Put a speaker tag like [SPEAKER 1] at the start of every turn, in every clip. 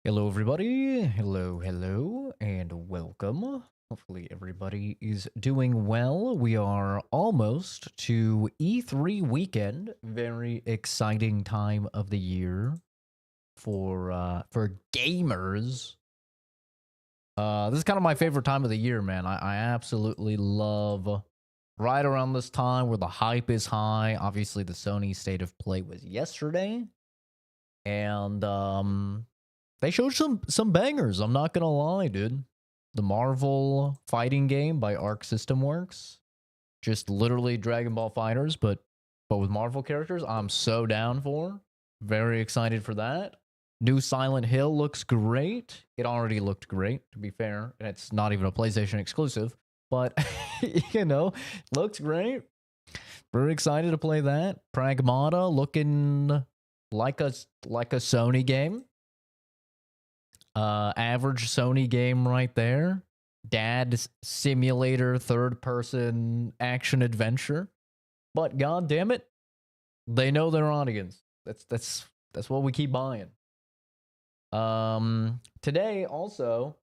[SPEAKER 1] Hello, everybody. Hello, and welcome. Hopefully, everybody is doing well. We are almost to E3 weekend. Very exciting time of the year for gamers. This is kind of my favorite time of the year, man. I absolutely love right around this time where the hype is high. Obviously, the Sony State of Play was yesterday, and they showed some bangers. I'm not gonna lie, dude. The Marvel fighting game by Arc System Works, just literally Dragon Ball Fighters, but with Marvel characters. I'm so down for. Very excited for that. New Silent Hill looks great. It already looked great, to be fair, and it's not even a PlayStation exclusive. But looks great. Very excited to play that. Pragmata looking like a Sony game. Average Sony game right there. Dad simulator, third person action adventure. But god damn it, they know their audience. That's what we keep buying. Today also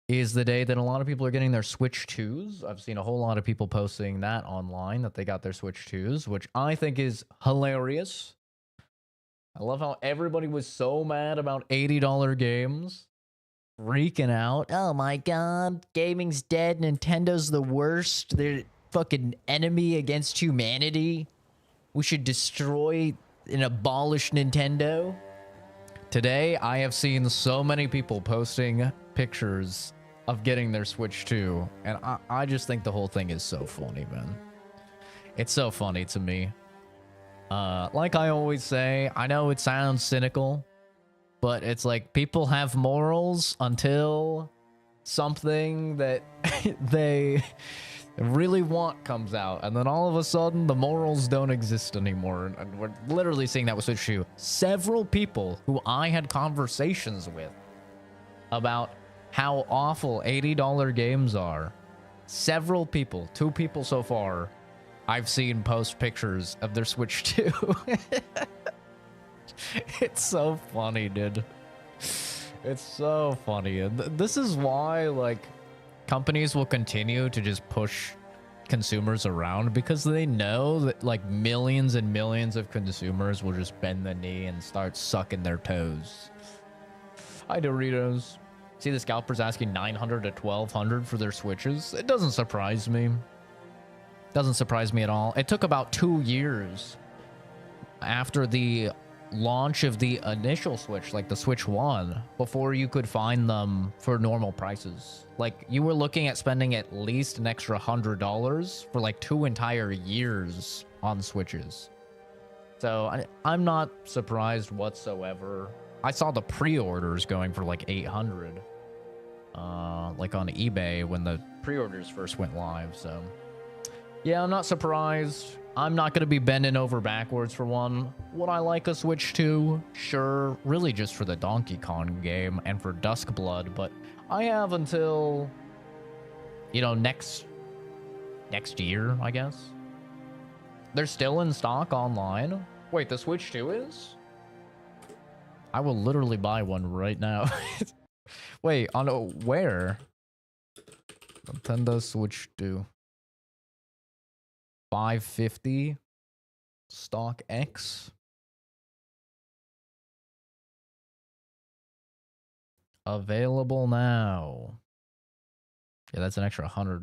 [SPEAKER 1] is the day that a lot of people are getting their Switch 2s. I've seen a whole lot of people posting that online that they got their Switch 2s, which I think is hilarious. I love how everybody was so mad about $80 games. Freaking out. Oh my god, gaming's dead. Nintendo's the worst. They're fucking enemy against humanity. We should destroy and abolish Nintendo. Today, I have seen so many people posting pictures of getting their Switch 2, and I just think the whole thing is so funny, man. It's so funny to me. Like I always say, I know it sounds cynical, but it's like people have morals until something that they really want comes out, and then all of a sudden the morals don't exist anymore. And we're literally seeing that with Switch 2. Several people who I had conversations with about how awful $80 games are. Several people, 2 people so far, I've seen post pictures of their Switch 2. It's so funny, dude. It's so funny. And this is why, like, companies will continue to just push consumers around, because they know that, like, millions and millions of consumers will just bend the knee and start sucking their toes. Hi, Doritos. See, the scalpers asking $900 to $1,200 for their Switches. It doesn't surprise me. Doesn't surprise me at all. It took about 2 years after the launch of the initial Switch, like the Switch 1, before you could find them for normal prices. Like, you were looking at spending at least an extra $100 for like 2 entire years on Switches. So I'm not surprised whatsoever. I saw the pre-orders going for like 800, like on eBay when the pre-orders first went live. So yeah, I'm not surprised. I'm not going to be bending over backwards for one. Would I like a Switch 2? Sure, really just for the Donkey Kong game and for Duskblood, but I have until, next year, I guess. They're still in stock online. Wait, the Switch 2 is? I will literally buy one right now. Wait, on where? Nintendo Switch 2. 550 stock X. Available now. Yeah, that's an extra $100.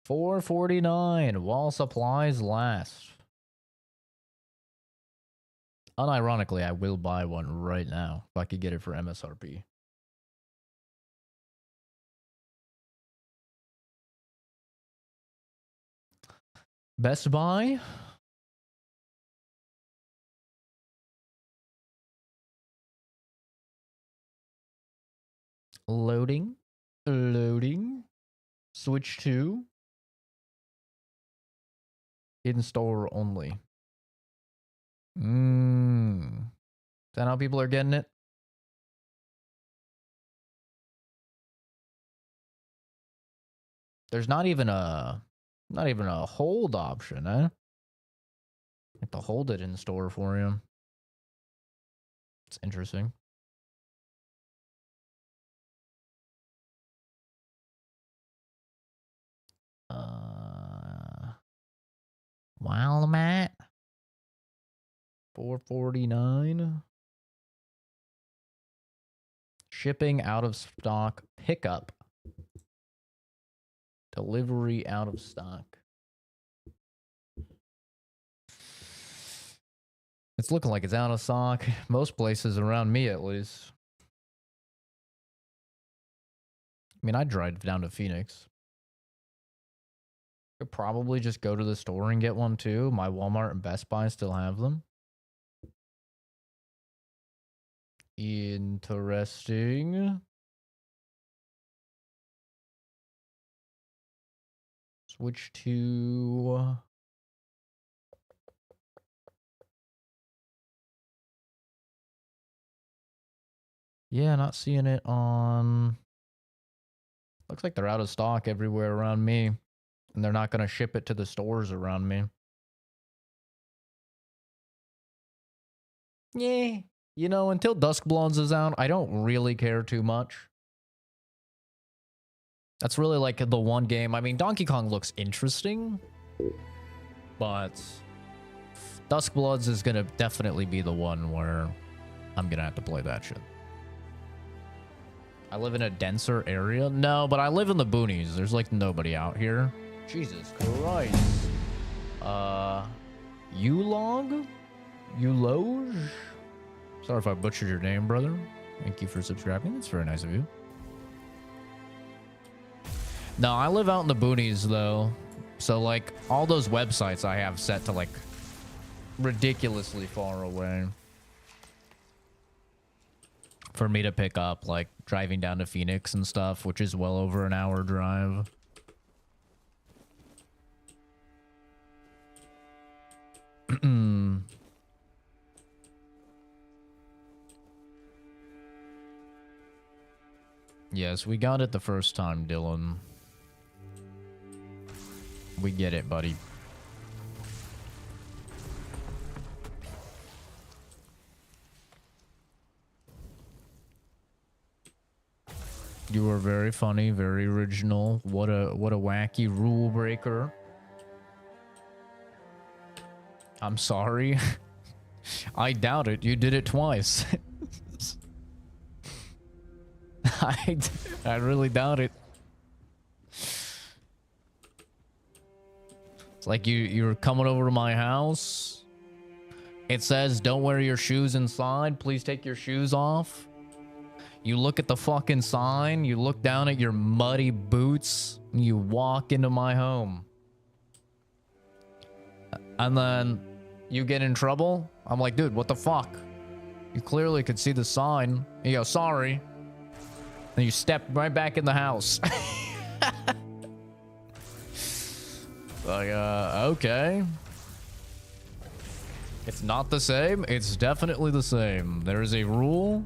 [SPEAKER 1] $449 while supplies last. Unironically, I will buy one right now if I could get it for MSRP. Best Buy? Loading. Switch 2. In store only. Is that how people are getting it? There's not even a hold option, eh? You have to hold it in store for you. It's interesting. Walmart. 449. Shipping out of stock. Pickup. Delivery out of stock. It's looking like it's out of stock. Most places around me, at least. I mean, I drive down to Phoenix. Could probably just go to the store and get one too. My Walmart and Best Buy still have them. Interesting. Switch to... Yeah, not seeing it on... Looks like they're out of stock everywhere around me. And they're not going to ship it to the stores around me. Yeah. You know, until Duskbloods is out, I don't really care too much. That's really like the one game. I mean, Donkey Kong looks interesting. But Duskbloods is going to definitely be the one where I'm going to have to play that shit. I live in a denser area? No, but I live in the boonies. There's like nobody out here. Jesus Christ. Ulog? Uloge? Sorry if I butchered your name, brother. Thank you for subscribing. That's very nice of you. No, I live out in the boonies, though. So, like, all those websites I have set to, like, ridiculously far away. For me to pick up, like, driving down to Phoenix and stuff, which is well over an hour drive. Yes, we got it the first time, Dylan. We get it, buddy. You were very funny, very original. What a wacky rule breaker. I'm sorry. I doubt it. You did it twice. I really doubt it. It's like you're coming over to my house. It says, don't wear your shoes inside. Please take your shoes off. You look at the fucking sign. You look down at your muddy boots. And you walk into my home. And then you get in trouble. I'm like, dude, what the fuck? You clearly could see the sign. You go, sorry. Then you step right back in the house. Like, okay. It's not the same. It's definitely the same. There is a rule.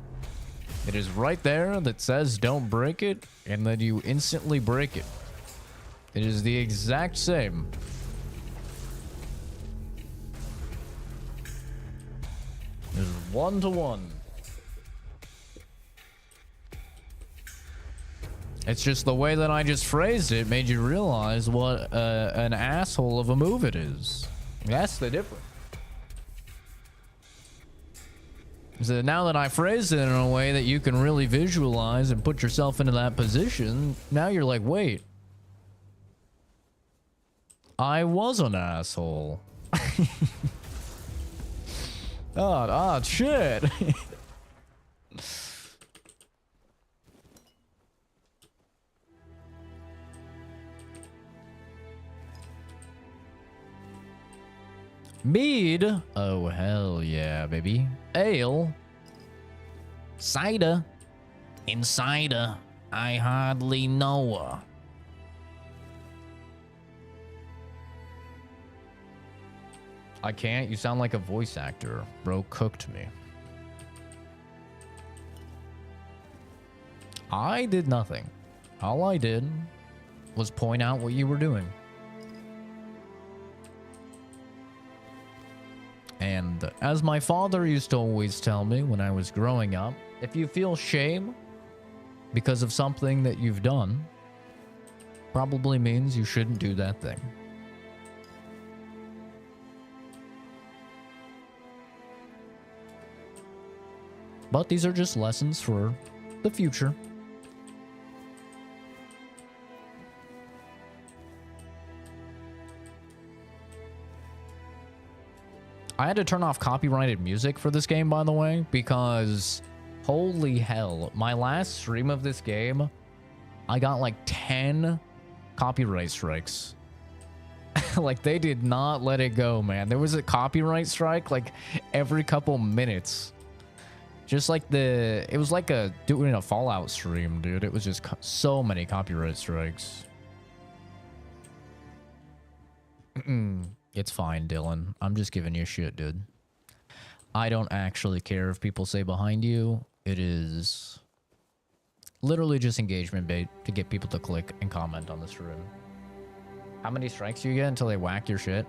[SPEAKER 1] It is right there that says don't break it, and then you instantly break it. It is the exact same. It's 1-to-1. It's just the way that I just phrased it made you realize what an asshole of a move it is. That's the difference. So now that I phrased it in a way that you can really visualize and put yourself into that position, now you're like, wait. I was an asshole. Oh, shit. Mead? Oh, hell yeah, baby. Ale? Cider? Insider? I hardly know her. I can't? You sound like a voice actor. Bro cooked me. I did nothing. All I did was point out what you were doing. And as my father used to always tell me when I was growing up, if you feel shame because of something that you've done, probably means you shouldn't do that thing. But these are just lessons for the future. I had to turn off copyrighted music for this game, by the way, because holy hell, my last stream of this game, I got like 10 copyright strikes. Like, they did not let it go, man. There was a copyright strike like every couple minutes. Just like it was like doing a Fallout stream, dude. It was just so many copyright strikes. It's fine, Dylan. I'm just giving you shit, dude. I don't actually care if people say behind you. It is literally just engagement bait to get people to click and comment on the stream. How many strikes do you get until they whack your shit?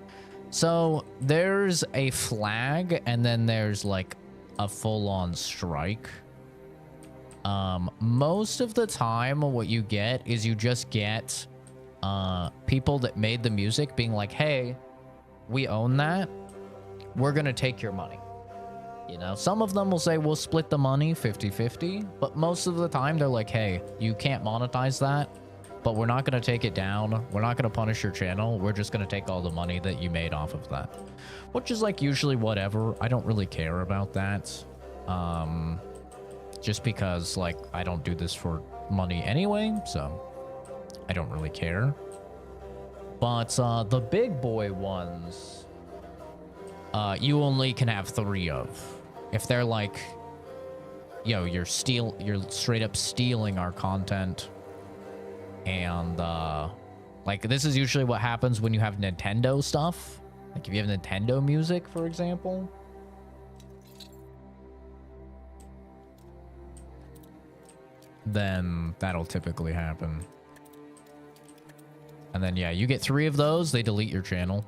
[SPEAKER 1] So there's a flag and then there's like a full-on strike. Most of the time what you get is you just get people that made the music being like, hey, we own that, we're gonna take your money. You know, some of them will say we'll split the money 50-50, but most of the time they're like, hey, you can't monetize that, but we're not gonna take it down, we're not gonna punish your channel, we're just gonna take all the money that you made off of that. Which is like usually whatever. I don't really care about that. Just because like I don't do this for money anyway, so I don't really care. But the big boy ones, you only can have 3 of. If they're like, yo, you're straight up stealing our content. And like this is usually what happens when you have Nintendo stuff. Like if you have Nintendo music, for example. Then that'll typically happen. And then, yeah, you get 3 of those, they delete your channel.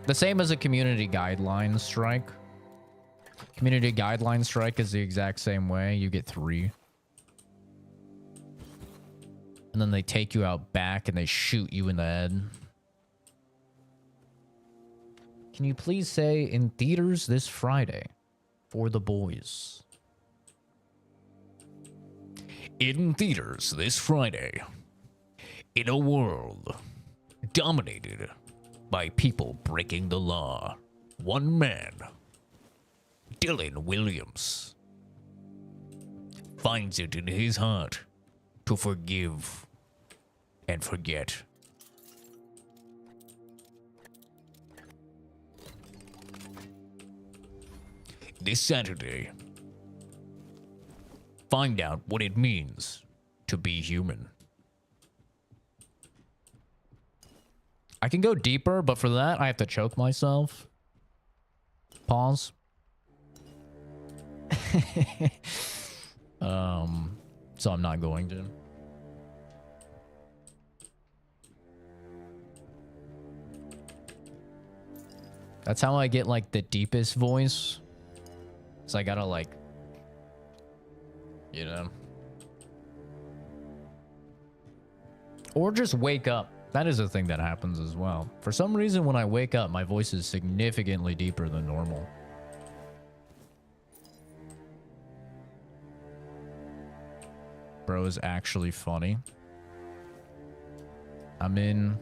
[SPEAKER 1] The same as a community guidelines strike. Community guidelines strike is the exact same way. You get 3. And then they take you out back and they shoot you in the head. Can you please say in theaters this Friday for the boys? In theaters this Friday. In a world dominated by people breaking the law, one man, Dylan Williams, finds it in his heart to forgive and forget. This Saturday, find out what it means to be human. I can go deeper, but for that, I have to choke myself. Pause. So I'm not going to. That's how I get, like, the deepest voice. So I gotta, like, you know. Or just wake up. That is a thing that happens as well. For some reason, when I wake up, my voice is significantly deeper than normal. Bro is actually funny. I mean,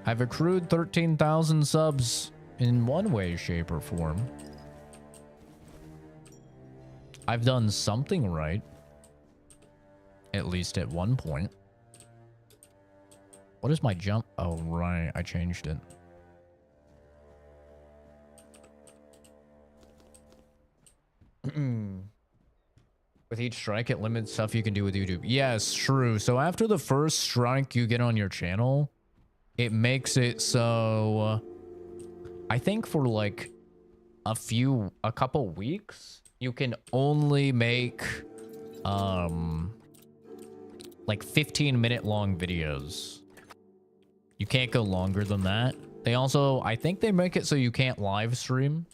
[SPEAKER 1] I've accrued 13,000 subs in one way, shape, or form. I've done something right. At least at one point. What is my jump? Oh, right. I changed it. With each strike, it limits stuff you can do with YouTube. Yes, true. So after the first strike you get on your channel, it makes it so... I think for like a couple weeks, you can only make like 15-minute long videos. You can't go longer than that. They also, I think they make it so you can't live stream.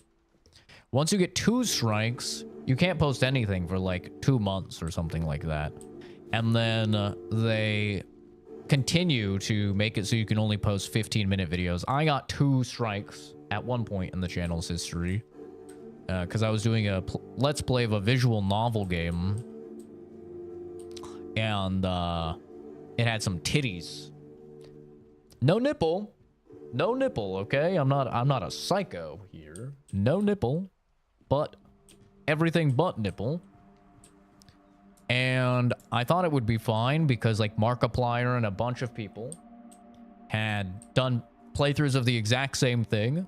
[SPEAKER 1] Once you get 2 strikes, you can't post anything for like 2 months or something like that. And then they continue to make it so you can only post 15-minute videos. I got 2 strikes at one point in the channel's history. because I was doing a let's play of a visual novel game, and it had some titties. No nipple, no nipple. Okay, I'm not a psycho here. No nipple, but everything but nipple. And I thought it would be fine because like Markiplier and a bunch of people had done playthroughs of the exact same thing,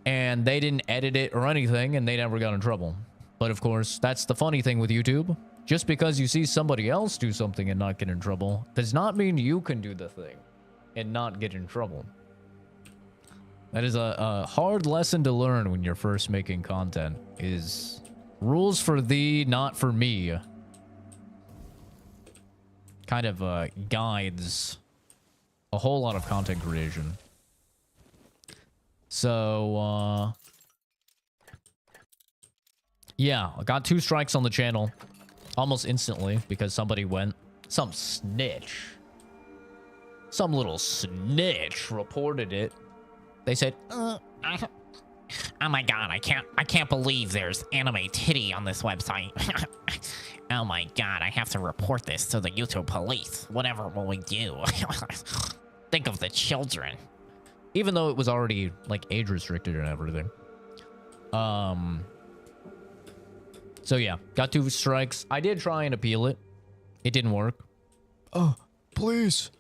[SPEAKER 1] and they didn't edit it or anything, and they never got in trouble. But of course, that's the funny thing with YouTube. Just because you see somebody else do something and not get in trouble does not mean you can do the thing and not get in trouble. That is a hard lesson to learn when you're first making content, is rules for thee, not for me. Kind of guides a whole lot of content creation. So, yeah, I got 2 strikes on the channel almost instantly because somebody went, some snitch, some little snitch reported it. They said,
[SPEAKER 2] oh my god, I can't believe there's anime titty on this website. Oh my god, I have to report this to the YouTube police. Whatever will we do? Think of the children.
[SPEAKER 1] even though it was already like age restricted and everything. So yeah, got 2 strikes. I did try and appeal it. It didn't work. Oh, please.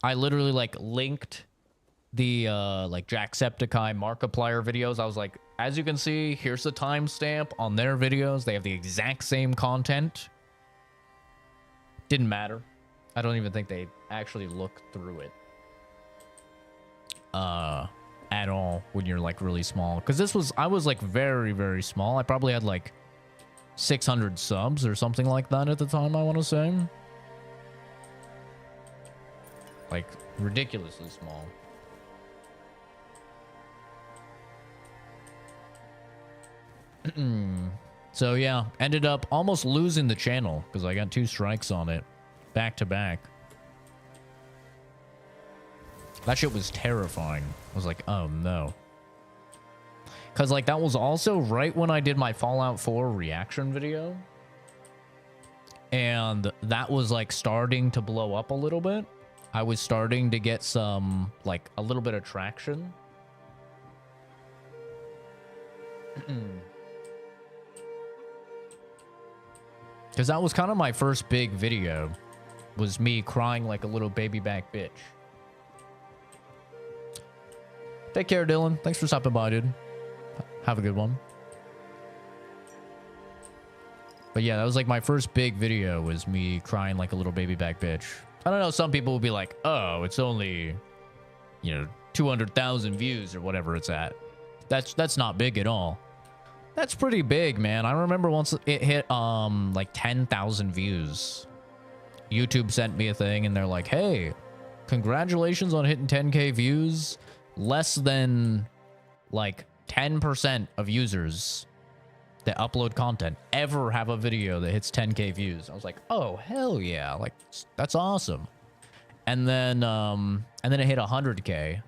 [SPEAKER 1] I literally like linked the like Jacksepticeye Markiplier videos. I was like, as you can see, here's the timestamp on their videos. They have the exact same content. Didn't matter. I don't even think they actually looked through it at all when you're like really small, because I was like very, very small. I probably had like 600 subs or something like that at the time, I want to say. Like ridiculously small. So yeah, ended up almost losing the channel because I got 2 strikes on it back to back. That shit was terrifying. I was like, oh no. Because like that was also right when I did my Fallout 4 reaction video. And that was like starting to blow up a little bit. I was starting to get some, like a little bit of traction. Because that was kind of my first big video. Was me crying like a little baby back bitch. Take care, Dylan. Thanks for stopping by, dude. Have a good one. But yeah, that was like my first big video, was me crying like a little baby back bitch. I don't know, some people will be like, oh, it's only, you know, 200,000 views or whatever it's at. That's not big at all. That's pretty big, man. I remember once it hit like 10,000 views. YouTube sent me a thing and they're like, hey, congratulations on hitting 10K views. Less than like 10% of users that upload content ever have a video that hits 10K views. I was like, oh, hell yeah. Like, that's awesome. And then it hit 100K.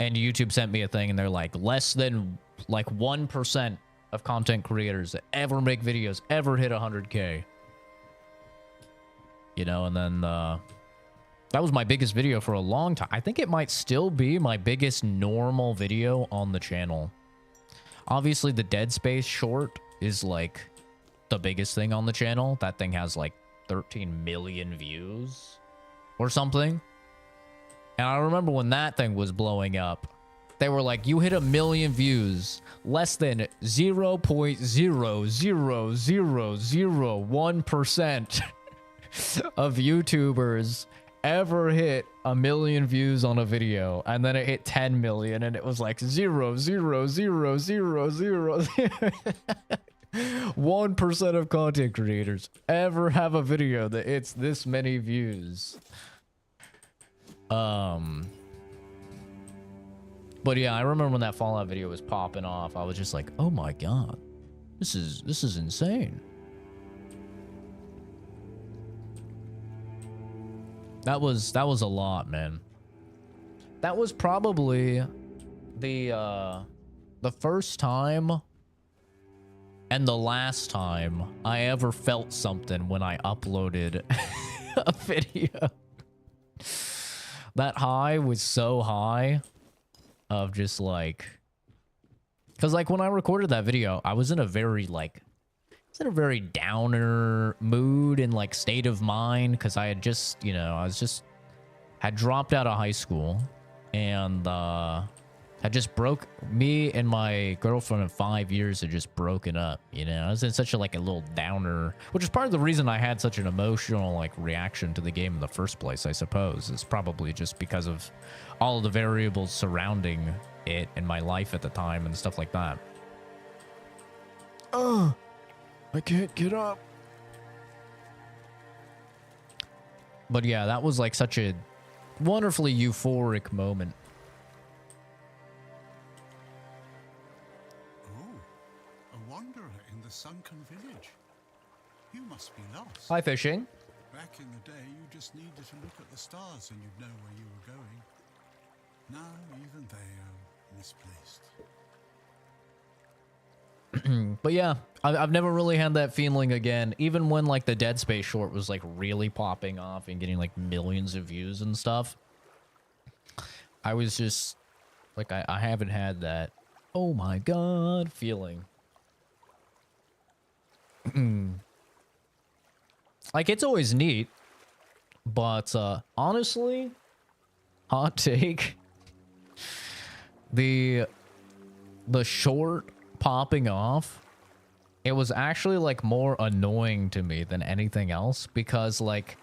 [SPEAKER 1] And YouTube sent me a thing and they're like, less than like 1% of content creators that ever make videos ever hit 100K. You know, and then that was my biggest video for a long time. I think it might still be my biggest normal video on the channel. Obviously, the Dead Space short is like the biggest thing on the channel. That thing has like 13 million views or something. And I remember when that thing was blowing up, they were like, you hit 1 million views. Less than 0.00001% of YouTubers ever hit 1 million views on a video. And then it hit 10 million and it was like 1% of content creators ever have a video that hits this many views. But yeah, I remember when that Fallout video was popping off, I was just like, oh my god, this is insane. That was a lot, man. That was probably the first time and the last time I ever felt something when I uploaded a video. That high was so high of just like, because like when I recorded that video, I was in a very like, it's in a very downer mood and like state of mind, because I had just, you know, had dropped out of high school and had just me and my girlfriend of 5 years had just broken up, you know. I was in such a like a little downer, which is part of the reason I had such an emotional like reaction to the game in the first place, I suppose. It's probably just because of all of the variables surrounding it in my life at the time and stuff like that. Oh, I can't get up. But yeah, that was like such a wonderfully euphoric moment.
[SPEAKER 3] Sunken village. You must be lost.
[SPEAKER 1] Hi, fishing.
[SPEAKER 3] Back in the day, you just needed to look at the stars and you'd know where you were going. Now, even they are misplaced.
[SPEAKER 1] But yeah, I've never really had that feeling again. Even when like the Dead Space short was like really popping off and getting like millions of views and stuff, I was just like, I haven't had that, oh my god, feeling. Like, it's always neat, but honestly, hot take, the short popping off, it was actually like more annoying to me than anything else, because like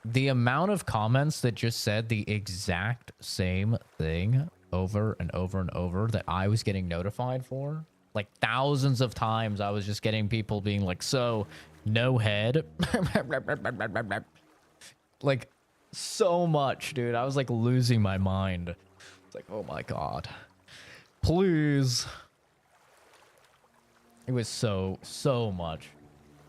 [SPEAKER 1] the amount of comments that just said the exact same thing over and over and over that I was getting notified for, like thousands of times I was just getting people being like, so no head. Like so much, dude. I was like losing my mind. It's like, oh my god, please. It was so much.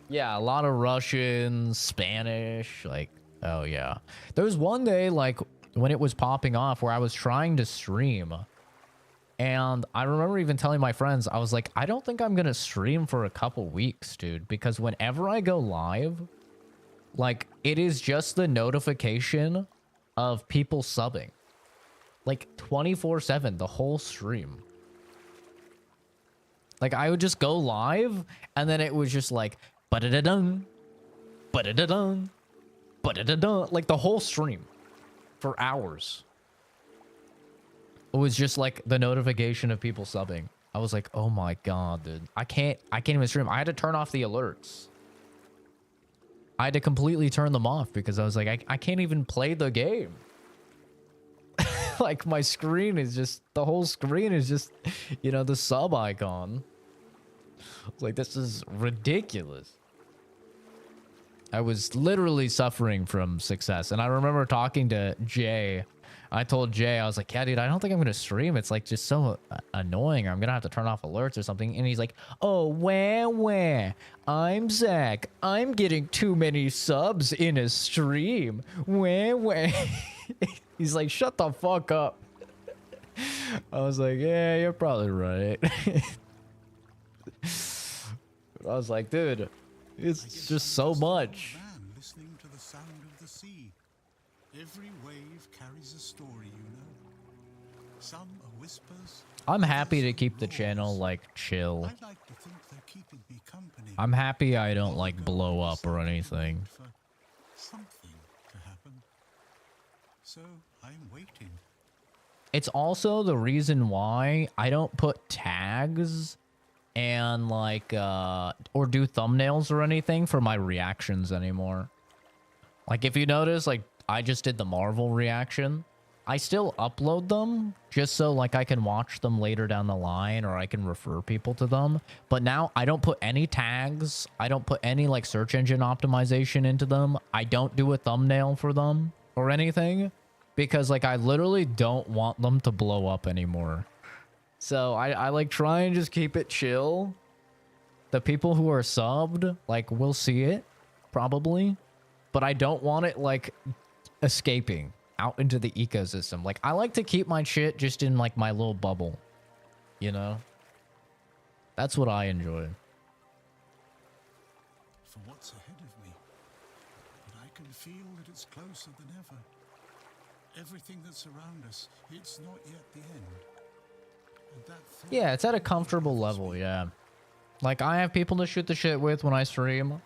[SPEAKER 1] Yeah, a lot of Russian, Spanish, like, oh yeah. There was one day like when it was popping off where I was trying to stream. And I remember even telling my friends, I was like, I don't think I'm going to stream for a couple weeks, dude. Because whenever I go live, like, it is just the notification of people subbing. Like, 24/7, the whole stream. Like, I would just go live, and then it was just like, ba-da-da-dun, ba-da-da-dun, ba-da-da-dun. Like, the whole stream. For hours. It was just like the notification of people subbing. I was like, oh my god, dude. I can't even stream. I had to turn off the alerts. I had to completely turn them off because I was like, I can't even play the game. Like my screen is just, the whole screen is just, you know, the sub icon. I was like, this is ridiculous. I was literally suffering from success. And I remember talking to Jay. I told Jay, I was like, yeah, dude, I don't think I'm going to stream. It's like just so annoying. I'm going to have to turn off alerts or something. And he's like, oh, where? I'm Zach. I'm getting too many subs in a stream. Where? He's like, shut the fuck up. I was like, yeah, you're probably right. I was like, dude, it's just so much.
[SPEAKER 3] Listening to the sound of the sea. Every wave carries a story, you know. Some are whispers.
[SPEAKER 1] I'm happy to keep the channel like chill.
[SPEAKER 3] I'd like to think they're keeping me company.
[SPEAKER 1] I'm happy I don't like blow up or anything.
[SPEAKER 3] For something to happen. So I'm waiting.
[SPEAKER 1] It's also the reason why I don't put tags and like or do thumbnails or anything for my reactions anymore. Like if you notice, like I just did the Marvel reaction. I still upload them just so like I can watch them later down the line or I can refer people to them. But now I don't put any tags. I don't put any like search engine optimization into them. I don't do a thumbnail for them or anything because like I literally don't want them to blow up anymore. So I like try and just keep it chill. The people who are subbed like will see it probably, but I don't want it like escaping. out into the ecosystem. Like, I like to keep my shit just in like my little bubble, you know? That's what I enjoy.
[SPEAKER 3] For what's ahead of me, but I can feel that it's closer than ever. Everything that's around us, it's not yet the end. And that thought
[SPEAKER 1] Yeah, it's at a comfortable
[SPEAKER 3] motivates
[SPEAKER 1] level,
[SPEAKER 3] me.
[SPEAKER 1] yeah. Like, I have people to shoot the shit with when I stream.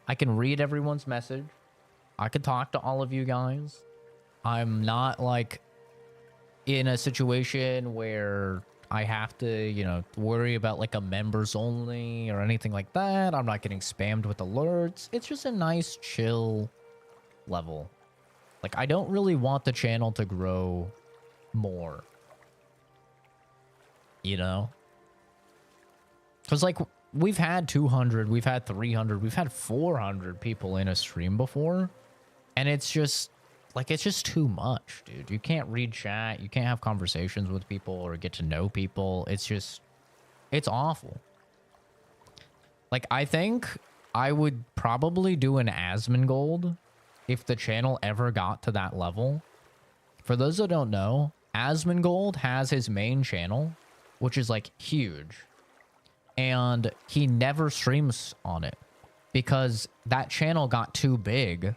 [SPEAKER 1] I can read everyone's message. I can talk to all of you guys. I'm not, like, in a situation where I have to, you know, worry about, like, a members only or anything like that. I'm not getting spammed with alerts. It's just a nice, chill level. Like, I don't really want the channel to grow more. You know? Because, like, we've had 200, we've had 300, we've had 400 people in a stream before. And it's just, like, it's just too much, dude. You can't read chat. You can't have conversations with people or get to know people. It's just, it's awful. Like, I think I would probably do an Asmongold if the channel ever got to that level. For those that don't know, Asmongold has his main channel, which is, like, huge. And he never streams on it because that channel got too big.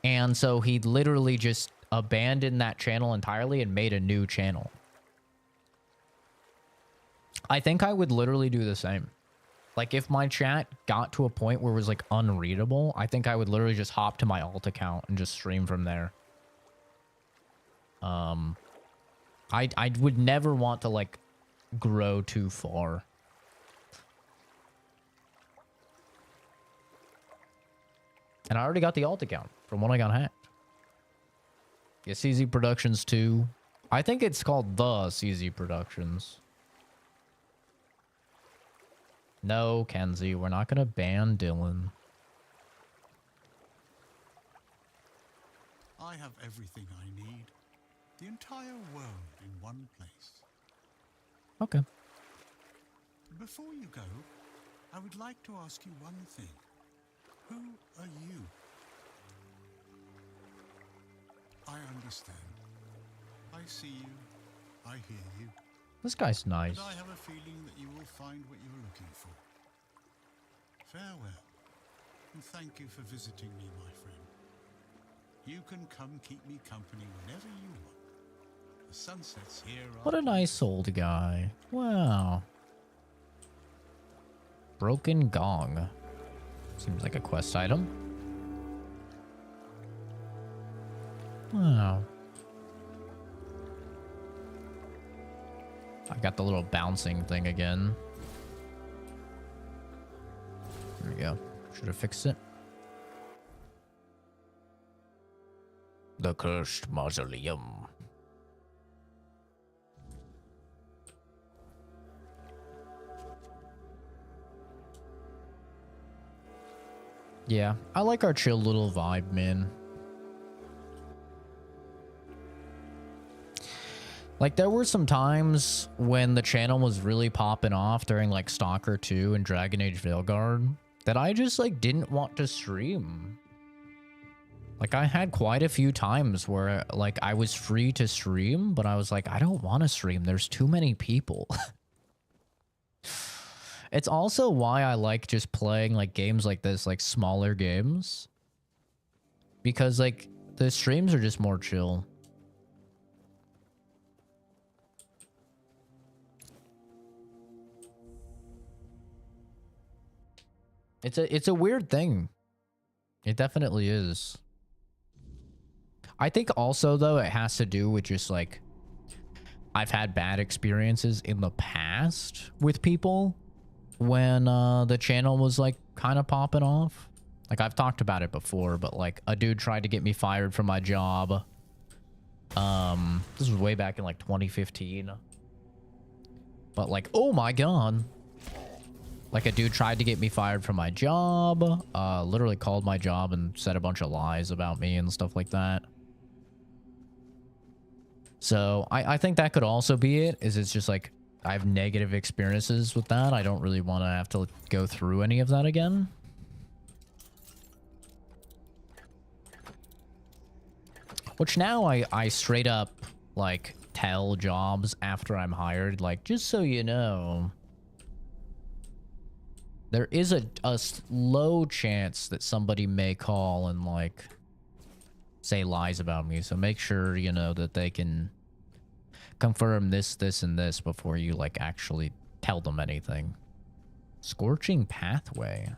[SPEAKER 1] And so he literally just abandoned that channel entirely and made a new channel. I think I would literally do the same. Like, if my chat got to a point where it was, like, unreadable, I think I would literally just hop to my alt account and just stream from there. I would never want to, like, grow too far. And I already got the alt account from when I got hacked. Yeah, CZ Productions 2. I think it's called the CZ Productions. No, Kenzie, we're not going to ban Dylan.
[SPEAKER 3] I have everything I need. The entire world in one place.
[SPEAKER 1] Okay.
[SPEAKER 3] Before you go, I would like to ask you one thing. Who are you? I understand. I see you. I hear you.
[SPEAKER 1] This guy's nice.
[SPEAKER 3] And I have a feeling that you will find what you are looking for. Farewell. And thank you for visiting me, my friend. You can come keep me company whenever you want. The sunsets here are...
[SPEAKER 1] What a nice old guy. Wow. Broken Gong. Seems like a quest item. Wow. I got the little bouncing thing again. There we go. Should have fixed it. The Cursed Mausoleum. Yeah, I like our chill little vibe, man. Like, there were some times when the channel was really popping off during, like, Stalker 2 and Dragon Age Veilguard that I just, like, didn't want to stream. Like, I had quite a few times where, like, I was free to stream, but I was like, I don't want to stream. There's too many people. It's also why I like just playing, like, games like this, like, smaller games. Because, like, the streams are just more chill. It's a weird thing. It definitely is. I think also, though, it has to do with just, like, I've had bad experiences in the past with people when the channel was, like, kind of popping off. Like, I've talked about it before, but, like, a dude tried to get me fired from my job. This was way back in, like, 2015. But, like, oh my god. Like, a dude tried to get me fired from my job, literally called my job and said a bunch of lies about me and stuff like that. So, I think that could also be it, is it's just, like, I have negative experiences with that. I don't really want to have to go through any of that again. Which now I straight up, like, tell jobs after I'm hired, like, just so you know, there is a low chance that somebody may call and, like, say lies about me. So make sure, you know, that they can confirm this, this, and this before you, like, actually tell them anything. Scorching pathway.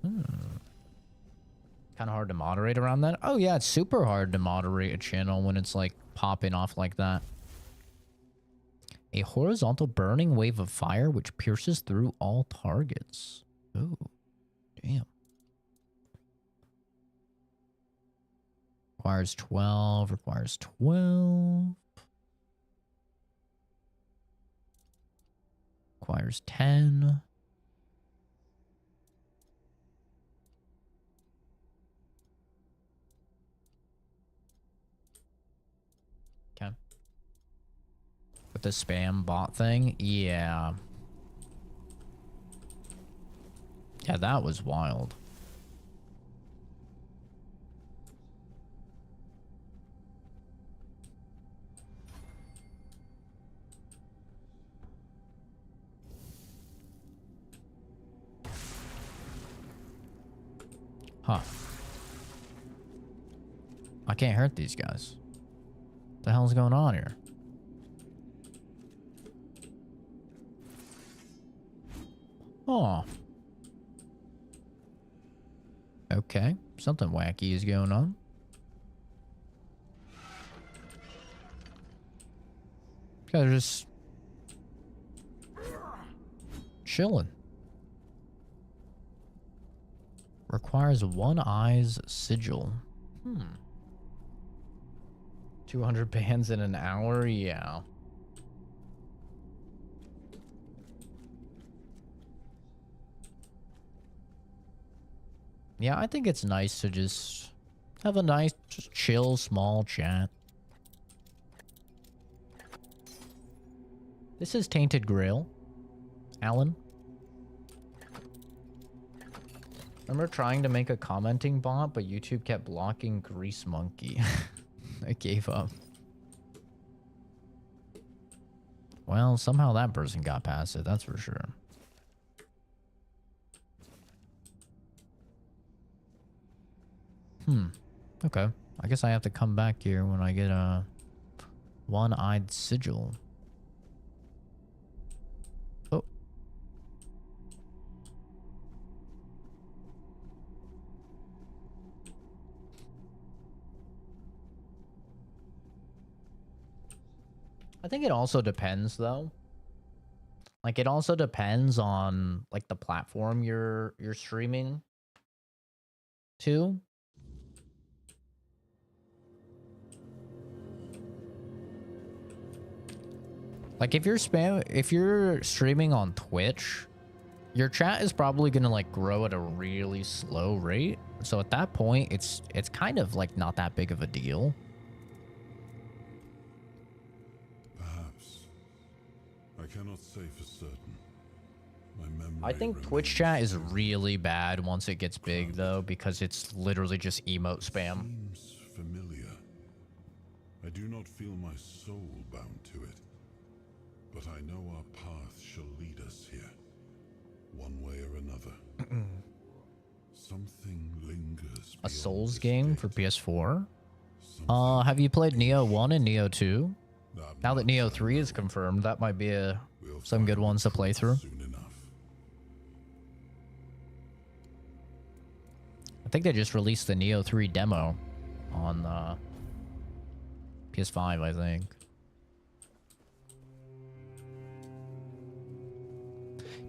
[SPEAKER 1] Kind of hard to moderate around that. Oh yeah, it's super hard to moderate a channel when it's like popping off like that. A horizontal burning wave of fire which pierces through all targets. Oh, damn. Requires 12, requires 12. Requires 10. Okay. With the spam bot thing? Yeah. Yeah, that was wild. Huh. I can't hurt these guys. What the hell's going on here? Oh. Okay. Something wacky is going on. Guys are just chilling. Requires one eye's sigil. 200 bands in an hour? Yeah. Yeah, I think it's nice to just have a nice, just chill, small chat. This is Tainted Grail. Alan? Remember trying to make a commenting bot, but YouTube kept blocking Grease Monkey. I gave up. Well, somehow that person got past it, that's for sure. Okay. I guess I have to come back here when I get a one-eyed sigil. Oh. I think it also depends though. Like it also depends on like the platform you're streaming to. Like if you're streaming on Twitch, your chat is probably gonna like grow at a really slow rate. So at that point, it's kind of like not that big of a deal.
[SPEAKER 3] Perhaps. I cannot say for certain. My memory
[SPEAKER 1] I think Twitch chat is really bad once it gets big though, because it's literally just emote spam.
[SPEAKER 3] seems familiar. I do not feel my soul bound to it. But I know our path shall lead us here, one way or another. Something lingers.
[SPEAKER 1] A
[SPEAKER 3] beyond
[SPEAKER 1] Souls
[SPEAKER 3] this
[SPEAKER 1] game
[SPEAKER 3] gate.
[SPEAKER 1] for PS4?
[SPEAKER 3] Something
[SPEAKER 1] Have you played Neo 1 and Neo 2?
[SPEAKER 3] that
[SPEAKER 1] Now that
[SPEAKER 3] much
[SPEAKER 1] Neo
[SPEAKER 3] I
[SPEAKER 1] 3 is
[SPEAKER 3] know.
[SPEAKER 1] confirmed, that might be
[SPEAKER 3] We'll
[SPEAKER 1] some good
[SPEAKER 3] find
[SPEAKER 1] ones to play through.
[SPEAKER 3] soon enough.
[SPEAKER 1] I think they just released the Neo 3 demo on PS5, I think.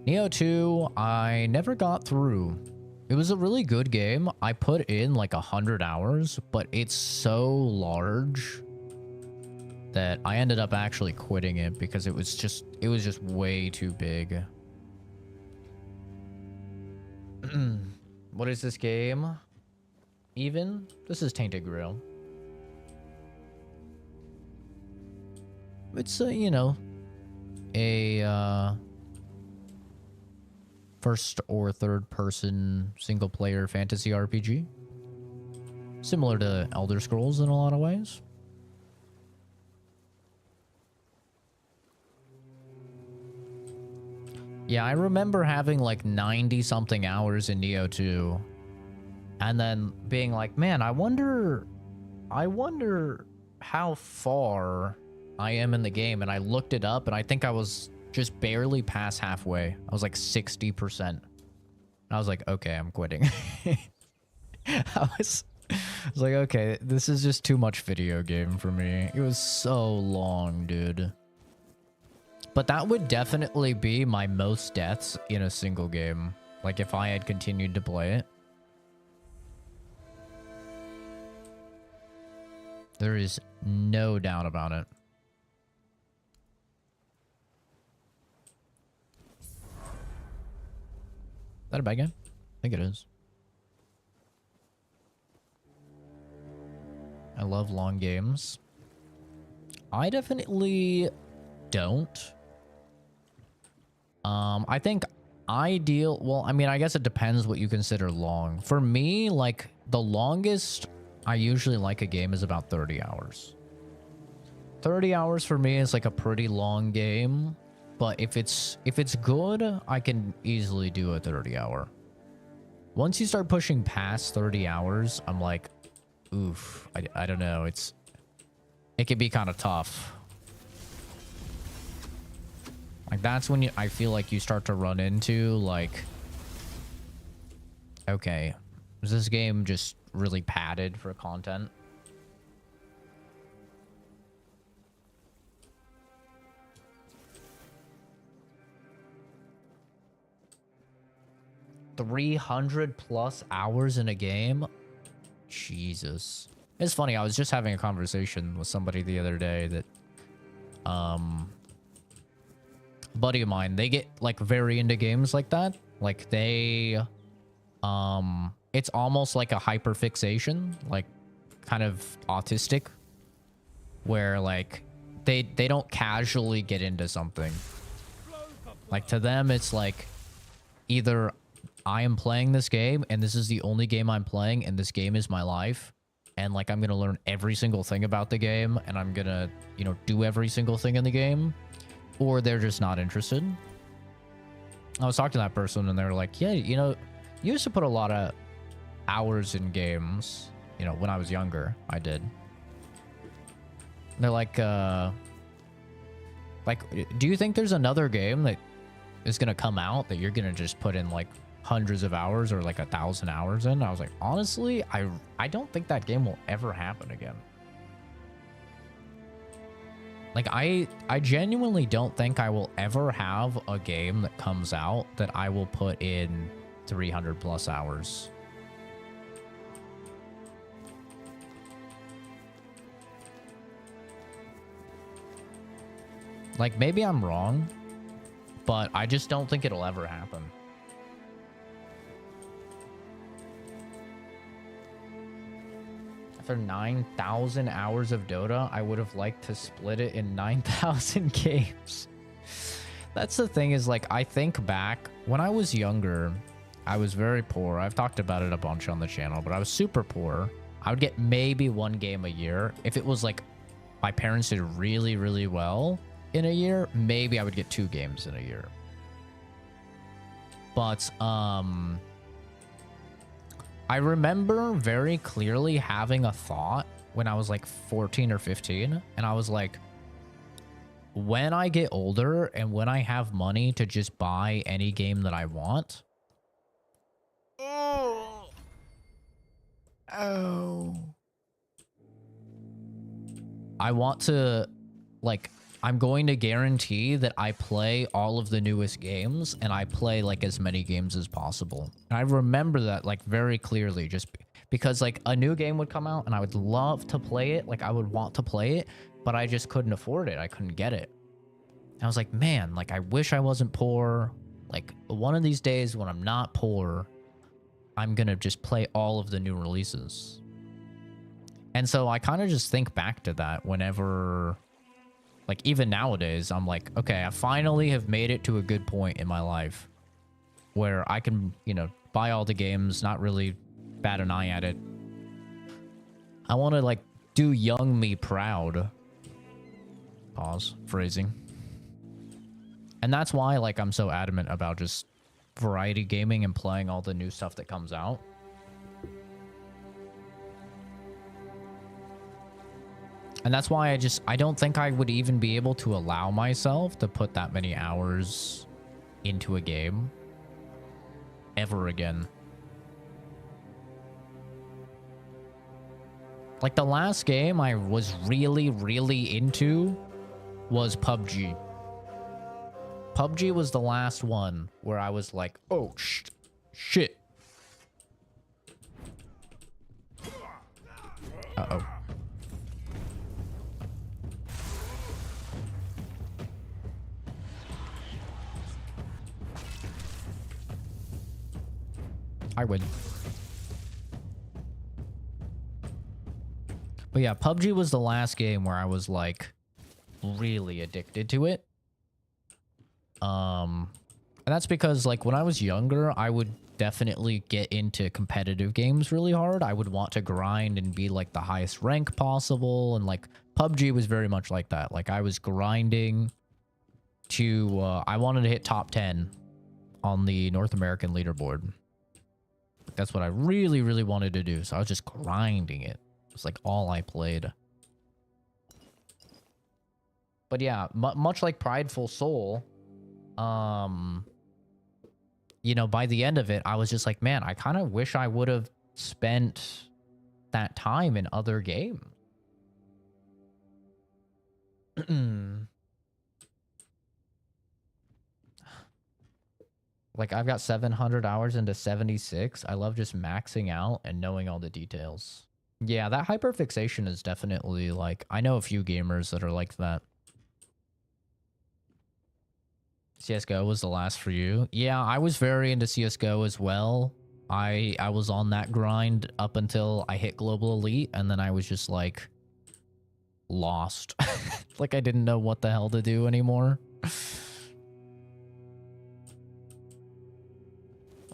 [SPEAKER 1] Neo 2, I never got through. It was a really good game. I put in like 100 hours, but it's so large that I ended up actually quitting it because it was just way too big. What is this game? Even? This is Tainted Grail. It's you know, a first or third person single player fantasy RPG. Similar to Elder Scrolls in a lot of ways. Yeah, I remember having like 90 something hours in Neo 2 and then being like, man, I wonder how far I am in the game. And I looked it up and I think I was just barely past halfway. I was like 60%. I was like, okay, I'm quitting. I was like, okay, this is just too much video game for me. It was so long, dude. But that would definitely be my most deaths in a single game. Like, if I had continued to play it. There is no doubt about it. Is that a bad game? I think it is. I love long games. I definitely don't. I think ideal, well, I mean, I guess it depends what you consider long. For me, like, the longest I usually like a game is about 30 hours. 30 hours for me is like a pretty long game, but if it's good, I can easily do a 30-hour. Once you start pushing past 30 hours, I'm like, oof, I don't know, it can be kind of tough. Like, that's when I feel like you start to run into, like, okay, is this game just really padded for content? +300 hours in a game? Jesus. It's funny, I was just having a conversation with somebody the other day that, a buddy of mine, they get like very into games like that. Like they, it's almost like a hyperfixation, like kind of autistic, where like they don't casually get into something. Like to them, it's like either I am playing this game and this is the only game I'm playing and this game is my life. And like, I'm going to learn every single thing about the game and I'm going to, you know, do every single thing in the game. Or they're just not interested. I was talking to that person and they were like, yeah, you know, you used to put a lot of hours in games. You know, when I was younger, I did. And they're like, do you think there's another game that is going to come out that you're going to just put in like hundreds of hours or like 1,000 hours in? I was like, honestly, I don't think that game will ever happen again. Like, I genuinely don't think I will ever have a game that comes out that I will put in 300+ hours. Like, maybe I'm wrong, but I just don't think it'll ever happen. After 9,000 hours of Dota, I would have liked to split it in 9,000 games. That's the thing is, like, I think back, when I was younger, I was very poor. I've talked about it a bunch on the channel, but I was super poor. I would get maybe 1 game a year. If it was, like, my parents did really, really well in a year, maybe I would get 2 games in a year. But, I remember very clearly having a thought when I was like 14 or 15, and I was like, when I get older and when I have money to just buy any game that I want, I want to, like, I'm going to guarantee that I play all of the newest games and I play like as many games as possible. And I remember that like very clearly, just because like a new game would come out and I would love to play it. Like I would want to play it, but I just couldn't afford it. I couldn't get it. And I was like, man, like I wish I wasn't poor. Like one of these days when I'm not poor, I'm going to just play all of the new releases. And so I kind of just think back to that whenever, like, even nowadays, I'm like, okay, I finally have made it to a good point in my life where I can, you know, buy all the games, not really bat an eye at it. I want to like do young me proud. Pause. Phrasing. And that's why like I'm so adamant about just variety gaming and playing all the new stuff that comes out. And that's why I don't think I would even be able to allow myself to put that many hours into a game ever again. Like the last game I was really, really into was PUBG. PUBG was the last one where I was like, oh, shit. Uh-oh. I win. But yeah, PUBG was the last game where I was like really addicted to it. And that's because like when I was younger, I would definitely get into competitive games really hard. I would want to grind and be like the highest rank possible. And like PUBG was very much like that. Like I was grinding to, I wanted to hit top 10 on the North American leaderboard. That's what I really, really wanted to do. So I was just grinding it. It's like all I played. But yeah, much like Prideful Soul, you know, by the end of it, I was just like, man, I kind of wish I would have spent that time in other games. Like, I've got 700 hours into 76. I love just maxing out and knowing all the details. Yeah, that hyperfixation is definitely, like... I know a few gamers that are like that. CSGO was the last for you. Yeah, I was very into CSGO as well. I was on that grind up until I hit Global Elite, and then I was just, like... lost. Like, I didn't know what the hell to do anymore.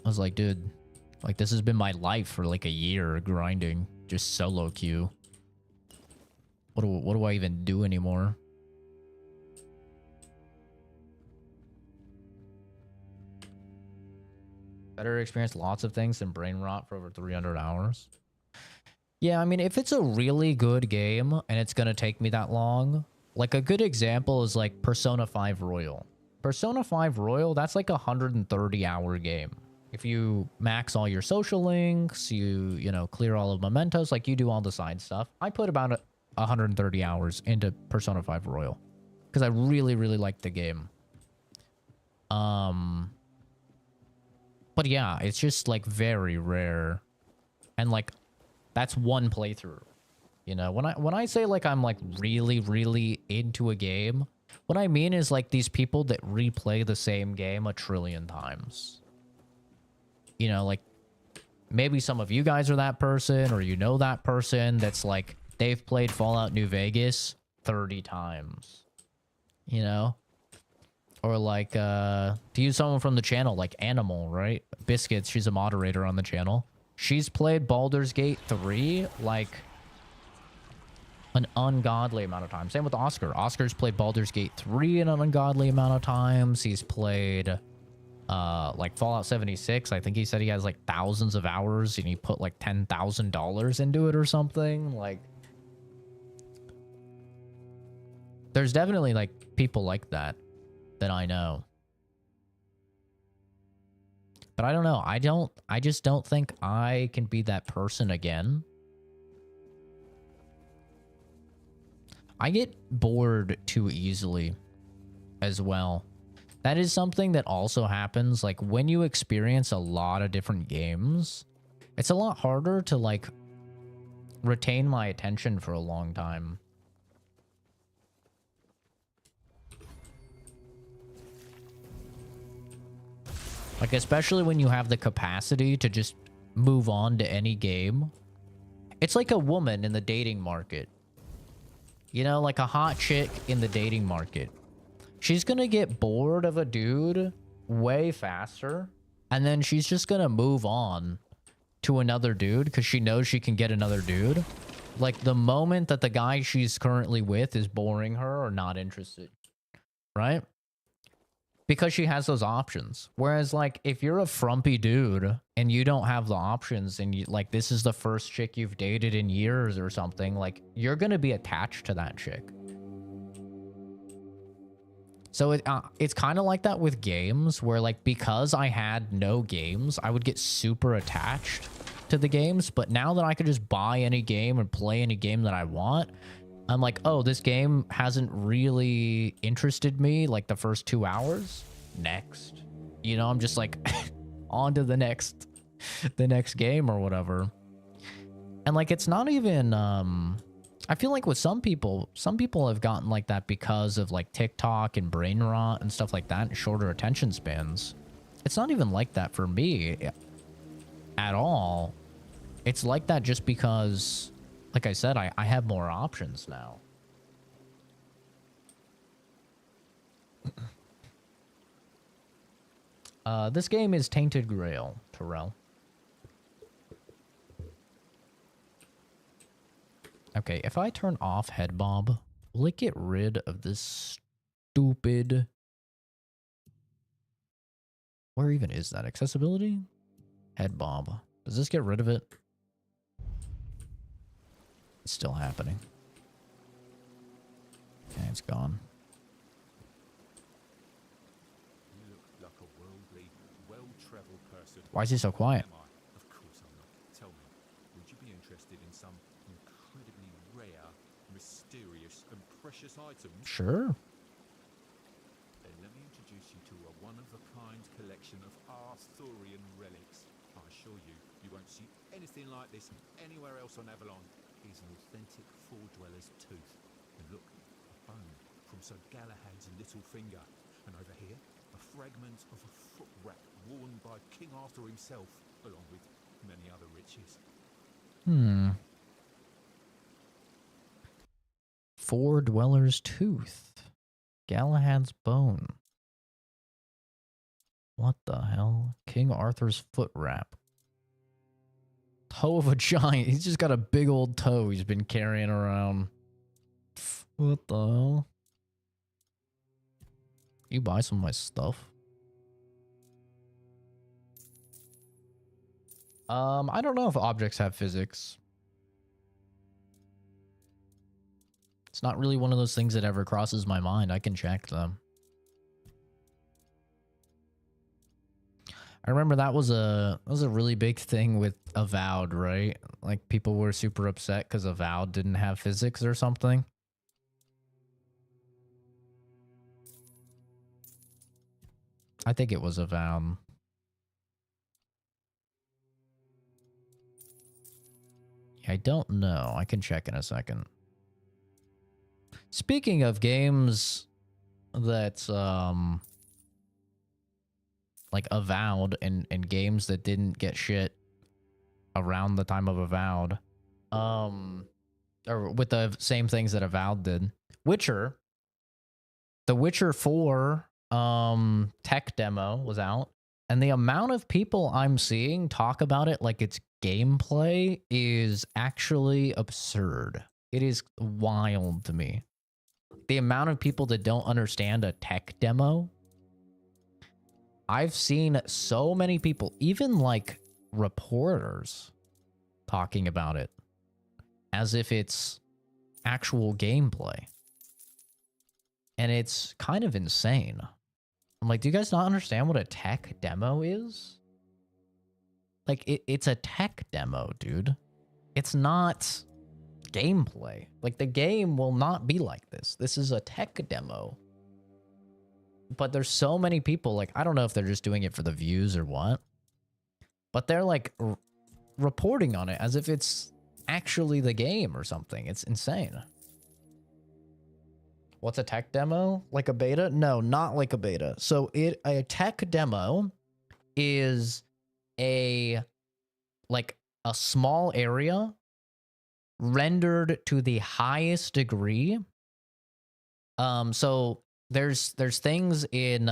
[SPEAKER 1] I was like, dude, like this has been my life for like a year grinding, just solo queue. What do I even do anymore? Better experience lots of things than brain rot for over 300 hours. Yeah, I mean, if it's a really good game and it's gonna take me that long, like a good example is like Persona 5 Royal. Persona 5 Royal, that's like a 130-hour game. If you max all your social links, you know, clear all of mementos, like you do all the side stuff. I put about 130 hours into Persona 5 Royal because I really, really liked the game. But yeah, it's just like very rare. And like, that's one playthrough. You know, when I say like I'm like really, really into a game, what I mean is like these people that replay the same game a trillion times. You know, like maybe some of you guys are that person, or you know that person that's like they've played Fallout New Vegas 30 times. You know? Or like to use someone from the channel, like Animal, right? Biscuits, she's a moderator on the channel. She's played Baldur's Gate 3 like an ungodly amount of times. Same with Oscar. Oscar's played Baldur's Gate 3 an ungodly amount of times. He's played like Fallout 76. I think he said he has like thousands of hours and he put like $10,000 into it or something. Like, there's definitely like people like that I know. But I don't know. I just don't think I can be that person again. I get bored too easily as well. That is something that also happens, like, when you experience a lot of different games, it's a lot harder to, like, retain my attention for a long time. Like, especially when you have the capacity to just move on to any game. It's like a woman in the dating market. You know, like a hot chick in the dating market. She's gonna get bored of a dude way faster, and then she's just gonna move on to another dude because she knows she can get another dude. Like, the moment that the guy she's currently with is boring her or not interested, right? Because she has those options. Whereas, like, if you're a frumpy dude and you don't have the options and you, like, this is the first chick you've dated in years or something, like, you're gonna be attached to that chick. So it's kind of like that with games where, like, because I had no games, I would get super attached to the games. But now that I could just buy any game and play any game that I want, I'm like, oh, this game hasn't really interested me like the first 2 hours. Next. You know, I'm just like on to the next game or whatever. And like, it's not even I feel like with some people have gotten like that because of like TikTok and brain rot and stuff like that and shorter attention spans. It's not even like that for me at all. It's like that just because, like I said, I have more options now. This game is Tainted Grail, Terrell. Okay, if I turn off head bob, will it get rid of this stupid... Where even is that? Accessibility? Head bob. Does this get rid of it? It's still happening. Okay, it's gone.
[SPEAKER 4] You look like a worldly, well-traveled person.
[SPEAKER 1] Why is he so quiet?
[SPEAKER 4] Of course I'm not. Tell me, would you be interested in some incredibly rare, mysterious, and precious items?
[SPEAKER 1] Sure.
[SPEAKER 4] Then let me introduce you to a one-of-a-kind collection of Arthurian relics. I assure you, you won't see anything like this anywhere else on Avalon. Here's an authentic Four-Dweller's tooth. And look, a bone from Sir Galahad's little finger. And over here, a fragment of a foot wrap worn by King Arthur himself, along with many other riches.
[SPEAKER 1] Four-Dweller's tooth. Galahad's bone. What the hell? King Arthur's foot wrap. Toe of a giant. He's just got a big old toe he's been carrying around. What the hell? You buy some of my stuff? I don't know if objects have physics. It's not really one of those things that ever crosses my mind. I can check them. I remember that was a really big thing with Avowed, right? Like, people were super upset because Avowed didn't have physics or something. I think it was Avowed. I don't know. I can check in a second. Speaking of games that like Avowed and games that didn't get shit around the time of Avowed, or with the same things that Avowed did. Witcher. The Witcher 4 tech demo was out, and the amount of people I'm seeing talk about it like it's gameplay is actually absurd. It is wild to me. The amount of people that don't understand a tech demo. I've seen so many people, even like reporters, talking about it as if it's actual gameplay. And it's kind of insane. I'm like, do you guys not understand what a tech demo is? Like, it's a tech demo, dude. It's not gameplay. Like, the game will not be like this. This is a tech demo. But there's so many people, like, I don't know if they're just doing it for the views or what, but they're like reporting on it as if it's actually the game or something. It's insane. What's a tech demo? Like a beta? No, not like a beta. So a tech demo is a small area rendered to the highest degree. So there's things in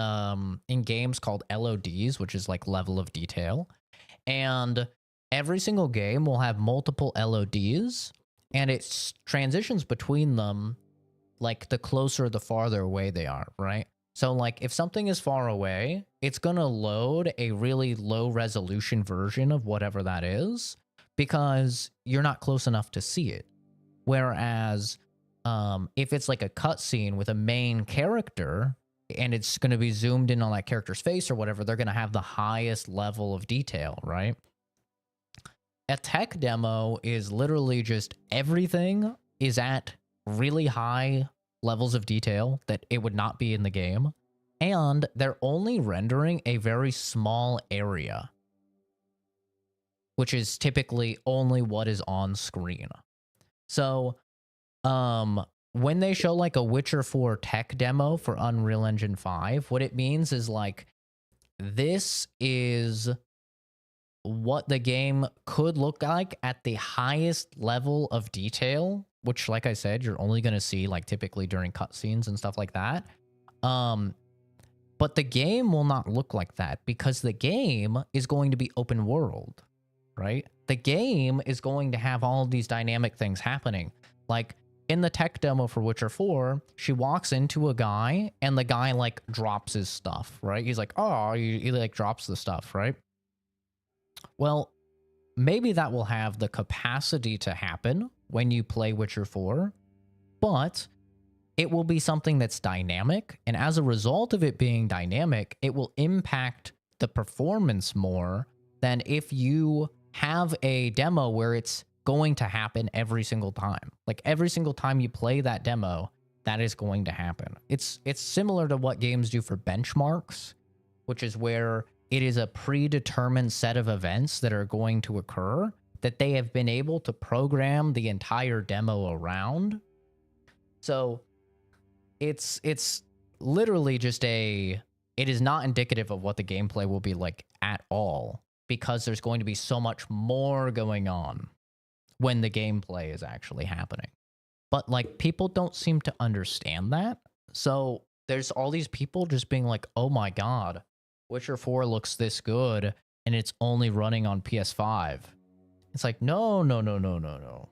[SPEAKER 1] games called LODs, which is like level of detail, and every single game will have multiple LODs, and it transitions between them, like the closer, the farther away they are, right? So like if something is far away, it's going to load a really low resolution version of whatever that is because you're not close enough to see it. Whereas if it's like a cutscene with a main character and it's going to be zoomed in on that character's face or whatever, they're going to have the highest level of detail, right? A tech demo is literally just everything is at really high levels of detail that it would not be in the game, and they're only rendering a very small area, which is typically only what is on screen. So, when they show like a Witcher 4 tech demo for Unreal Engine 5, what it means is like, this is what the game could look like at the highest level of detail, which, like I said, you're only going to see like typically during cutscenes and stuff like that. But the game will not look like that because the game is going to be open world, right? The game is going to have all these dynamic things happening. Like in the tech demo for Witcher 4, she walks into a guy and the guy like drops his stuff, right? He's like, oh, he like drops the stuff, right? Well, maybe that will have the capacity to happen when you play Witcher 4, but it will be something that's dynamic, and as a result of it being dynamic, it will impact the performance more than if you have a demo where it's going to happen every single time. Like every single time you play that demo, that is going to happen. It's similar to what games do for benchmarks, which is where it is a predetermined set of events that are going to occur that they have been able to program the entire demo around. So it's literally just it is not indicative of what the gameplay will be like at all, because there's going to be so much more going on when the gameplay is actually happening. But like people don't seem to understand that. So there's all these people just being like, oh my God, Witcher 4 looks this good and it's only running on PS5. It's like, no.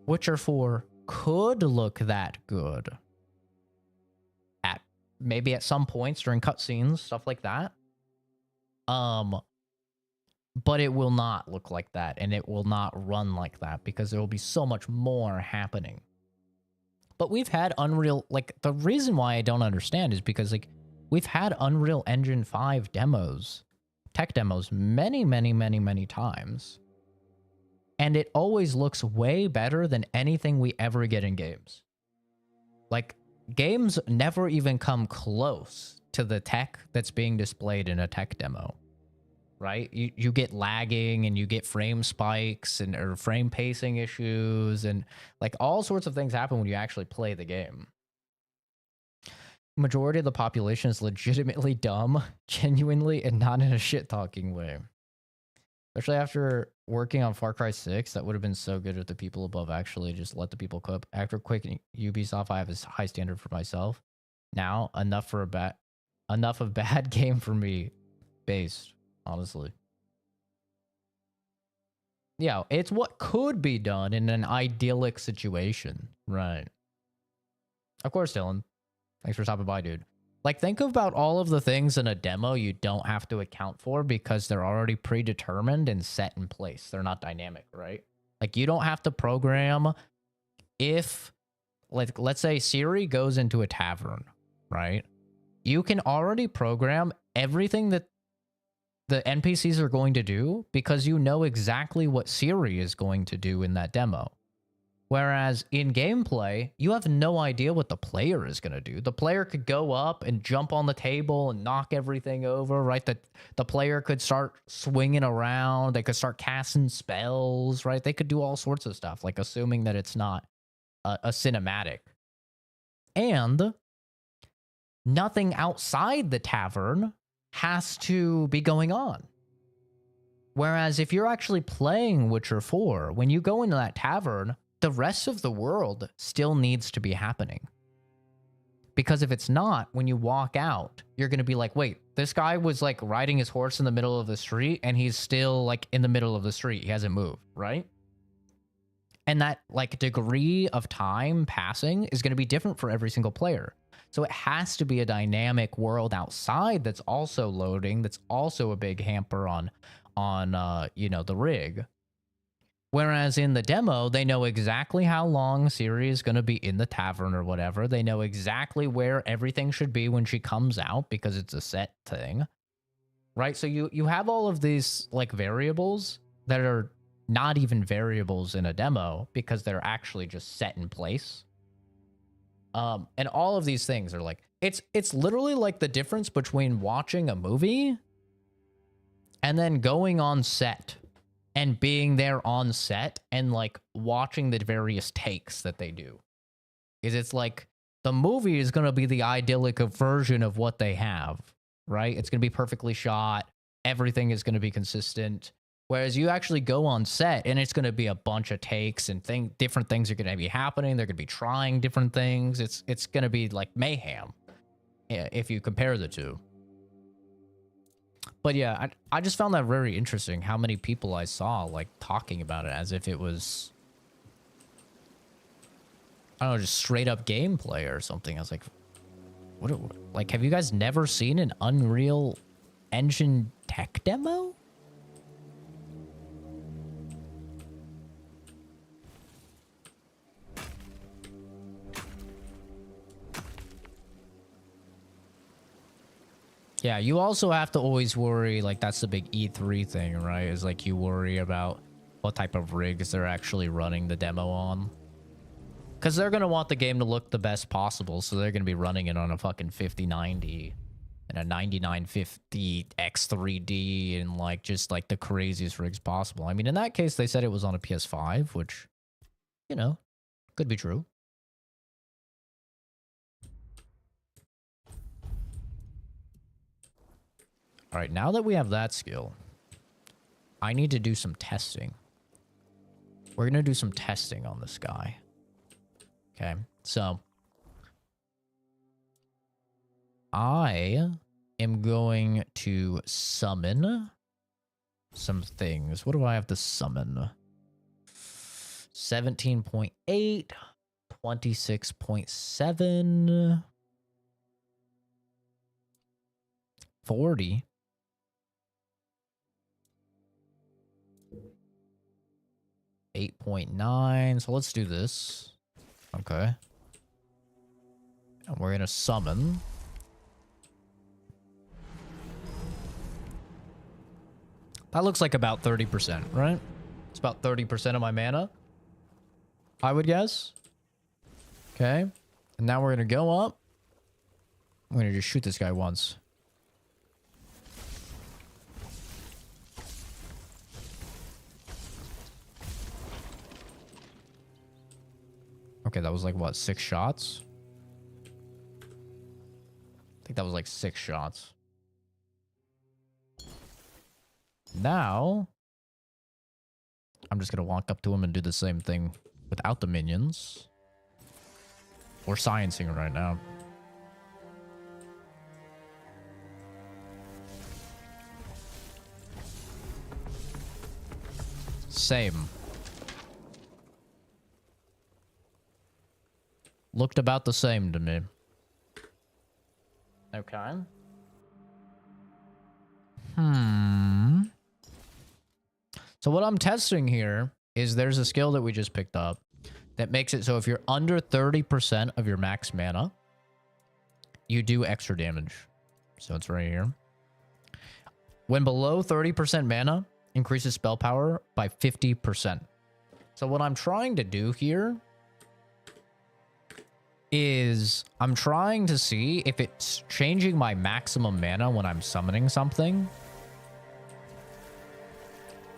[SPEAKER 1] Witcher 4 could look that good. Maybe at some points during cutscenes, stuff like that. But it will not look like that, and it will not run like that because there will be so much more happening. But we've had Unreal, like, the reason why I don't understand is because, like, we've had Unreal Engine 5 demos, tech demos, many times. And it always looks way better than anything we ever get in games. Like, games never even come close to the tech that's being displayed in a tech demo, right? You get lagging and you get frame spikes and or frame pacing issues and like all sorts of things happen when you actually play the game. Majority of the population is legitimately dumb, genuinely, and not in a shit-talking way. Especially after working on Far Cry 6, that would have been so good if the people above actually just let the people cook. After quitting Ubisoft, I have a high standard for myself. Now, enough of bad game for me, based, honestly. Yeah, it's what could be done in an idyllic situation, right? Of course, Dylan. Thanks for stopping by, dude. Like, think about all of the things in a demo you don't have to account for because they're already predetermined and set in place. They're not dynamic, right? Like, you don't have to program if, like, let's say Siri goes into a tavern, right? You can already program everything that the NPCs are going to do because you know exactly what Siri is going to do in that demo. Whereas in gameplay, you have no idea what the player is going to do. The player could go up and jump on the table and knock everything over, right? The player could start swinging around. They could start casting spells, right? They could do all sorts of stuff, like assuming that it's not a cinematic. And nothing outside the tavern has to be going on. Whereas if you're actually playing Witcher 4, when you go into that tavern, the rest of the world still needs to be happening. Because if it's not, when you walk out, you're going to be like, wait, this guy was like riding his horse in the middle of the street and he's still like in the middle of the street. He hasn't moved, right? And that like degree of time passing is going to be different for every single player. So it has to be a dynamic world outside that's also loading, that's also a big hamper on you know, the rig. Whereas in the demo, they know exactly how long Siri is going to be in the tavern or whatever. They know exactly where everything should be when she comes out because it's a set thing. Right? So you have all of these like variables that are not even variables in a demo because they're actually just set in place. And all of these things are like it's literally like the difference between watching a movie and then going on set and being there on set and like watching the various takes that they do. Is it's like the movie is going to be the idyllic version of what they have, right? It's going to be perfectly shot. Everything is going to be consistent. Whereas you actually go on set and it's going to be a bunch of takes and different things are going to be happening. They're going to be trying different things. It's going to be like mayhem if you compare the two. But yeah, I just found that very interesting how many people I saw like talking about it as if it was, I don't know, just straight up gameplay or something. I was like, what like, have you guys never seen an Unreal Engine tech demo? Yeah, you also have to always worry, like that's the big E3 thing, right? Is like you worry about what type of rigs they're actually running the demo on. Because they're going to want the game to look the best possible, so they're going to be running it on a fucking 5090 and a 9950 X3D and like just like the craziest rigs possible. I mean, in that case, they said it was on a PS5, which, you know, could be true. All right, now that we have that skill, I need to do some testing. We're going to do some testing on this guy. Okay, so I am going to summon some things. What do I have to summon? 17.8, 26.7, 40. 8.9. So let's do this. Okay. And we're gonna summon. That looks like about 30%, right? It's about 30% of my mana, I would guess. Okay. And now we're gonna go up. I'm gonna just shoot this guy once. Okay, that was like, what, 6 shots? I think that was like 6 shots. Now, I'm just going to walk up to him and do the same thing without the minions. We're sciencing right now. Same. Looked about the same to me. Okay. So what I'm testing here is there's a skill that we just picked up that makes it so if you're under 30% of your max mana, you do extra damage. So it's right here. When below 30% mana, increases spell power by 50%. So what I'm trying to do here is I'm trying to see if it's changing my maximum mana when I'm summoning something.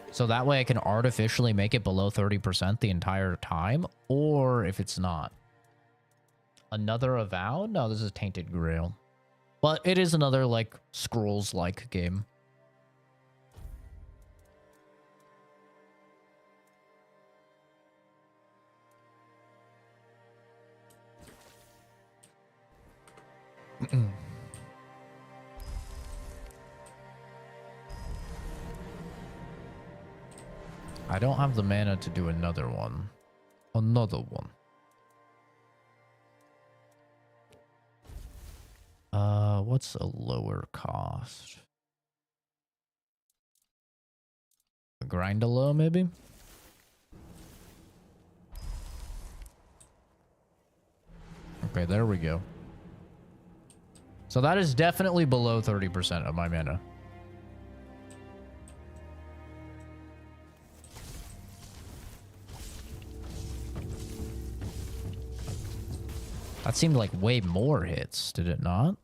[SPEAKER 1] So that way I can artificially make it below 30% the entire time, or if it's not. Another Avowed? No, this is Tainted Grail. But it is another, like, Scrolls-like game. I don't have the mana to do another one. Another one. What's a lower cost? A grind-a-low, maybe? Okay, there we go. So that is definitely below 30% of my mana. That seemed like way more hits, did it not?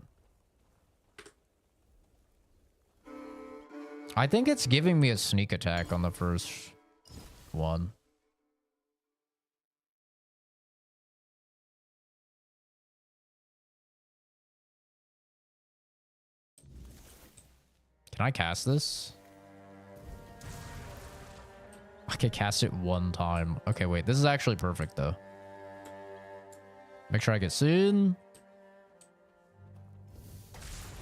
[SPEAKER 1] I think it's giving me a sneak attack on the first one. Can I cast this? I can cast it one time. Okay, wait. This is actually perfect, though. Make sure I get seen.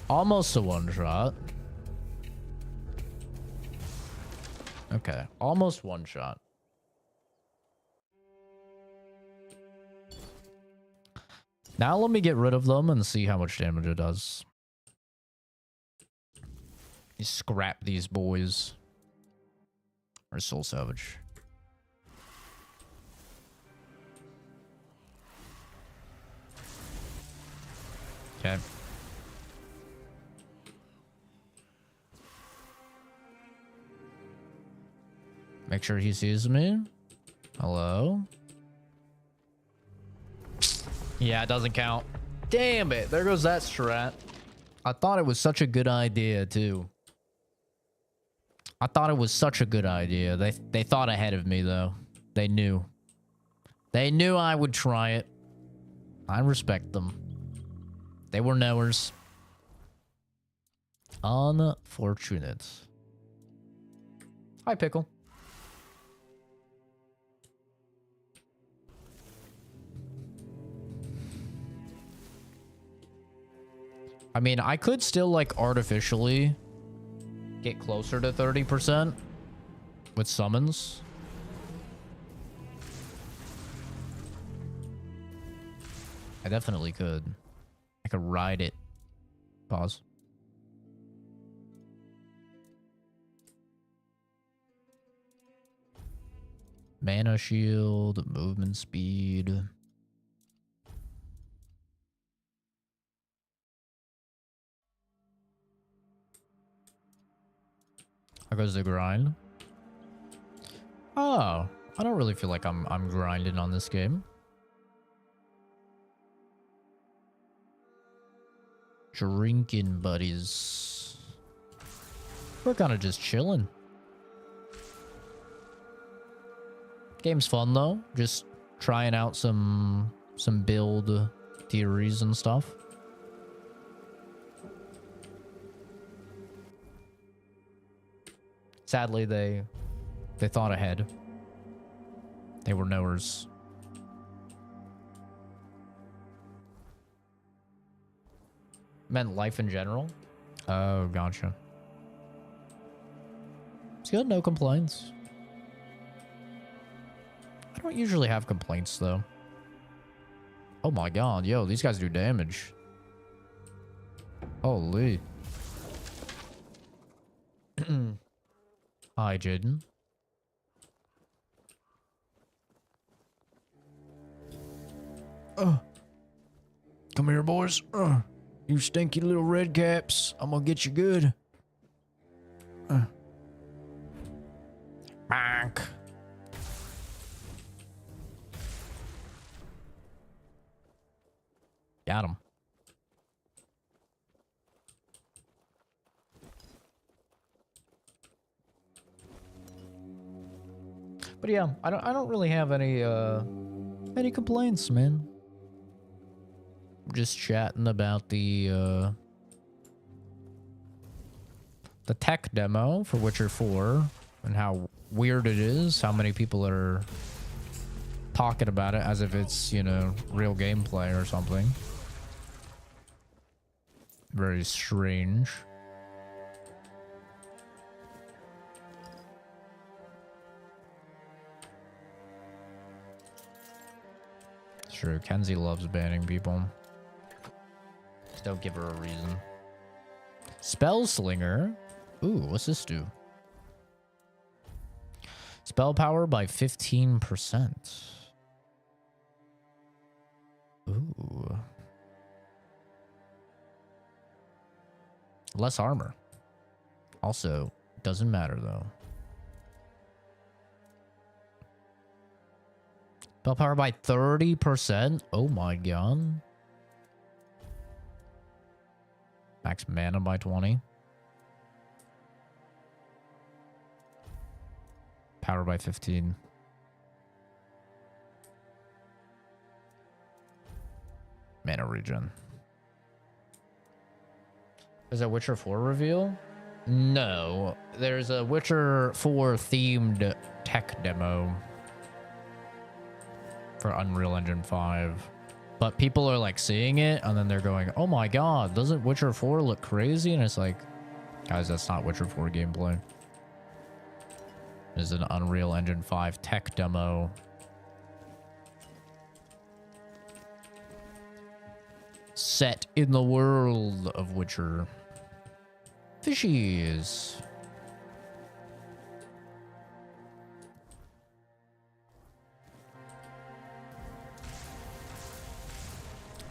[SPEAKER 1] Almost a one-shot. Okay. Almost one-shot. Now let me get rid of them and see how much damage it does. You scrap these boys. Or Soul Savage. Okay. Make sure he sees me. Hello? Yeah, it doesn't count. Damn it. There goes that strat. I thought it was such a good idea, too. I thought it was such a good idea. They thought ahead of me, though. They knew. They knew I would try it. I respect them. They were knowers. Unfortunate. Hi, Pickle. I mean, I could still, like, artificially get closer to 30% with summons. I definitely could. I could ride it. Pause. Mana shield, movement speed. How goes the grind? Oh, I don't really feel like I'm grinding on this game. Drinking buddies. We're kind of just chilling. Game's fun though. Just trying out some build theories and stuff. Sadly, they thought ahead. They were knowers. Meant life in general? Oh, gotcha. It's good, no complaints. I don't usually have complaints, though. Oh my god, yo, these guys do damage. Holy. Hi, Jaden. Come here, boys. You stinky little red caps. I'm gonna get you good.
[SPEAKER 2] Bonk.
[SPEAKER 1] Got him. But yeah, I don't really have any complaints, man. Just chatting about the tech demo for Witcher 4 and how weird it is, how many people are talking about it as if it's, you know, real gameplay or something. Very strange. true. Kenzie loves banning people. Just don't give her a reason. Spell Slinger. Ooh, what's this do? Spell power by 15%. Ooh. Less armor. Also, doesn't matter though. Spell power by 30%. Oh my god. Max mana by 20. Power by 15. Mana regen. Is that Witcher 4 reveal? No. There's a Witcher 4 themed tech demo for Unreal Engine 5. But people are like seeing it and then they're going, oh my god, doesn't Witcher 4 look crazy? And it's like, guys, that's not Witcher 4 gameplay. It's an Unreal Engine 5 tech demo. Set in the world of Witcher. Fishies.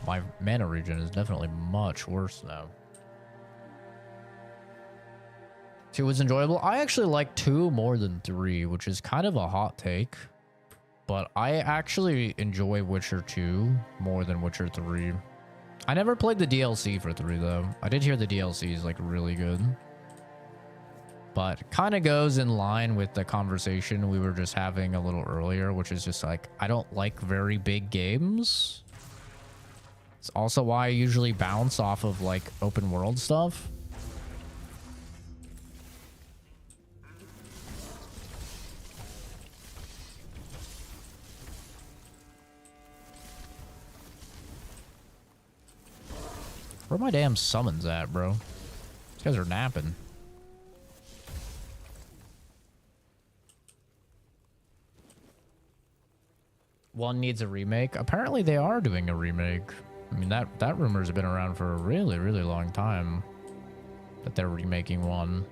[SPEAKER 1] My mana regen is definitely much worse now. 2 was enjoyable. I actually like 2 more than 3, which is kind of a hot take. But I actually enjoy Witcher 2 more than Witcher 3. I never played the DLC for 3 though. I did hear the DLC is like really good. But kind of goes in line with the conversation we were just having a little earlier, which is just like, I don't like very big games. It's also why I usually bounce off of like open world stuff. Where are my damn summons at, bro? These guys are napping. One needs a remake. Apparently they are doing a remake. I mean, that rumor's been around for a really, really long time. That they're remaking one.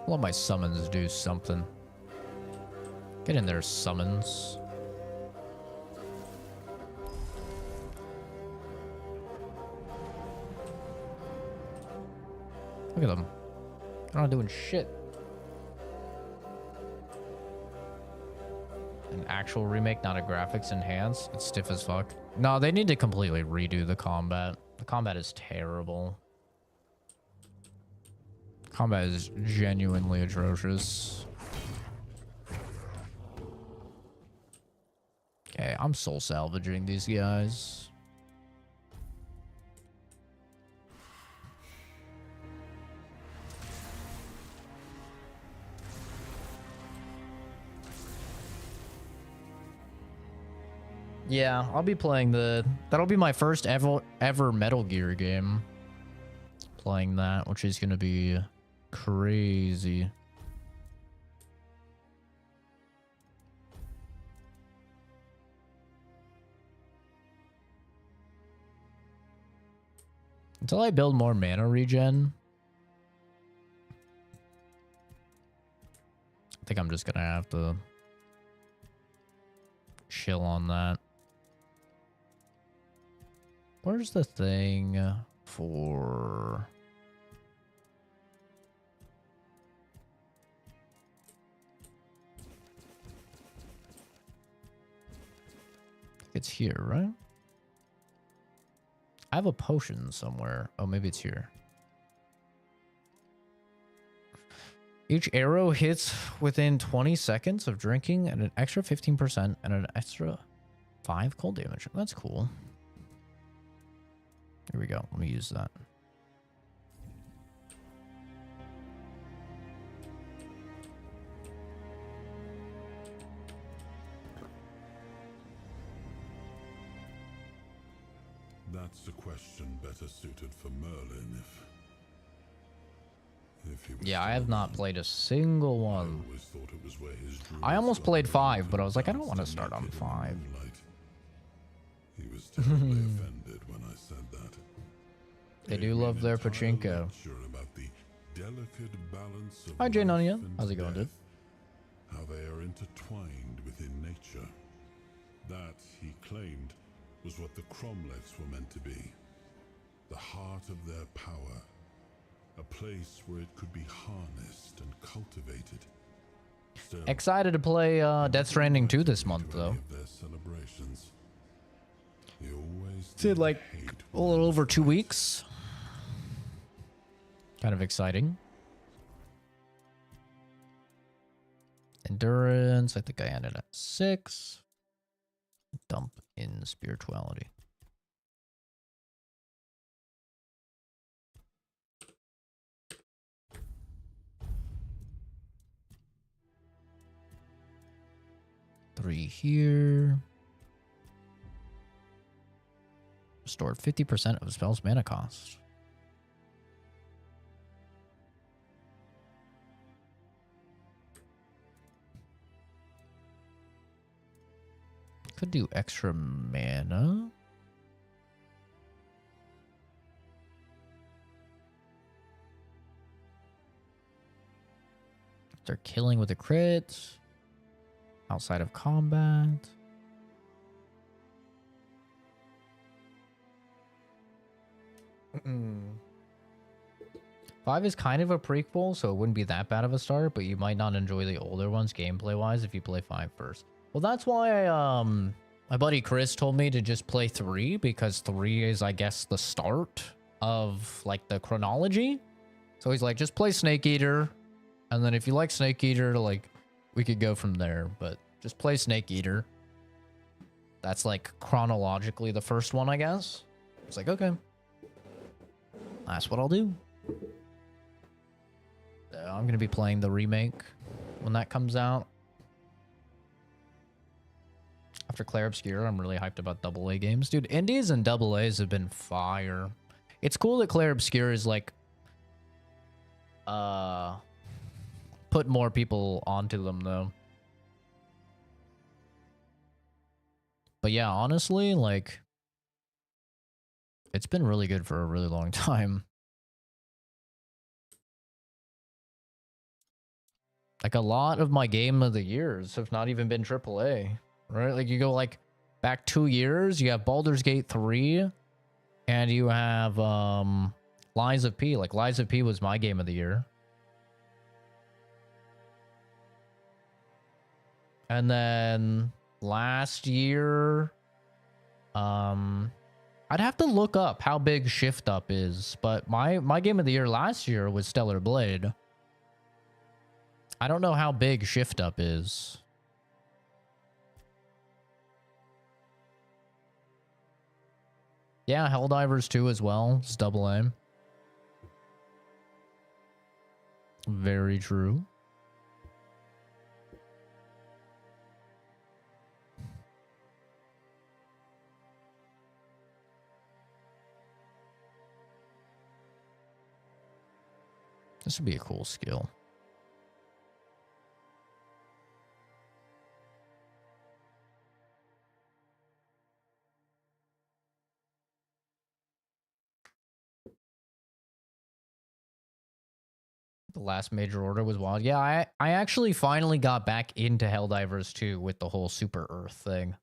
[SPEAKER 1] Let my summons do something. Get in there, summons. Look at them. They're not doing shit. An actual remake, not a graphics enhance. It's stiff as fuck. No, they need to completely redo the combat. The combat is terrible. Combat is genuinely atrocious. Okay, I'm soul salvaging these guys. Yeah, I'll be playing that'll be my first ever Metal Gear game. Playing that, which is gonna be crazy. Until I build more mana regen, I think I'm just gonna have to chill on that. Where's the thing for... It's here, right? I have a potion somewhere. Oh, maybe it's here. Each arrow hits within 20 seconds of drinking and an extra 15% and an extra 5 cold damage. That's cool. Here we go. Let me use that.
[SPEAKER 3] That's a question better suited for Merlin if he was
[SPEAKER 1] Yeah, I
[SPEAKER 3] still
[SPEAKER 1] have not
[SPEAKER 3] around.
[SPEAKER 1] played a single
[SPEAKER 3] I
[SPEAKER 1] one.
[SPEAKER 3] always thought it was where his
[SPEAKER 1] I
[SPEAKER 3] druids
[SPEAKER 1] almost
[SPEAKER 3] got
[SPEAKER 1] played
[SPEAKER 3] drunk
[SPEAKER 1] 5, but I
[SPEAKER 3] and
[SPEAKER 1] was like, I don't want to
[SPEAKER 3] danced
[SPEAKER 1] start on
[SPEAKER 3] naked in the
[SPEAKER 1] 5.
[SPEAKER 3] moonlight. He was terribly offended when I said that.
[SPEAKER 1] They
[SPEAKER 3] Gave
[SPEAKER 1] do
[SPEAKER 3] me
[SPEAKER 1] love
[SPEAKER 3] an
[SPEAKER 1] their
[SPEAKER 3] entire
[SPEAKER 1] pachinko.
[SPEAKER 3] lecture about the delicate balance of
[SPEAKER 1] Hi, Jane
[SPEAKER 3] life
[SPEAKER 1] Onion.
[SPEAKER 3] and
[SPEAKER 1] How's it going, dude?
[SPEAKER 3] death, how they are intertwined within nature. That, he claimed, was what the Cromlechs were meant to be. The heart of their power. A place where it could be harnessed and cultivated. Still,
[SPEAKER 1] Excited to play Death Stranding 2 this month, though.
[SPEAKER 3] of their celebrations. He always
[SPEAKER 1] It's in
[SPEAKER 3] did
[SPEAKER 1] like
[SPEAKER 3] hate
[SPEAKER 1] a little over 2
[SPEAKER 3] fights.
[SPEAKER 1] weeks. Kind of exciting. Endurance, I think I ended at 6. Dump in spirituality. Three here. Restored 50% of spell's mana cost. Could do extra mana. They're killing with a crit. Outside of combat. Five is kind of a prequel, so it wouldn't be that bad of a start, but you might not enjoy the older ones gameplay-wise if you play 5 first. Well, that's why my buddy Chris told me to just play 3, because 3 is, I guess, the start of, like, the chronology. So he's like, just play Snake Eater, and then if you like Snake Eater, like, we could go from there, but just play Snake Eater. That's, like, chronologically the first one, I guess. It's like, okay. That's what I'll do. I'm going to be playing the remake when that comes out. After Clair Obscur, I'm really hyped about AA games. Dude, indies and AAs have been fire. It's cool that Clair Obscur is like... put more people onto them, though. But yeah, honestly, like... it's been really good for a really long time. Like, a lot of my game of the years have not even been AAA, right? Like, you go, like, back 2 years, you have Baldur's Gate 3, and you have, Lies of P. Like, Lies of P was my game of the year. And then, last year, I'd have to look up how big Shift Up is, but my game of the year last year was Stellar Blade. I don't know how big Shift Up is. Yeah, Helldivers 2 as well. It's AA. Very true. This would be a cool skill. The last major order was wild. Yeah, I actually finally got back into Helldivers 2 with the whole Super Earth thing.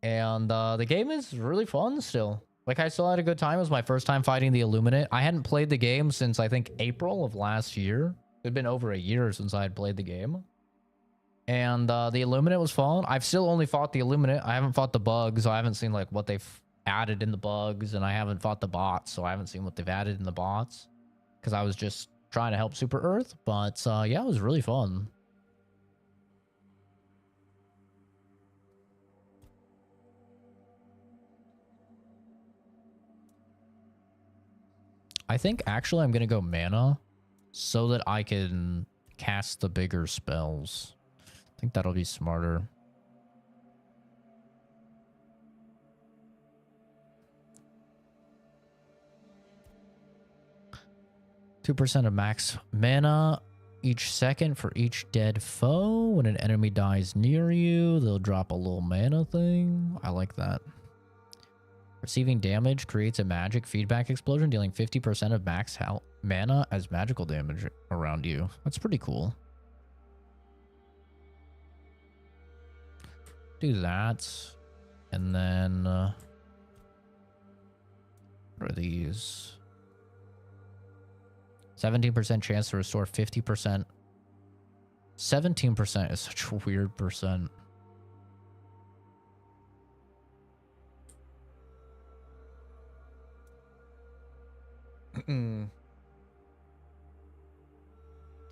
[SPEAKER 1] And the game is really fun still. Like, I still had a good time. It was my first time fighting the Illuminate. I hadn't played the game since, I think, April of last year. It had been over a year since I had played the game. And the Illuminate was fun. I've still only fought the Illuminate. I haven't fought the bugs. So I haven't seen, like, what they've added in the bugs. And I haven't fought the bots. So I haven't seen what they've added in the bots. Because I was just trying to help Super Earth. But, yeah, it was really fun. I think actually I'm going to go mana so that I can cast the bigger spells. I think that'll be smarter. 2% of max mana each second for each dead foe. When an enemy dies near you, they'll drop a little mana thing. I like that. Receiving damage creates a magic feedback explosion, dealing 50% of max health mana as magical damage around you. That's pretty cool. Do that. And then... what are these? 17% chance to restore 50%. 17% is such a weird percent.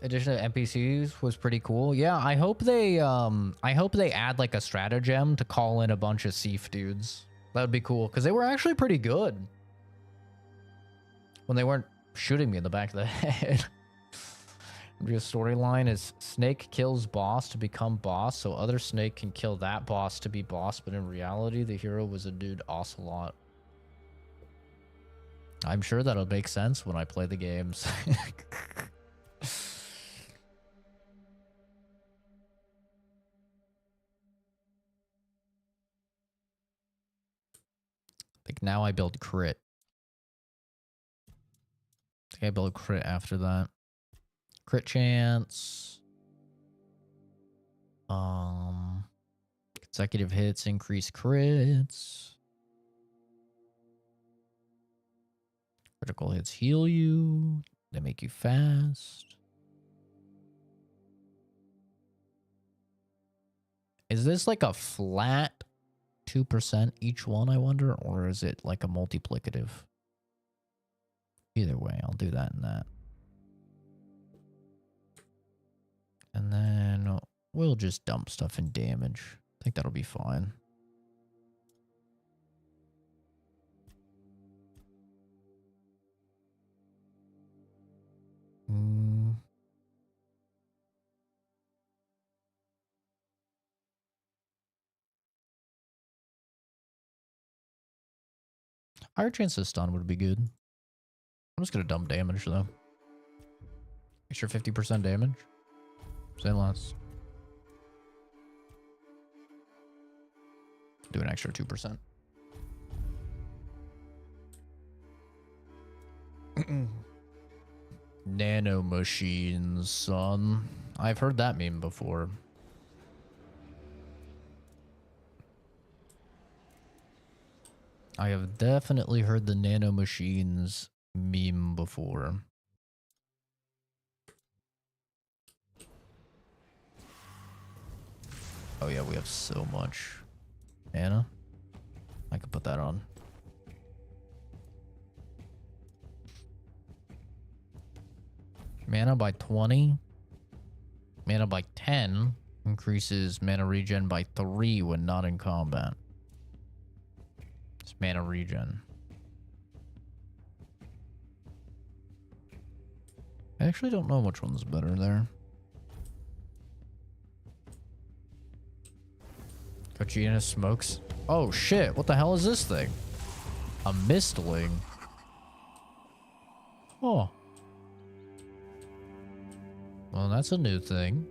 [SPEAKER 1] Addition of NPCs was pretty cool. Yeah, I hope they add like a stratagem to call in a bunch of Seif dudes. That would be cool because they were actually pretty good when they weren't shooting me in the back of the head. Your storyline is Snake kills boss to become boss, so other Snake can kill that boss to be boss, but in reality, the hero was a dude Ocelot. I'm sure that'll make sense when I play the games. Like now I build crit. I think I build crit after that. Crit chance. Consecutive hits increase crits. Critical hits heal you. They make you fast. Is this like a flat 2% each one, I wonder? Or is it like a multiplicative? Either way, I'll do that and that. And then we'll just dump stuff in damage. I think that'll be fine. Higher chance of stun would be good. I'm just gonna dump damage though. Extra 50% damage. Say less. Do an extra 2%. Nano machines, son. I've heard that meme before. I have definitely heard the nano machines meme before. Oh yeah, we have so much mana. I could put that on. Mana by 20. Mana by 10 increases mana regen by 3 when not in combat. It's mana regen. I actually don't know which one's better there. Cochina smokes. Oh shit, what the hell is this thing? A mistling. Oh. Well, that's a new thing.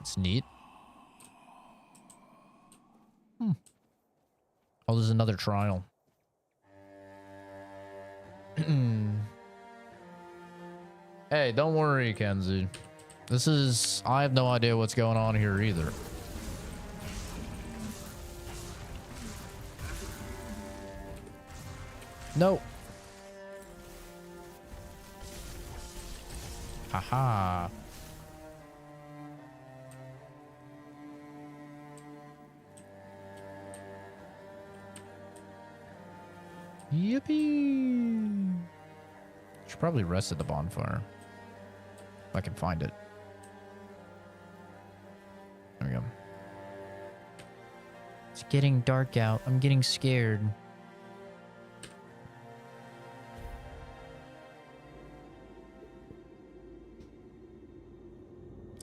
[SPEAKER 1] It's neat. Oh, there's another trial. Hey, don't worry, Kenzie. This is... I have no idea what's going on here either. Nope. Haha. Yippee! Should probably rest at the bonfire. If I can find it. There we go. It's getting dark out. I'm getting scared.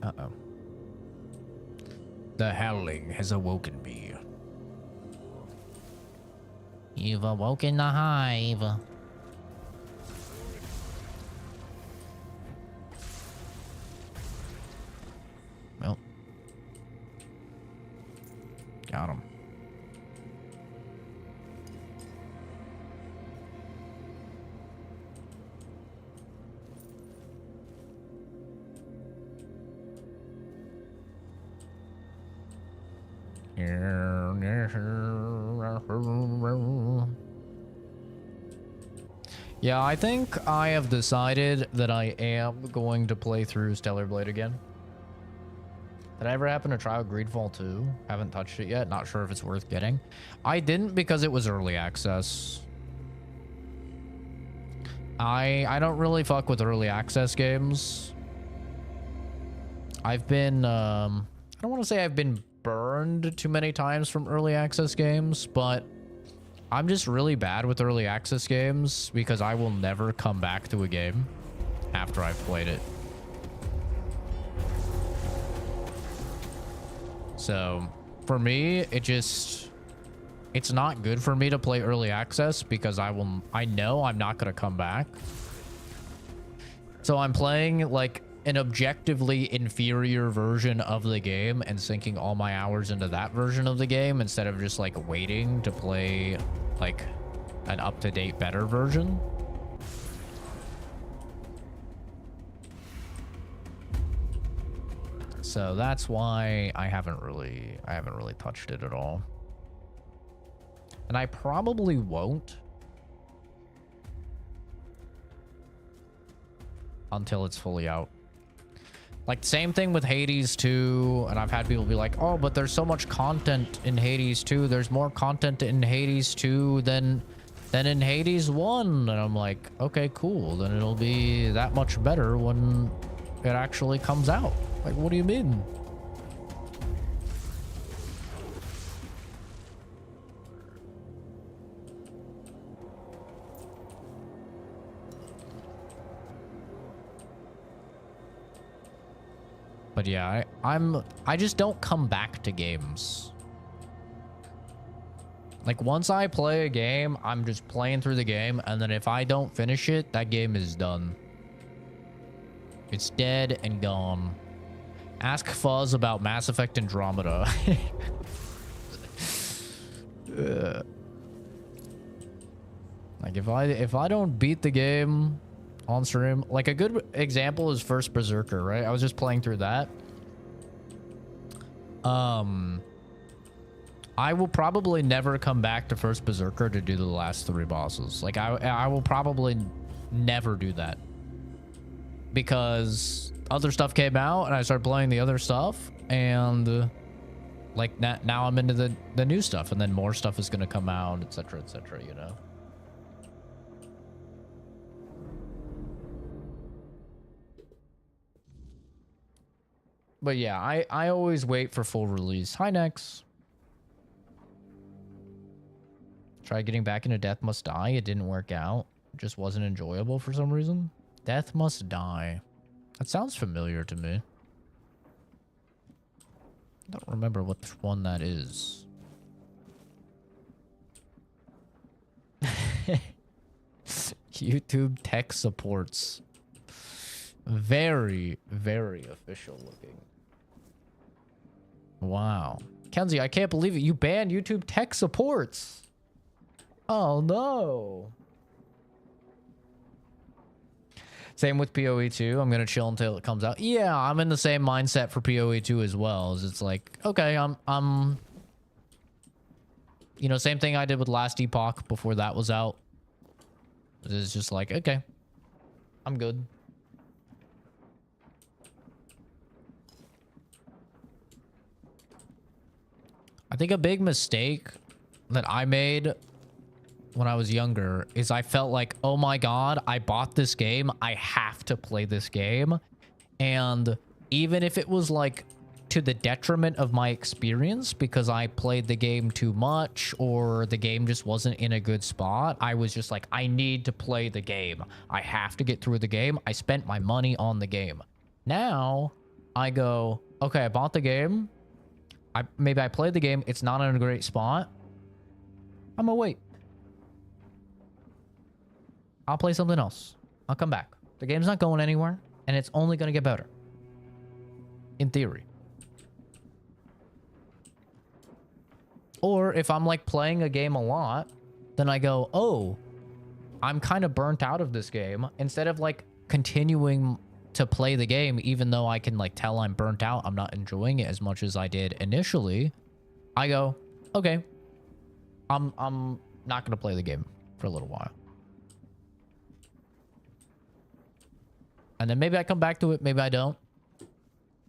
[SPEAKER 1] Uh-oh. The howling has awoken me.
[SPEAKER 2] You've awoken the hive.
[SPEAKER 1] Well. Got him. Yeah, I think I have decided that I am going to play through Stellar Blade again. Did I ever happen to try out Greedfall 2? Haven't touched it yet. Not sure if it's worth getting. I didn't because it was early access. I don't really fuck with early access games. I've been, I don't want to say I've been burned too many times from early access games, but I'm just really bad with early access games because I will never come back to a game after I've played it. So for me, it's not good for me to play early access because I know I'm not going to come back. So I'm playing like an objectively inferior version of the game and sinking all my hours into that version of the game instead of just like waiting to play like an up-to-date better version. So that's why I haven't really touched it at all. And I probably won't until it's fully out. Like, same thing with Hades 2, and I've had people be like, oh, but there's so much content in Hades 2. There's more content in Hades 2 than in Hades 1. And I'm like, okay, cool. Then it'll be that much better when it actually comes out. Like, what do you mean? But yeah, I just don't come back to games. Like, once I play a game, I'm just playing through the game, and then if I don't finish it, that game is done. It's dead and gone. Ask Fuzz about Mass Effect Andromeda. Like, if I don't beat the game on stream, like a good example is First Berserker, right? I was just playing through that. I will probably never come back to First Berserker to do the last 3 bosses. Like, I will probably never do that because other stuff came out and I started playing the other stuff, and like now I'm into the new stuff, and then more stuff is going to come out, etc., you know. But yeah, I always wait for full release. Hi, Nex. Tried getting back into Death Must Die. It didn't work out. It just wasn't enjoyable for some reason. Death Must Die. That sounds familiar to me. I don't remember which one that is. YouTube tech supports. Very, very official looking. Wow. Kenzie, I can't believe it. You banned YouTube tech supports. Oh, no. Same with PoE 2. I'm going to chill until it comes out. Yeah, I'm in the same mindset for PoE 2 as well. It's like, okay, I'm you know, same thing I did with Last Epoch before that was out. It's just like, okay, I'm good. I think a big mistake that I made when I was younger is I felt like, oh my god, I bought this game, I have to play this game. And even if it was like to the detriment of my experience because I played the game too much or the game just wasn't in a good spot, I was just like, I need to play the game. I have to get through the game. I spent my money on the game. Now I go, okay, I bought the game. Maybe I played the game. It's not in a great spot. I'm gonna wait. I'll play something else. I'll come back. The game's not going anywhere, and it's only going to get better. In theory. Or if I'm like playing a game a lot, then I go, oh, I'm kind of burnt out of this game. Instead of like continuing to play the game, even though I can like tell I'm burnt out, I'm not enjoying it as much as I did initially, I go, okay, I'm not going to play the game for a little while. And then maybe I come back to it, maybe I don't.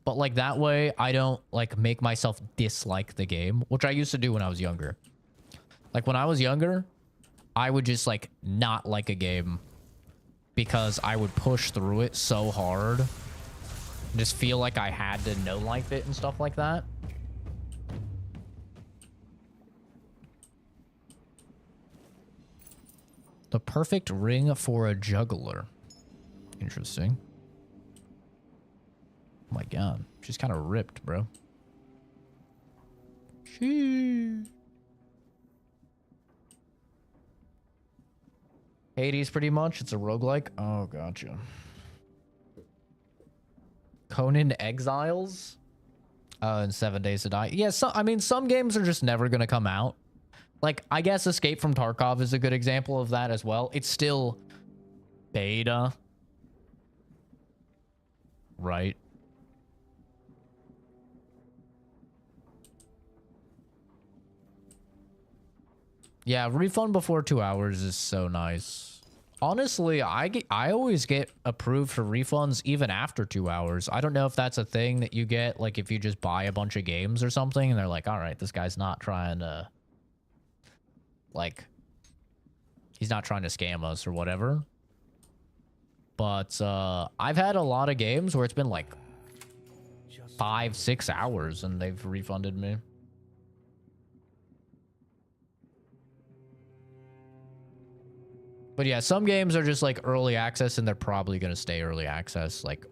[SPEAKER 1] But like that way, I don't like make myself dislike the game, which I used to do when I was younger. Like when I was younger, I would just like not like a game because I would push through it so hard. Just feel like I had to no life it and stuff like that. The perfect ring for a juggler. Interesting. Oh my god. She's kind of ripped, bro. Hades, pretty much. It's a roguelike. Oh, gotcha. Conan Exiles. And 7 Days to Die. Yeah, I mean, some games are just never going to come out. Like, I guess Escape from Tarkov is a good example of that as well. It's still beta. Right. Yeah, refund before 2 hours is so nice. Honestly, I always get approved for refunds even after 2 hours. I don't know if that's a thing that you get, like if you just buy a bunch of games or something, and they're like, all right, this guy's not trying to, like, he's not trying to scam us or whatever. But I've had a lot of games where it's been like 5-6 hours and they've refunded me. But yeah, some games are just like early access and they're probably going to stay early access like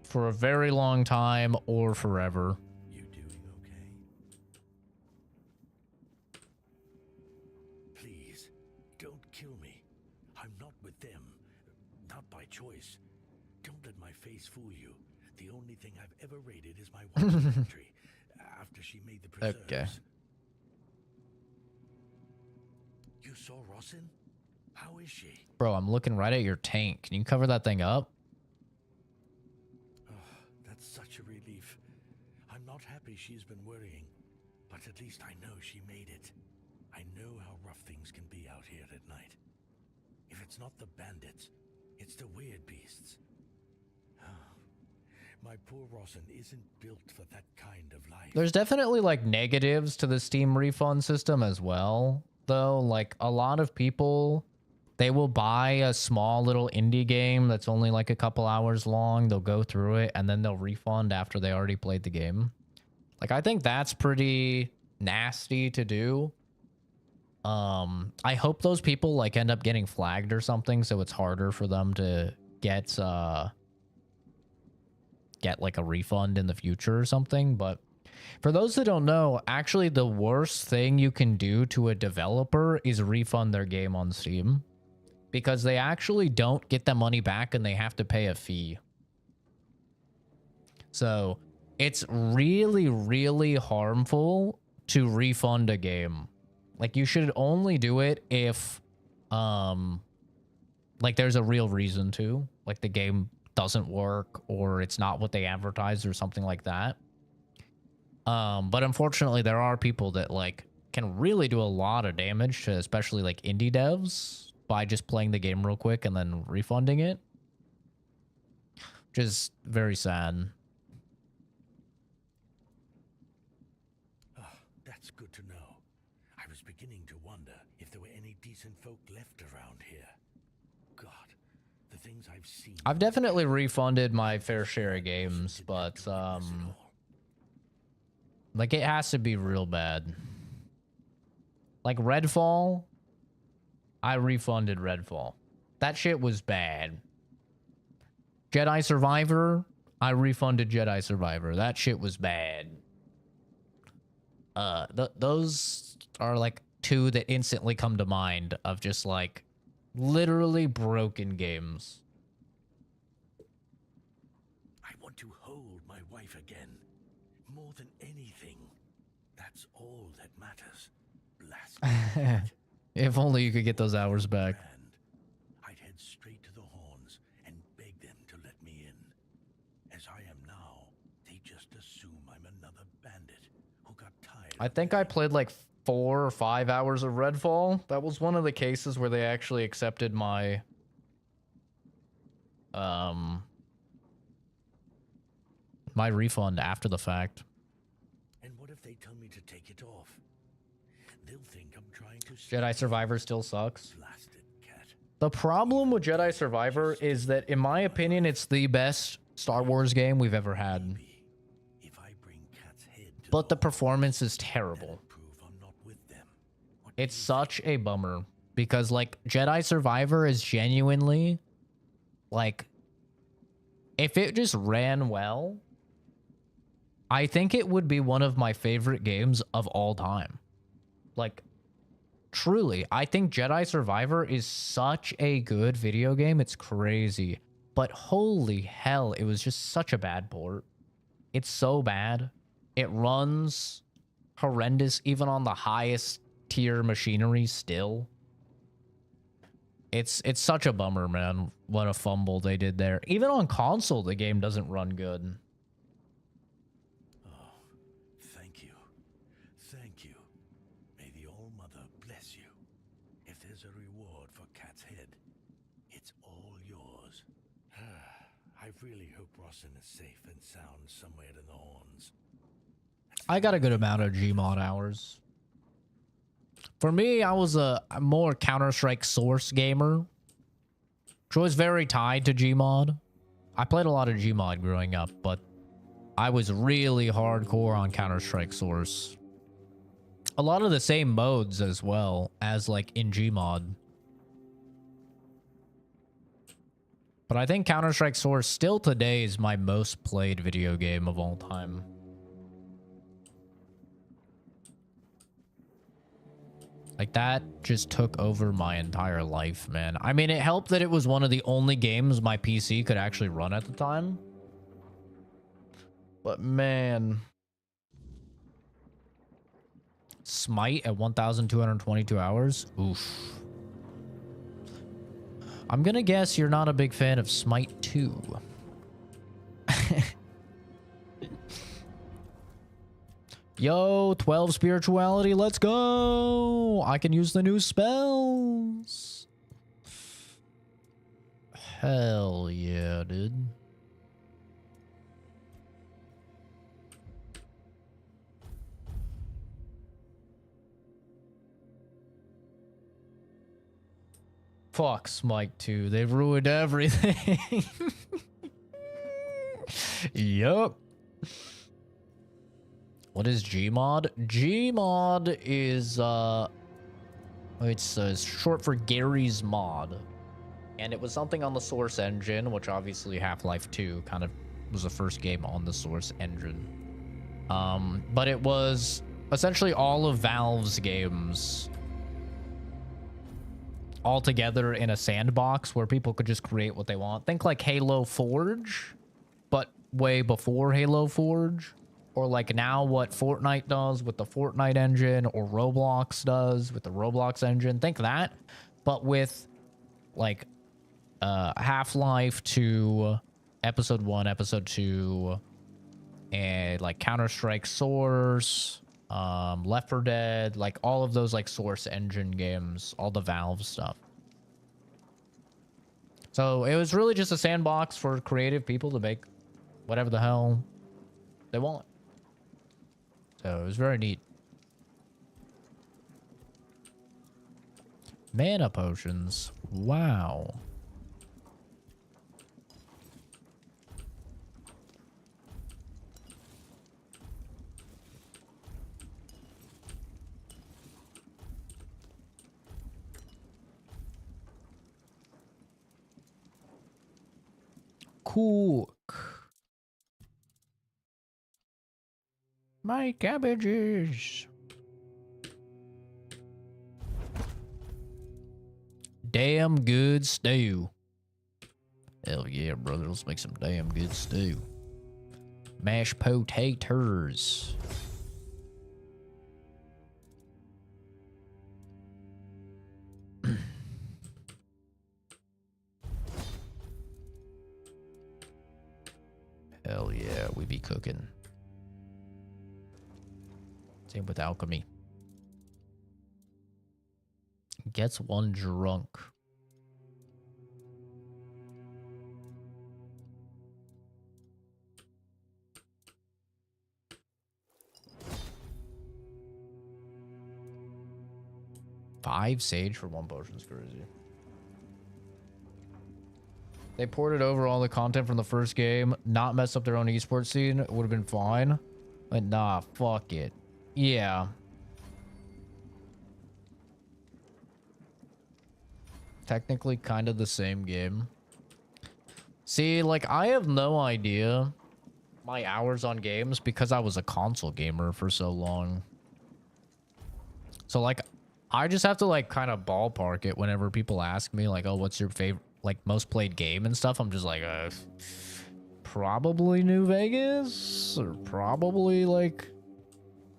[SPEAKER 1] for a very long time or forever.
[SPEAKER 5] You doing okay? Please, don't kill me. I'm not with them. Not by choice. Don't let my face fool you. The only thing I've ever raided is my wife's inventory after she made the preserves.
[SPEAKER 1] Okay.
[SPEAKER 5] You saw Rossin? How is she?
[SPEAKER 1] Bro, I'm looking right at your tank. Can you cover that thing up?
[SPEAKER 5] Oh, that's such a relief. I'm not happy she's been worrying, but at least I know she made it. I know how rough things can be out here at night. If it's not the bandits, it's the weird beasts. My poor Rossin isn't built for that kind of life.
[SPEAKER 1] There's definitely like negatives to the Steam refund system as well, though. Like a lot of people, they will buy a small little indie game that's only like a couple hours long. They'll go through it and then they'll refund after they already played the game. Like I think that's pretty nasty to do. I hope those people like end up getting flagged or something so it's harder for them to get like a refund in the future or something. But for those that don't know, actually the worst thing you can do to a developer is refund their game on Steam, because they actually don't get the money back and they have to pay a fee. So it's really, really harmful to refund a game. Like you should only do it if like there's a real reason to, like the game doesn't work or it's not what they advertised or something like that. But unfortunately there are people that like can really do a lot of damage to especially like indie devs by just playing the game real quick and then refunding it, which is very sad.
[SPEAKER 5] Oh, that's good to know. I was beginning to wonder if there were any decent folk left around here. God, the things I've seen.
[SPEAKER 1] I've definitely refunded my fair share of games, but like it has to be real bad. Like Redfall, I refunded Redfall. That shit was bad. Jedi Survivor, I refunded Jedi Survivor. That shit was bad. Those are like two that instantly come to mind of just like Literally broken games.
[SPEAKER 5] I want to hold my wife again. More than anything. That's all that matters. Blast it.
[SPEAKER 1] If only you could get those hours back.
[SPEAKER 5] And I'd head straight to the horns and beg them to let me in. As I am now, they just assume I'm another bandit who got tired.
[SPEAKER 1] I think I played like 4 or 5 hours of Redfall. That was one of the cases where they actually accepted my my refund after the fact.
[SPEAKER 5] And what if they tell me to take it off? They'll think I'm trying to
[SPEAKER 1] Jedi Survivor still sucks.
[SPEAKER 5] blasted cat.
[SPEAKER 1] The problem with Jedi Survivor is that, in my opinion, it's the best Star Wars game we've ever had.
[SPEAKER 5] If I bring Cat's head to
[SPEAKER 1] But the performance is terrible.
[SPEAKER 5] prove I'm not with them. What
[SPEAKER 1] It's such a bummer because, like, Jedi Survivor is genuinely, like, if it just ran well, I think it would be one of my favorite games of all time. Like, truly, I think Jedi Survivor is such a good video game. It's crazy. But holy hell, it was just such a bad port. It's so bad. It runs horrendous even on the highest tier machinery still. It's such a bummer, man. What a fumble they did there. Even on console, the game doesn't run good.
[SPEAKER 5] Thank you. Thank you. May the All-Mother bless you. If there's a reward for Cat's head, it's all yours. I really hope Rossin is safe and sound somewhere in the horns.
[SPEAKER 1] I got a good amount of Gmod hours. For me, I was a more Counter-Strike Source gamer, which was very tied to Gmod. I played a lot of Gmod growing up, but I was really hardcore on Counter-Strike Source. A lot of the same modes as well as like in Gmod. But I think Counter-Strike Source still today is my most played video game of all time. Like, that just took over my entire life, man. I mean, it helped that it was one of the only games my PC could actually run at the time. But, man. Smite at 1,222 hours? Oof. I'm gonna guess you're not a big fan of Smite 2. Yo, 12 spirituality, let's go! I can use the new spells. Hell yeah, dude. Fuck Smite 2, they've ruined everything. Yup. What is Gmod? Gmod is, it's short for Gary's Mod. And it was something on the Source engine, which obviously Half-Life 2 kind of was the first game on the Source engine. But it was essentially all of Valve's games all together in a sandbox where people could just create what they want. Think like Halo Forge, but way before Halo Forge. Or like now what Fortnite does with the Fortnite engine, or Roblox does with the Roblox engine. Think that, but with like Half-Life 2, Episode 1, Episode 2, and like Counter-Strike Source, Left 4 Dead, like all of those like Source engine games, all the Valve stuff. So it was really just a sandbox for creative people to make whatever the hell they want. So it was very neat. Mana potions. Wow. Cook. My cabbages. damn good stew. Hell yeah, brother. Let's make some damn good stew. Mashed potatoes. Hell yeah, we be cooking. Same with alchemy. Gets one drunk. Five sage for one potion is crazy. They ported over all the content from the first game, not mess up their own esports scene. It would have been fine. But nah, fuck it. Yeah. Technically kind of the same game. See, like, I have no idea my hours on games because I was a console gamer for so long. So, like, I just have to, like, kind of ballpark it whenever people ask me, like, oh, what's your favorite, like, most played game and stuff. I'm just like, probably New Vegas, or probably, like,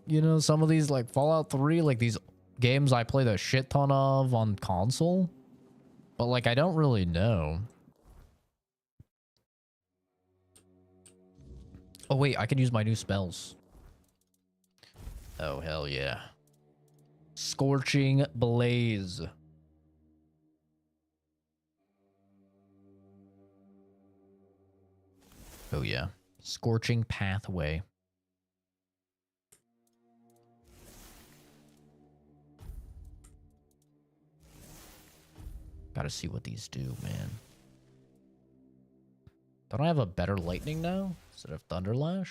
[SPEAKER 1] you know, some of these, like, Fallout 3, like, these games I played a shit ton of on console. But, like, I don't really know. Oh, wait, I can use my new spells. Oh, hell yeah. Scorching Blaze. Oh, yeah. Scorching Pathway. Gotta see what these do, man. Don't I have a better lightning now instead of Thunderlash?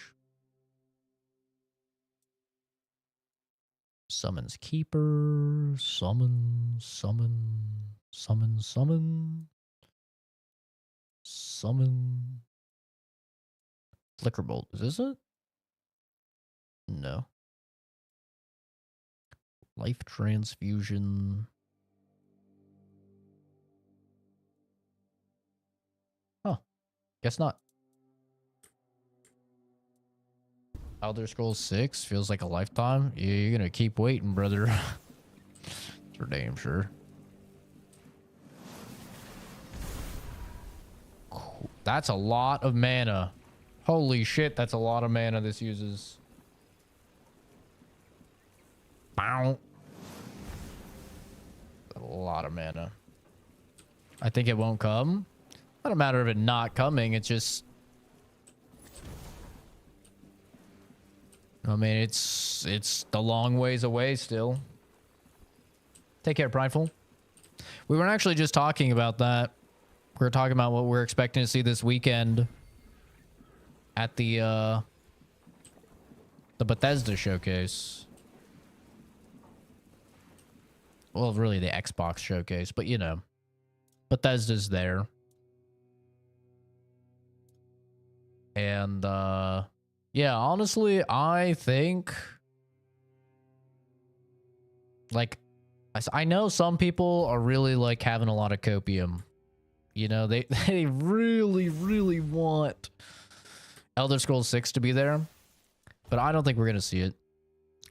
[SPEAKER 1] Summons Keeper. Summon. Flicker Bolt. Is this it? No. Life Transfusion. Huh. Guess not. Elder Scrolls 6 feels like a lifetime. Yeah, you're gonna keep waiting, brother. For damn sure. Cool. That's a lot of mana. Holy shit, that's a lot of mana this uses. Bow. A lot of mana. I think it won't come. Not a matter of it not coming, it's just... I mean, it's the long ways away still. Take care, Prideful. We weren't actually just talking about that. We were talking about what we're expecting to see this weekend at the Bethesda showcase. Well, really the Xbox showcase, but you know, Bethesda's there. And yeah, honestly, I think, like, I know some people are really, like, having a lot of copium. You know, they really, really want Elder Scrolls 6 to be there. But I don't think we're going to see it.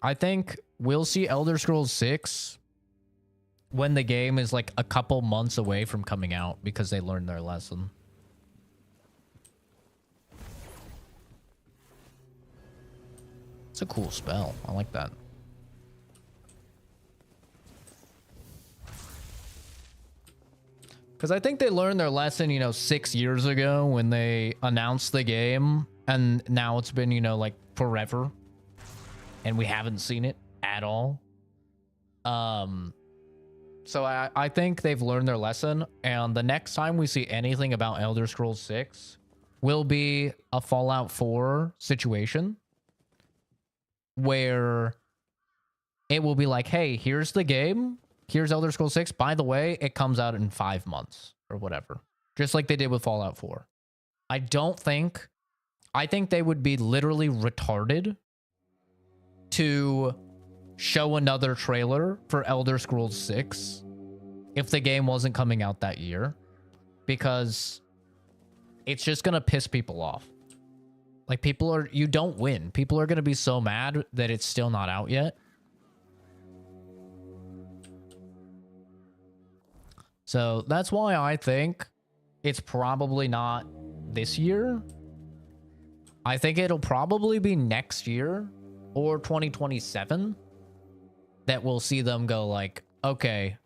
[SPEAKER 1] I think we'll see Elder Scrolls 6 when the game is, like, a couple months away from coming out because they learned their lesson. It's a cool spell. I like that. Because I think they learned their lesson, you know, 6 years ago when they announced the game. And now it's been, you know, like forever. And we haven't seen it at all. So I think they've learned their lesson. And the next time we see anything about Elder Scrolls 6 will be a Fallout 4 situation. Where it will be like, hey, here's the game. Here's Elder Scrolls 6. By the way, it comes out in 5 months or whatever. Just like they did with Fallout 4. I think they would be literally retarded to show another trailer for Elder Scrolls 6 if the game wasn't coming out that year, because it's just gonna piss people off. Like, you don't win. People are gonna be so mad that it's still not out yet. So that's why I think it's probably not this year. I think it'll probably be next year or 2027 that we'll see them go like, okay.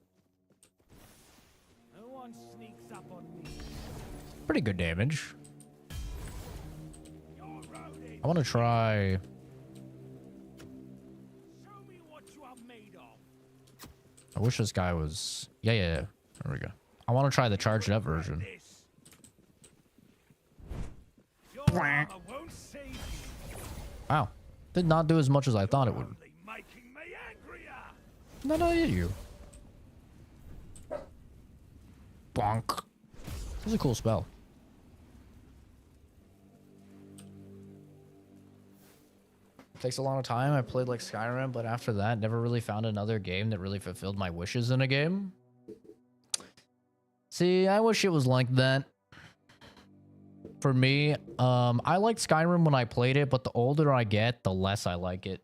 [SPEAKER 5] No one sneaks up on me.
[SPEAKER 1] Pretty good damage. I want to try.
[SPEAKER 5] Show me what you are made of.
[SPEAKER 1] I wish this guy was. Yeah. There we go. I want to try the charged up version.
[SPEAKER 5] Your armor won't save you.
[SPEAKER 1] Wow. Did not do as much as I thought it would.
[SPEAKER 5] Only making me angrier.
[SPEAKER 1] No, I hit you. Bonk. This is a cool spell. Takes a long time. I played like Skyrim, but after that, never really found another game that really fulfilled my wishes in a game. See, I wish it was like that. For me, I liked Skyrim when I played it, but the older I get, the less I like it.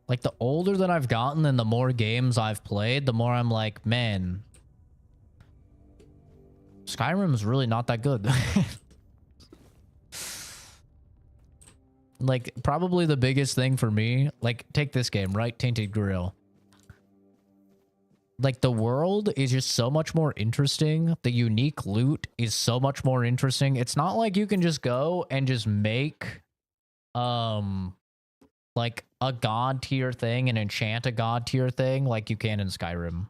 [SPEAKER 1] Like, the older that I've gotten and the more games I've played, the more I'm like, man, Skyrim's really not that good. Like, probably the biggest thing for me, like, take this game, right? Tainted Grail. Like, the world is just so much more interesting. The unique loot is so much more interesting. It's not like you can just go and just make, like, a god tier thing and enchant a god tier thing like you can in Skyrim.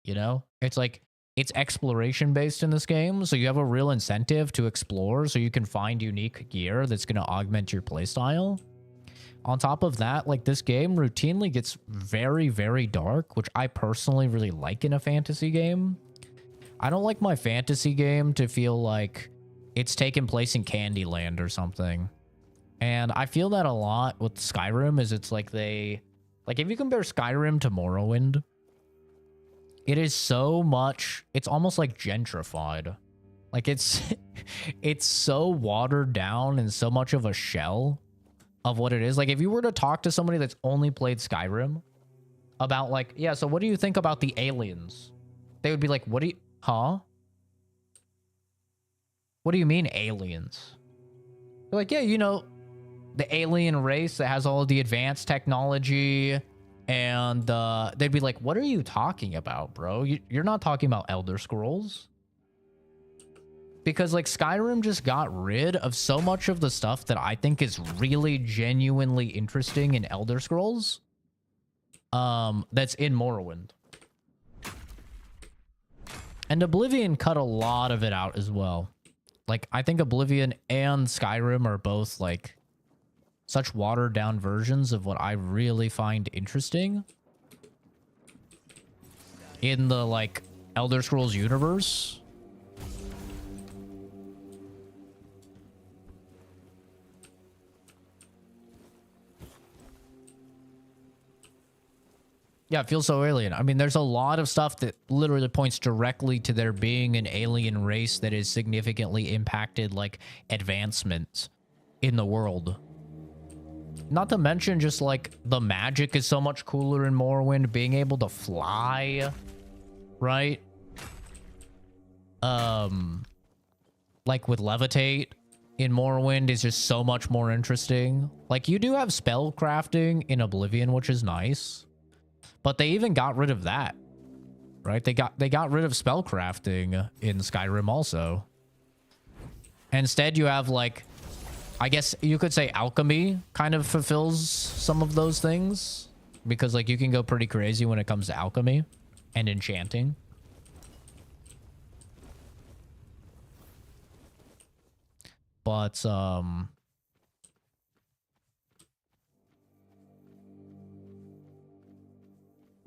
[SPEAKER 1] You know? It's like, it's exploration based in this game, so you have a real incentive to explore so you can find unique gear that's going to augment your playstyle. On top of that, like, this game routinely gets very, very dark, which I personally really like in a fantasy game. I don't like my fantasy game to feel like it's taking place in Candyland or something. And I feel that a lot with Skyrim is it's like they... Like, if you compare Skyrim to Morrowind, it is so much... It's almost like gentrified. Like, it's... it's so watered down and so much of a shell of what it is. Like, if you were to talk to somebody that's only played Skyrim about, like, yeah, so what do you think about the aliens? They would be like, what do you... Huh? What do you mean, aliens? They're like, yeah, you know, the alien race that has all of the advanced technology... And they'd be like, what are you talking about, bro? You're not talking about Elder Scrolls. Because, like, Skyrim just got rid of so much of the stuff that I think is really genuinely interesting in Elder Scrolls. That's in Morrowind. And Oblivion cut a lot of it out as well. Like, I think Oblivion and Skyrim are both, like... such watered down versions of what I really find interesting in the, like, Elder Scrolls universe. Yeah, it feels so alien. I mean, there's a lot of stuff that literally points directly to there being an alien race that has significantly impacted, like, advancements in the world. Not to mention just, like, the magic is so much cooler in Morrowind. Being able to fly, right? Like, with levitate in Morrowind is just so much more interesting. Like, you do have spell crafting in Oblivion, which is nice. But they even got rid of that, right? They got rid of spell crafting in Skyrim also. Instead, you have, like... I guess you could say alchemy kind of fulfills some of those things. Because, like, you can go pretty crazy when it comes to alchemy and enchanting. But,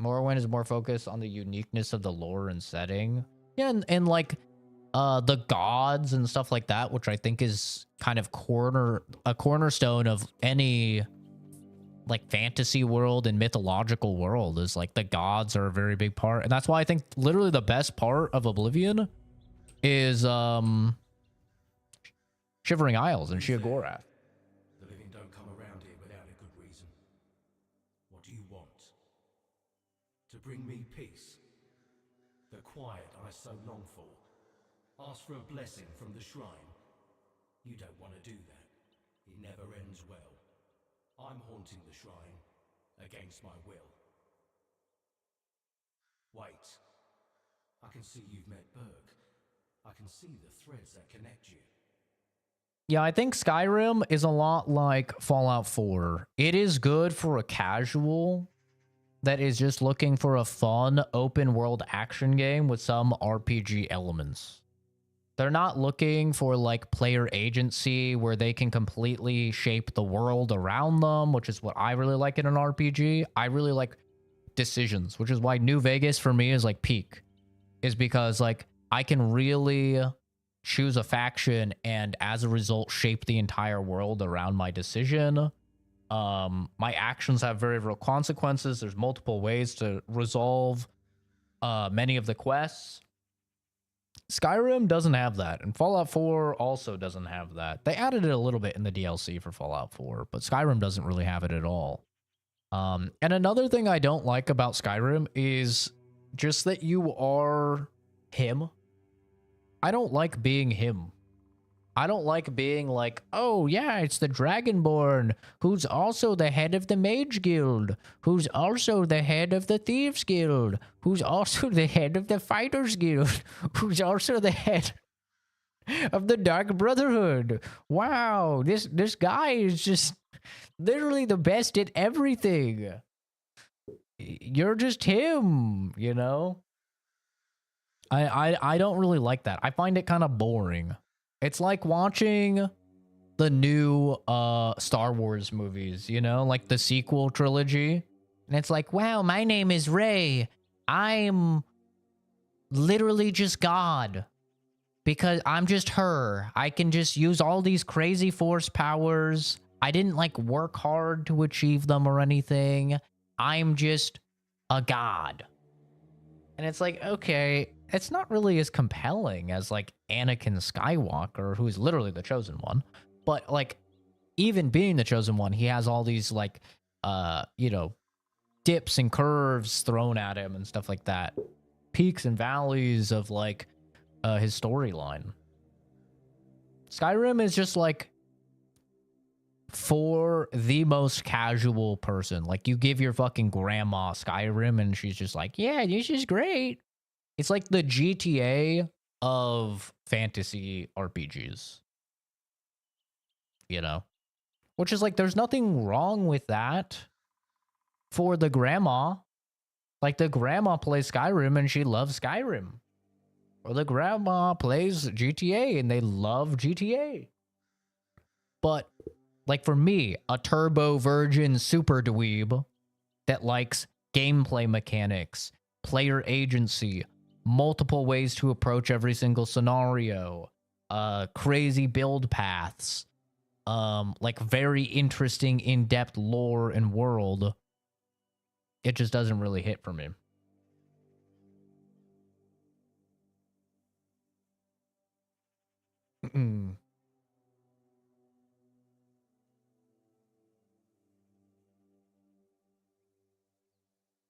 [SPEAKER 1] Morrowind is more focused on the uniqueness of the lore and setting. Yeah, and like... the gods and stuff like that, which I think is kind of a cornerstone of any like fantasy world and mythological world is like the gods are a very big part. And that's why I think literally the best part of Oblivion is Shivering Isles and Sheogorath.
[SPEAKER 5] The living don't come around here without a good reason. What do you want? To bring me peace? The quiet I so long for? Ask for a blessing from the shrine? You don't want to do that. It never ends well. I'm haunting the shrine against my will. Wait. I can see you've met Berg. I can see the threads that connect you.
[SPEAKER 1] Yeah, I think Skyrim is a lot like Fallout 4. It is good for a casual that is just looking for a fun open world action game with some RPG elements. They're not looking for like player agency where they can completely shape the world around them, which is what I really like in an RPG. I really like decisions, which is why New Vegas for me is like peak, is because like I can really choose a faction and as a result shape the entire world around my decision. My actions have very real consequences. There's multiple ways to resolve many of the quests. Skyrim doesn't have that, and Fallout 4 also doesn't have that. They added it a little bit in the DLC for Fallout 4, but Skyrim doesn't really have it at all. And another thing I don't like about Skyrim is just that you are him. I don't like being him. I don't like being like, oh yeah, it's the Dragonborn, who's also the head of the Mage Guild, who's also the head of the Thieves Guild, who's also the head of the Fighters Guild, who's also the head of the Dark Brotherhood. Wow, this guy is just literally the best at everything. You're just him, you know? I don't really like that. I find it kind of boring. It's like watching the new Star Wars movies, you know, like the sequel trilogy. And it's like, wow, my name is Rey. I'm literally just God because I'm just her. I can just use all these crazy force powers. I didn't like work hard to achieve them or anything. I'm just a god. And it's like, okay, it's not really as compelling as like Anakin Skywalker, who's literally the chosen one. But like, even being the chosen one, he has all these like, you know, dips and curves thrown at him and stuff like that. Peaks and valleys of like his storyline. Skyrim is just like for the most casual person. Like you give your fucking grandma Skyrim and she's just like, yeah, this is great. It's like the GTA of fantasy RPGs. You know? Which is like, there's nothing wrong with that for the grandma. Like the grandma plays Skyrim and she loves Skyrim. Or the grandma plays GTA and they love GTA. But like for me, a turbo virgin super dweeb that likes gameplay mechanics, player agency, multiple ways to approach every single scenario, crazy build paths, like very interesting in-depth lore and world, it just doesn't really hit for me.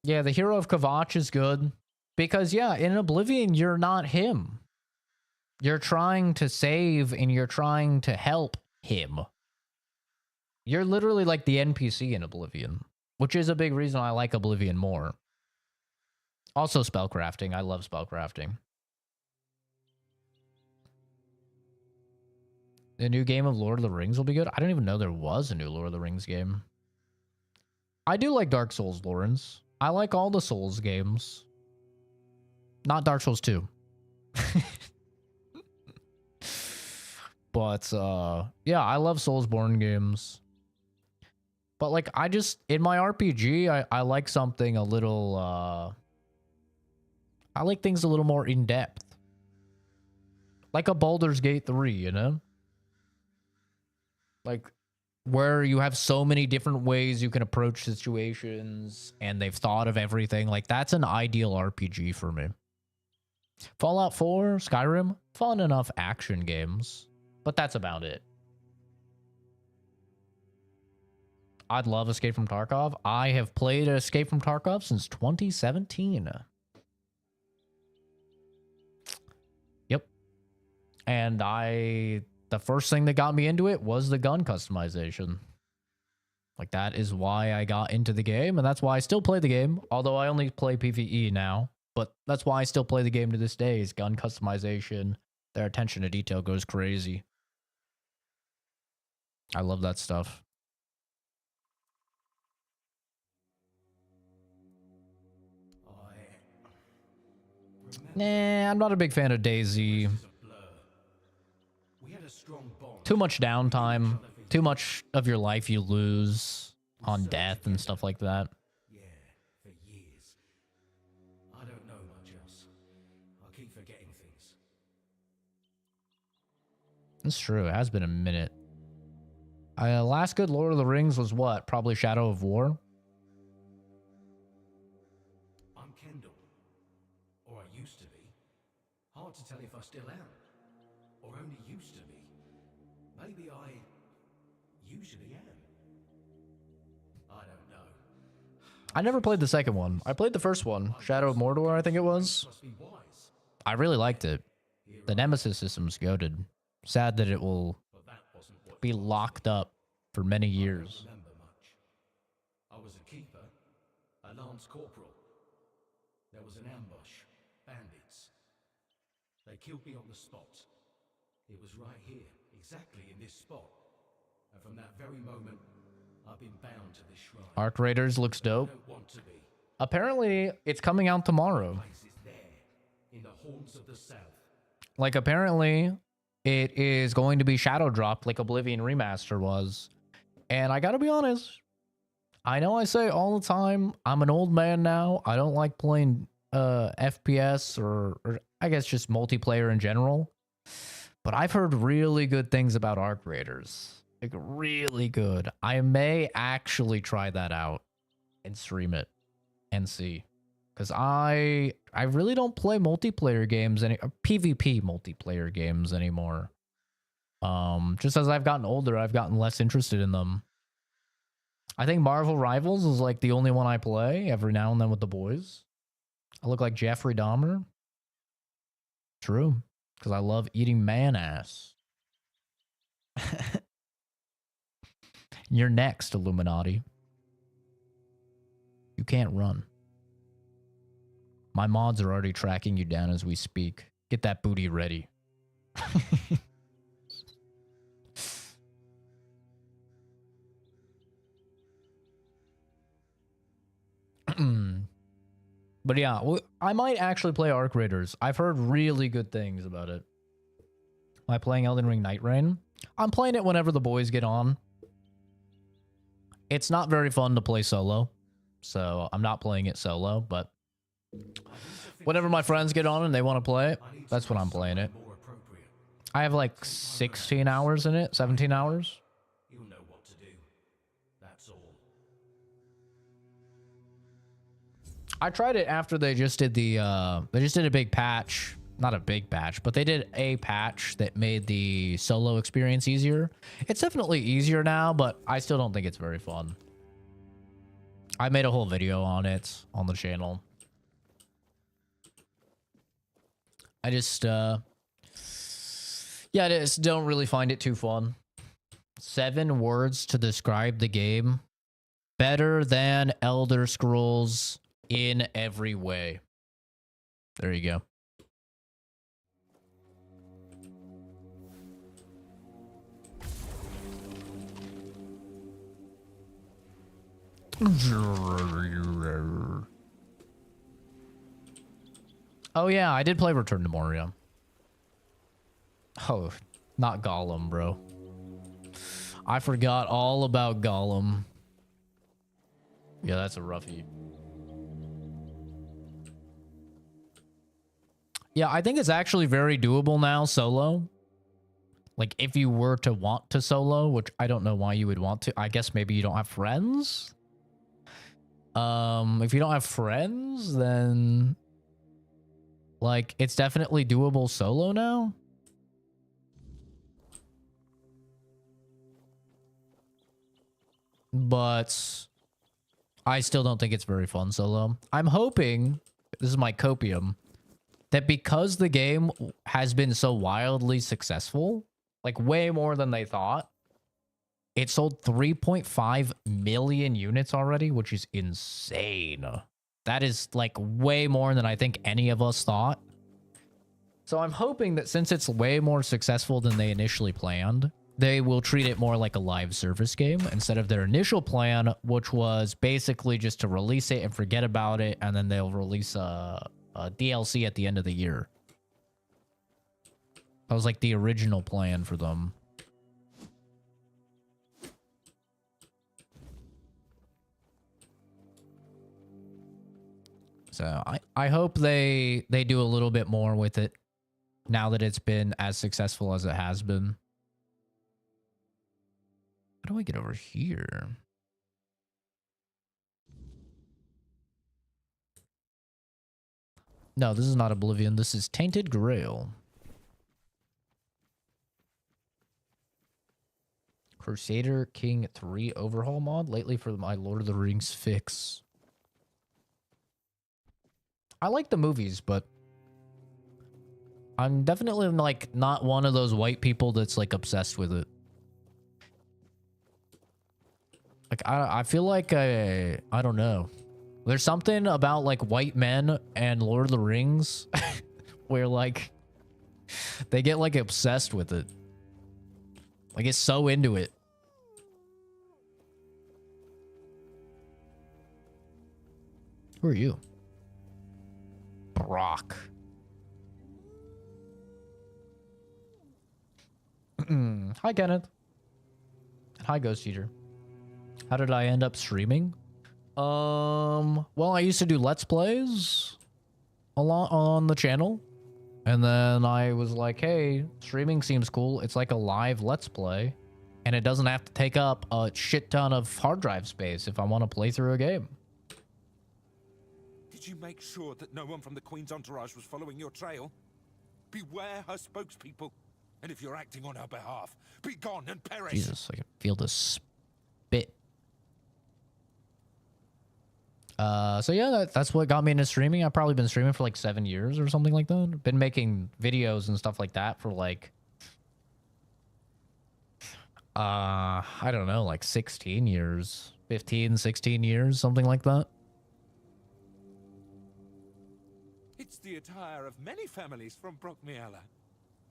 [SPEAKER 1] Yeah, the Hero of Kvatch is good. Because, yeah, in Oblivion, you're not him. You're trying to save and you're trying to help him. You're literally like the NPC in Oblivion, which is a big reason I like Oblivion more. Also spellcrafting. I love spellcrafting. The new game of Lord of the Rings will be good. I didn't even know there was a new Lord of the Rings game. I do like Dark Souls, Lawrence. I like all the Souls games. Not Dark Souls 2. But, yeah, I love Soulsborne games. But, like, I just, in my RPG, I like something a little, I like things a little more in-depth. Like a Baldur's Gate 3, you know? Like, where you have so many different ways you can approach situations and they've thought of everything. Like, that's an ideal RPG for me. Fallout 4, Skyrim, fun enough action games, but that's about it. I'd love Escape from Tarkov. I have played Escape from Tarkov since 2017. Yep. And the first thing that got me into it was the gun customization. Like, that is why I got into the game, and that's why I still play the game, although I only play PvE now. But that's why I still play the game to this day, is gun customization. Their attention to detail goes crazy. I love that stuff. Nah, I'm not a big fan of DayZ. Too much downtime. Too much of your life you lose on death and stuff like that.
[SPEAKER 5] Yeah, for years. I don't know much else. I keep forgetting things.
[SPEAKER 1] It's true. It has been a minute. Last good Lord of the Rings was what? Probably Shadow of War.
[SPEAKER 5] I'm Kendall. Or I used to be. Hard to tell if I still am. Or only used to be. Maybe I usually am. I don't know.
[SPEAKER 1] I never played the second one. I played the first one, Shadow of Mordor, I think it was.
[SPEAKER 5] Must be wise.
[SPEAKER 1] I really liked it. The Nemesis system's goated. Sad that it will
[SPEAKER 5] But that wasn't what
[SPEAKER 1] be locked up for many years.
[SPEAKER 5] remember much. I was a keeper, a lance corporal. There was an ambush, bandits. They killed me on the spot. It was right here, exactly in this spot. And from that very moment, I've been bound to this shrine.
[SPEAKER 1] Arc Raiders looks
[SPEAKER 5] I
[SPEAKER 1] dope.
[SPEAKER 5] don't want to be.
[SPEAKER 1] Apparently, it's coming out tomorrow.
[SPEAKER 5] Place is there, in the haunts of the south.
[SPEAKER 1] Like, apparently, it is going to be shadow dropped like Oblivion Remaster was. And I gotta be honest, I know I say all the time, I'm an old man now. I don't like playing FPS or I guess just multiplayer in general. But I've heard really good things about Arc Raiders. Like, really good. I may actually try that out and stream it and see. Because I really don't play multiplayer games, PvP multiplayer games anymore. Just as I've gotten older, I've gotten less interested in them. I think Marvel Rivals is like the only one I play every now and then with the boys. I look like Jeffrey Dahmer. True. Because I love eating man ass. You're next, Illuminati. You can't run. My mods are already tracking you down as we speak. Get that booty ready. But yeah, I might actually play Arc Raiders. I've heard really good things about it. Am I playing Elden Ring Night Rain? I'm playing it whenever the boys get on. It's not very fun to play solo, so I'm not playing it solo, but whenever my friends get on and they want to play it, that's when I'm playing it. I have like 16 hours in it, 17 hours.
[SPEAKER 5] You'll know what to do. That's all.
[SPEAKER 1] I tried it after they just did a big patch. Not a big patch, but they did a patch that made the solo experience easier. It's definitely easier now, but I still don't think it's very fun. I made a whole video on it on the channel. I just, yeah, I just don't really find it too fun. 7 words to describe the game. Better than Elder Scrolls in every way. There you go. Oh yeah, I did play Return to Moria. Oh, not Gollum, bro. I forgot all about Gollum. Yeah, that's a roughie. Yeah, I think it's actually very doable now, solo. Like, if you were to want to solo, which I don't know why you would want to. I guess maybe you don't have friends. If you don't have friends, then like it's definitely doable solo now. But I still don't think it's very fun solo. I'm hoping, this is my copium, that because the game has been so wildly successful, like way more than they thought, it sold 3.5 million units already, which is insane. That is like way more than I think any of us thought. So I'm hoping that since it's way more successful than they initially planned, they will treat it more like a live service game instead of their initial plan, which was basically just to release it and forget about it, and then they'll release a DLC at the end of the year. That was like the original plan for them. So I hope they do a little bit more with it now that it's been as successful as it has been. How do I get over here? No, this is not Oblivion. This is Tainted Grail. Crusader King 3 overhaul mod lately for my Lord of the Rings fix. I like the movies, but I'm definitely like not one of those white people that's like obsessed with it. Like I feel like I don't know. There's something about like white men and Lord of the Rings where like they get like obsessed with it. Like it's so into it. Who are you? Brock. Hi, Kenneth. Hi, Ghost Eater. How did I end up streaming? Well, I used to do Let's Plays a lot on the channel. And then I was like, hey, streaming seems cool. It's like a live Let's Play. And it doesn't have to take up a shit ton of hard drive space if I want to play through a game.
[SPEAKER 6] Did you make sure that no one from the Queen's entourage was following your trail? Beware her spokespeople. And if you're acting on her behalf, be gone and perish.
[SPEAKER 1] Jesus, I can feel the spit. So yeah, that's what got me into streaming. I've probably been streaming for like 7 years or something like that. Been making videos and stuff like that for like, I don't know, like 16 years, 15, 16 years, something like that.
[SPEAKER 6] It's the attire of many families from Brockmiala.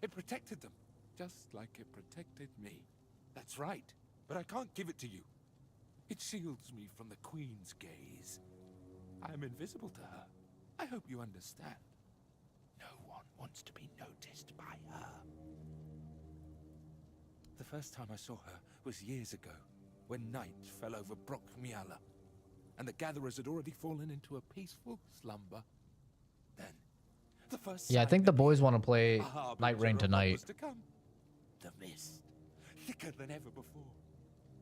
[SPEAKER 6] It protected them, just like it protected me. That's right, but I can't give it to you. It shields me from the Queen's gaze. I am invisible to her. I hope you understand. No one wants to be noticed by her. The first time I saw her was years ago, when night fell over Brockmiala, and the gatherers had already fallen into a peaceful slumber. Then, the first
[SPEAKER 1] Yeah, I think the boys want to play Night Rain tonight.
[SPEAKER 6] to come. The mist, thicker than ever before.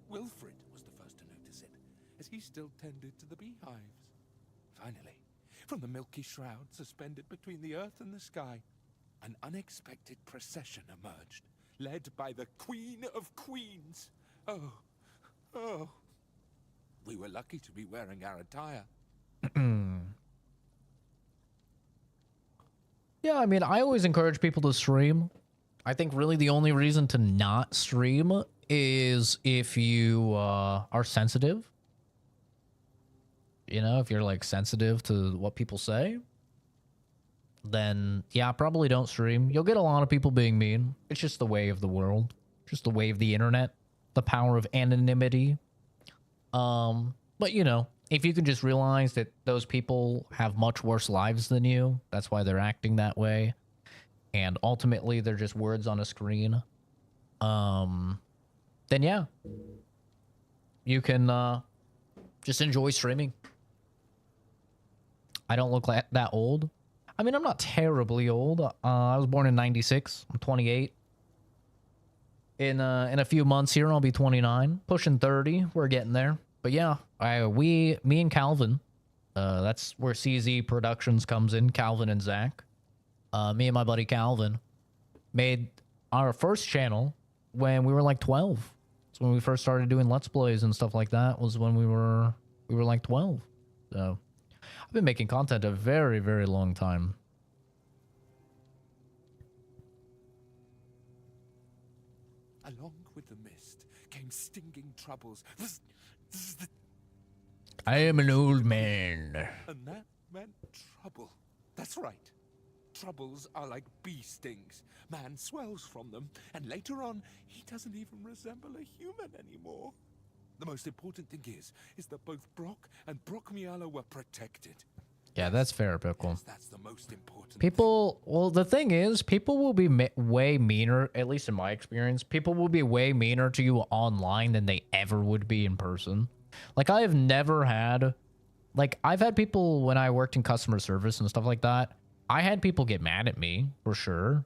[SPEAKER 6] Wilfred was the first to notice it, as he still tended to the beehives. Finally, from the milky shroud suspended between the earth and the sky, an unexpected procession emerged, led by the Queen of Queens. Oh. We were lucky to be wearing our attire.
[SPEAKER 1] Yeah, I mean, I always encourage people to stream. I think really the only reason to not stream is if you are sensitive. You know, if you're like sensitive to what people say, then yeah, probably don't stream. You'll get a lot of people being mean. It's just the way of the world, just the way of the internet, the power of anonymity. But you know, if you can just realize that those people have much worse lives than you, that's why they're acting that way. And ultimately they're just words on a screen. Then yeah, you can just enjoy streaming. I don't look like that old. I mean, I'm not terribly old. I was born in 96. I'm 28. in a few months here. I'll be 29, pushing 30. We're getting there. But yeah, me and Calvin, that's where CZ Productions comes in. Calvin and Zach. Me and my buddy Calvin made our first channel when we were like 12. It's when we first started doing Let's Plays and stuff like that. Was when we were like 12. So I've been making content a very, very long time.
[SPEAKER 6] Along with the mist came stinging troubles.
[SPEAKER 1] I am an old man.
[SPEAKER 6] And that meant trouble. That's right. Troubles are like bee stings. Man swells from them, and later on, he doesn't even resemble a human anymore. The most important thing is that both Brock and Brock Miala were protected.
[SPEAKER 1] Yeah, that's fair, Pickle.
[SPEAKER 6] Yes, that's the most important
[SPEAKER 1] People, well, the thing is, people will be way meaner, at least in my experience. People will be way meaner to you online than they ever would be in person. Like, I have never had, like, I've had people when I worked in customer service and stuff like that. I had people get mad at me, for sure.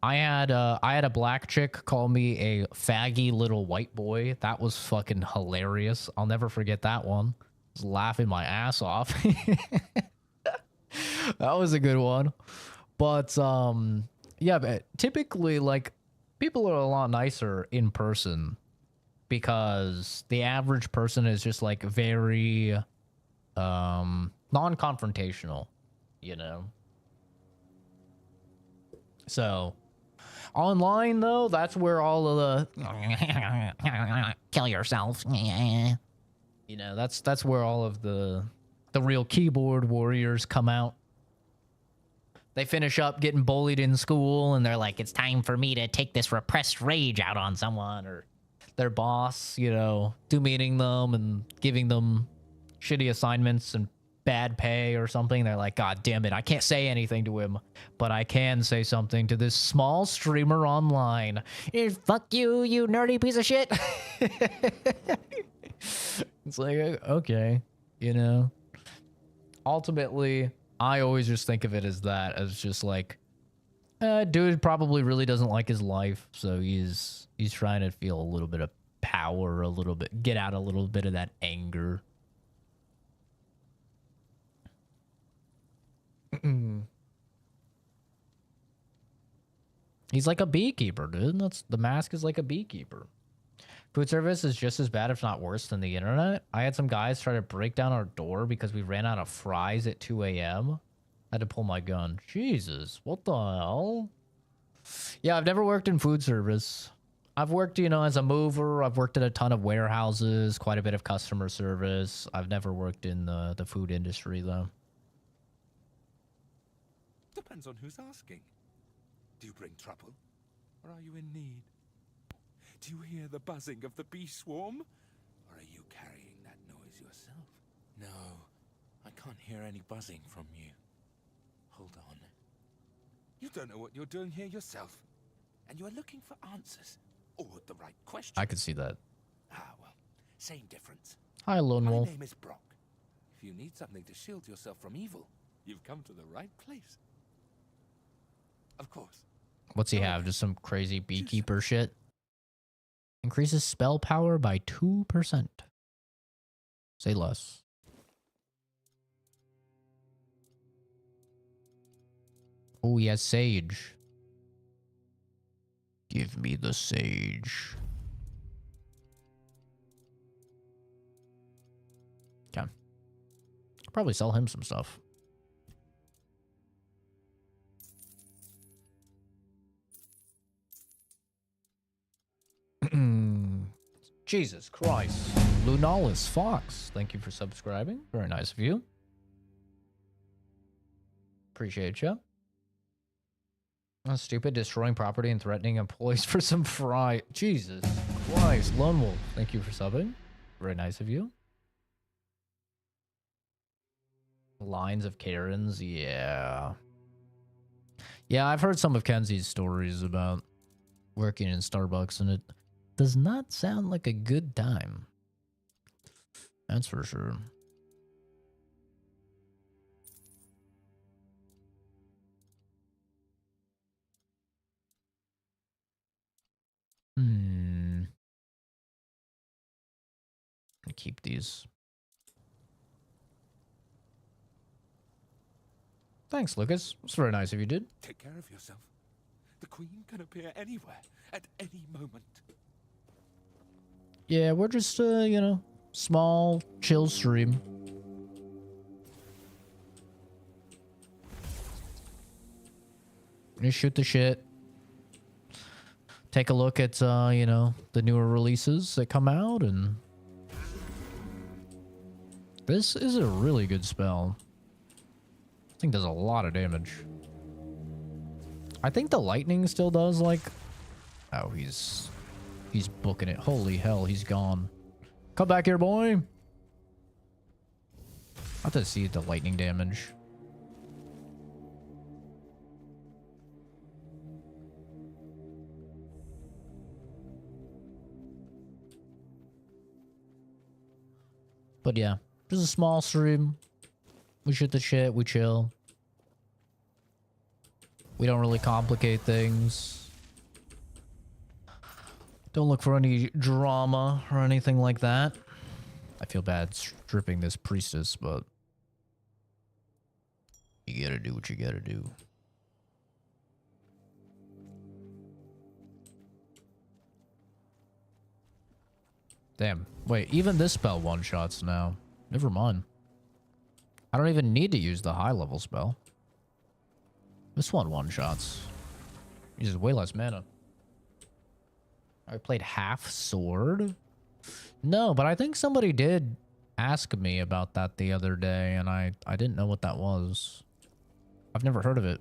[SPEAKER 1] I had a black chick call me a faggy little white boy. That was fucking hilarious. I'll never forget that one. I was laughing my ass off. That was a good one. But yeah, but typically, like, people are a lot nicer in person because the average person is just like very non-confrontational, you know. So online though, that's where all of the
[SPEAKER 2] Kill yourself.
[SPEAKER 1] you know, that's where all of the real keyboard warriors come out. They finish up getting bullied in school and they're like, it's time for me to take this repressed rage out on someone, or their boss, you know, demeaning them and giving them shitty assignments and bad pay or something. They're like, God damn it, I can't say anything to him, but I can say something to this small streamer online. Fuck you, you nerdy piece of shit. It's like, okay, you know. Ultimately, I always just think of it as that, as just like, dude probably really doesn't like his life, so he's trying to feel a little bit of power, a little bit, get out a little bit of that anger. He's like a beekeeper, dude. That's, the mask is like a beekeeper. Food service is just as bad, if not worse, than the internet. I had some guys try to break down our door because we ran out of fries at 2 a.m. Had to pull my gun. Jesus, what the hell? Yeah, I've never worked in food service. I've worked, you know, as a mover. I've worked at a ton of warehouses, quite a bit of customer service. I've never worked in the food industry, though.
[SPEAKER 6] Depends on who's asking. Do you bring trouble, or are you in need? Do you hear the buzzing of the bee swarm, or are you carrying that noise yourself? No, I can't hear any buzzing from you. Hold on. You don't know what you're doing here yourself, and you are looking for answers, or the right question.
[SPEAKER 1] I could see that.
[SPEAKER 6] Ah, well, same difference.
[SPEAKER 1] Hi, Lone
[SPEAKER 6] My
[SPEAKER 1] Wolf.
[SPEAKER 6] name is Brock. If you need something to shield yourself from evil, you've come to the right place. Of course.
[SPEAKER 1] What's he have? Just some crazy beekeeper shit? Increases spell power by 2%. Say less. Oh, he has sage. Give me the sage. Okay. Probably sell him some stuff. Jesus Christ. Lunalis Fox, thank you for subscribing. Very nice of you. Appreciate you. Oh, stupid, destroying property and threatening employees for some fry. Jesus Christ. Lone Wolf, thank you for subbing. Very nice of you. Lines of Karens, yeah. Yeah, I've heard some of Kenzie's stories about working in Starbucks, and it does not sound like a good time. That's for sure. Hmm. gonna keep these. Thanks, Lucas. It's very nice of you, dude.
[SPEAKER 6] Take care of yourself. The Queen can appear anywhere, at any moment.
[SPEAKER 1] Yeah, we're just, you know, small, chill stream. Just shoot the shit. Take a look at, you know, the newer releases that come out, and this is a really good spell. I think does a lot of damage. I think the lightning still does, like... Oh, he's booking it. Holy hell, he's gone. Come back here, boy. I have to see the lightning damage. But yeah, just a small stream. We shoot the shit, we chill. We don't really complicate things. Don't look for any drama or anything like that. I feel bad stripping this priestess, but you gotta do what you gotta do. Damn. Wait, even this spell one-shots now. Never mind. I don't even need to use the high-level spell. This one-shots. Uses way less mana. I played half sword? No, but I think somebody did ask me about that the other day, and I didn't know what that was. I've never heard of it.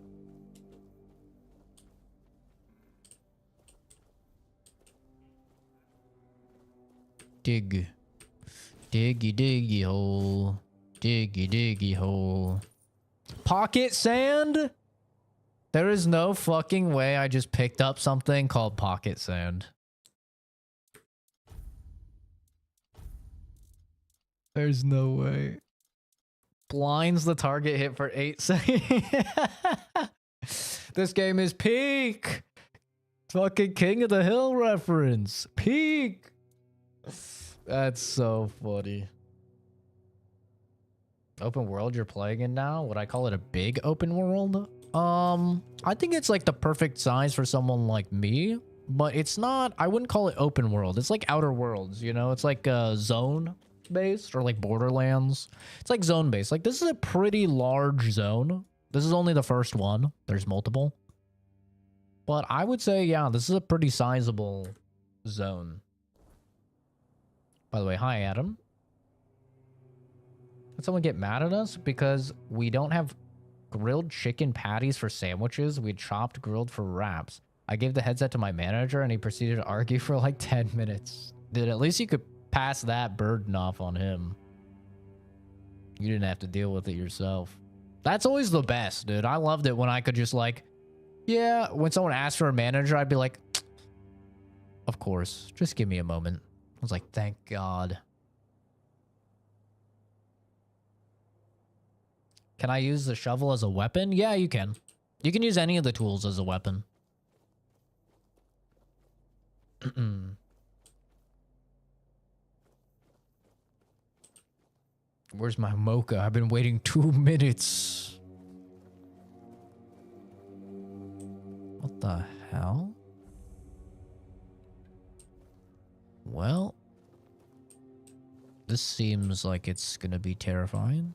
[SPEAKER 1] Dig. Diggy diggy hole. Diggy diggy hole. Pocket sand? There is no fucking way I just picked up something called pocket sand. There's no way. Blinds the target hit for 8 seconds. This game is peak. Fucking King of the Hill reference. Peak. That's so funny. Open world you're playing in now? Would I call it a big open world? I think it's like the perfect size for someone like me, but it's not, I wouldn't call it open world. It's like Outer Worlds, you know? It's like zone based, or like Borderlands. It's like zone based. Like, this is a pretty large zone. This is only the first one. There's multiple. But I would say, yeah, this is a pretty sizable zone. By the way, hi, Adam. Did someone get mad at us because we don't have grilled chicken patties for sandwiches? We chopped grilled for wraps. I gave the headset to my manager and he proceeded to argue for like 10 minutes. Dude, at least you could pass that burden off on him. You didn't have to deal with it yourself. That's always the best, dude. I loved it when I could just like, yeah, when someone asked for a manager, I'd be like, of course, just give me a moment. I was like, thank God. Can I use the shovel as a weapon? Yeah, you can. You can use any of the tools as a weapon. Where's my mocha? I've been waiting 2 minutes. What the hell? Well, this seems like it's gonna be terrifying.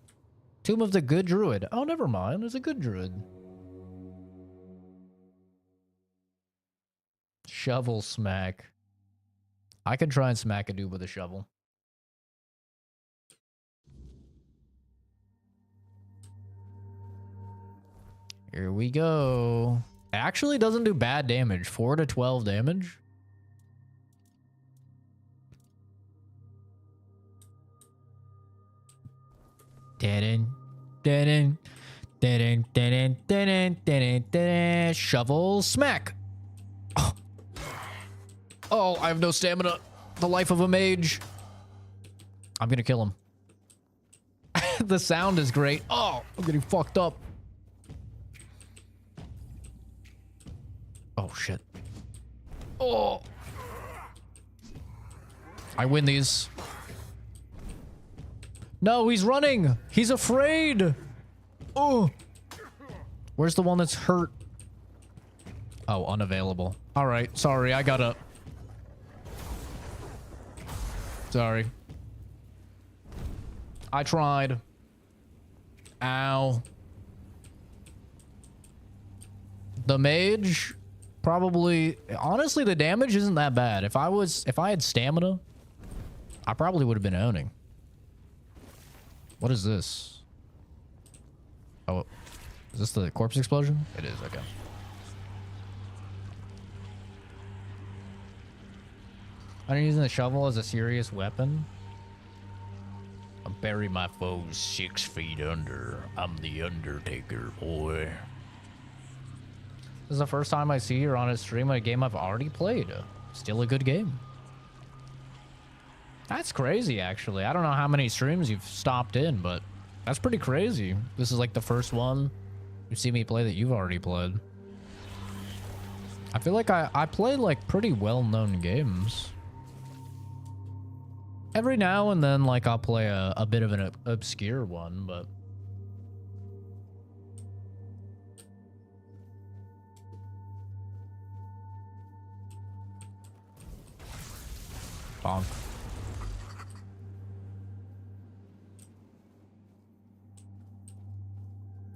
[SPEAKER 1] Tomb of the Good Druid. Oh, never mind. There's a good druid. Shovel smack. I could try and smack a dude with a shovel. Here we go. It actually doesn't do bad damage. 4 to 12 damage. Shovel smack. Oh, I have no stamina. The life of a mage. I'm gonna kill him. The sound is great. Oh, I'm getting fucked up. Oh, shit. Oh. I win these. No, he's running. He's afraid. Oh. Where's the one that's hurt? Oh, unavailable. All right. Sorry, I gotta... Sorry. I tried. Ow. The mage... Probably... Honestly, the damage isn't that bad. If I had stamina, I probably would have been owning. What is this? Oh, is this the corpse explosion? It is, okay. I'm using the shovel as a serious weapon. I bury my foes 6 feet under. I'm the Undertaker, boy. This is the first time I see her on a stream of a game I've already played. Still a good game. That's crazy, actually. I don't know how many streams you've stopped in, but that's pretty crazy. This is like the first one you see me play that you've already played. I feel like I play like pretty well-known games. Every now and then, like, I'll play a bit of an obscure one, but... Bonk.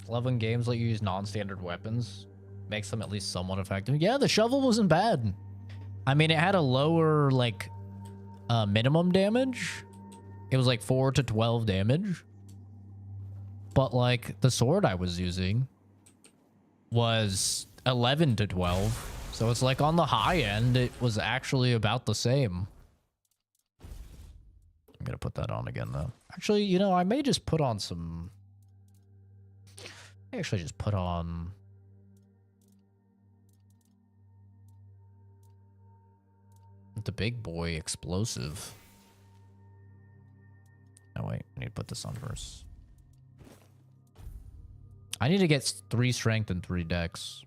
[SPEAKER 1] Love when games let you use non-standard weapons. Makes them at least somewhat effective. Yeah, the shovel wasn't bad. I mean, it had a lower, like... minimum damage. It was like 4 to 12 damage. But like the sword I was using was 11 to 12. So it's like on the high end, it was actually about the same. I'm gonna put that on again though. Actually, you know, I may just put on some... I actually just put on... the big boy explosive. Oh wait, I need to put this on first. I need to get 3 strength and 3 dex.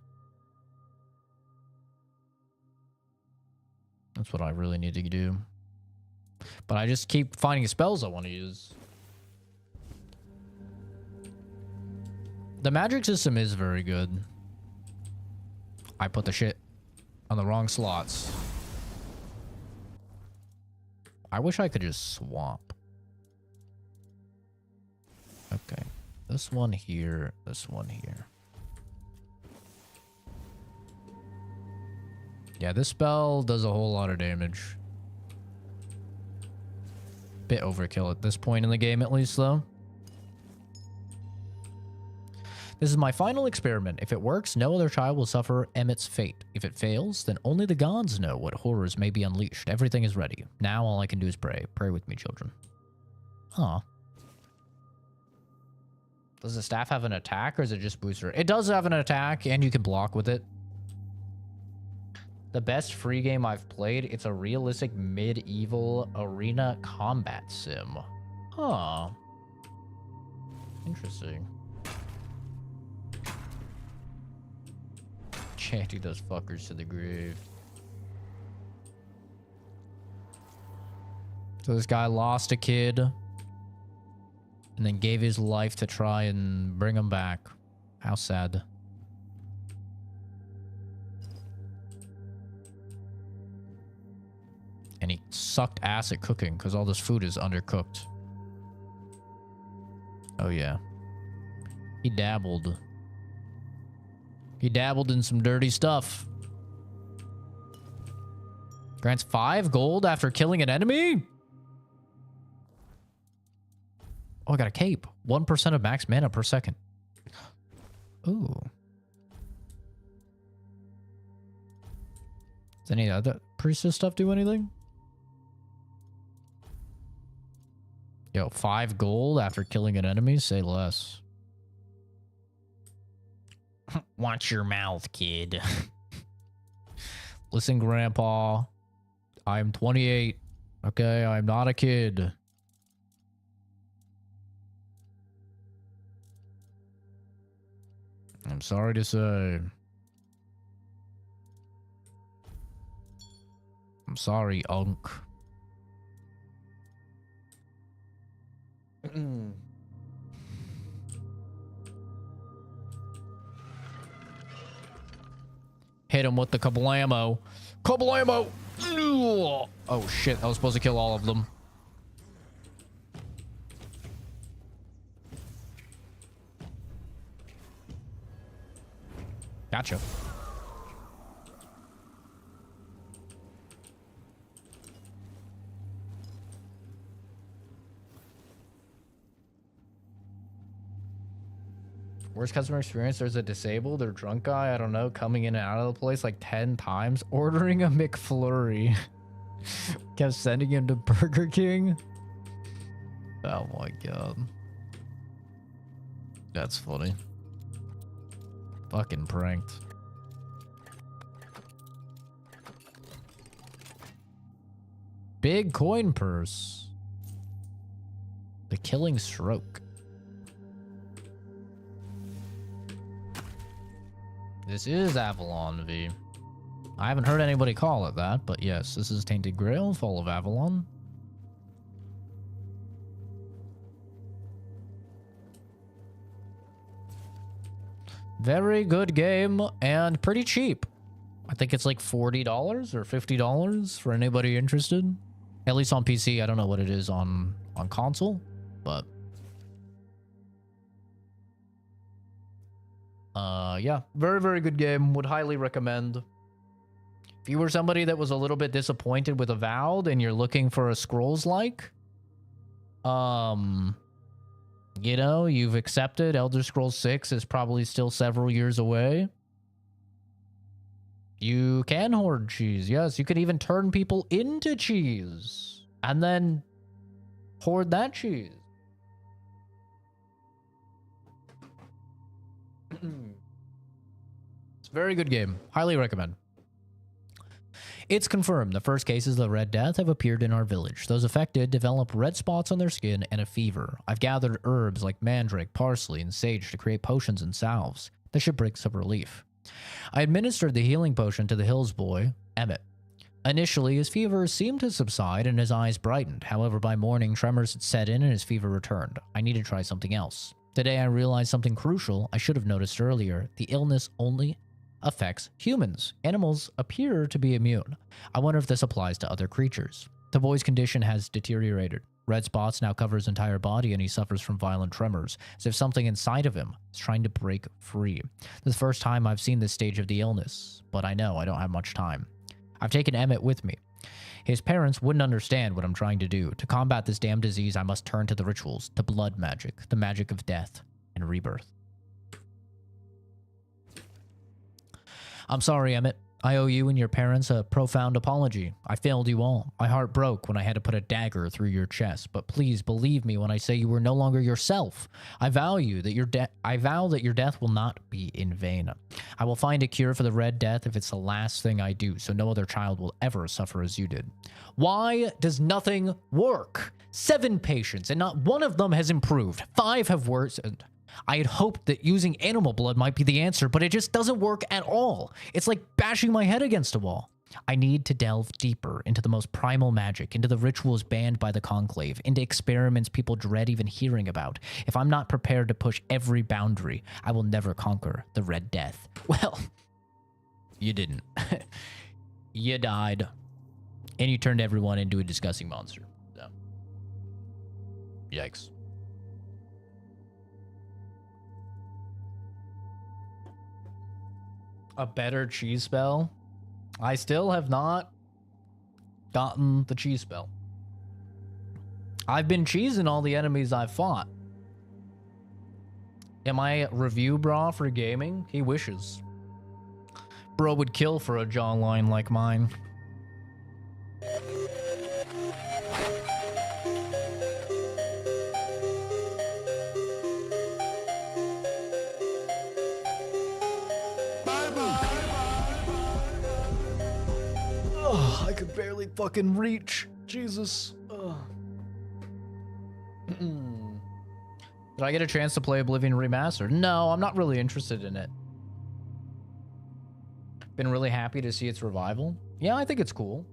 [SPEAKER 1] That's what I really need to do. But I just keep finding spells I want to use. The magic system is very good. I put the shit on the wrong slots. I wish I could just swap. Okay. This one here, this one here. Yeah, this spell does a whole lot of damage. Bit overkill at this point in the game, at least, though. This is my final experiment. If it works, no other child will suffer Emmett's fate. If it fails, then only the gods know what horrors may be unleashed. Everything is ready. Now all I can do is pray. Pray with me, children. Huh. Does the staff have an attack, or is it just booster? It does have an attack, and you can block with it. The best free game I've played, it's a realistic medieval arena combat sim. Huh. Interesting. Chanting those fuckers to the grave. So this guy lost a kid and then gave his life to try and bring him back. How sad. And he sucked ass at cooking because all this food is undercooked. Oh yeah. He dabbled. He dabbled in some dirty stuff. Grants 5 gold after killing an enemy? Oh, I got a cape. 1% of max mana per second. Ooh. Does any other priestess stuff do anything? Yo, 5 gold after killing an enemy? Say less.
[SPEAKER 2] Watch your mouth, kid.
[SPEAKER 1] Listen, Grandpa. I'm 28. Okay, I'm not a kid. I'm sorry to say. I'm sorry, Unc. Hit him with the kablamo. Kablamo! Oh shit, I was supposed to kill all of them. Gotcha. Worst customer experience, there's a disabled or drunk guy, I don't know, coming in and out of the place like 10 times, ordering a McFlurry. Kept sending him to Burger King. Oh my god. That's funny. Fucking pranked. Big coin purse. The killing stroke. This is Avalon V. I haven't heard anybody call it that, but yes, this is Tainted Grail, Fall of Avalon. Very good game and pretty cheap. I think it's like $40 or $50 for anybody interested. At least on PC. I don't know what it is on console, but yeah, very, very good game. Would highly recommend. If you were somebody that was a little bit disappointed with Avowed and you're looking for a Scrolls-like, you know, you've accepted Elder Scrolls 6 is probably still several years away. You can hoard cheese. Yes, you could even turn people into cheese and then hoard that cheese. It's a very good game. Highly recommend. It's confirmed the first cases of the Red Death have appeared in our village. Those affected develop red spots on their skin and a fever. I've gathered herbs like mandrake, parsley, and sage to create potions and salves that should bring some relief. I administered the healing potion to the Hills boy, Emmett. Initially, his fever seemed to subside and his eyes brightened. However, by morning, tremors had set in and his fever returned. I need to try something else. Today, I realized something crucial I should have noticed earlier. The illness only affects humans. Animals appear to be immune. I wonder if this applies to other creatures. The boy's condition has deteriorated. Red spots now cover his entire body and he suffers from violent tremors, as if something inside of him is trying to break free. This is the first time I've seen this stage of the illness, but I know I don't have much time. I've taken Emmett with me. His parents wouldn't understand what I'm trying to do. To combat this damn disease, I must turn to the rituals, to blood magic, the magic of death and rebirth. I'm sorry, Emmett. I owe you and your parents a profound apology. I failed you all. My heart broke when I had to put a dagger through your chest, but please believe me when I say you were no longer yourself. I vow that your death will not be in vain. I will find a cure for the Red Death if it's the last thing I do, so no other child will ever suffer as you did. Why does nothing work? 7 patients, and not one of them has improved. 5 have worsened. I had hoped that using animal blood might be the answer, but it just doesn't work at all. It's like bashing my head against a wall. I need to delve deeper into the most primal magic, into the rituals banned by the Conclave, into experiments people dread even hearing about. If I'm not prepared to push every boundary, I will never conquer the Red Death. Well, you didn't. You died. And you turned everyone into a disgusting monster. So. Yikes. A better cheese spell? I still have not gotten the cheese spell. I've been cheesing all the enemies I've fought. Am I review bra for gaming? He wishes. Bro would kill for a jawline like mine. I could barely fucking reach. Jesus. Did I get a chance to play Oblivion Remastered? No, I'm not really interested in it. Been really happy to see its revival. Yeah, I think it's cool.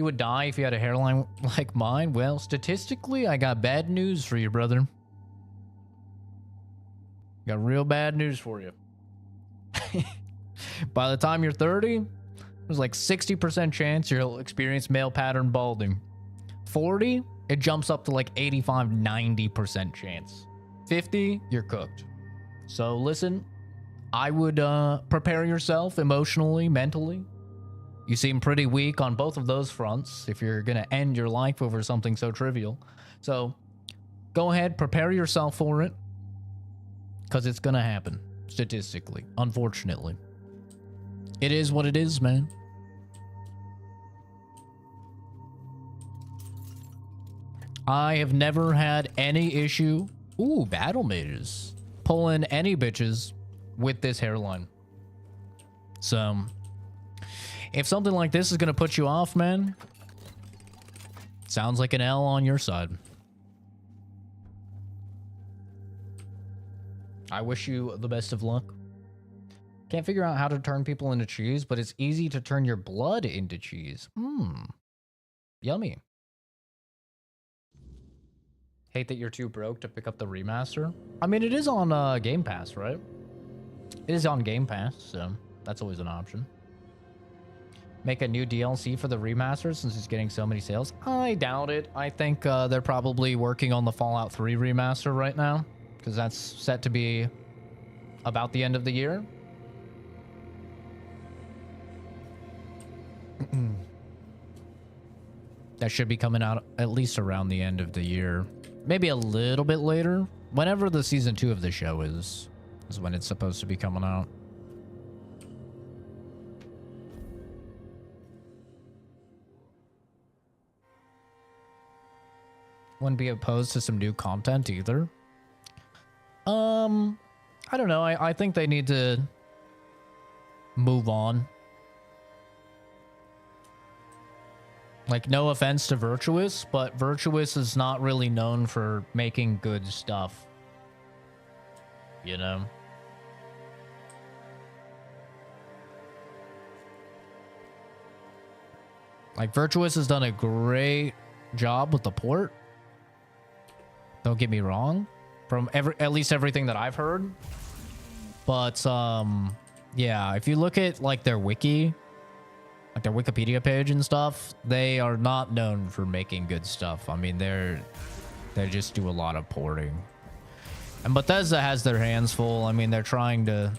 [SPEAKER 1] You would die if you had a hairline like mine? Well, statistically, I got bad news for you, brother. Got real bad news for you. By the time you're 30, there's like 60% chance you'll experience male pattern balding. 40, it jumps up to like 85, 90% chance. 50, you're cooked. So listen, I would prepare yourself emotionally, mentally. You seem pretty weak on both of those fronts if you're going to end your life over something so trivial. So go ahead, prepare yourself for it, because it's going to happen, statistically, unfortunately. It is what it is, man. I have never had any issue, battle mages, pulling any bitches with this hairline. So, if something like this is going to put you off, man, sounds like an L on your side. I wish you the best of luck. Can't figure out how to turn people into cheese, but it's easy to turn your blood into cheese. Yummy. Hate that you're too broke to pick up the remaster. I mean, it is on Game Pass, right? It is on Game Pass, so that's always an option. Make a new DLC for the remaster since it's getting so many sales? I doubt it. I think they're probably working on the Fallout 3 remaster right now, because that's set to be about the end of the year. That should be coming out at least around the end of the year. Maybe a little bit later. Whenever the season 2 of the show is when it's supposed to be coming out. Wouldn't be opposed to some new content either. I don't know. I think they need to move on. Like, no offense to Virtuous, but Virtuous is not really known for making good stuff. You know? Like, Virtuous has done a great job with the port. Don't get me wrong. From at least everything that I've heard. But, yeah, if you look at, like, their wiki, like their Wikipedia page and stuff, they are not known for making good stuff. I mean, they just do a lot of porting. And Bethesda has their hands full. I mean, they're trying to...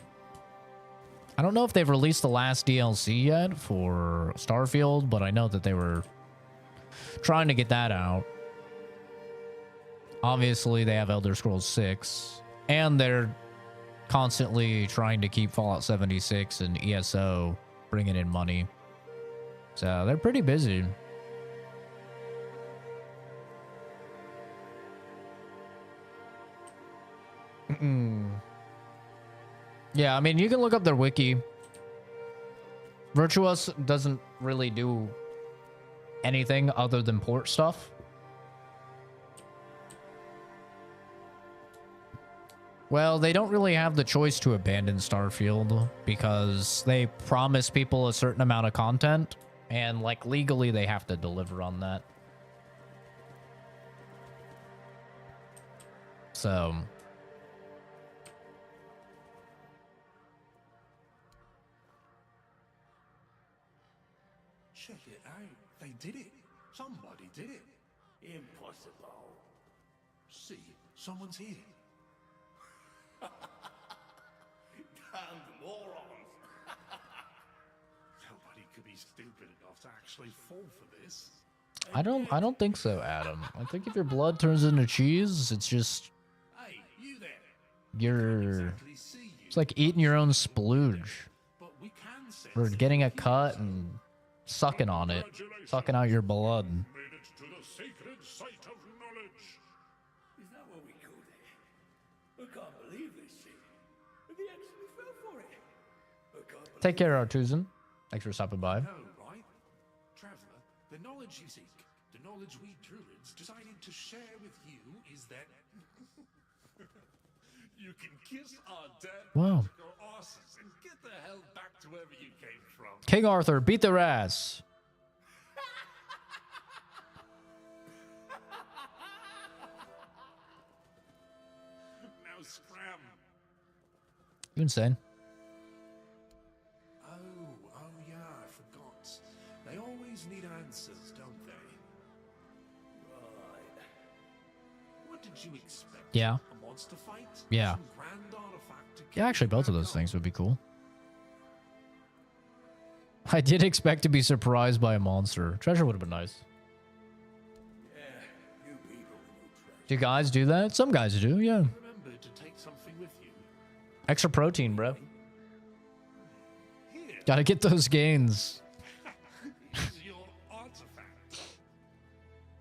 [SPEAKER 1] I don't know if they've released the last DLC yet for Starfield, but I know that they were trying to get that out. Obviously, they have Elder Scrolls 6, and they're constantly trying to keep Fallout 76 and ESO bringing in money. So they're pretty busy. Yeah, I mean, you can look up their wiki. Virtuous doesn't really do anything other than port stuff. Well, they don't really have the choice to abandon Starfield because they promise people a certain amount of content, and like legally they have to deliver on that. So
[SPEAKER 5] check it out. They did it. Somebody did it. Impossible. See, someone's here. Damned morons. Nobody could be stupid enough to actually fall for this.
[SPEAKER 1] I don't think so, Adam. I think if your blood turns into cheese, it's just
[SPEAKER 5] Hey, you there.
[SPEAKER 1] you're
[SPEAKER 5] Exactly see you.
[SPEAKER 1] it's like eating your own splooge.
[SPEAKER 5] But we can sense
[SPEAKER 1] Or
[SPEAKER 5] it.
[SPEAKER 1] getting a cut and sucking on it. Sucking out your blood.
[SPEAKER 3] Made it to the sacred site of knowledge.
[SPEAKER 5] Is that what we called it? I can't believe this shit. They actually fell for it. I can't believe
[SPEAKER 1] Take care, Artusan. Thanks for stopping by.
[SPEAKER 5] No, right? Traveler, the knowledge you seek, the knowledge we druids decided to share with you is that you can kiss our dead
[SPEAKER 1] Wow.
[SPEAKER 5] magical asses and get the hell back to wherever you came from.
[SPEAKER 1] King Arthur, beat their ass.
[SPEAKER 5] scram.
[SPEAKER 1] You insane?
[SPEAKER 5] Oh yeah, I forgot. They always need answers, don't they? Right. What did you expect?
[SPEAKER 1] Yeah.
[SPEAKER 5] A monster fight?
[SPEAKER 1] Yeah.
[SPEAKER 5] Some grand artifact to
[SPEAKER 1] Yeah, actually,
[SPEAKER 5] kill
[SPEAKER 1] both of
[SPEAKER 5] back
[SPEAKER 1] those
[SPEAKER 5] up?
[SPEAKER 1] things would be cool. I did expect to be surprised by a monster. Treasure would have been nice.
[SPEAKER 5] Yeah, you people and your treasure.
[SPEAKER 1] Do guys do that? Some guys do, yeah.
[SPEAKER 5] Remember to take something with you.
[SPEAKER 1] Extra protein, bro.
[SPEAKER 5] Here,
[SPEAKER 1] Gotta get those gains.
[SPEAKER 5] is your artifact.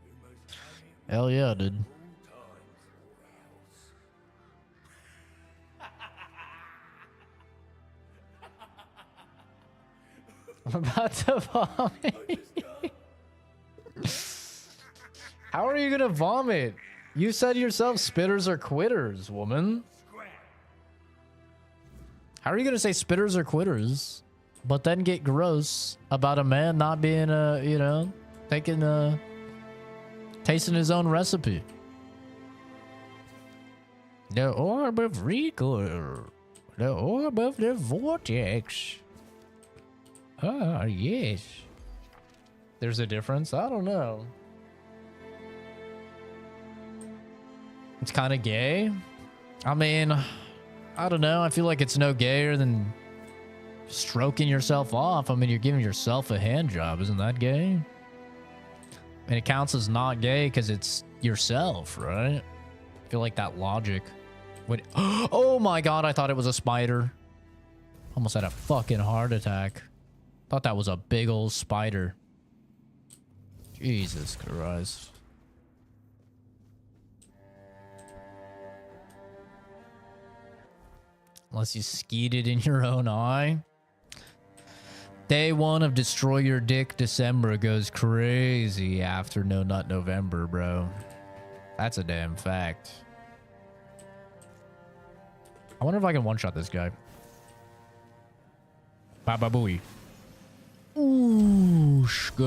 [SPEAKER 5] You most valuable
[SPEAKER 1] Hell yeah, dude.
[SPEAKER 5] times,
[SPEAKER 1] I'm about to vomit. How are you gonna vomit? You said yourself spitters are quitters, woman. How are you gonna say spitters are quitters, but then get gross about a man not being tasting his own recipe? The orb of recoil. The orb of the vortex. Ah, yes. There's a difference? I don't know. It's kind of gay. I mean, I don't know. I feel like it's no gayer than stroking yourself off. I mean, you're giving yourself a hand job. Isn't that gay? And it counts as not gay because it's yourself, right? I feel like that logic would... Oh my god, I thought it was a spider. Almost had a fucking heart attack. Thought that was a big old spider. Jesus Christ. Unless you skeeted in your own eye. Day 1 of Destroy Your Dick December goes crazy after No Nut November, bro. That's a damn fact. I wonder if I can one-shot this guy. Baba booey. Ooshka.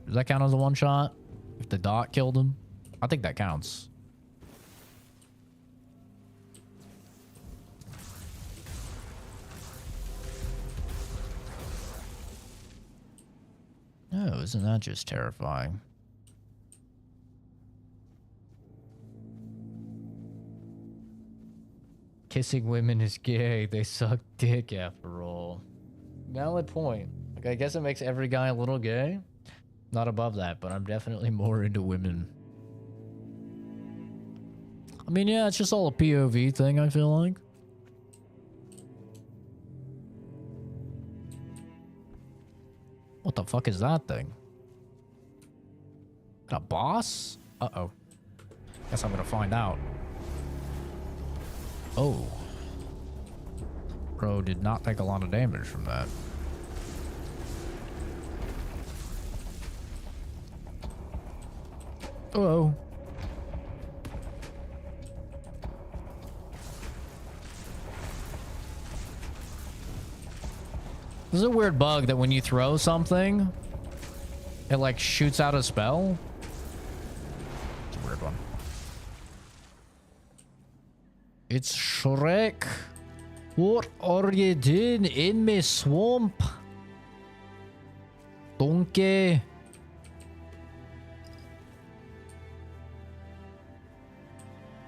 [SPEAKER 1] Does that count as a one-shot? If the dot killed him? I think that counts. No, isn't that just terrifying? Kissing women is gay. They suck dick after all. Valid point. Like, I guess it makes every guy a little gay. Not above that, but I'm definitely more into women. I mean, yeah, it's just all a POV thing, I feel like. What the fuck is that thing? A boss? Uh-oh. Guess I'm gonna find out. Oh. Bro did not take a lot of damage from that. Uh-oh. This is a weird bug that when you throw something, it like shoots out a spell. It's a weird one. It's Shrek. What are you doing in my swamp? Donkey.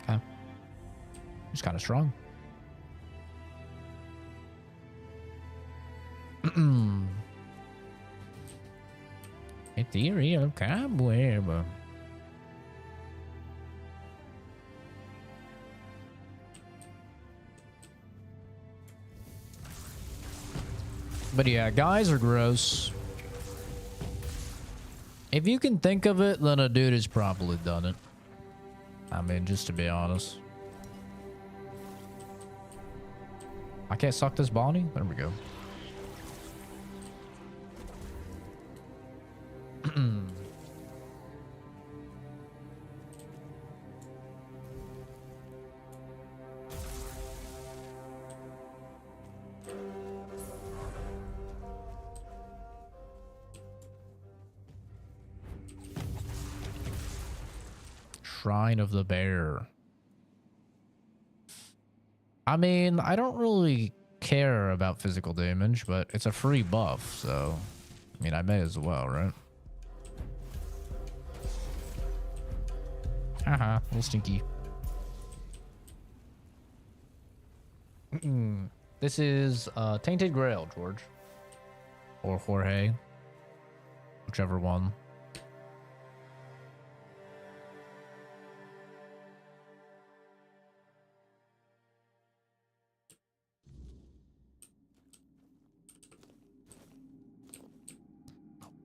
[SPEAKER 1] Okay. He's kind of strong. Ethereal cobweb. But yeah, guys are gross. If you can think of it, then a dude has probably done it. I mean, just to be honest. I can't suck this body? There we go. Shrine of the Bear. I mean, I don't really care about physical damage, but it's a free buff, so I mean, I may as well, right? Haha, little stinky. This is Tainted Grail, George. Or Jorge. Whichever one.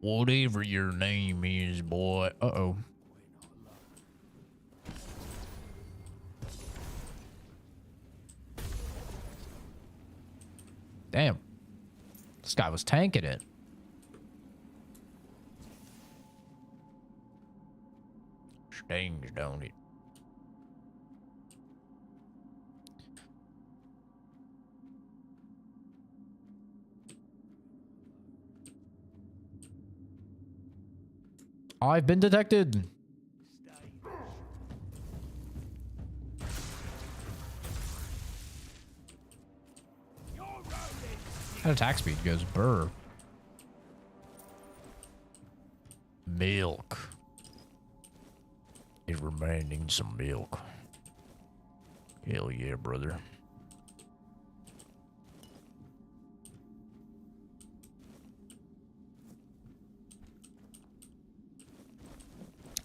[SPEAKER 1] Whatever your name is, boy. Uh-oh. Damn. This guy was tanking it. Stings, don't it? I've been detected. That attack speed goes burr. Milk. Is remaining some milk. Hell yeah, brother.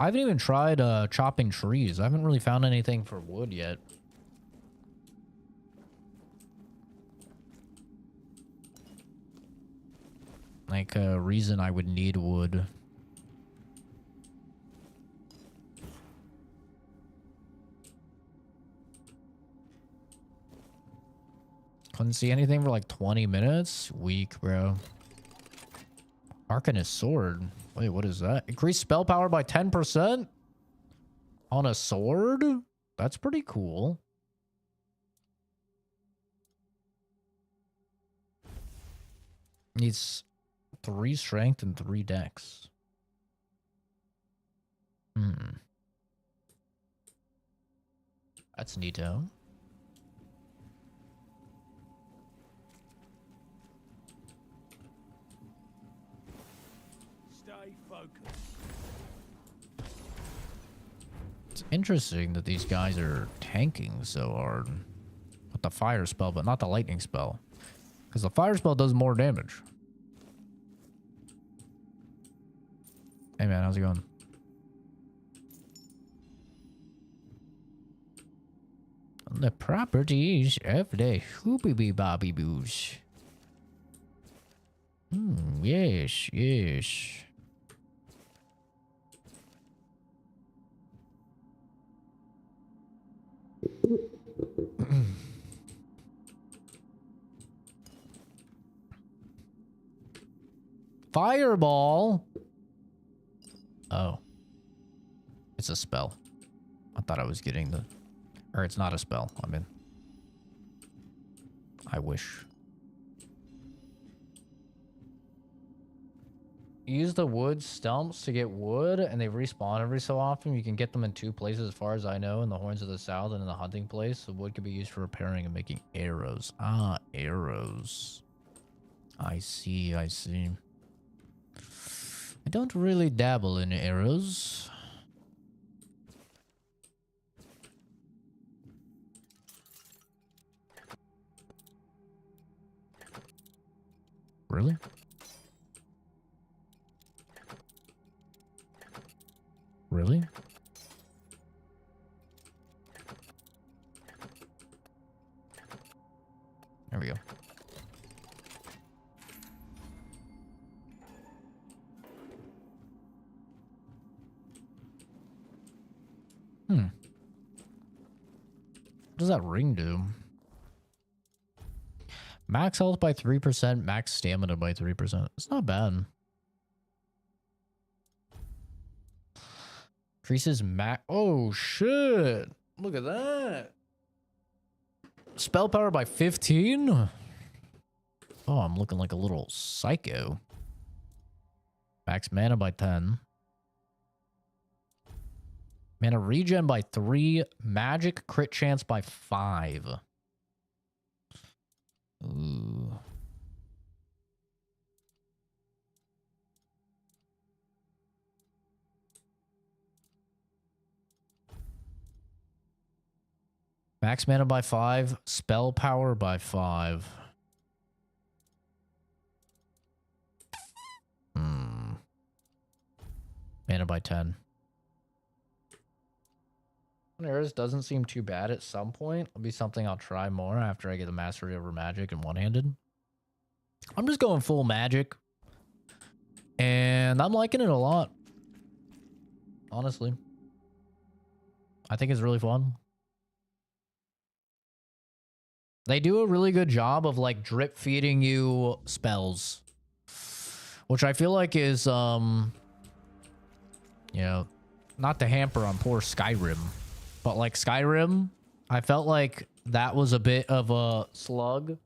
[SPEAKER 1] I haven't even tried chopping trees. I haven't really found anything for wood yet. Like a reason I would need wood. Couldn't see anything for like 20 minutes. Weak, bro. Arcanist sword. Wait, what is that? Increase spell power by 10% on a sword? That's pretty cool. Needs 3 strength and 3 dex. That's neato.
[SPEAKER 5] Stay focused.
[SPEAKER 1] It's interesting that these guys are tanking so hard with the fire spell, but not the lightning spell. Because the fire spell does more damage. Hey man, how's it going? The properties of the hoopy bobby boos. Yes, yes. Fireball. Oh. It's a spell. I thought I was getting the... Or it's not a spell. I mean... I wish. Use the wood stumps to get wood, and they respawn every so often. You can get them in 2 places as far as I know, in the Horns of the South and in the hunting place. The wood can be used for repairing and making arrows. Ah, arrows. I see, I see. I don't really dabble in arrows. Really? Really? There we go. What does that ring do? Max health by 3%, max stamina by 3%. It's not bad. Increases max... Oh, shit. Look at that. Spell power by 15? Oh, I'm looking like a little psycho. Max mana by 10. Mana regen by 3. Magic crit chance by 5. Ooh. Max mana by 5. Spell power by 5. Mana by 10. Humorous doesn't seem too bad at some point. It'll be something I'll try more after I get the mastery over magic and one-handed. I'm just going full magic. And I'm liking it a lot. Honestly. I think it's really fun. They do a really good job of like drip feeding you spells. Which I feel like is, you know, not to hamper on poor Skyrim. But like Skyrim, I felt like that was a bit of a slug.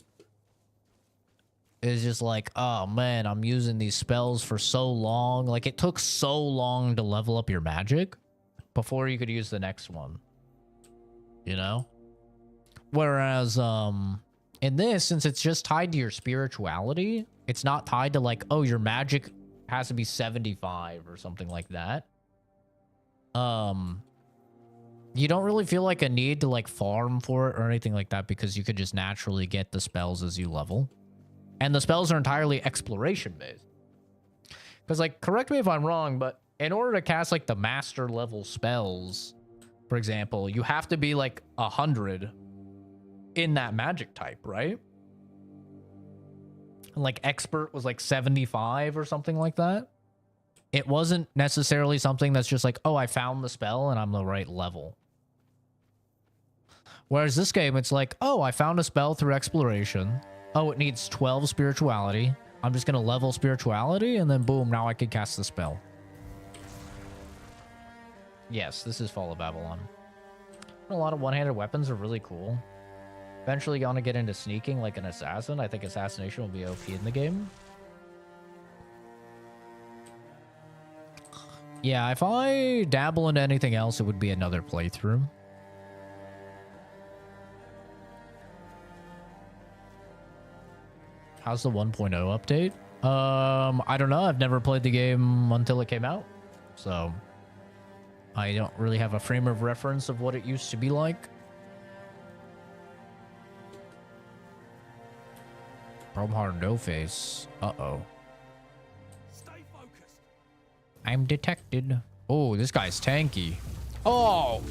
[SPEAKER 1] It's just like, oh man, I'm using these spells for so long. Like it took so long to level up your magic before you could use the next one. You know? Whereas in this, since it's just tied to your spirituality, it's not tied to like, oh, your magic has to be 75 or something like that. You don't really feel like a need to like farm for it or anything like that because you could just naturally get the spells as you level. And the spells are entirely exploration based. Because like, correct me if I'm wrong, but in order to cast like the master level spells, for example, you have to be like 100 in that magic type, right? And like expert was like 75 or something like that. It wasn't necessarily something that's just like, oh, I found the spell and I'm the right level. Whereas this game, it's like, oh, I found a spell through exploration. Oh, it needs 12 spirituality. I'm just going to level spirituality and then boom, now I can cast the spell. Yes, this is Fall of Avalon. A lot of one-handed weapons are really cool. Eventually going to get into sneaking like an assassin. I think assassination will be OP in the game. Yeah, if I dabble into anything else, it would be another playthrough. How's the 1.0 update? I don't know. I've never played the game until it came out. So I don't really have a frame of reference of what it used to be like. Bromhard no face. Uh-oh.
[SPEAKER 5] Stay focused.
[SPEAKER 1] I'm detected. Oh, this guy's tanky. Oh!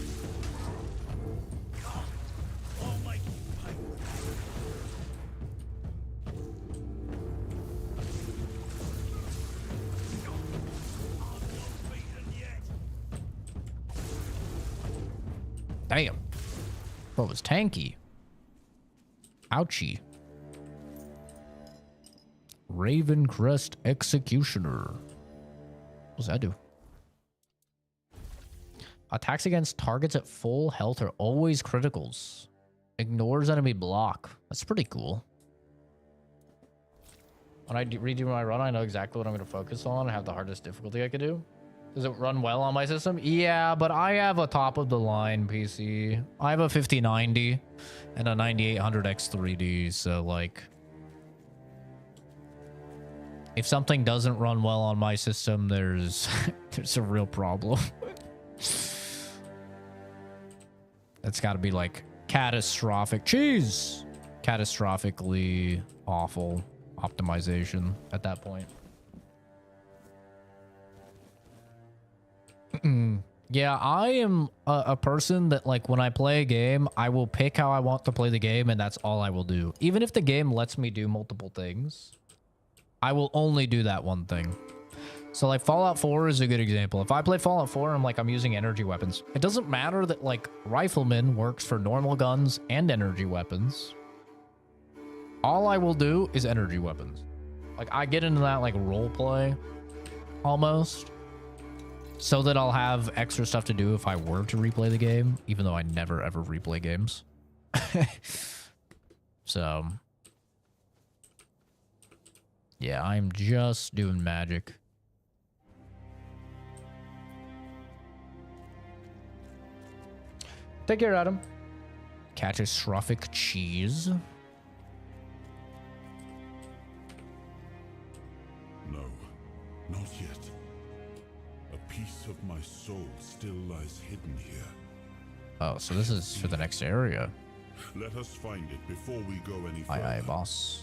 [SPEAKER 1] Damn. Bro was tanky. Ouchie. Ravencrest Executioner. What does that do? Attacks against targets at full health are always criticals. Ignores enemy block. That's pretty cool. When I redo my run, I know exactly what I'm going to focus on. I have the hardest difficulty I could do. Does it run well on my system? Yeah, but I have a top-of-the-line PC. I have a 5090 and a 9800 X3D, so, like... if something doesn't run well on my system, there's a real problem. That's got to be, like, catastrophic. Jeez! Catastrophically awful optimization at that point. Yeah, I am a person that, like, when I play a game, I will pick how I want to play the game, and that's all I will do. Even if the game lets me do multiple things, I will only do that one thing. So, like, Fallout 4 is a good example. If I play Fallout 4, I'm using energy weapons. It doesn't matter that, like, Rifleman works for normal guns and energy weapons. All I will do is energy weapons. Like, I get into that, like, role play, almost. So that I'll have extra stuff to do if I were to replay the game, even though I never ever replay games. So, yeah, I'm just doing magic. Take care, Adam. Catastrophic cheese.
[SPEAKER 3] No, not yet. A piece of my soul still lies hidden here.
[SPEAKER 1] Oh, so this is for the next area.
[SPEAKER 3] Let us find it before we go any further.
[SPEAKER 1] Aye, aye, boss.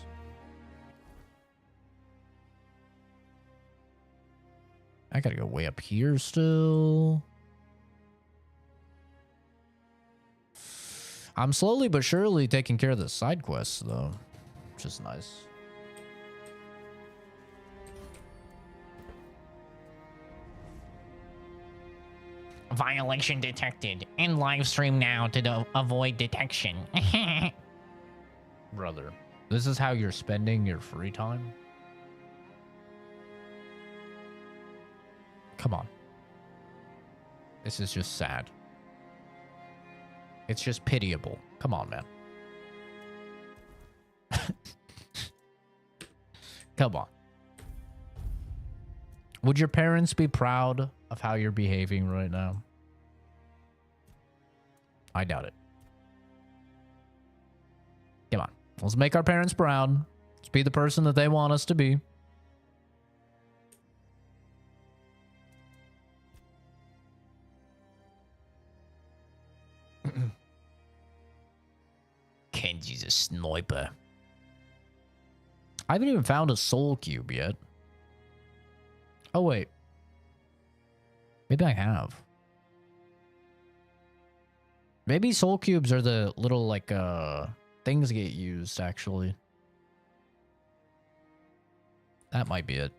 [SPEAKER 1] I gotta go way up here still. I'm slowly but surely taking care of the side quests, though, which is nice.
[SPEAKER 2] Violation detected. End live stream now to avoid detection.
[SPEAKER 1] Brother, this is how you're spending your free time? Come on. This is just sad. It's just pitiable. Come on, man. Come on. Would your parents be proud of how you're behaving right now? I doubt it. Come on. Let's make our parents proud. Let's be the person that they want us to be. Kenji's a sniper. I haven't even found a soul cube yet. Oh, wait. Maybe I have. Maybe soul cubes are the little, like, things that get used, actually. That might be it.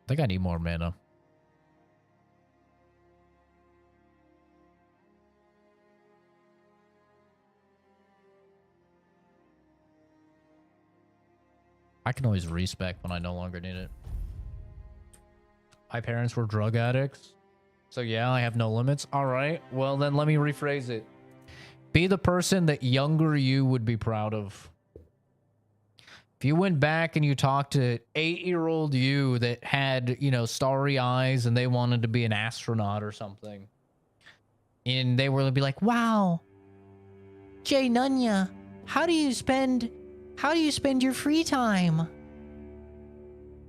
[SPEAKER 1] I think I need more mana. I can always respec when I no longer need it. My parents were drug addicts. So yeah, I have no limits. All right. Well, then let me rephrase it. Be the person that younger you would be proud of. If you went back and you talked to 8-year-old you that had, you know, starry eyes and they wanted to be an astronaut or something. And they would be like, wow, Jay Nunya, how do you spend your free time?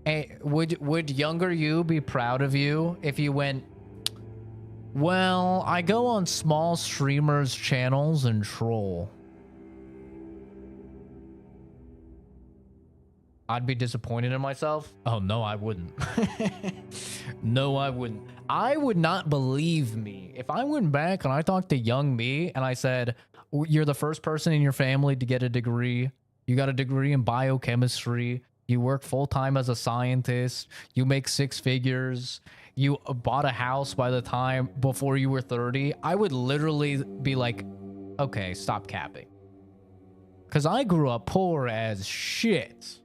[SPEAKER 1] Hey, would younger you be proud of you if you went, well, I go on small streamers' channels and troll? I'd be disappointed in myself. Oh, no, I wouldn't. No, I wouldn't. I would not believe me. If I went back and I talked to young me and I said, you're the first person in your family to get a degree. You got a degree in biochemistry. You work full-time as a scientist. You make 6 figures. You bought a house by the time before you were 30. I would literally be like, okay, stop capping. Because I grew up poor as shit.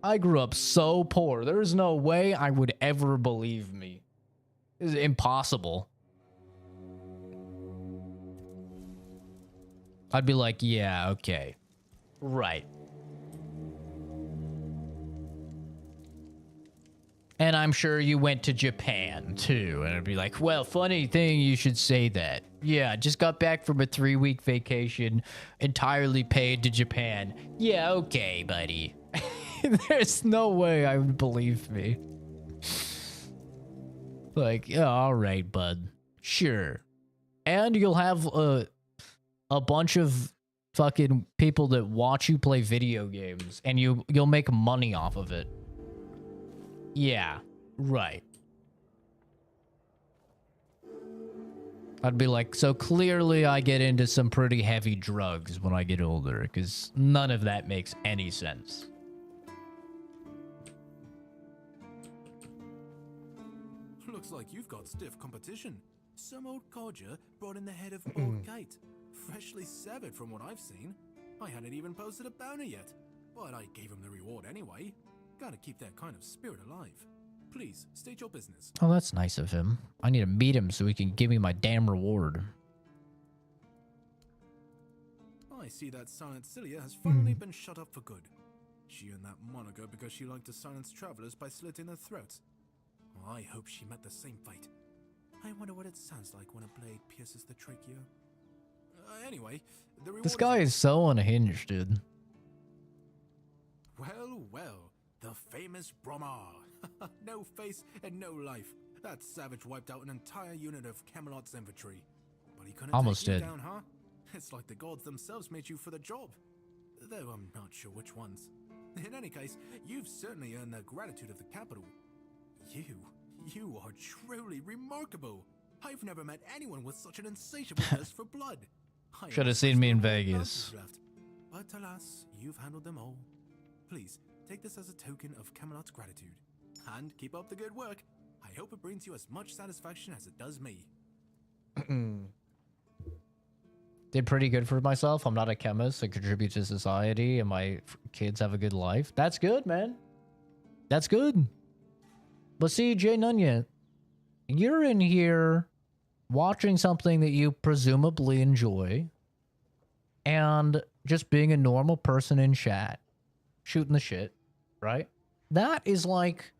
[SPEAKER 1] I grew up so poor. There's no way I would ever believe me. It's impossible. I'd be like, yeah, okay. Right. And I'm sure you went to Japan, too. And I'd be like, well, funny thing you should say that. Yeah, just got back from a 3-week vacation, entirely paid to Japan. Yeah, okay, buddy. There's no way I would believe me. Like, yeah, all right, bud. Sure. And you'll have a bunch of fucking people that watch you play video games, and you'll make money off of it. Yeah, right. I'd be like, so clearly I get into some pretty heavy drugs when I get older, because none of that makes any sense.
[SPEAKER 6] Looks like you've got stiff competition. Some old codger brought in the head of old Kate. Freshly severed from what I've seen. I hadn't even posted a bounty yet, but I gave him the reward anyway. Gotta keep that kind of spirit alive. Please, state your business.
[SPEAKER 1] Oh, that's nice of him. I need to meet him so he can give me my damn reward.
[SPEAKER 6] I see that Silent Cilia has finally been shut up for good. She earned that moniker because she liked to silence travelers by slitting their throats.
[SPEAKER 7] I hope she met the same fate. I wonder what it sounds like when a blade pierces the trachea. Anyway, the reward
[SPEAKER 1] This guy is so unhinged, dude.
[SPEAKER 7] Well, well, the famous Bromar. No face and no life. That savage wiped out an entire unit of Camelot's infantry. But he couldn't
[SPEAKER 1] Almost
[SPEAKER 7] take you
[SPEAKER 1] did.
[SPEAKER 7] down, huh? It's like the gods themselves made you for the job. Though I'm not sure which ones. In any case, you've certainly earned the gratitude of the capital. You are truly remarkable. I've never met anyone with such an insatiable thirst for blood.
[SPEAKER 1] Should have seen me in Vegas.
[SPEAKER 7] Left. But alas, you've handled them all. Please, take this as a token of Camelot's gratitude. And keep up the good work. I hope it brings you as much satisfaction as it does me.
[SPEAKER 1] Did pretty good for myself. I'm not a chemist. I contribute to society, and my kids have a good life. That's good, man. That's good. But see, Jay Nunya, you're in here watching something that you presumably enjoy and just being a normal person in chat, shooting the shit, right? That is like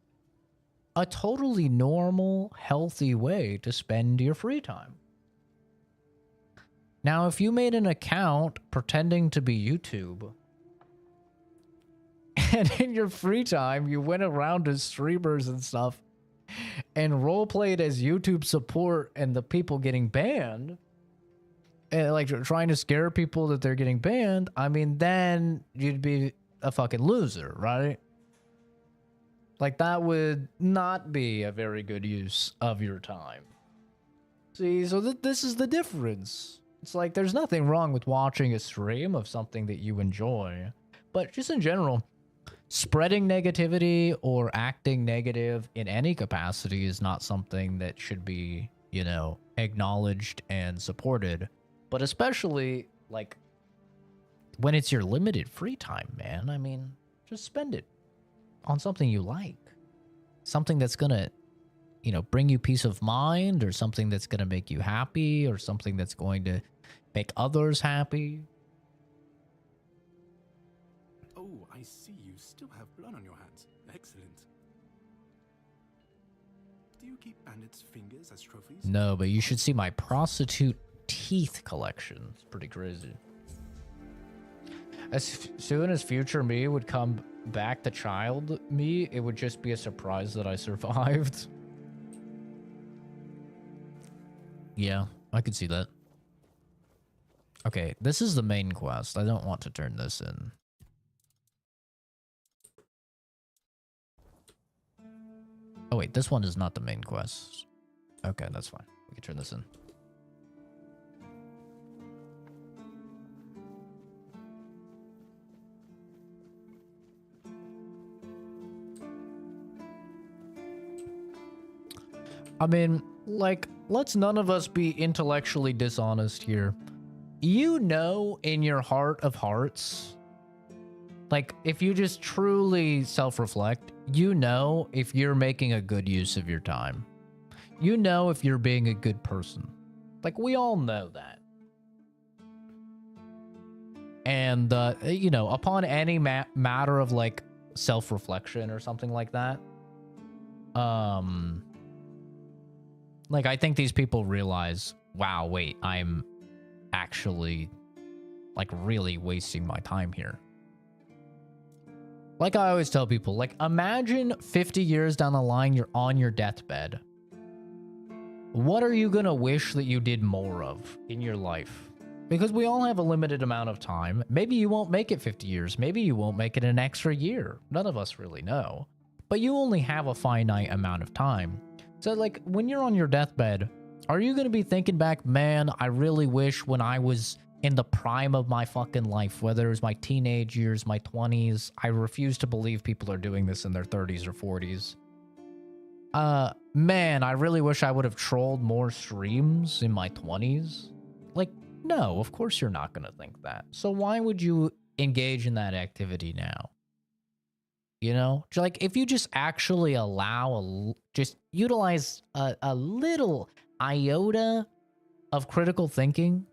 [SPEAKER 1] a totally normal, healthy way to spend your free time. Now, if you made an account pretending to be YouTube, and in your free time, you went around to streamers and stuff and roleplayed as YouTube support and the people getting banned, and like trying to scare people that they're getting banned, I mean, then you'd be a fucking loser, right? Like, that would not be a very good use of your time. See, so this is the difference. It's like, there's nothing wrong with watching a stream of something that you enjoy, but just in general, spreading negativity or acting negative in any capacity is not something that should be, you know, acknowledged and supported. But especially, like, when it's your limited free time, man. I mean, just spend it on something you like. Something that's gonna, you know, bring you peace of mind, or something that's gonna make you happy, or something that's going to make others happy.
[SPEAKER 7] Oh, I see you still have blood on your hands. Excellent. Do you keep bandits' fingers as trophies?
[SPEAKER 1] No, but you should see my prostitute teeth collection. It's pretty crazy. As soon as future me would come back to child me, it would just be a surprise that I survived. Yeah, I could see that. Okay, this is the main quest. I don't want to turn this in. Oh wait, this one is not the main quest. Okay, that's fine. We can turn this in. I mean, like, let's none of us be intellectually dishonest here. You know, in your heart of hearts, like, if you just truly self-reflect, you know if you're making a good use of your time. You know if you're being a good person. Like, we all know that. And, you know, upon any matter of, like, self-reflection or something like that, like, I think these people realize, wow, wait, I'm actually, like, really wasting my time here. Like I always tell people, like, imagine 50 years down the line, you're on your deathbed. What are you gonna wish that you did more of in your life? Because we all have a limited amount of time. Maybe you won't make it 50 years. Maybe you won't make it an extra year. None of us really know. But you only have a finite amount of time. So, like, when you're on your deathbed, are you gonna be thinking back, man, I really wish when I was in the prime of my fucking life, whether it was my teenage years, my 20s, I refuse to believe people are doing this in their 30s or 40s. Man, I really wish I would have trolled more streams in my 20s. Like, no, of course you're not gonna think that. So why would you engage in that activity now? You know, like, if you just actually allow just utilize a little iota of critical thinking,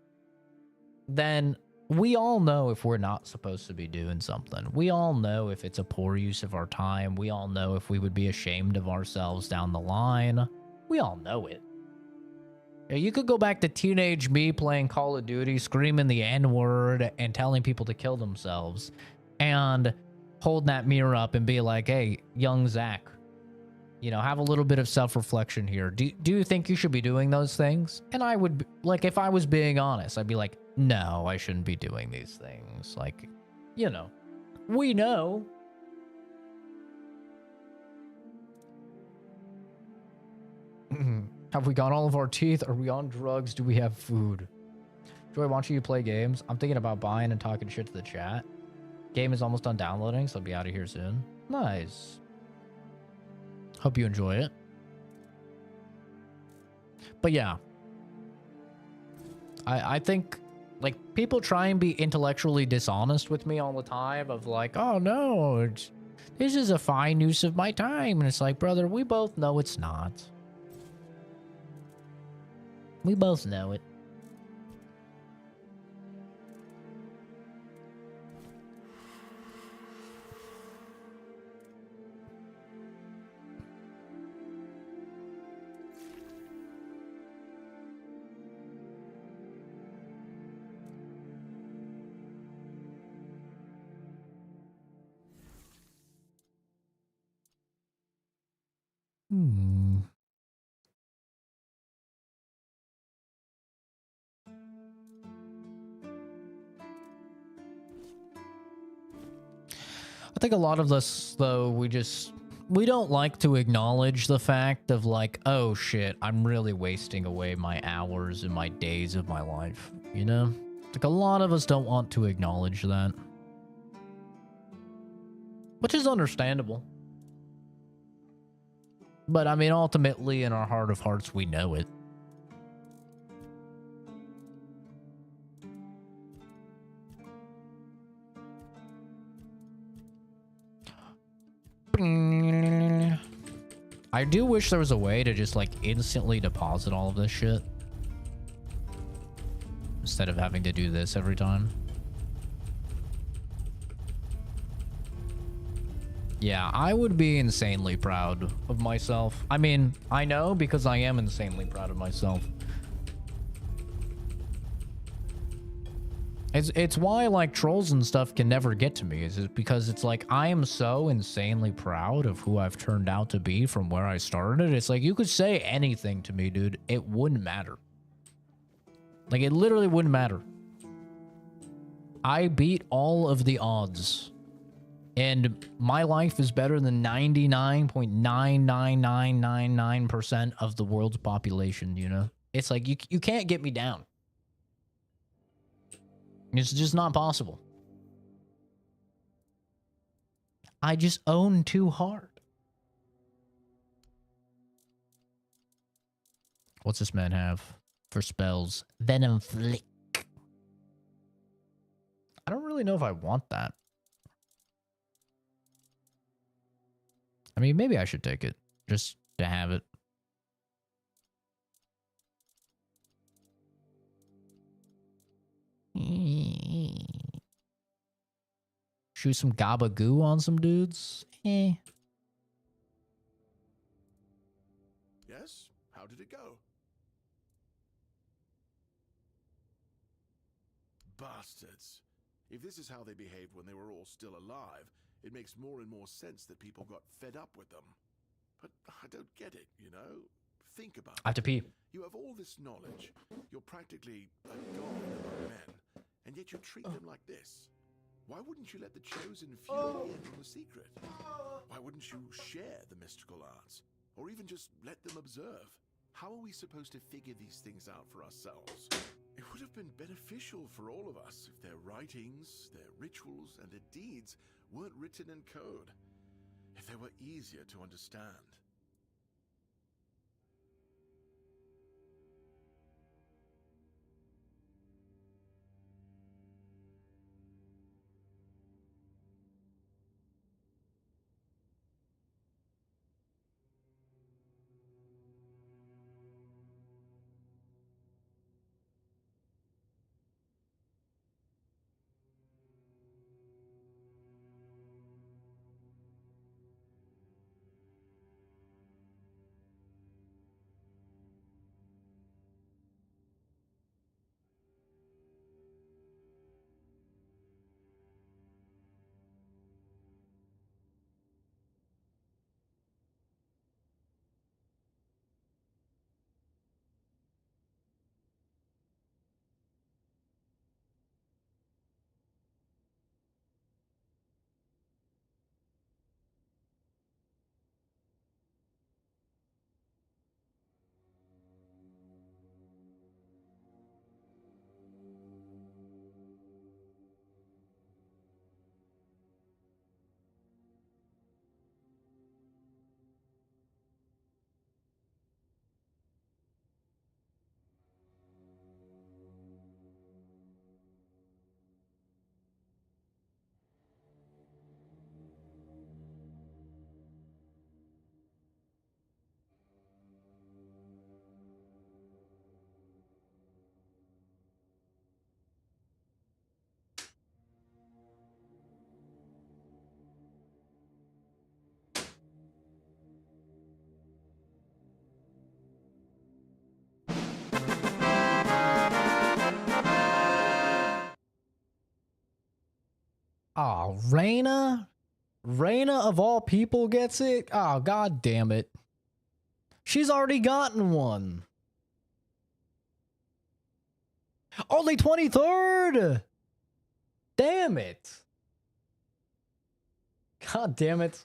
[SPEAKER 1] then we all know if we're not supposed to be doing something. We all know if it's a poor use of our time. We all know if we would be ashamed of ourselves down the line. We all know it. Yeah, you could go back to teenage me playing Call of Duty, screaming the N-word and telling people to kill themselves, and hold that mirror up and be like, hey, young Zach, you know, have a little bit of self-reflection here. Do you think you should be doing those things? And I would, like, if I was being honest, I'd be like, no, I shouldn't be doing these things. Like, you know, we know. Have we got all of our teeth? Are we on drugs? Do we have food? Joy, why don't you play games? I'm thinking about buying and talking shit to the chat. Game is almost done downloading, so I'll be out of here soon. Nice. Hope you enjoy it. But yeah. I think, like, people try and be intellectually dishonest with me all the time of like, oh no, this is a fine use of my time. And it's like, brother, we both know it's not. We both know it. I think a lot of us, though, we don't like to acknowledge the fact of like, oh shit, I'm really wasting away my hours and my days of my life, you know? Like, a lot of us don't want to acknowledge that. Which is understandable. But, I mean, ultimately, in our heart of hearts, we know it. I do wish there was a way to just, like, instantly deposit all of this shit. Instead of having to do this every time. Yeah, I would be insanely proud of myself. I mean, I know because I am insanely proud of myself. It's why, like, trolls and stuff can never get to me. Is because it's like, I am so insanely proud of who I've turned out to be from where I started. It's like, you could say anything to me, dude. It wouldn't matter. Like, it literally wouldn't matter. I beat all of the odds. And my life is better than 99.99999% of the world's population, you know? It's like, you can't get me down. It's just not possible. I just own too hard. What's this man have for spells? Venom Flick. I don't really know if I want that. I mean, maybe I should take it just to have it. Shoot some gabagoo on some dudes? Eh.
[SPEAKER 8] Yes? How did it go? Bastards. If this is how they behaved when they were all still alive, it makes more and more sense that people got fed up with them. But I don't get it, you know? Think about it.
[SPEAKER 1] I have to pee.
[SPEAKER 8] You have all this knowledge. You're practically a god among men, and yet you treat them like this. Why wouldn't you let the chosen few in on the secret? Why wouldn't you share the mystical arts? Or even just let them observe? How are we supposed to figure these things out for ourselves? It would have been beneficial for all of us if their writings, their rituals, and their deeds weren't written in code. If they were easier to understand.
[SPEAKER 1] Oh, Reyna? Reyna of all people gets it? Oh, god damn it. She's already gotten one. Only 23rd! Damn it. God damn it.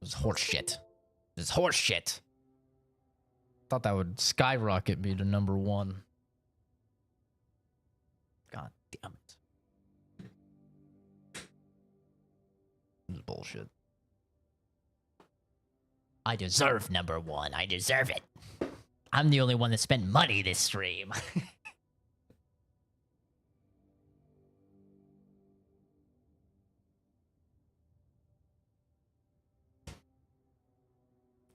[SPEAKER 1] This is horse shit. This is horse shit. Thought that would skyrocket me to number 1. God damn it. This is bullshit.
[SPEAKER 2] I deserve number 1. I deserve it. I'm the only one that spent money this stream.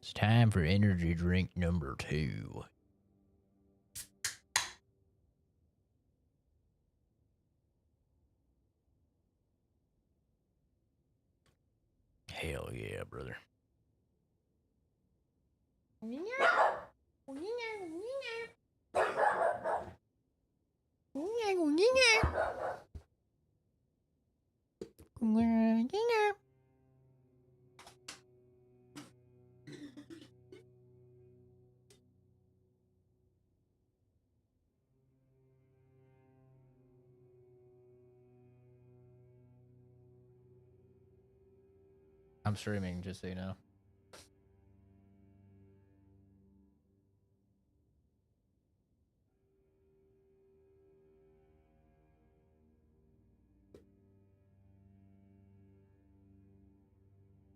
[SPEAKER 1] It's time for energy drink number 2. Hell yeah, brother. I'm streaming, just so you know.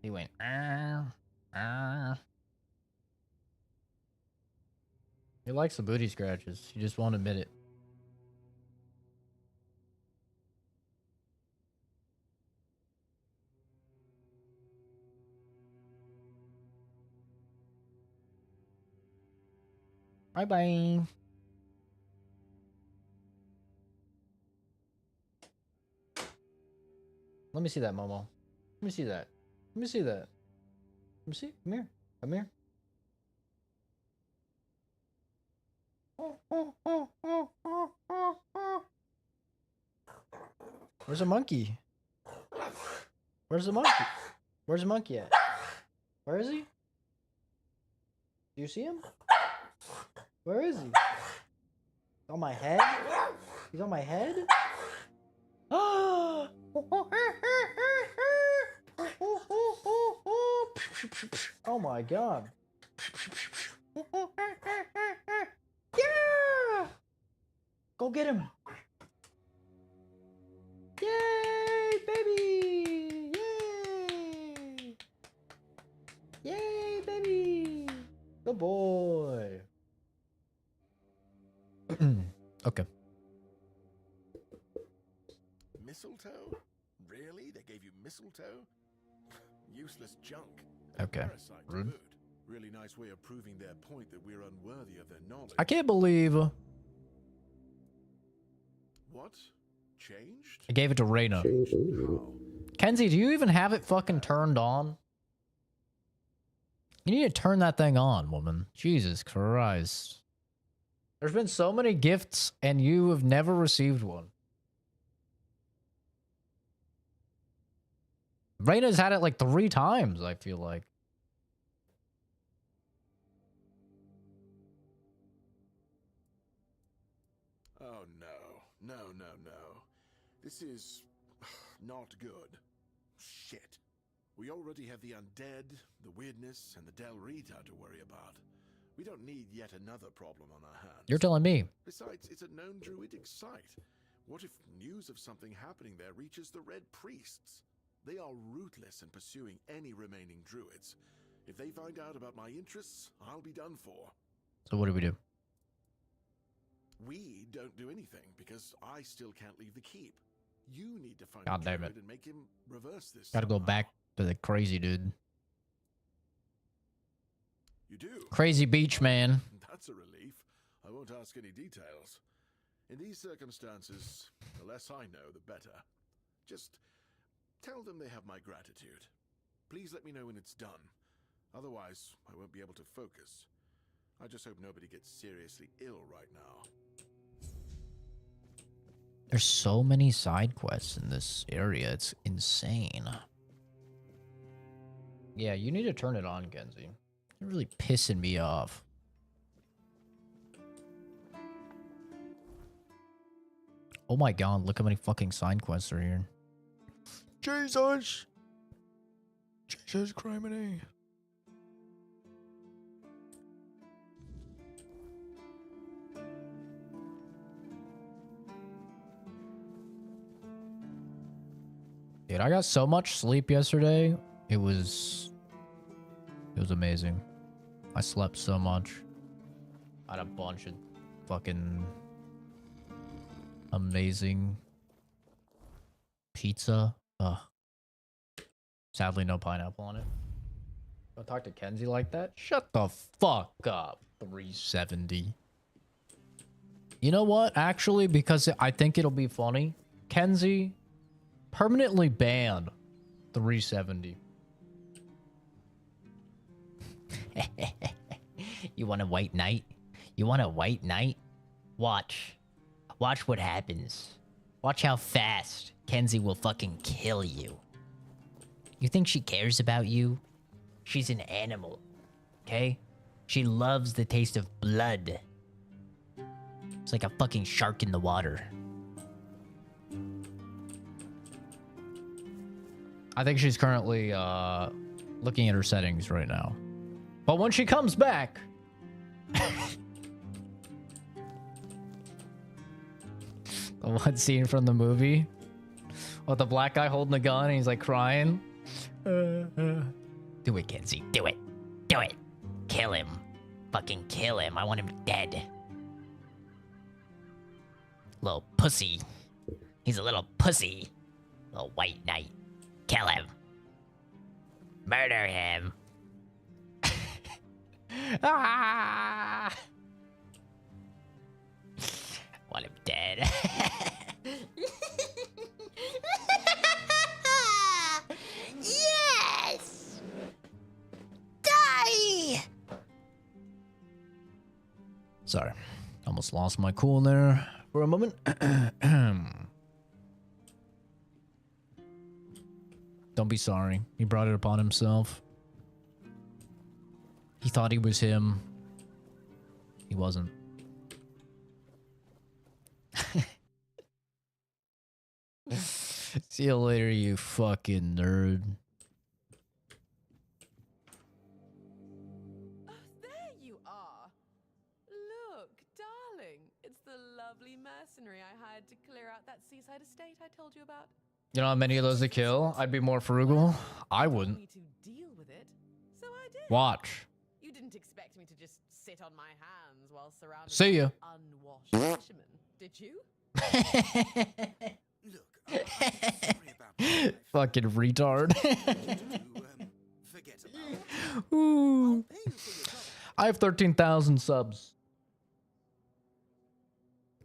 [SPEAKER 1] He went, He likes the booty scratches. He just won't admit it. Bye-bye. Let me see that, Momo. Let me see that. Let me see that. Let me see. Come here. Come here. Where's the monkey? Where's the monkey? Where's the monkey at? Where is he? Do you see him? Where is he? On my head? He's on my head? Oh my god. Yeah! Go get him. Yay, baby! Yay! Yay, baby! Good boy. Okay.
[SPEAKER 8] Mistletoe? Really? They gave you mistletoe? Useless junk.
[SPEAKER 1] Okay.
[SPEAKER 8] Parasite to
[SPEAKER 1] Rude.
[SPEAKER 8] boot. Really nice way of proving their point that we're unworthy of their knowledge.
[SPEAKER 1] I can't believe
[SPEAKER 8] What? Changed?
[SPEAKER 1] I gave it to Reyna.
[SPEAKER 8] How?
[SPEAKER 1] Kenzie, do you even have it fucking turned on? You need to turn that thing on, woman. Jesus Christ. There's been so many gifts and you have never received one. Reyna's had it like 3 times, I feel like.
[SPEAKER 8] Oh no. No, no, no. This is not good. Shit. We already have the undead, the weirdness, and the Del Rita to worry about. We don't need yet another problem on our hands.
[SPEAKER 1] You're telling me.
[SPEAKER 8] Besides, it's a known druidic site. What if news of something happening there reaches the Red Priests? They are ruthless in pursuing any remaining druids. If they find out about my interests, I'll be done for.
[SPEAKER 1] So what do we do?
[SPEAKER 8] We don't do anything because I still can't leave the keep. You need to find
[SPEAKER 1] God
[SPEAKER 8] a
[SPEAKER 1] damn
[SPEAKER 8] druid
[SPEAKER 1] it.
[SPEAKER 8] and make him reverse this.
[SPEAKER 1] Gotta go
[SPEAKER 8] somehow.
[SPEAKER 1] back to the crazy dude.
[SPEAKER 8] You do?
[SPEAKER 1] Crazy beach man.
[SPEAKER 8] That's a relief. I won't ask any details. In these circumstances, the less I know, the better. Just tell them they have my gratitude. Please let me know when it's done. Otherwise, I won't be able to focus. I just hope nobody gets seriously ill right now.
[SPEAKER 1] There's so many side quests in this area. It's insane. Yeah, you need to turn it on, Genzi. You're really pissing me off. Oh my god, look how many fucking side quests are here. Jesus! Jesus criminy. Dude, I got so much sleep yesterday. It was amazing. I slept so much. I had a bunch of fucking amazing pizza. Ugh. Sadly, no pineapple on it. Don't talk to Kenzie like that. Shut the fuck up. 370. You know what? Actually, because I think it'll be funny. Kenzie, permanently banned 370.
[SPEAKER 2] You want a white knight? You want a white knight? Watch. Watch what happens. Watch how fast Kenzie will fucking kill you. You think she cares about you? She's an animal, okay? She loves the taste of blood. It's like a fucking shark in the water.
[SPEAKER 1] I think she's currently looking at her settings right now. But when she comes back... The one scene from the movie with the black guy holding the gun and he's like crying.
[SPEAKER 2] Do it, Kenzie. Do it. Do it. Kill him. Fucking kill him. I want him dead. Little pussy. He's a little pussy. Little white knight. Kill him. Murder him.
[SPEAKER 1] Ah!
[SPEAKER 2] Want him dead. Yes! Die!
[SPEAKER 1] Sorry. Almost lost my cool there for a moment. Don't be sorry. He brought it upon himself. He thought he was him. He wasn't. See you later, you fucking nerd.
[SPEAKER 9] Oh, there you are. Look, darling. It's the lovely mercenary I hired to clear out that seaside estate I told you about.
[SPEAKER 1] You know how many of those to kill? I'd be more frugal. I wouldn't.
[SPEAKER 9] Me to deal with it, so I did.
[SPEAKER 1] Watch.
[SPEAKER 9] You didn't expect me to just sit on my hands while surrounded
[SPEAKER 1] See ya.
[SPEAKER 9] by unwashed fishermen, did you?
[SPEAKER 7] Look, I'm sorry about my life.
[SPEAKER 1] Fucking retard.
[SPEAKER 7] Forget about it.
[SPEAKER 1] Ooh.
[SPEAKER 7] I'll pay you for your trouble.
[SPEAKER 1] I have 13,000 subs.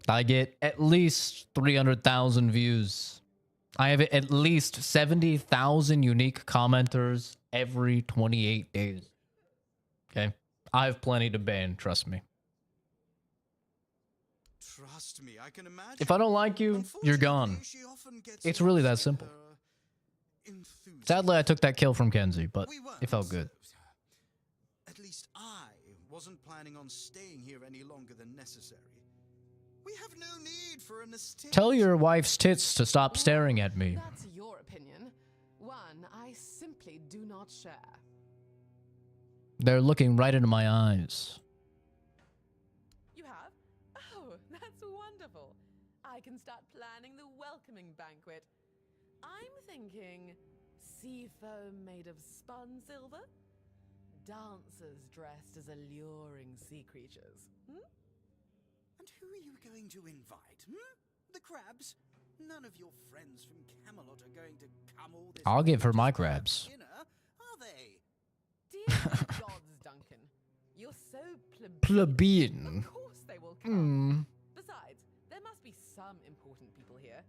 [SPEAKER 1] I get at least 300,000 views. I have at least 70,000 unique commenters every 28 days. Okay? I have plenty to ban, trust me.
[SPEAKER 7] Trust me, I can imagine.
[SPEAKER 1] If I don't like you, you're gone.
[SPEAKER 7] She often gets
[SPEAKER 1] It's really that
[SPEAKER 7] lost in
[SPEAKER 1] simple.
[SPEAKER 7] her enthusiasm.
[SPEAKER 1] Sadly, I took that kill from Kenzie, but
[SPEAKER 7] We weren't.
[SPEAKER 1] it felt good.
[SPEAKER 7] At least I wasn't planning on staying here any longer than necessary. We have no need for an estate.
[SPEAKER 1] Tell your wife's tits to stop staring at me.
[SPEAKER 9] That's your opinion. One I simply do not share.
[SPEAKER 1] They're looking right into my eyes.
[SPEAKER 9] You have? Oh, that's wonderful. I can start planning the welcoming banquet. I'm thinking seafoam made of spun silver, dancers dressed as alluring sea creatures.
[SPEAKER 7] And who are you going to invite? The crabs? None of your friends from Camelot are going to come all this
[SPEAKER 1] I'll
[SPEAKER 7] way
[SPEAKER 1] give her
[SPEAKER 7] to
[SPEAKER 1] my
[SPEAKER 7] have
[SPEAKER 1] crabs.
[SPEAKER 7] dinner, are they?
[SPEAKER 9] Dear gods, Duncan, you're so
[SPEAKER 1] Plebeian.
[SPEAKER 9] Of course they will come.
[SPEAKER 1] Hmm.
[SPEAKER 9] Besides, there must be some important people here.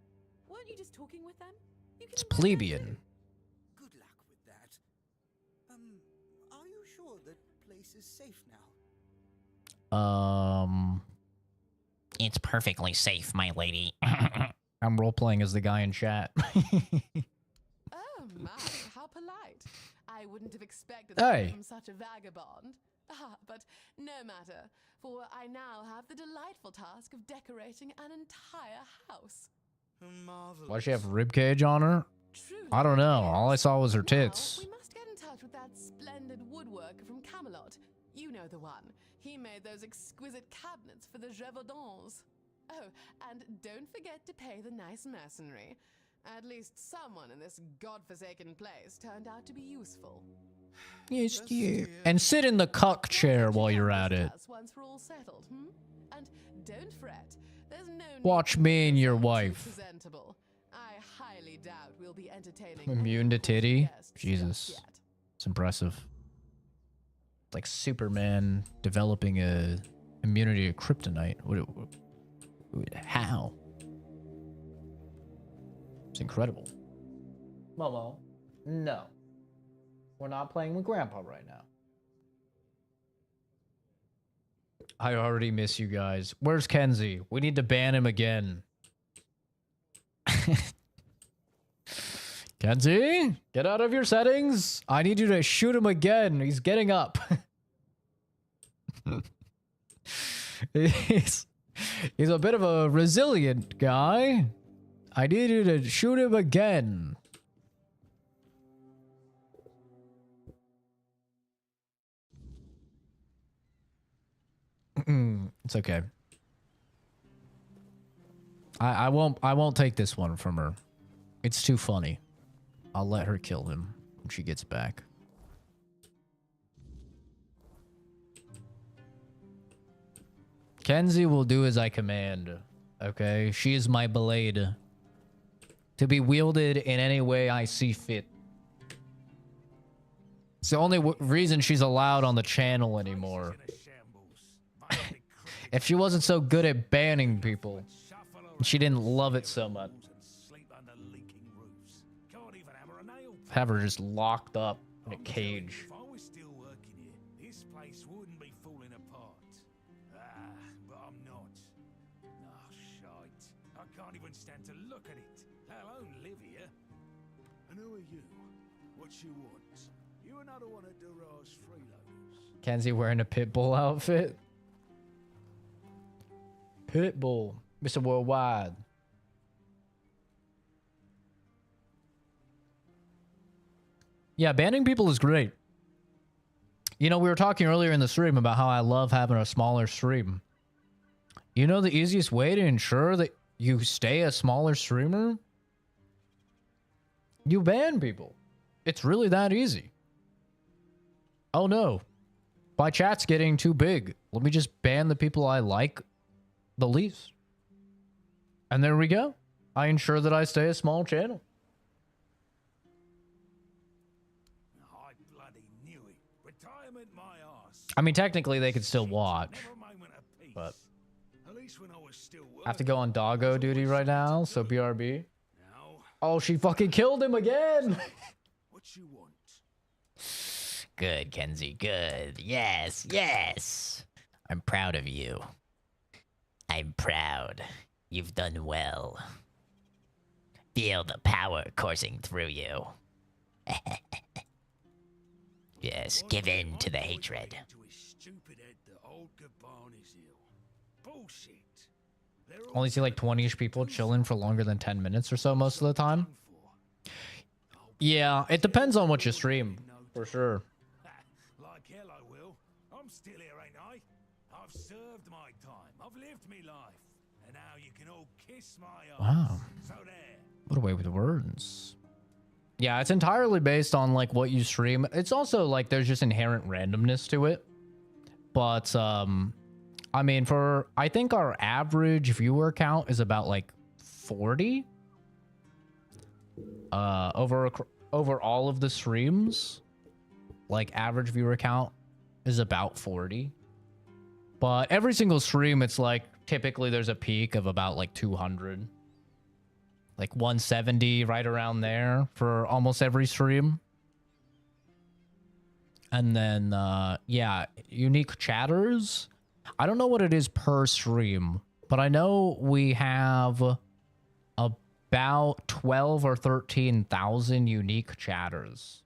[SPEAKER 9] Weren't you just talking with them? You can
[SPEAKER 1] It's
[SPEAKER 9] invite them
[SPEAKER 1] plebeian.
[SPEAKER 9] too.
[SPEAKER 7] Good luck with that. Are you sure the place is safe now?
[SPEAKER 2] It's perfectly safe, my lady.
[SPEAKER 1] I'm role-playing as the guy in chat.
[SPEAKER 9] Oh my, how polite. I wouldn't have expected
[SPEAKER 1] Hey.
[SPEAKER 9] that from such a vagabond. Ah, but no matter, for I now have the delightful task of decorating an entire house.
[SPEAKER 5] Marvelous.
[SPEAKER 1] Why does she have ribcage on her?
[SPEAKER 9] Truly,
[SPEAKER 1] I don't know.
[SPEAKER 9] it
[SPEAKER 1] All I
[SPEAKER 9] is.
[SPEAKER 1] saw was her
[SPEAKER 9] Now,
[SPEAKER 1] tits.
[SPEAKER 9] we must get in touch with that splendid woodworker from Camelot. You know the one. He made those exquisite cabinets for the Gévaudan. Oh, and don't forget to pay the nice mercenary. At least someone in this godforsaken place turned out to be useful.
[SPEAKER 1] Yes, dear. And sit in the cuck chair while you're at it.
[SPEAKER 9] Once we're all settled, hmm? And don't fret. There's no need
[SPEAKER 1] Watch
[SPEAKER 9] to
[SPEAKER 1] me and
[SPEAKER 9] make
[SPEAKER 1] your
[SPEAKER 9] yourself too
[SPEAKER 1] wife.
[SPEAKER 9] presentable. I highly doubt we'll be entertaining
[SPEAKER 1] Immune to
[SPEAKER 9] any
[SPEAKER 1] titty?
[SPEAKER 9] guests just
[SPEAKER 1] Jesus.
[SPEAKER 9] yet.
[SPEAKER 1] It's impressive. Like Superman developing a immunity to kryptonite. How? It's incredible. Momo, no. We're not playing with Grandpa right now. I already miss you guys. Where's Kenzie? We need to ban him again. Kenzie, get out of your settings. I need you to shoot him again. He's getting up. he's a bit of a resilient guy. I need you to shoot him again. It's okay. I won't take this one from her. It's too funny. I'll let her kill him when she gets back. Kenzie will do as I command. Okay? She is my blade. To be wielded in any way I see fit. It's the only reason she's allowed on the channel anymore. If she wasn't so good at banning people, she didn't love it so much. Have her just locked up in a cage.
[SPEAKER 5] If I was still working here, this place wouldn't be falling apart. But I'm not. Shite. I can't even stand to look at it, let alone live here.
[SPEAKER 8] And who are you? What you want? You another one of Durar's freeloaders?
[SPEAKER 1] Kenzie wearing a Pitbull outfit. Pitbull, Mr. Worldwide. Yeah, banning people is great. You know, we were talking earlier in the stream about how I love having a smaller stream. You know the easiest way to ensure that you stay a smaller streamer? You ban people. It's really that easy. Oh no, my chat's getting too big. Let me just ban the people I like the least. And there we go. I ensure that I stay a small channel.
[SPEAKER 5] I bloody knew it. Retirement my arse.
[SPEAKER 1] I mean, technically they could still watch,
[SPEAKER 5] Never a moment of peace.
[SPEAKER 1] but
[SPEAKER 5] At least when I was still
[SPEAKER 1] I have to go on doggo duty right now, so BRB.
[SPEAKER 5] Now,
[SPEAKER 1] Oh, she fucking killed him again!
[SPEAKER 5] what you want?
[SPEAKER 2] Good, Kenzie, good. Yes, yes. I'm proud of you. I'm proud. You've done well. Feel the power coursing through you. Yes, give in to the hatred.
[SPEAKER 5] To his stupid head that old Gaban is ill. Bullshit. They're all
[SPEAKER 1] Only see like 20-ish people chilling for longer than 10 minutes or so most of the time. Yeah, it depends on what you stream, for sure.
[SPEAKER 5] Like hell I will. I'm still here, ain't I? I've served my time. I've lived me life. And now you can all kiss my ass.
[SPEAKER 1] Wow.
[SPEAKER 5] So there.
[SPEAKER 1] What a way with words. Yeah, it's entirely based on like what you stream. It's also like there's just inherent randomness to it. But I mean, I think our average viewer count is about like 40 over all of the streams. Like average viewer count is about 40. But every single stream, it's like typically there's a peak of about like 200. Like 170, right around there for almost every stream. And then, yeah, unique chatters. I don't know what it is per stream, but I know we have about 12 or 13,000 unique chatters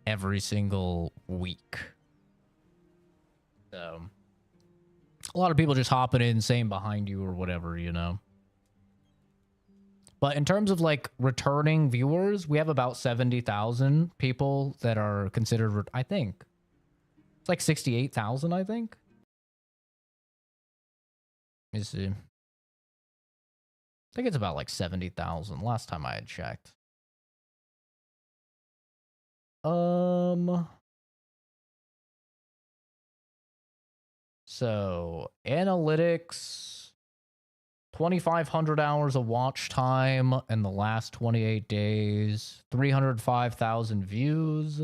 [SPEAKER 1] every single week. So a lot of people just hopping in, saying behind you or whatever, you know. But in terms of like returning viewers, we have about 70,000 people that are considered, I think. It's like 68,000, I think. Let me see. I think it's about like 70,000 last time I had checked. So analytics, 2,500 hours of watch time in the last 28 days, 305,000 views.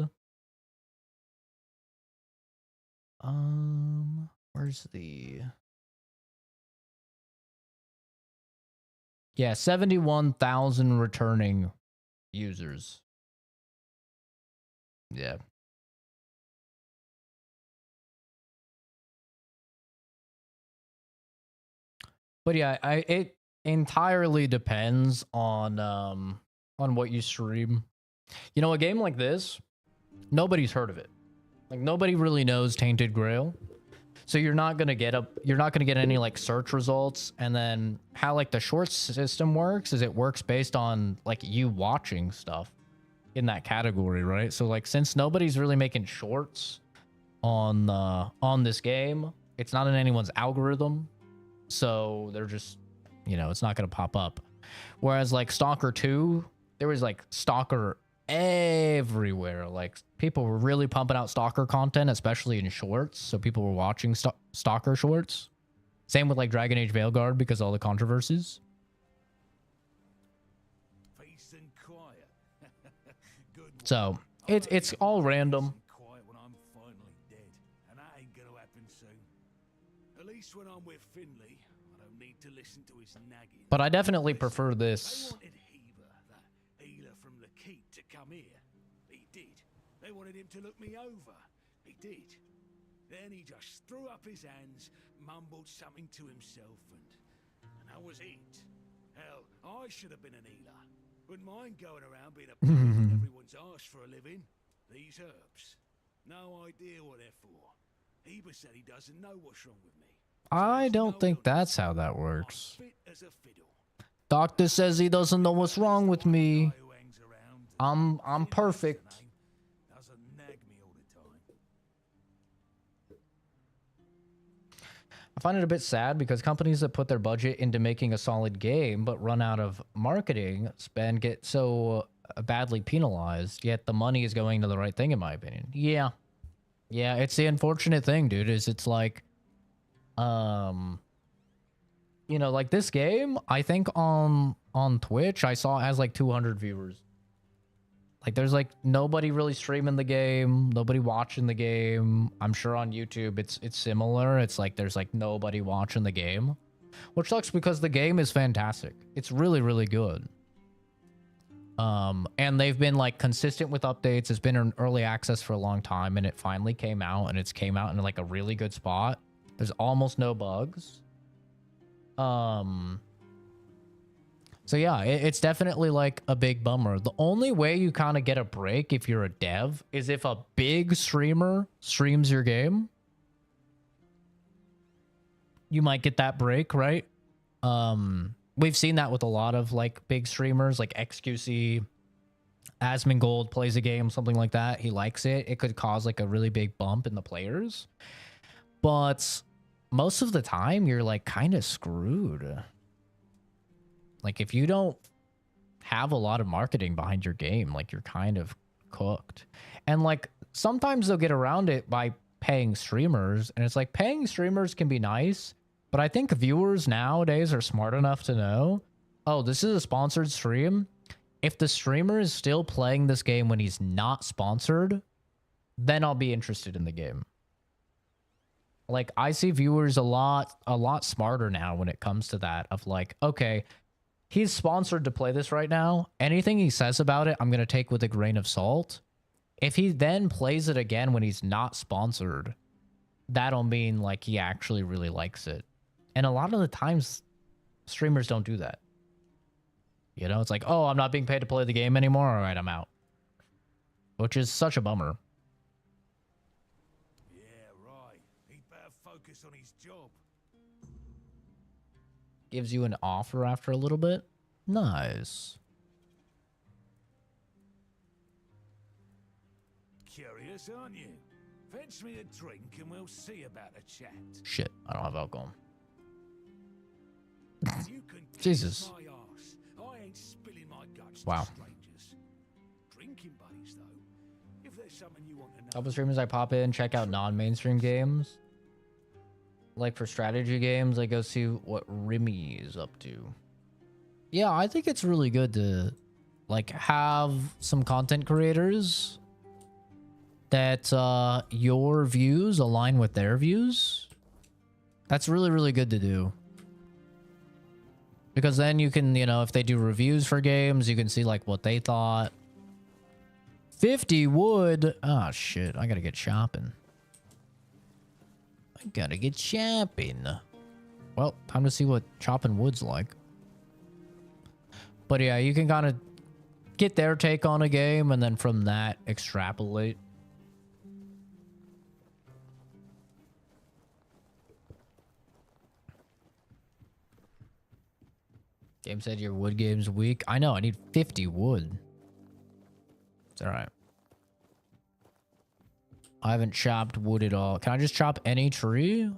[SPEAKER 1] Where's the... Yeah, 71,000 returning users. Yeah. But yeah, it entirely depends on what you stream. You know, a game like this, nobody's heard of it. Like nobody really knows Tainted Grail. So you're not gonna get any like search results. And then how like the shorts system works is it works based on like you watching stuff in that category, right? So like since nobody's really making shorts on this game, it's not in anyone's algorithm. So they're just, you know, it's not gonna pop up. Whereas like Stalker 2, there was like Stalker everywhere. Like people were really pumping out Stalker content, especially in shorts. So people were watching Stalker shorts. Same with like Dragon Age Veilguard because of all the controversies.
[SPEAKER 5] Peace and quiet.
[SPEAKER 1] So it's all random.
[SPEAKER 5] Quiet when I'm finally dead, and that ain't gonna happen soon. At least when I'm with Finley, I don't need to listen to his nagging.
[SPEAKER 1] But I definitely prefer this.
[SPEAKER 5] They wanted Heber, that healer from the keep, to come here. He did. They wanted him to look me over. He did. Then he just threw up his hands, mumbled something to himself, and that was it. Hell, I should have been an healer. Wouldn't mind going around being a priest everyone's asked for a living. These herbs. No idea what they're for. Heber said he doesn't know what's wrong with me.
[SPEAKER 1] I don't think that's how that works. Doctor says he doesn't know what's wrong with me. I'm perfect. I find it a bit sad because companies that put their budget into making a solid game but run out of marketing spend get so badly penalized, yet the money is going to the right thing in my opinion. Yeah, it's the unfortunate thing, dude, is it's like you know, like this game, I think on Twitch I saw it has like 200 viewers. Like there's like nobody really streaming the game, nobody watching the game. I'm sure on YouTube it's similar. It's like there's like nobody watching the game, which sucks because the game is fantastic. It's really, really good. And they've been like consistent with updates. It's been in early access for a long time, and it finally came out, and it's came out in like a really good spot. There's almost no bugs. So yeah, it's definitely like a big bummer. The only way you kind of get a break if you're a dev is if a big streamer streams your game. You might get that break, right? We've seen that with a lot of like big streamers like XQC. Asmongold plays a game, something like that. He likes it. It could cause like a really big bump in the players. But most of the time, you're like kind of screwed. Like if you don't have a lot of marketing behind your game, like you're kind of cooked. And like sometimes they'll get around it by paying streamers, and it's like paying streamers can be nice, but I think viewers nowadays are smart enough to know, oh, this is a sponsored stream. If the streamer is still playing this game when he's not sponsored, then I'll be interested in the game. Like I see viewers a lot smarter now when it comes to that, of like, okay, he's sponsored to play this right now. Anything he says about it, I'm going to take with a grain of salt. If he then plays it again when he's not sponsored, that'll mean like he actually really likes it. And a lot of the times streamers don't do that. You know, it's like, oh, I'm not being paid to play the game anymore. All right, I'm out. Which is such a bummer.
[SPEAKER 5] Yeah, right. He'd better focus on his job.
[SPEAKER 1] Gives you an offer after a little bit. Nice.
[SPEAKER 5] Curious, aren't you? Fetch me a drink and we'll see about a chat.
[SPEAKER 1] Shit, I don't have alcohol.
[SPEAKER 5] You can kiss
[SPEAKER 1] Jesus.
[SPEAKER 5] my arse. I ain't spilling my guts
[SPEAKER 1] Wow.
[SPEAKER 5] to strangers. Drinking buddies, though. If there's something you want to know.
[SPEAKER 1] Couple streamers, I pop in, check out non-mainstream games. Like for strategy games, I go see what Remy is up to. Yeah, I think it's really good to like have some content creators that your views align with their views. That's really, really good to do. Because then you can, you know, if they do reviews for games, you can see like what they thought. 50 wood. Oh shit, I gotta get shopping. I gotta get shopping. Well, time to see what chopping wood's like. But yeah, you can kind of get their take on a game and then from that extrapolate. Game said your wood game's weak. I know, I need 50 wood. It's alright. I haven't chopped wood at all. Can I just chop any tree?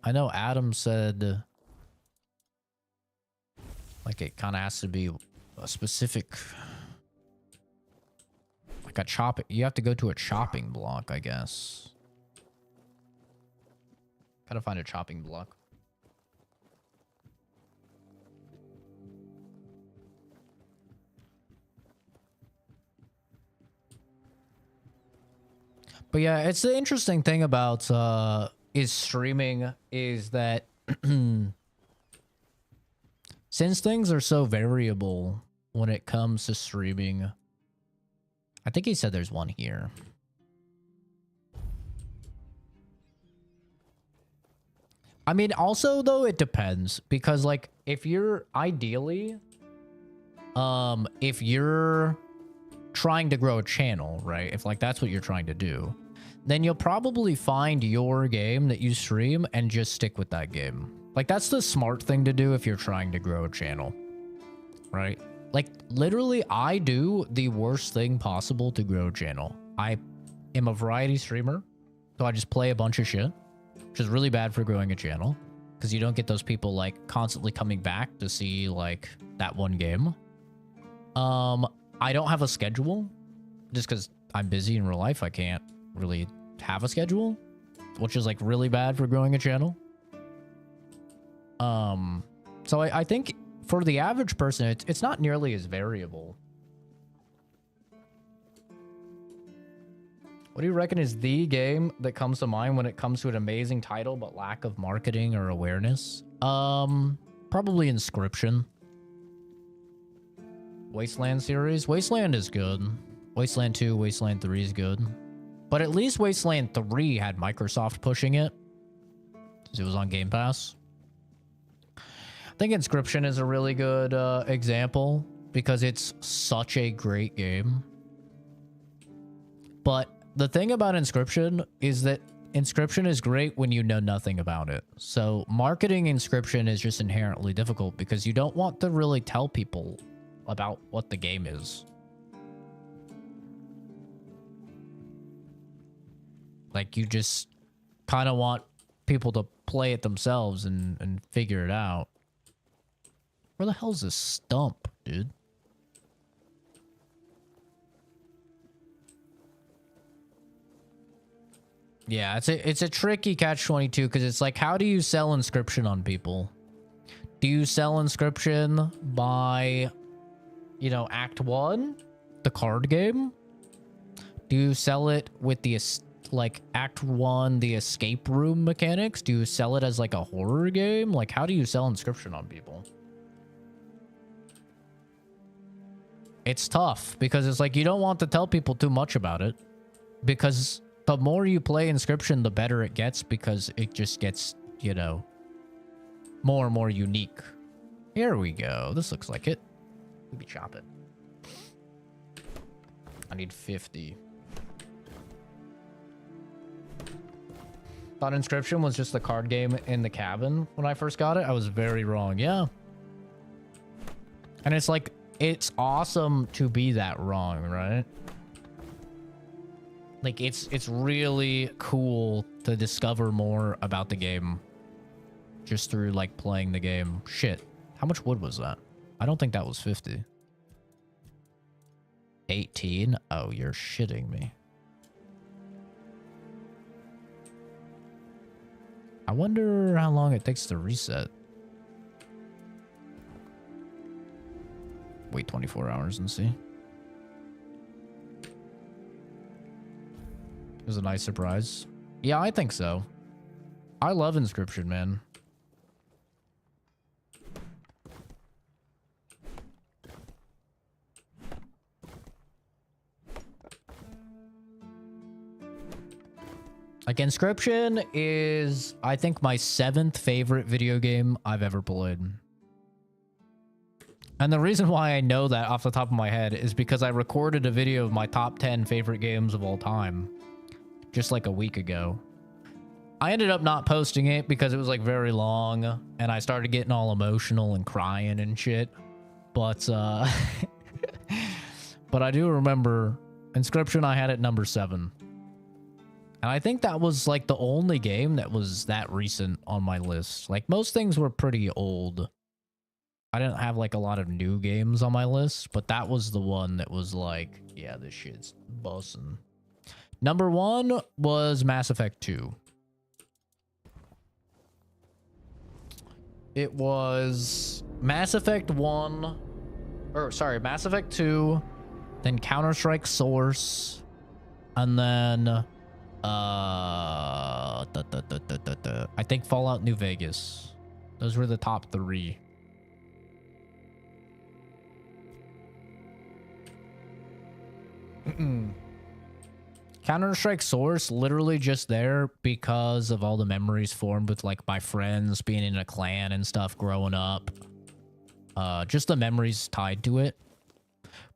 [SPEAKER 1] I know Adam said like it kind of has to be a specific like a chop. You have to go to a chopping block, I guess. Gotta find a chopping block. But yeah, it's the interesting thing about is streaming is that since things are so variable when it comes to streaming, I think he said there's one here. I mean, also though, it depends because like if you're ideally, if you're trying to grow a channel, right? If like that's what you're trying to do, then you'll probably find your game that you stream and just stick with that game. Like that's the smart thing to do if you're trying to grow a channel, right? Like literally I do the worst thing possible to grow a channel. I am a variety streamer, so I just play a bunch of shit, which is really bad for growing a channel because you don't get those people like constantly coming back to see like that one game. I don't have a schedule just because I'm busy in real life. I can't really have a schedule, which is like really bad for growing a channel. So I think for the average person, it's not nearly as variable. What do you reckon is the game that comes to mind when it comes to an amazing title but lack of marketing or awareness? Probably Inscription. Wasteland series. Wasteland is good. Wasteland 2, Wasteland 3 is good. But at least Wasteland 3 had Microsoft pushing it, because it was on Game Pass. I think Inscription is a really good example, because it's such a great game. But the thing about Inscription is that Inscription is great when you know nothing about it. So marketing Inscription is just inherently difficult, because you don't want to really tell people about what the game is. Like, you just kind of want people to play it themselves and figure it out. Where the hell's this stump, dude? Yeah, it's a tricky catch-22 because it's like, how do you sell Inscription on people? Do you sell Inscription by, you know, Act 1, the card game? Do you sell it with the, like, Act 1, the escape room mechanics? Do you sell it as, like, a horror game? Like, how do you sell Inscription on people? It's tough, because it's like, you don't want to tell people too much about it, because the more you play Inscription, the better it gets, because it just gets, you know, more and more unique. Here we go. This looks like it. We'd be chopping. I need 50. Thought Inscription was just the card game in the cabin when I first got it. I was very wrong. Yeah. And it's like, it's awesome to be that wrong, right? Like, it's really cool to discover more about the game just through, like, playing the game. Shit. How much wood was that? I don't think that was 50. 18? Oh, you're shitting me. I wonder how long it takes to reset. Wait 24 hours and see. It was a nice surprise. Yeah, I think so. I love Inscription, man. Like, Inscription is, I think, my 7th favorite video game I've ever played. And the reason why I know that off the top of my head is because I recorded a video of my top 10 favorite games of all time just like a week ago. I ended up not posting it because it was like very long and I started getting all emotional and crying and shit. But but I do remember Inscription I had at number 7. And I think that was like the only game that was that recent on my list. Like, most things were pretty old. I didn't have like a lot of new games on my list, but that was the one that was like, yeah, this shit's bussin'. Number 1 was Mass Effect 2. It was Mass Effect 1, or sorry, Mass Effect 2, then Counter-Strike Source, and then I think Fallout New Vegas. Those were the top 3. Counter-Strike Source, literally just there because of all the memories formed with like my friends being in a clan and stuff growing up. Just the memories tied to it.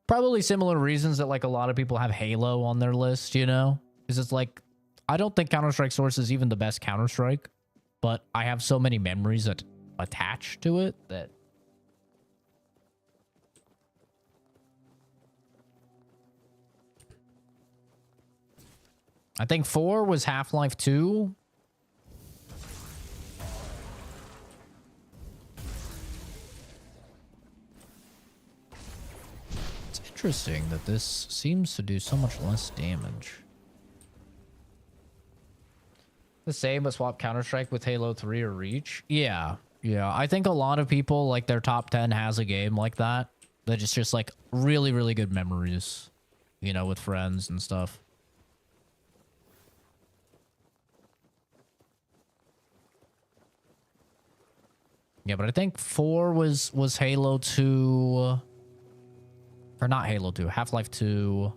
[SPEAKER 1] Probably similar reasons that like a lot of people have Halo on their list, you know? Because it's like, I don't think Counter-Strike Source is even the best Counter-Strike, but I have so many memories that attach to it that I think 4 was Half-Life 2. It's interesting that this seems to do so much less damage. The same, but swap Counter-Strike with Halo 3 or Reach. Yeah. I think a lot of people, like, their top 10 has a game like that. That is just, like, really, really good memories. You know, with friends and stuff. Yeah, but I think 4 was Halo 2. Or not Halo 2, Half-Life 2.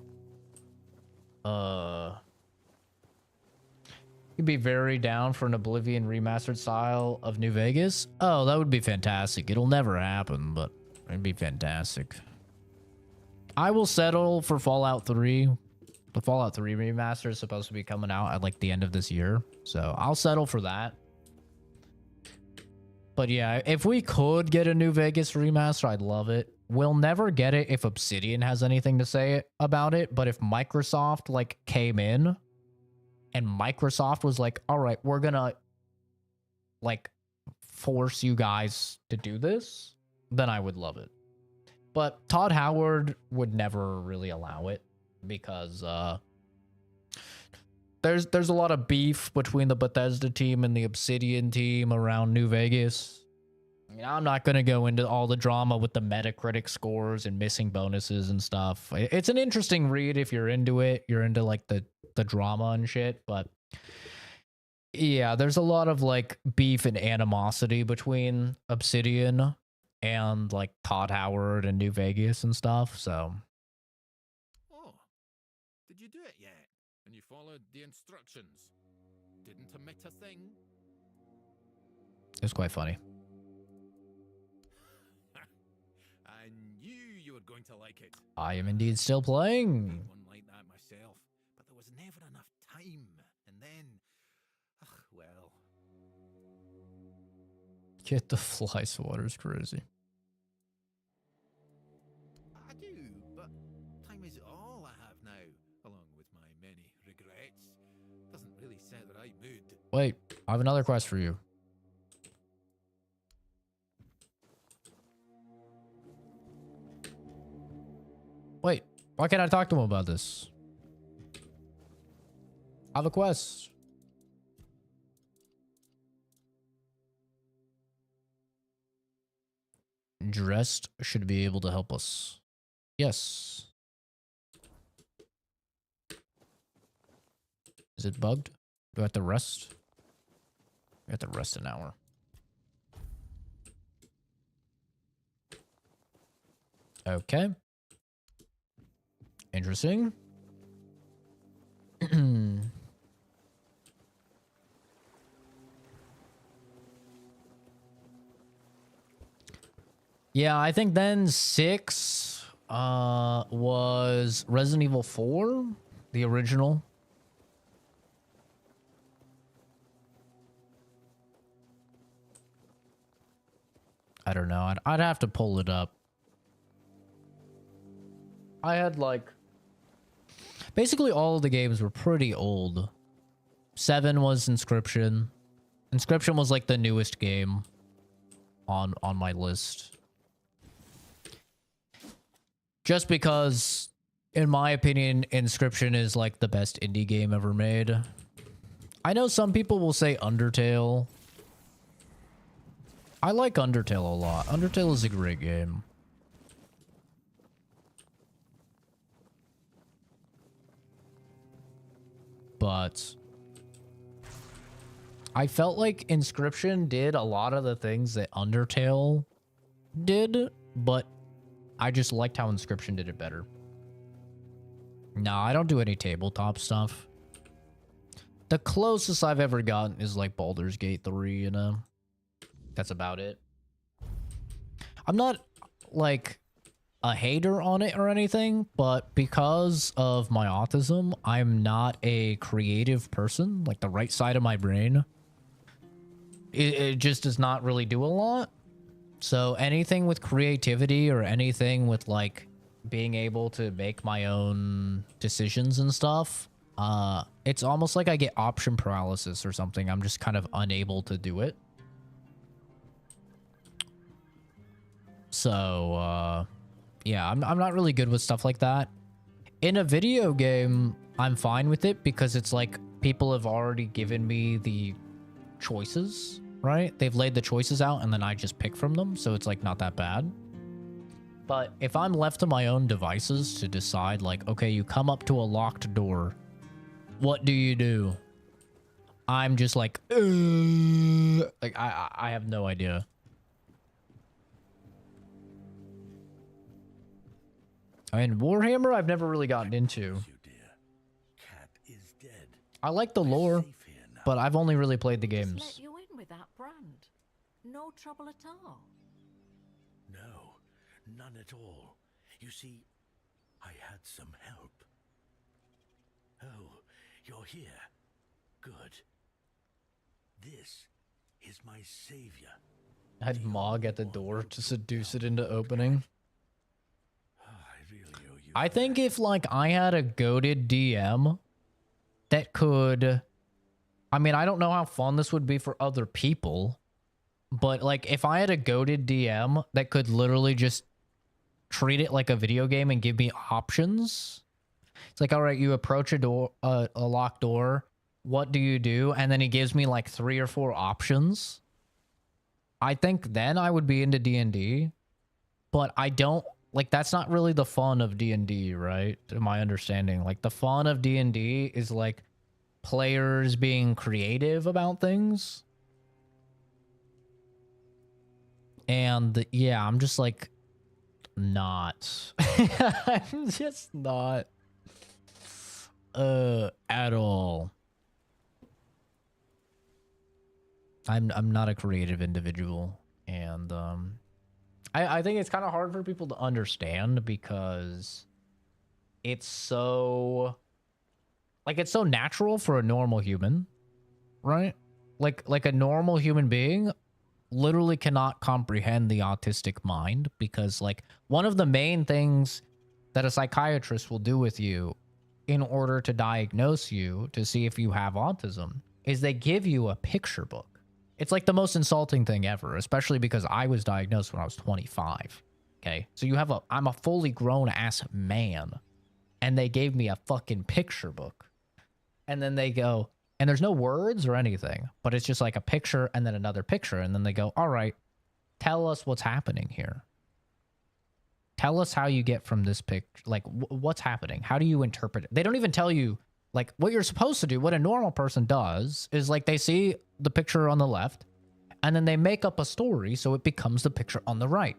[SPEAKER 1] You'd be very down for an Oblivion remastered style of New Vegas. Oh, that would be fantastic. It'll never happen, but it'd be fantastic. I will settle for Fallout 3. The Fallout 3 remaster is supposed to be coming out at like the end of this year. So I'll settle for that. But yeah, if we could get a New Vegas remaster, I'd love it. We'll never get it if Obsidian has anything to say about it. But if Microsoft like came in and Microsoft was like, all right, we're gonna like force you guys to do this, then I would love it. But Todd Howard would never really allow it because there's a lot of beef between the Bethesda team and the Obsidian team around New Vegas. I mean, I'm not going to go into all the drama with the Metacritic scores and missing bonuses and stuff. It's an interesting read if you're into it. You're into like the drama and shit, but yeah, there's a lot of like beef and animosity between Obsidian and like Todd Howard and New Vegas and stuff, so.
[SPEAKER 4] Oh, did you do it yet? And you followed the instructions? Didn't omit a thing?
[SPEAKER 1] It was quite funny.
[SPEAKER 4] I knew
[SPEAKER 7] you were going to like it.
[SPEAKER 1] I am indeed still playing.
[SPEAKER 7] Made one like that myself, but there was never enough time. And then, well.
[SPEAKER 1] Get the fly swatters crazy.
[SPEAKER 7] I do, but time is all I have now, along with my many regrets. Doesn't really set the right mood.
[SPEAKER 1] Wait, I have another quest for you. Wait, why can't I talk to him about this? I have a quest. Dressed should be able to help us. Yes. Is it bugged? Do I have to rest? I have to rest an hour. Okay. Interesting. Yeah, I think then 6 was Resident Evil 4, the original. I don't know. I'd have to pull it up. I had like basically all of the games were pretty old. 7 was Inscription. Inscription was like the newest game on my list. Just because, in my opinion, Inscription is like the best indie game ever made. I know some people will say Undertale. I like Undertale a lot. Undertale is a great game. But I felt like Inscription did a lot of the things that Undertale did, but I just liked how Inscription did it better. No, I don't do any tabletop stuff. The closest I've ever gotten is like Baldur's Gate 3, you know? That's about it. I'm not like a hater on it or anything, but because of my autism, I'm not a creative person. Like the right side of my brain, it just does not really do a lot. So anything with creativity or anything with like being able to make my own decisions and stuff, it's almost like I get option paralysis or something. I'm just kind of unable to do it. So, yeah, I'm not really good with stuff like that. In a video game, I'm fine with it because it's like people have already given me the choices, right? They've laid the choices out and then I just pick from them. So it's like not that bad. But if I'm left to my own devices to decide like, okay, you come up to a locked door, what do you do? I'm just like I have no idea. I mean, Warhammer, I've never really gotten into. I like the lore, but I've only really played the games.
[SPEAKER 10] Let you in with that brand. No trouble at all.
[SPEAKER 5] No, none at all. You see, I had some help. Oh, you're here. Good. This is my savior.
[SPEAKER 1] I had Mog at the door to seduce it into opening. I think if like I had a goated DM that could, I mean, I don't know how fun this would be for other people, but like if I had a goated DM that could literally just treat it like a video game and give me options. It's like, all right, you approach a door, a locked door. What do you do? And then he gives me like 3 or 4 options. I think then I would be into D&D, but I don't. Like, that's not really the fun of D&D, right? To my understanding. Like, the fun of D&D is, like, players being creative about things. And, yeah, I'm just, like, not. I'm just not. At all. I'm not a creative individual. And, I think it's kind of hard for people to understand because it's so like it's so natural for a normal human, right? Like a normal human being literally cannot comprehend the autistic mind because like one of the main things that a psychiatrist will do with you in order to diagnose you to see if you have autism is they give you a picture book. It's like the most insulting thing ever, especially because I was diagnosed when I was 25. Okay. So I'm a fully grown ass man and they gave me a fucking picture book. And then they go, and there's no words or anything, but it's just like a picture and then another picture. And then they go, all right, tell us what's happening here. Tell us how you get from this picture. Like, what's happening? How do you interpret it? They don't even tell you, like, what you're supposed to do. What a normal person does is, like, they see the picture on the left, and then they make up a story so it becomes the picture on the right.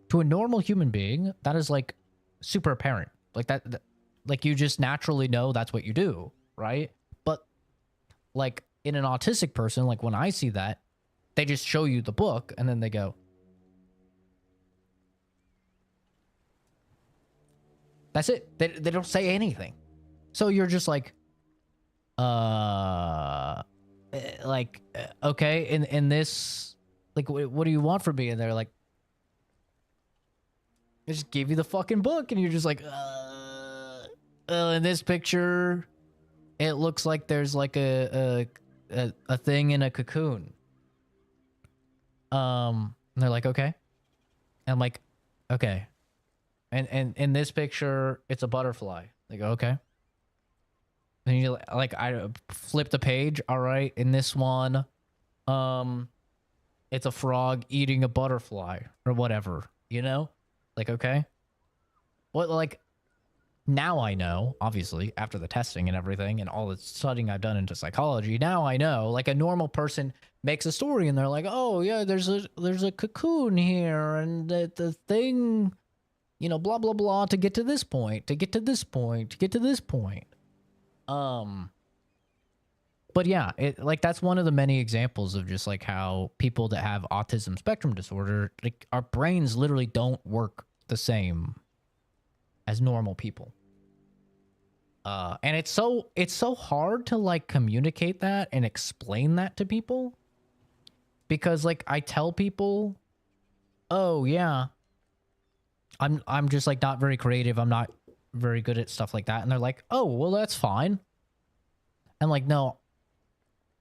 [SPEAKER 1] To a normal human being, that is, like, super apparent. Like, that like, you just naturally know that's what you do, right? But, like, in an autistic person, like, when I see that, they just show you the book, and then they go, that's it. They don't say anything. So you're just like, okay, in this, like, what do you want from me? And they're like, they just give you the fucking book, and you're just like, in this picture, it looks like there's like a thing in a cocoon. And they're like, okay. And I'm like, okay. And in this picture, it's a butterfly. They go, okay. And you like, I flip the page. All right. In this one, it's a frog eating a butterfly or whatever, you know? Like, okay. What, like, now I know, obviously, after the testing and everything and all the studying I've done into psychology, now I know, like, a normal person makes a story and they're like, oh, yeah, there's a cocoon here and the thing, you know, blah, blah, blah, to get to this point, to get to this point, to get to this point. But yeah, like, that's one of the many examples of just, like, how people that have autism spectrum disorder, like, our brains literally don't work the same as normal people. And it's so hard to, like, communicate that and explain that to people. Because, like, I tell people, oh, yeah, I'm just, like, not very creative. I'm not very good at stuff like that. And they're like, oh, well, that's fine. I'm like, no,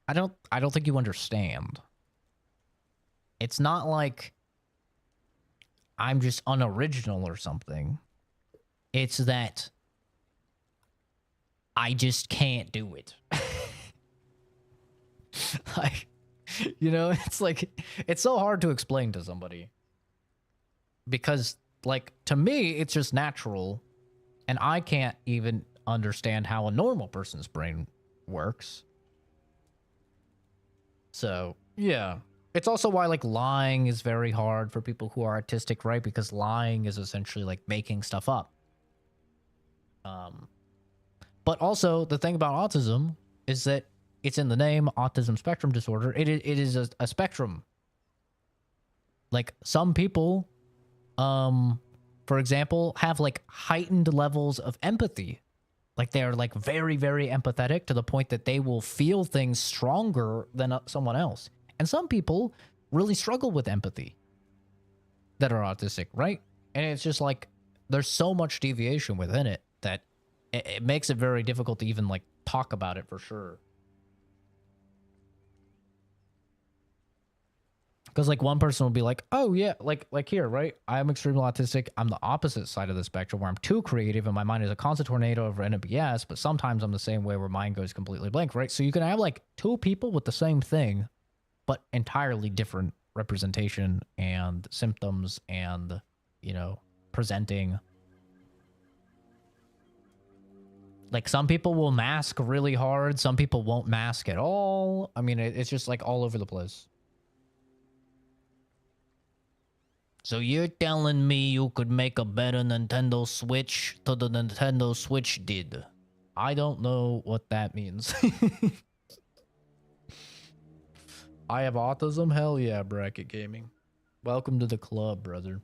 [SPEAKER 1] I don't think you understand. It's not like I'm just unoriginal or something. It's that I just can't do it. Like, you know, it's like, it's so hard to explain to somebody. Because, like, to me, it's just natural. And I can't even understand how a normal person's brain works. So, yeah. It's also why, like, lying is very hard for people who are autistic, right? Because lying is essentially, like, making stuff up. But also, the thing about autism is that it's in the name, autism spectrum disorder. It is a spectrum. Like, some people, for example, have, like, heightened levels of empathy. Like, they're, like, very, very empathetic to the point that they will feel things stronger than someone else. And some people really struggle with empathy that are autistic, right? And it's just, like, there's so much deviation within it that it makes it very difficult to even, like, talk about it for sure. Because, like, one person will be like, oh, yeah, like here, right? I'm extremely autistic. I'm the opposite side of the spectrum where I'm too creative and my mind is a constant tornado over NBS, but sometimes I'm the same way where mine goes completely blank, right? So you can have, like, two people with the same thing, but entirely different representation and symptoms and, you know, presenting. Like, some people will mask really hard. Some people won't mask at all. I mean, it's just, like, all over the place. So you're telling me you could make a better Nintendo Switch than the Nintendo Switch did? I don't know what that means. I have autism? Hell yeah, Bracket Gaming. Welcome to the club, brother.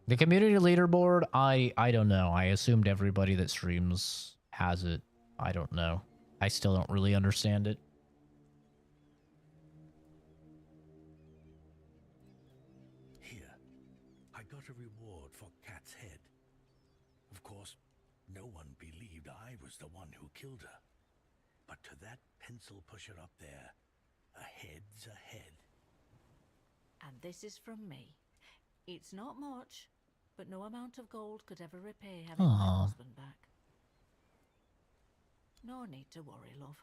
[SPEAKER 1] The community leaderboard, I don't know. I assumed everybody that streams has it. I don't know. I still don't really understand it.
[SPEAKER 5] Here, I got a reward for Cat's head. Of course, no one believed I was the one who killed her. But to that pencil pusher up there, a head's a head.
[SPEAKER 10] And this is from me. It's not much, but no amount of gold could ever repay having my husband back. No need to worry, love.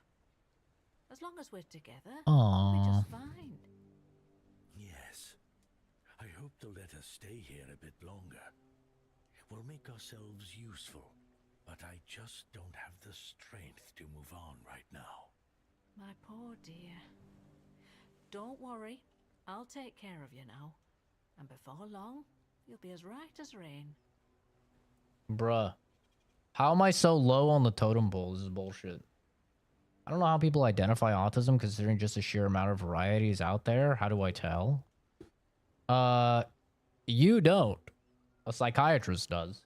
[SPEAKER 10] As long as we're together, we'll be just fine.
[SPEAKER 5] Yes. I hope they'll let us stay here a bit longer. We'll make ourselves useful, but I just don't have the strength to move on right now.
[SPEAKER 10] My poor dear. Don't worry. I'll take care of you now. And before long, you'll be as right as rain.
[SPEAKER 1] Bruh. How am I so low on the totem pole? This is bullshit. I don't know how people identify autism considering just the sheer amount of varieties out there. How do I tell? You don't. A psychiatrist does.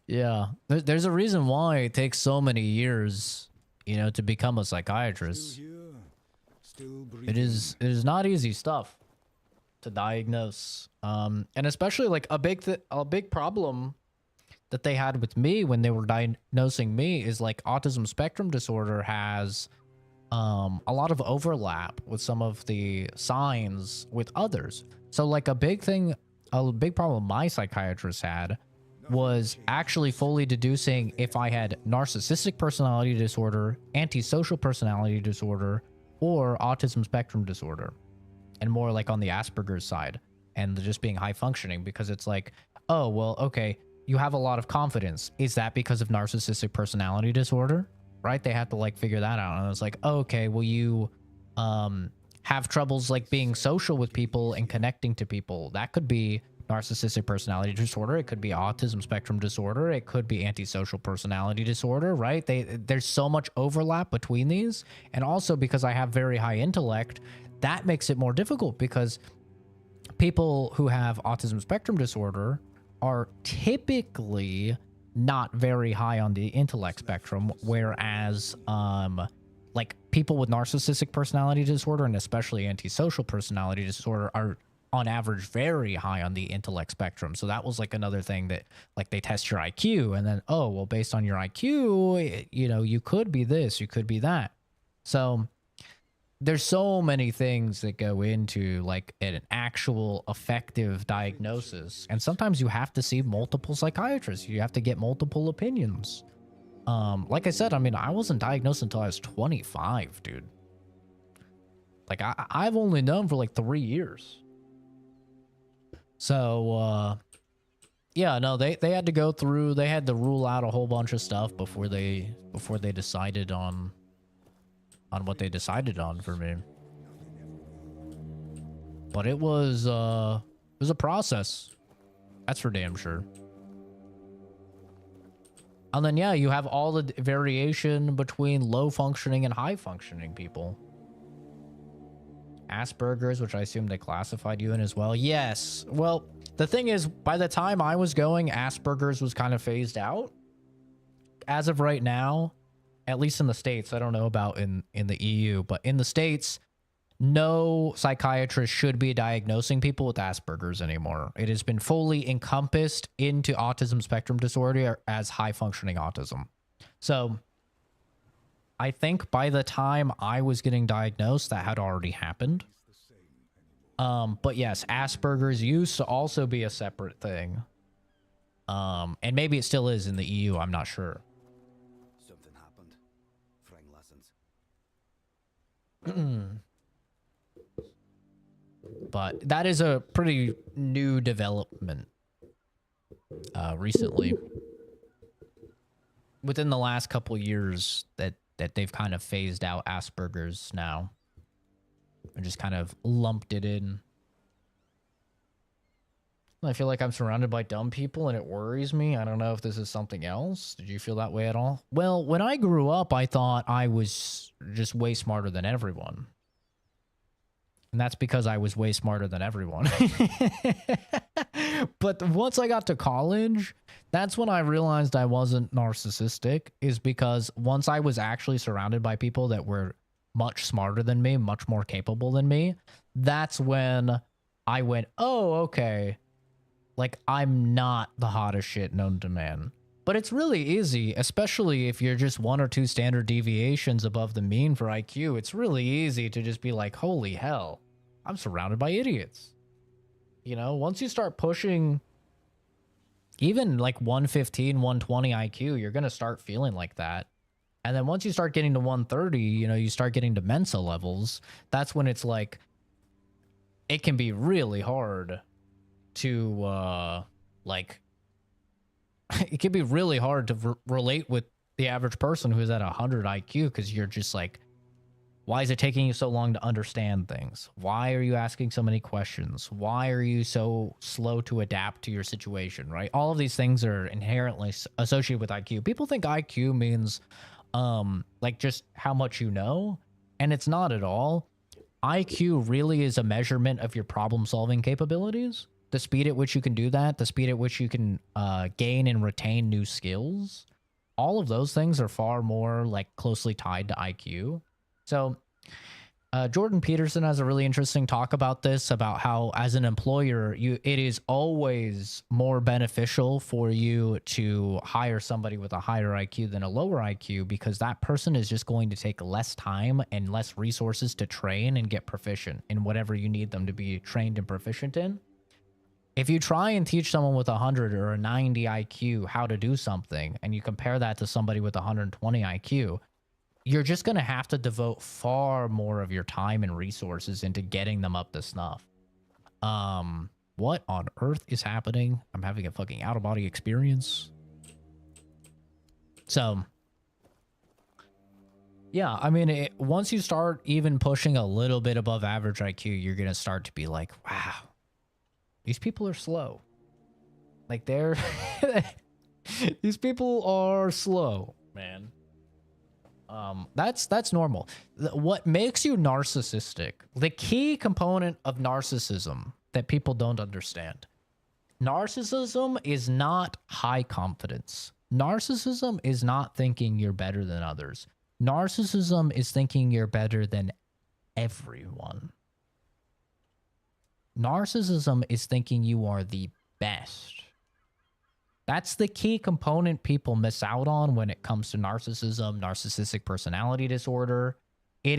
[SPEAKER 1] Yeah. There's a reason why it takes so many years, you know, to become a psychiatrist. It is not easy stuff to diagnose. And especially like a big problem that they had with me when they were diagnosing me is like autism spectrum disorder has a lot of overlap with some of the signs with others. So like a big problem my psychiatrist had was actually fully deducing if I had narcissistic personality disorder, antisocial personality disorder, or autism spectrum disorder, and more like on the Asperger's side and just being high functioning, because it's like, oh, well, okay, you have a lot of confidence. Is that because of narcissistic personality disorder? Right? They had to like figure that out. And I was like, oh, okay, well, you have troubles like being social with people and connecting to people. That could be narcissistic personality disorder. It could be autism spectrum disorder. It could be antisocial personality disorder, right? There's so much overlap between these. And also because I have very high intellect, that makes it more difficult because people who have autism spectrum disorder are typically not very high on the intellect spectrum, whereas like people with narcissistic personality disorder and especially antisocial personality disorder are on average very high on the intellect spectrum. So that was like another thing that like they test your IQ and then, oh, well, based on your IQ, you know, you could be this, you could be that. So there's so many things that go into like an actual effective diagnosis. And sometimes you have to see multiple psychiatrists. You have to get multiple opinions. Like I said, I mean, I wasn't diagnosed until I was 25, dude. Like I've only known for like 3 years. So, yeah, no, they had to go through, they had to rule out a whole bunch of stuff before they decided on what they decided on for me. But it was a process. That's for damn sure. And then, yeah, you have all the variation between low functioning and high functioning people. Asperger's, which I assume they classified you in as well. Yes. Well, the thing is, by the time I was going, Asperger's was kind of phased out. As of right now, at least in the States, I don't know about in the EU, but in the States, no psychiatrist should be diagnosing people with Asperger's anymore. It has been fully encompassed into autism spectrum disorder as high functioning autism. So I think by the time I was getting diagnosed, that had already happened. But yes, Asperger's used to also be a separate thing. And maybe it still is in the EU, I'm not sure.
[SPEAKER 11] Something happened. Frying lessons.
[SPEAKER 1] But that is a pretty new development recently. Within the last couple years that they've kind of phased out Asperger's now. And just kind of lumped it in. I feel like I'm surrounded by dumb people and it worries me. I don't know if this is something else. Did you feel that way at all? Well, when I grew up, I thought I was just way smarter than everyone. And that's because I was way smarter than everyone. But once I got to college, that's when I realized I wasn't narcissistic, is because once I was actually surrounded by people that were much smarter than me, much more capable than me, that's when I went, oh, okay. Like, I'm not the hottest shit known to man. But it's really easy, especially if you're just 1 or 2 standard deviations above the mean for IQ. It's really easy to just be like, holy hell, I'm surrounded by idiots. You know, once you start pushing even like 115, 120 IQ, you're going to start feeling like that. And then once you start getting to 130, you know, you start getting to Mensa levels. That's when it's like, it can be really hard to, like, it can be really hard to relate with the average person who's at 100 IQ, because you're just like, why is it taking you so long to understand things? Why are you asking so many questions? Why are you so slow to adapt to your situation, right? All of these things are inherently associated with IQ. People think IQ means, like, just how much you know, and it's not at all. IQ really is a measurement of your problem-solving capabilities, the speed at which you can do that, the speed at which you can gain and retain new skills. All of those things are far more, like, closely tied to IQ. So Jordan Peterson has a really interesting talk about this, about how as an employer, it is always more beneficial for you to hire somebody with a higher IQ than a lower IQ, because that person is just going to take less time and less resources to train and get proficient in whatever you need them to be trained and proficient in. If you try and teach someone with 100 or a 90 IQ how to do something, and you compare that to somebody with 120 IQ, you're just going to have to devote far more of your time and resources into getting them up to snuff. What on earth is happening? I'm having a fucking out-of-body experience. So, yeah, I mean, once you start even pushing a little bit above average IQ, you're going to start to be like, wow, these people are slow. Like, they're... these people are slow, man. That's normal. What makes you narcissistic, the key component of narcissism that people don't understand, narcissism is not high confidence. Narcissism is not thinking you're better than others. Narcissism is thinking you're better than everyone. Narcissism is thinking you are the best. That's the key component people miss out on when it comes to narcissism, narcissistic personality disorder. It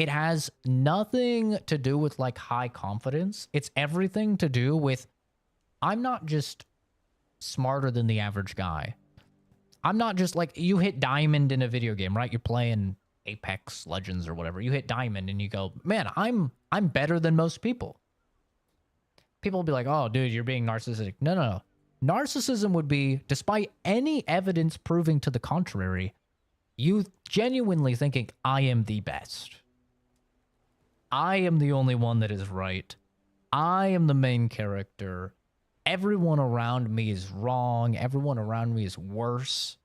[SPEAKER 1] has nothing to do with, like, high confidence. It's everything to do with, I'm not just smarter than the average guy. I'm not just, like, you hit diamond in a video game, right? You're playing Apex Legends or whatever. You hit diamond and you go, man, I'm better than most people. People will be like, oh, dude, you're being narcissistic. No. Narcissism would be, despite any evidence proving to the contrary, you genuinely thinking, I am the best. I am the only one that is right. I am the main character. Everyone around me is wrong. Everyone around me is worse.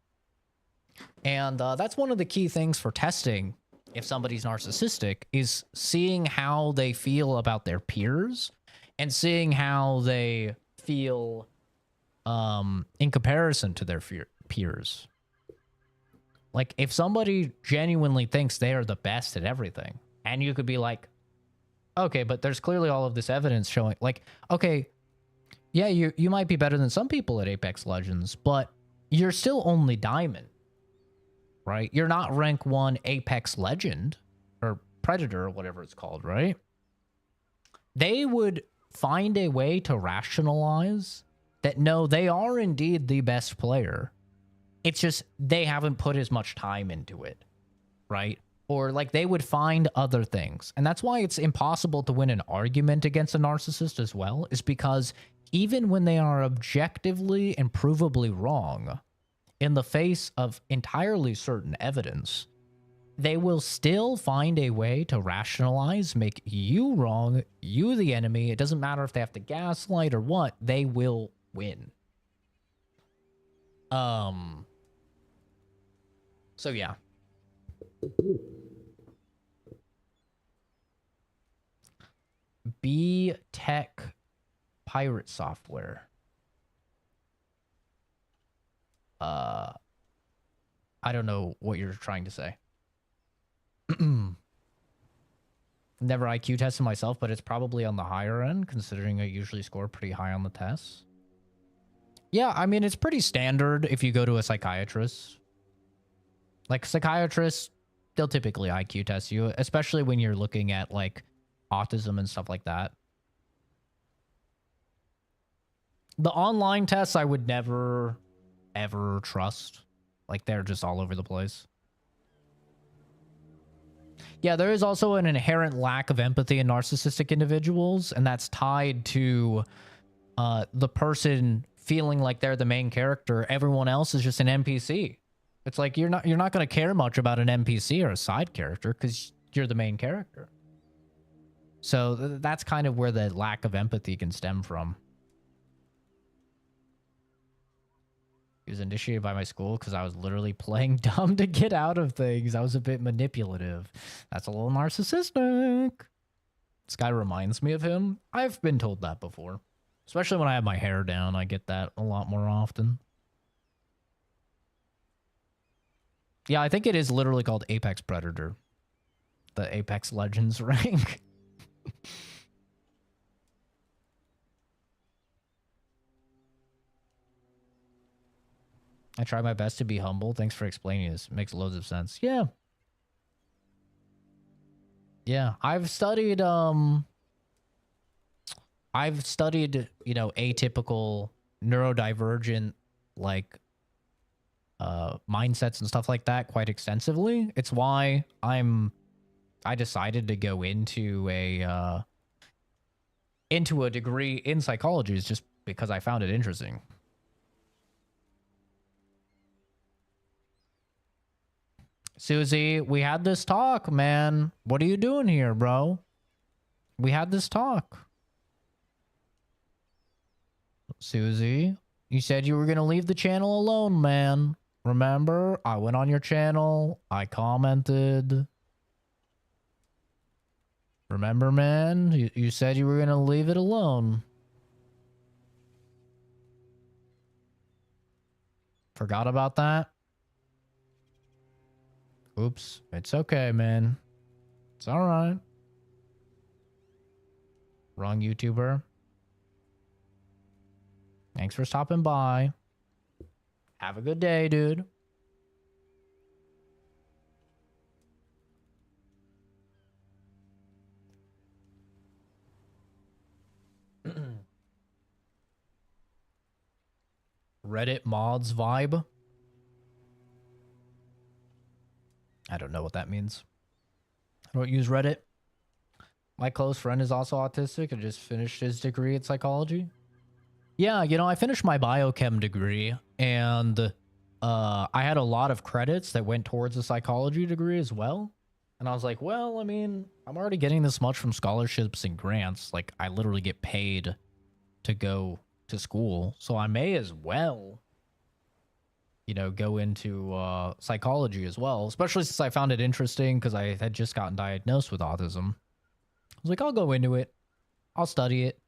[SPEAKER 1] And that's one of the key things for testing if somebody's narcissistic, is seeing how they feel about their peers and seeing how they feel in comparison to their peers. Like, if somebody genuinely thinks they are the best at everything, and you could be like, okay, but there's clearly all of this evidence showing, like, okay, yeah, you might be better than some people at Apex Legends, but you're still only diamond, right? You're not rank 1 Apex Legend or Predator or whatever it's called, right? They would find a way to rationalize that, no, they are indeed the best player. It's just they haven't put as much time into it, right? Or, like, they would find other things. And that's why it's impossible to win an argument against a narcissist as well, is because even when they are objectively and provably wrong, in the face of entirely certain evidence, they will still find a way to rationalize, make you wrong, you the enemy. It doesn't matter if they have to gaslight or what, they will win. So yeah. B Tech pirate software. I don't know what you're trying to say. Never IQ tested myself, but it's probably on the higher end, considering I usually score pretty high on the tests. Yeah, I mean, it's pretty standard if you go to a psychiatrist. Like, psychiatrists, they'll typically IQ test you, especially when you're looking at, like, autism and stuff like that. The online tests I would never, ever trust. Like, they're just all over the place. Yeah, there is also an inherent lack of empathy in narcissistic individuals, and that's tied to the person feeling like they're the main character. Everyone else is just an NPC. It's like you're not going to care much about an NPC or a side character because you're the main character. So that's kind of where the lack of empathy can stem from. He was initiated by my school because I was literally playing dumb to get out of things. I was a bit manipulative. That's a little narcissistic. This guy reminds me of him. I've been told that before. Especially when I have my hair down, I get that a lot more often. Yeah, I think it is literally called Apex Predator. The Apex Legends rank. I try my best to be humble. Thanks for explaining this. It makes loads of sense. Yeah. Yeah, I've studied, you know, atypical neurodivergent, like, mindsets and stuff like that quite extensively. It's why I decided to go into a degree in psychology, is just because I found it interesting. Susie, we had this talk, man. What are you doing here, bro? We had this talk. Susie, you said you were going to leave the channel alone, man. Remember? I went on your channel. I commented. Remember, man? You said you were going to leave it alone. Forgot about that? Oops. It's okay, man. It's all right. Wrong YouTuber. Thanks for stopping by. Have a good day, dude. Reddit mods vibe. I don't know what that means. I don't use Reddit. My close friend is also autistic and just finished his degree in psychology. Yeah, you know, I finished my biochem degree, and I had a lot of credits that went towards a psychology degree as well. And I was like, well, I mean, I'm already getting this much from scholarships and grants. Like, I literally get paid to go to school, so I may as well, you know, go into psychology as well, especially since I found it interesting because I had just gotten diagnosed with autism. I was like, I'll go into it. I'll study it.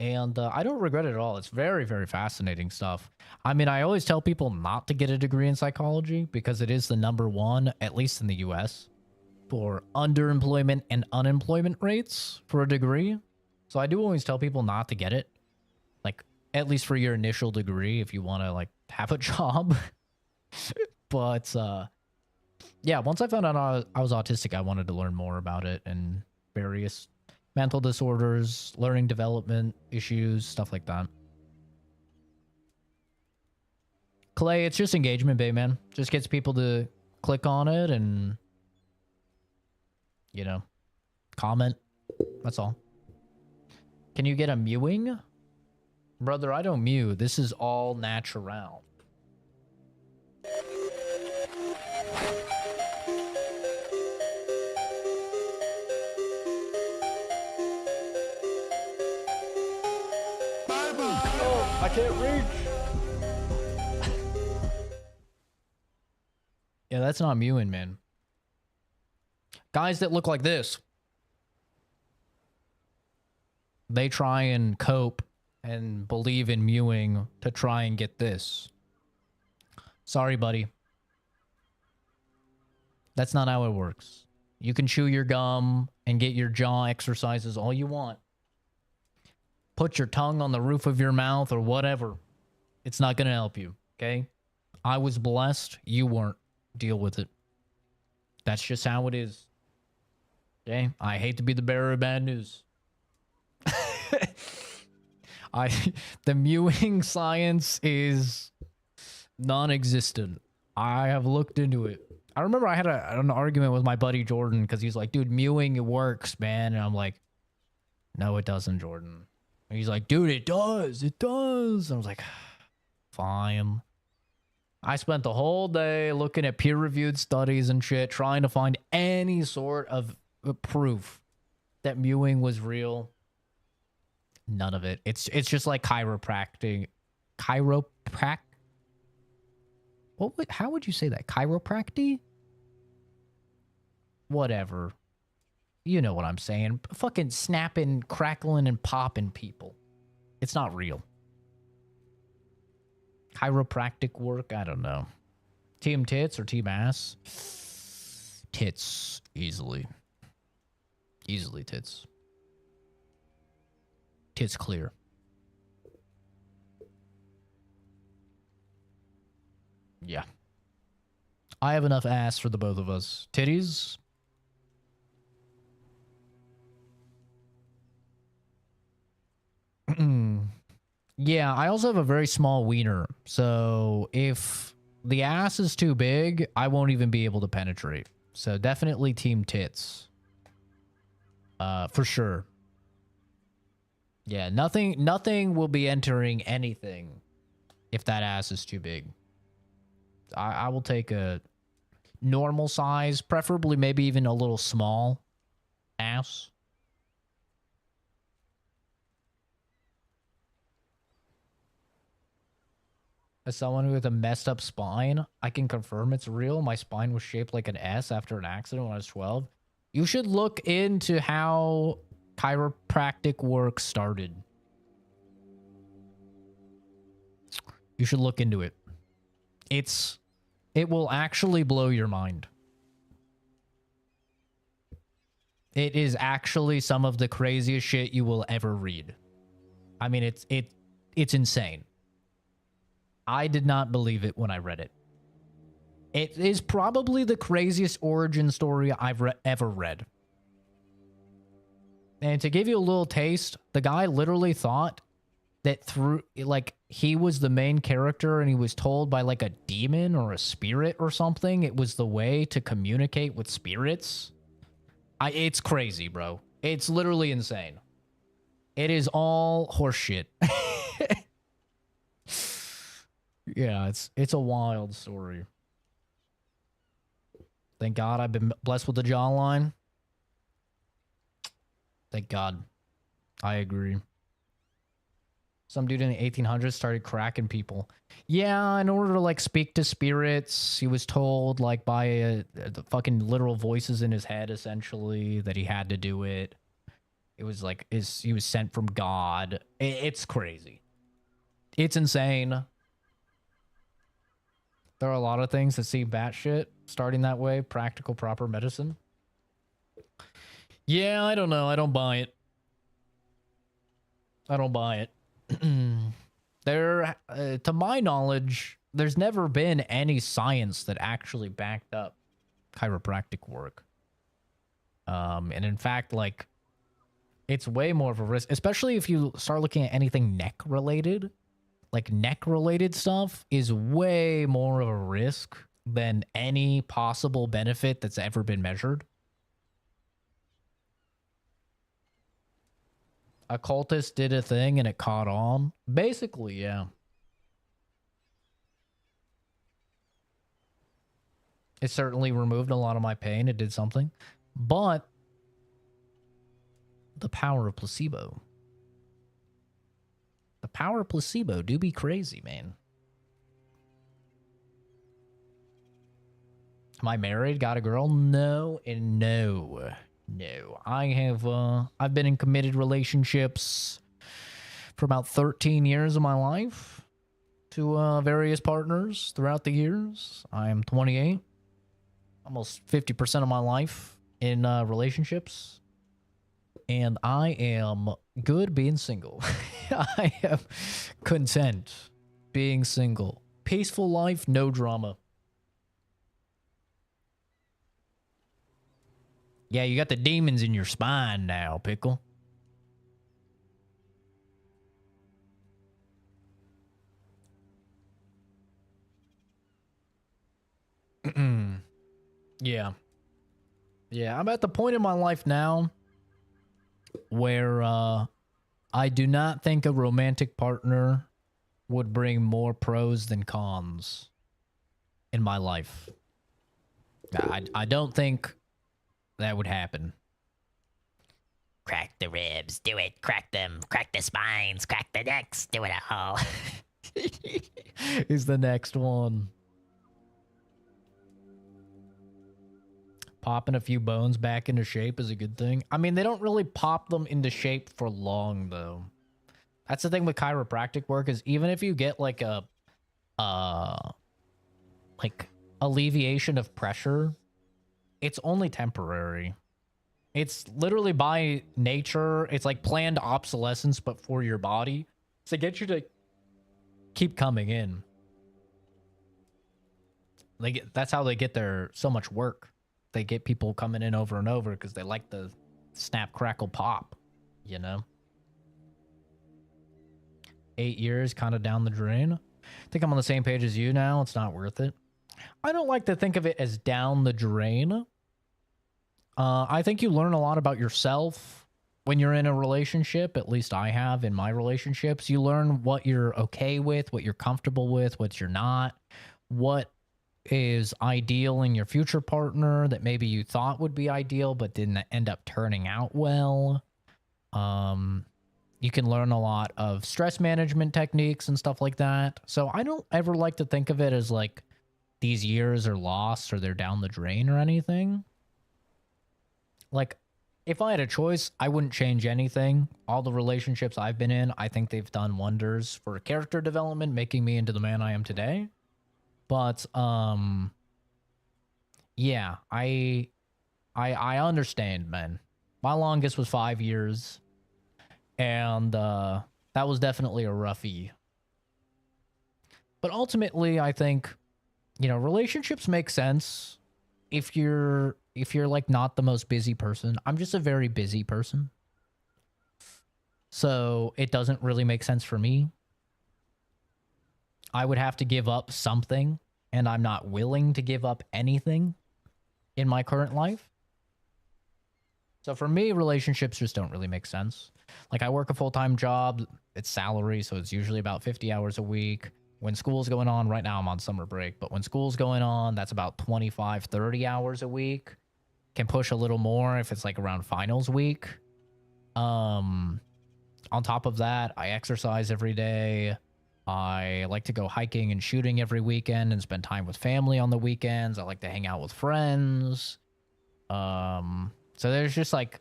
[SPEAKER 1] And I don't regret it at all. It's very, very fascinating stuff. I mean, I always tell people not to get a degree in psychology because it is the #1, at least in the US, for underemployment and unemployment rates for a degree. So I do always tell people not to get it. Like, at least for your initial degree, if you want to, like, have a job. But, yeah, once I found out I was autistic, I wanted to learn more about it and various mental disorders, learning development issues, stuff like that. Clay, it's just engagement bait, man. Just gets people to click on it and, you know, comment. That's all. Can you get a mewing? Brother, I don't mew. This is all natural. can't reach. Yeah, that's not mewing, man. Guys that look like this, they try and cope and believe in mewing to try and get this. Sorry, buddy. That's not how it works. You can chew your gum and get your jaw exercises all you want. Put your tongue on the roof of your mouth or whatever. It's not going to help you, okay? I was blessed. You weren't. Deal with it. That's just how it is. Okay? I hate to be the bearer of bad news. The mewing science is non-existent. I have looked into it. I remember I had an argument with my buddy Jordan because he's like, dude, mewing, it works, man. And I'm like, no, it doesn't, Jordan. And he's like, dude, it does. It does. And I was like, fine. I spent the whole day looking at peer-reviewed studies and shit, trying to find any sort of proof that mewing was real. None of it. It's just like chiropractic. How would you say that? Chiropractic? Whatever. You know what I'm saying. Fucking snapping, crackling, and popping people. It's not real. Chiropractic work? I don't know. Team tits or team ass? Tits. Easily. Easily tits. Tits clear. Yeah. I have enough ass for the both of us. Titties? Yeah, I also have a very small wiener. So if the ass is too big, I won't even be able to penetrate. So definitely team tits. For sure. Yeah, nothing will be entering anything if that ass is too big. I will take a normal size, preferably maybe even a little small ass. As someone with a messed up spine, I can confirm it's real. My spine was shaped like an S after an accident when I was 12. You should look into how chiropractic work started. You should look into it. It will actually blow your mind. It is actually some of the craziest shit you will ever read. I mean, it's insane. I did not believe it when I read it. It is probably the craziest origin story I've ever read. And to give you a little taste, the guy literally thought that he was the main character and he was told by like a demon or a spirit or something. It was the way to communicate with spirits. It's crazy, bro. It's literally insane. It is all horseshit. Yeah, it's a wild story. Thank God I've been blessed with the jawline. Thank God. I agree. Some dude in the 1800s started cracking people. Yeah, in order to like speak to spirits, he was told like by the fucking literal voices in his head essentially that he had to do it. It was like he was sent from God. It's crazy. It's insane. There are a lot of things that seem batshit starting that way. Practical, proper medicine. Yeah, I don't know. I don't buy it. I don't buy it. To my knowledge, there's never been any science that actually backed up chiropractic work. And in fact, like, it's way more of a risk, especially if you start looking at anything neck related. Like, neck related stuff is way more of a risk than any possible benefit that's ever been measured. A cultist did a thing and it caught on. Basically, yeah. It certainly removed a lot of my pain. It did something. But the power of placebo. The power of placebo do be crazy, man. Am I married? Got a girl? No and no. No. I've been in committed relationships for about 13 years of my life to various partners throughout the years. I am 28. Almost 50% of my life in relationships. And I am good being single. I am content being single. Peaceful life, no drama. Yeah, you got the demons in your spine now, Pickle. Yeah. Yeah, I'm at the point in my life now where I do not think a romantic partner would bring more pros than cons in my life. I don't think that would happen.
[SPEAKER 2] Crack the ribs, do it. Crack them, crack the spines, crack the necks, do it all.
[SPEAKER 1] Is the next one. Popping a few bones back into shape is a good thing. I mean, they don't really pop them into shape for long, though. That's the thing with chiropractic work is even if you get like a like alleviation of pressure, it's only temporary. It's literally by nature, it's like planned obsolescence, but for your body to get you to keep coming in. That's how they get their so much work. They get people coming in over and over because they like the snap, crackle, pop, you know? 8 years, kind of down the drain. I think I'm on the same page as you now. It's not worth it. I don't like to think of it as down the drain. I think you learn a lot about yourself when you're in a relationship. At least I have in my relationships. You learn what you're okay with, what you're comfortable with, what you're not, what is ideal in your future partner that maybe you thought would be ideal but didn't end up turning out well. You can learn a lot of stress management techniques and stuff like that. So I don't ever like to think of it as like these years are lost or they're down the drain or anything. Like, if I had a choice, I wouldn't change anything. All the relationships I've been in, I think they've done wonders for character development, making me into the man I am today. But yeah, I understand, man. My longest was 5 years, and that was definitely a roughie. But ultimately, I think, you know, relationships make sense if you're like not the most busy person. I'm just a very busy person, so it doesn't really make sense for me. I would have to give up something, and I'm not willing to give up anything in my current life. So for me, relationships just don't really make sense. Like, I work a full-time job. It's salary, so it's usually about 50 hours a week. When school's going on, right now I'm on summer break, but when school's going on, that's about 25, 30 hours a week. Can push a little more if it's like around finals week. On top of that, I exercise every day. I like to go hiking and shooting every weekend and spend time with family on the weekends. I like to hang out with friends. So there's just like,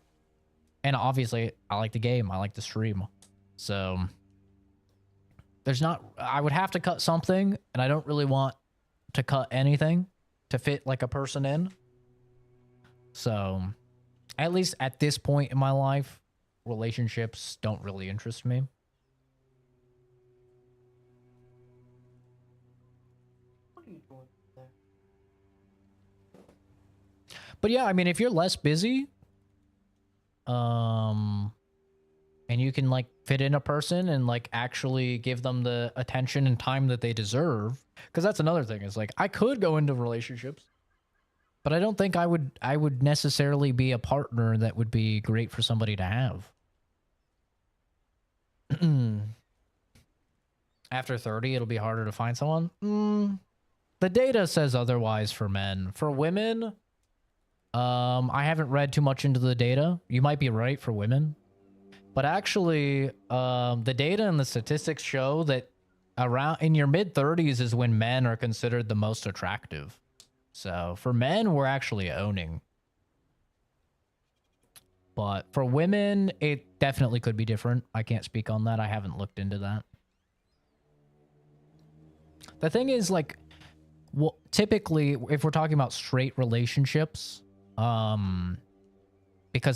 [SPEAKER 1] and obviously I like to game. I like to stream. So there's not, I would have to cut something, and I don't really want to cut anything to fit like a person in. So at least at this point in my life, relationships don't really interest me. But yeah, I mean, if you're less busy, and you can like fit in a person and like actually give them the attention and time that they deserve, because that's another thing, is like I could go into relationships, but I don't think I would necessarily be a partner that would be great for somebody to have. After 30, it'll be harder to find someone. The data says otherwise for men. For women, I haven't read too much into the data. You might be right for women. But actually, the data and the statistics show that around in your mid 30s is when men are considered the most attractive. So for men, we're actually owning. But for women, it definitely could be different. I can't speak on that. I haven't looked into that. The thing is, like, well, typically, if we're talking about straight relationships, because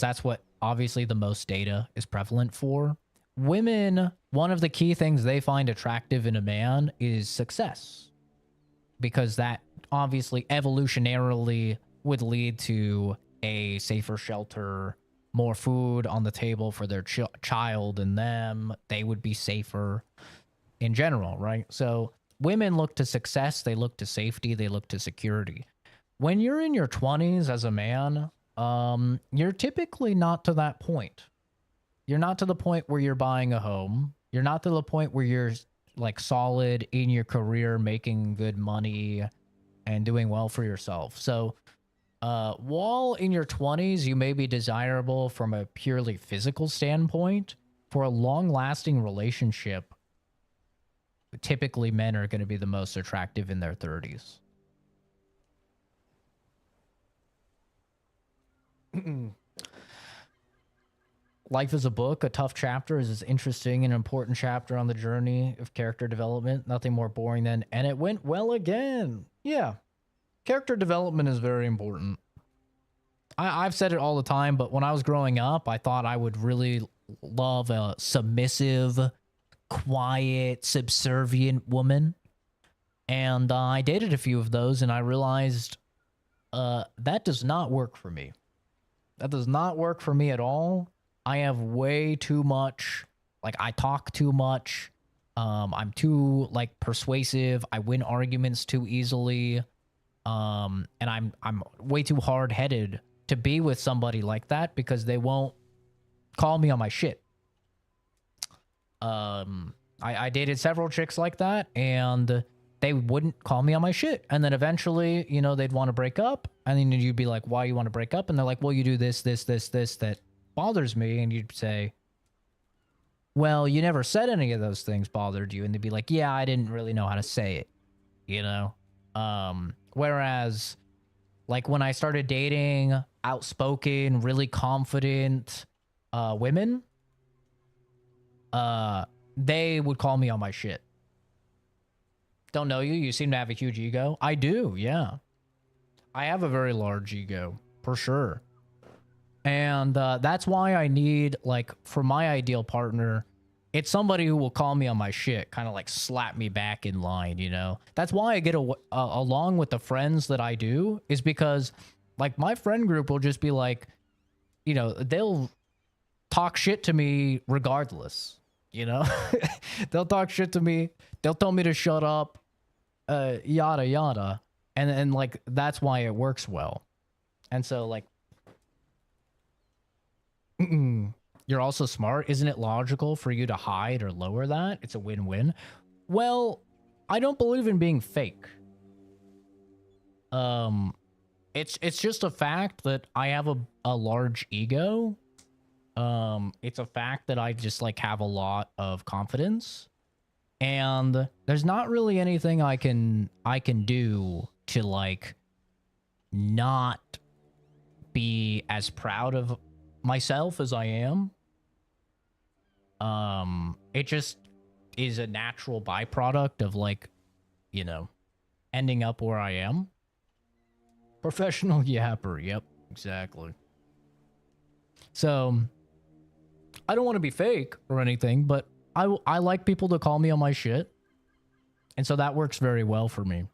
[SPEAKER 1] that's what obviously the most data is prevalent for, women, one of the key things they find attractive in a man is success. Because that obviously evolutionarily would lead to a safer shelter, more food on the table for their child and them. They would be safer in general, right? So women look to success, they look to safety, they look to security. When you're in your 20s as a man, you're typically not to that point. You're not to the point where you're buying a home. You're not to the point where you're like solid in your career, making good money and doing well for yourself. So while in your 20s, you may be desirable from a purely physical standpoint, for a long-lasting relationship, typically men are going to be the most attractive in their 30s. Life is a book. A tough chapter is as interesting and important chapter on the journey of character development. Nothing more boring than, and it went well again. Yeah. Character development is very important. I've said it all the time, but when I was growing up, I thought I would really love a submissive, quiet, subservient woman. And I dated a few of those, and I realized that does not work for me. That does not work for me at all. I have way too much, like, I talk too much. I'm too, like, persuasive. I win arguments too easily. And I'm way too hard-headed to be with somebody like that because they won't call me on my shit. I dated several chicks like that, and they wouldn't call me on my shit. And then eventually, you know, they'd want to break up, and then you'd be like, why you want to break up? And they're like, well, you do this that bothers me. And you'd say, well, you never said any of those things bothered you. And they'd be like, yeah, I didn't really know how to say it, you know? Whereas, like, when I started dating outspoken, really confident women, they would call me on my shit. Don't know you. You seem to have a huge ego. I do, yeah. I have a very large ego, for sure. And that's why I need, like, for my ideal partner, it's somebody who will call me on my shit, kind of like slap me back in line, you know? That's why I get along with the friends that I do, is because, like, my friend group will just be like, you know, they'll talk shit to me regardless, you know? They'll talk shit to me. They'll tell me to shut up, yada, yada. And, like, that's why it works well. And so, like, you're also smart. Isn't it logical for you to hide or lower that? It's a win-win. Well, I don't believe in being fake. It's just a fact that I have a large ego. It's a fact that I just, like, have a lot of confidence. And there's not really anything I can do to, like, not be as proud of myself as I am. It just is a natural byproduct of, like, you know, ending up where I am. Professional yapper. Yep, exactly. So I don't want to be fake or anything, but I like people to call me on my shit. And so that works very well for me.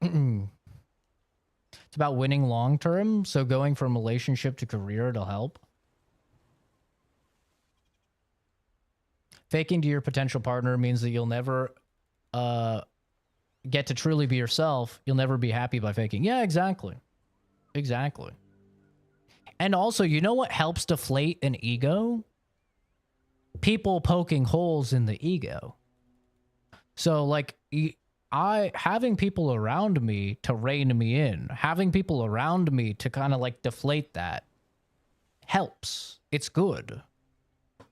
[SPEAKER 1] It's about winning long term, so going from relationship to career, it'll help. Faking to your potential partner means that you'll never get to truly be yourself. You'll never be happy by faking. Yeah, exactly. Exactly. And also, you know what helps deflate an ego? People poking holes in the ego. So, like, having people around me to rein me in, having people around me to kind of, like, deflate that, helps. It's good.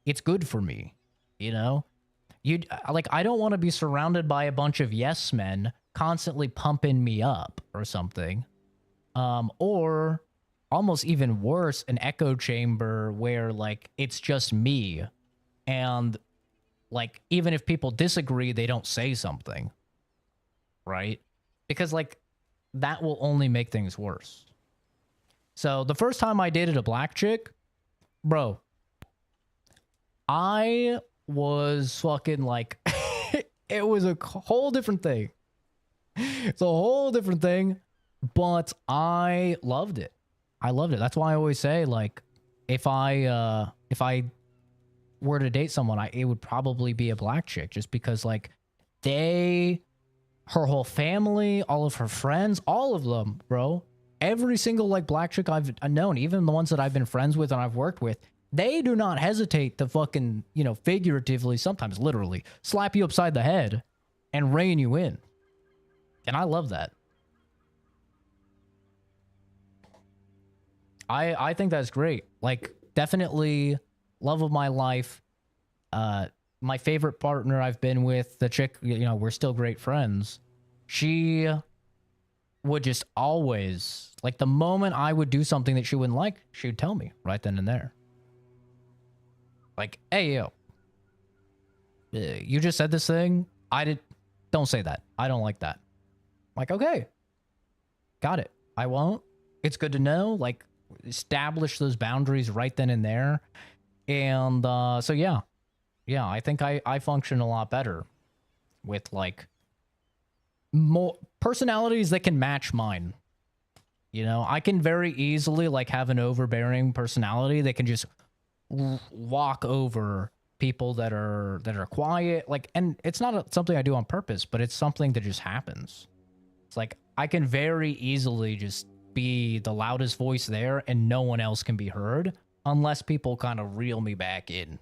[SPEAKER 1] It's good for me, you know? I don't want to be surrounded by a bunch of yes men constantly pumping me up or something. Or almost even worse, an echo chamber where like it's just me, and like even if people disagree, they don't say something, right? Because like that will only make things worse. So the first time I dated a black chick, bro, I was fucking like, it was a whole different thing. It's a whole different thing, but I loved it. I loved it. That's why I always say, like, if I were to date someone, it would probably be a black chick, just because like her whole family, all of her friends, all of them, bro. Every single like black chick I've known, even the ones that I've been friends with and I've worked with, they do not hesitate to fucking, you know, figuratively, sometimes literally, slap you upside the head and rein you in. And I love that. I think that's great. Like, definitely love of my life. My favorite partner I've been with, the chick, you know, we're still great friends. She would just always, like, the moment I would do something that she wouldn't like, she would tell me right then and there. Like, hey, yo, you just said this thing. Don't say that. I don't like that. I'm like, okay, got it. I won't. It's good to know. Like, establish those boundaries right then and there. And so yeah, I think I function a lot better with like more personalities that can match mine. You know, I can very easily like have an overbearing personality that can just walk over people that are quiet. Like, and it's not something I do on purpose, but it's something that just happens. It's like I can very easily just be the loudest voice there and no one else can be heard unless people kind of reel me back in.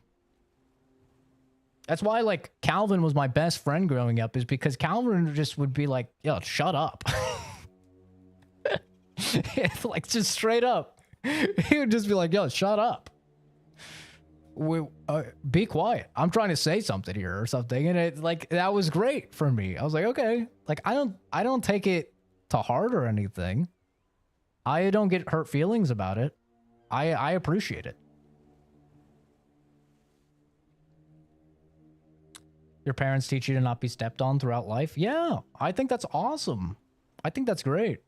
[SPEAKER 1] That's why like Calvin was my best friend growing up, is because Calvin just would be like, yo, shut up. It's like just straight up. He would just be like, yo, shut up. Be quiet. I'm trying to say something here or something. And it like, that was great for me. I was like, okay, like I don't take it to heart or anything. I don't get hurt feelings about it. I appreciate it. Your parents teach you to not be stepped on throughout life? Yeah, I think that's awesome. I think that's great.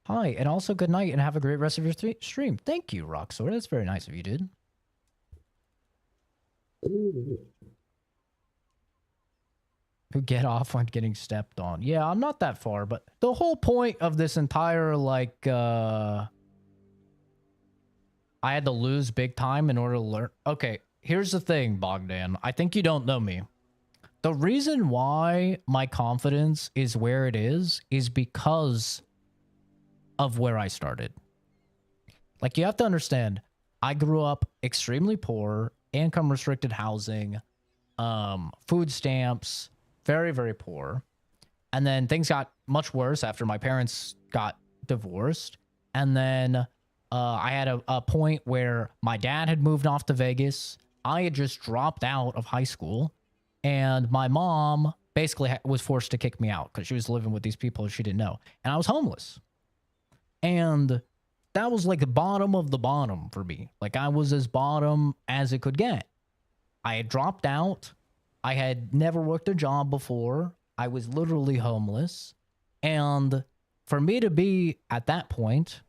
[SPEAKER 1] Hi, and also good night and have a great rest of your stream. Thank you, Roxor. That's very nice of you, dude. Who get off on getting stepped on. Yeah, I'm not that far, but the whole point of this entire, like, I had to lose big time in order to learn. Okay, here's the thing, Bogdan. I think you don't know me. The reason why my confidence is where it is because of where I started. Like, you have to understand, I grew up extremely poor, income restricted housing, food stamps, very, very poor. And then things got much worse after my parents got divorced. And then I had a point where my dad had moved off to Vegas. I had just dropped out of high school. And my mom basically was forced to kick me out because she was living with these people she didn't know. And I was homeless. And that was like the bottom of the bottom for me. Like, I was as bottom as it could get. I had dropped out. I had never worked a job before. I was literally homeless. And for me to be at that point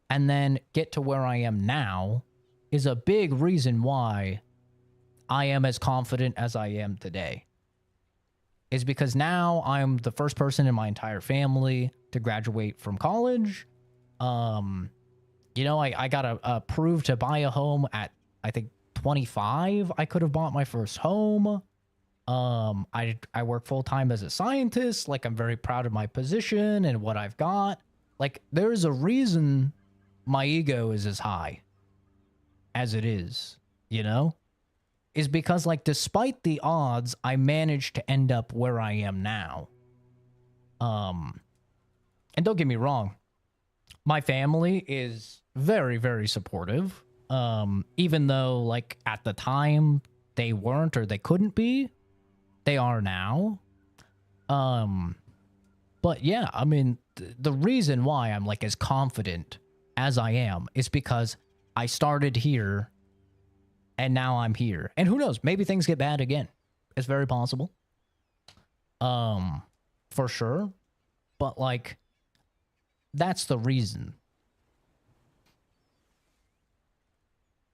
[SPEAKER 1] and then get to where I am now is a big reason why I am as confident as I am today. Is because now I'm the first person in my entire family to graduate from college. You know, I got approved to buy a home at, I think, 25. I could have bought my first home. I work full-time as a scientist. Like, I'm very proud of my position and what I've got. Like, there's a reason my ego is as high as it is, you know? Is because, like, despite the odds, I managed to end up where I am now. And don't get me wrong, my family is very, very supportive. Even though, like, at the time they weren't or they couldn't be, they are now. But yeah, I mean, the reason why I'm like as confident as I am is because I started here and now I'm here. And who knows, maybe things get bad again. It's very possible. For sure. But like, that's the reason.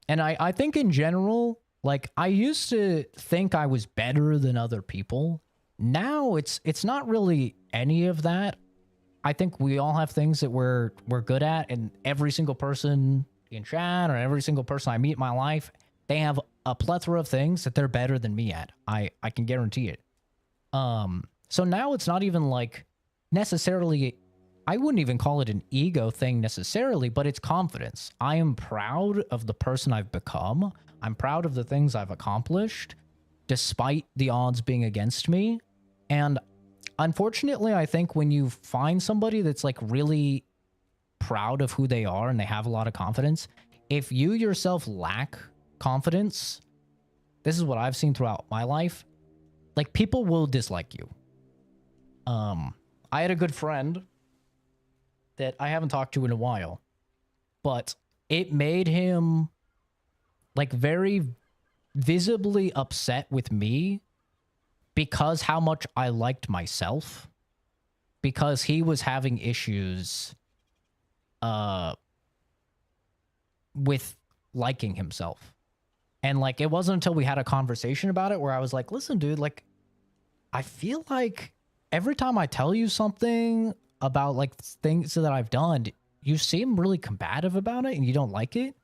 [SPEAKER 1] And I think in general, like, I used to think I was better than other people. Now it's not really any of that. I think we all have things that we're good at, and every single person in chat or every single person I meet in my life, they have a plethora of things that they're better than me at. I can guarantee it. So now it's not even like necessarily, I wouldn't even call it an ego thing necessarily, but it's confidence. I am proud of the person I've become. I'm proud of the things I've accomplished, despite the odds being against me. And unfortunately, I think when you find somebody that's like really proud of who they are and they have a lot of confidence, if you yourself lack confidence, this is what I've seen throughout my life, like, people will dislike you. I had a good friend that I haven't talked to in a while, but it made him like very visibly upset with me because how much I liked myself, because he was having issues with liking himself. And like, it wasn't until we had a conversation about it where I was like, listen, dude, like, I feel like every time I tell you something about like things that I've done, you seem really combative about it and you don't like it.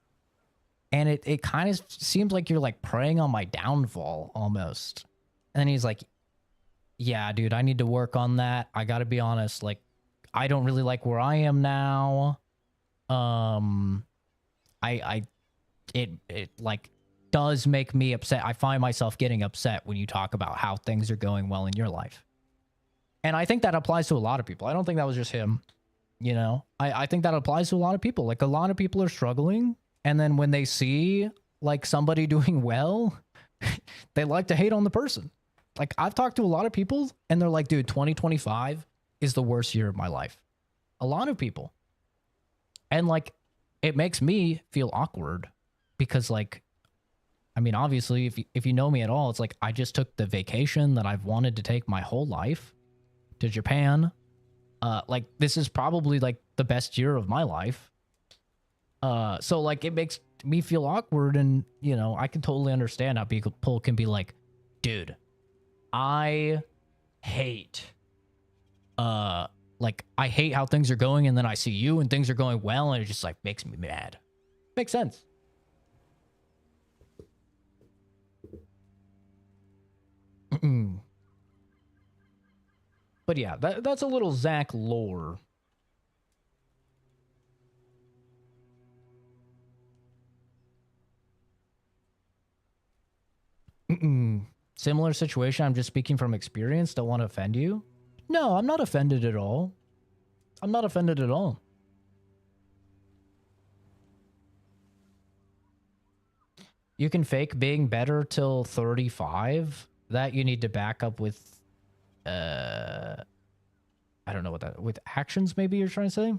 [SPEAKER 1] And it kind of seems like you're like preying on my downfall almost. And he's like, yeah, dude, I need to work on that. I gotta be honest, like, I don't really like where I am now. It like does make me upset. I find myself getting upset when you talk about how things are going well in your life. And I think that applies to a lot of people. I don't think that was just him, you know? I think that applies to a lot of people. Like, a lot of people are struggling, and then when they see like somebody doing well, they like to hate on the person. Like, I've talked to a lot of people and they're like, dude, 2025 is the worst year of my life. A lot of people. And like, it makes me feel awkward because, like, I mean, obviously, if you know me at all, it's like I just took the vacation that I've wanted to take my whole life to Japan. Like, this is probably like the best year of my life. So like, it makes me feel awkward, and you know, I can totally understand how people can be like, dude, I hate like, I hate how things are going, and then I see you and things are going well, and it just like makes me mad. Makes sense. But yeah, that's a little Zach lore. Similar situation. I'm just speaking from experience. Don't want to offend you. No, I'm not offended at all. I'm not offended at all. You can fake being better till 35. That you need to back up with, I don't know what that, with actions maybe you're trying to say?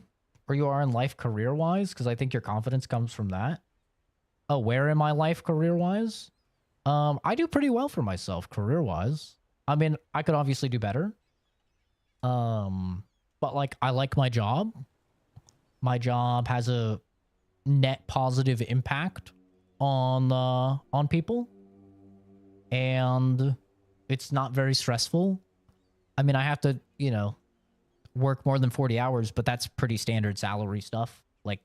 [SPEAKER 1] Where you are in life career-wise? Because I think your confidence comes from that. Oh, where am I life career-wise? I do pretty well for myself career-wise. I mean, I could obviously do better. But like, I like my job. My job has a net positive impact on people. And it's not very stressful. I mean, I have to, you know, work more than 40 hours, but that's pretty standard salary stuff. Like,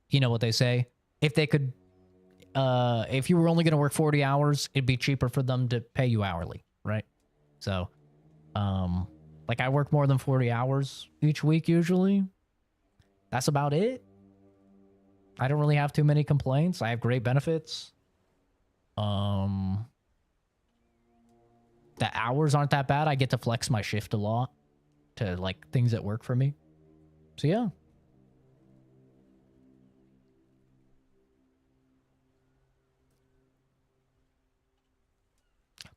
[SPEAKER 1] you know what they say? If they could, if you were only going to work 40 hours, it'd be cheaper for them to pay you hourly, right? So, like, I work more than 40 hours each week usually. That's about it. I don't really have too many complaints. I have great benefits. the hours aren't that bad. I get to flex my shift a lot to like things that work for me. So yeah.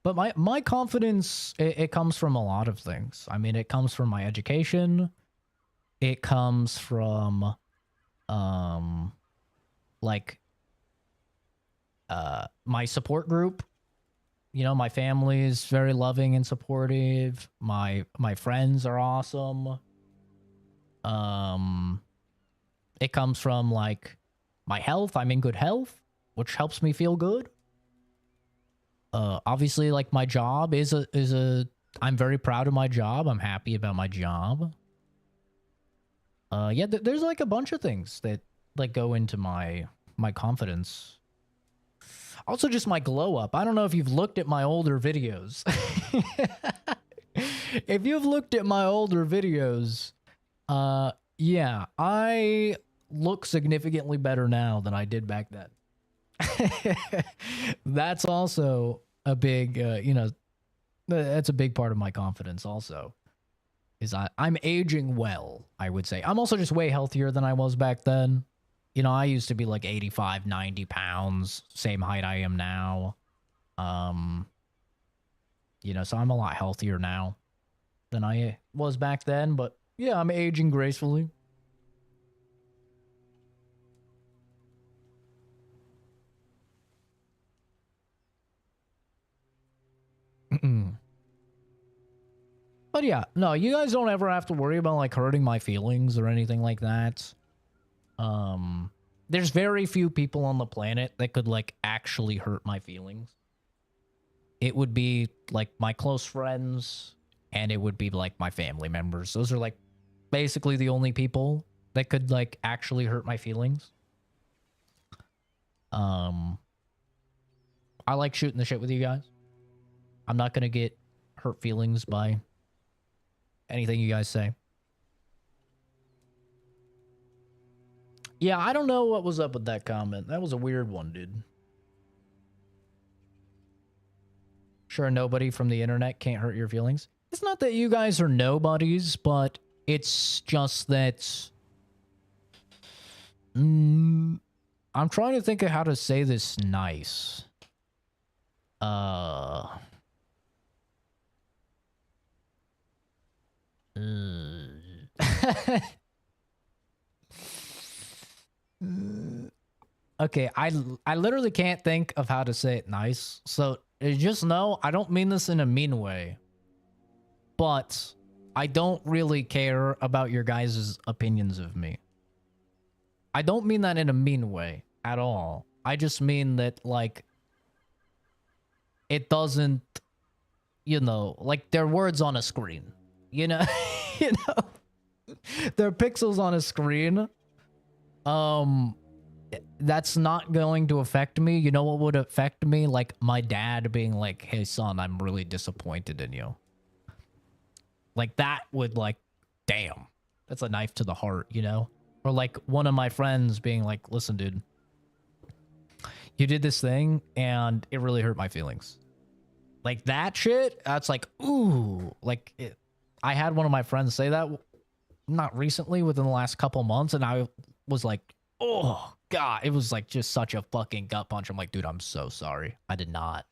[SPEAKER 1] But my confidence, it comes from a lot of things. I mean, it comes from my education. It comes from, like, my support group. You know, my family is very loving and supportive. My friends are awesome. It comes from, like, my health. I'm in good health, which helps me feel good. Obviously, like, my job is a I'm very proud of my job. I'm happy about my job. Yeah, there's like a bunch of things that like go into my confidence. Also, just my glow up. I don't know if you've looked at my older videos. If you've looked at my older videos, yeah, I look significantly better now than I did back then. That's also a big, you know, that's a big part of my confidence also. Is I'm aging well, I would say. I'm also just way healthier than I was back then. You know, I used to be like 85, 90 pounds, same height I am now. You know, so I'm a lot healthier now than I was back then, but yeah, I'm aging gracefully. But yeah, no, you guys don't ever have to worry about like hurting my feelings or anything like that. There's very few people on the planet that could like actually hurt my feelings. It would be like my close friends and it would be like my family members. Those are like basically the only people that could like actually hurt my feelings. I like shooting the shit with you guys. I'm not gonna get hurt feelings by anything you guys say. Yeah, I don't know what was up with that comment. That was a weird one, dude. Sure, nobody from the internet can't hurt your feelings. It's not that you guys are nobodies, but it's just that... I'm trying to think of how to say this nice. Okay, I literally can't think of how to say it nice. So just know I don't mean this in a mean way. But I don't really care about your guys' opinions of me. I don't mean that in a mean way at all. I just mean that, like, it doesn't, you know, like, they're words on a screen. You know? You know? They're pixels on a screen. That's not going to affect me. You know what would affect me? Like, my dad being like, hey, son, I'm really disappointed in you. Like, that would, like, damn. That's a knife to the heart, you know? Or, like, one of my friends being like, listen, dude, you did this thing, and it really hurt my feelings. Like, that shit, that's like, ooh. Like, I had one of my friends say that, not recently, within the last couple months, and I was like, oh, God. It was, like, just such a fucking gut punch. I'm like, dude, I'm so sorry. I did not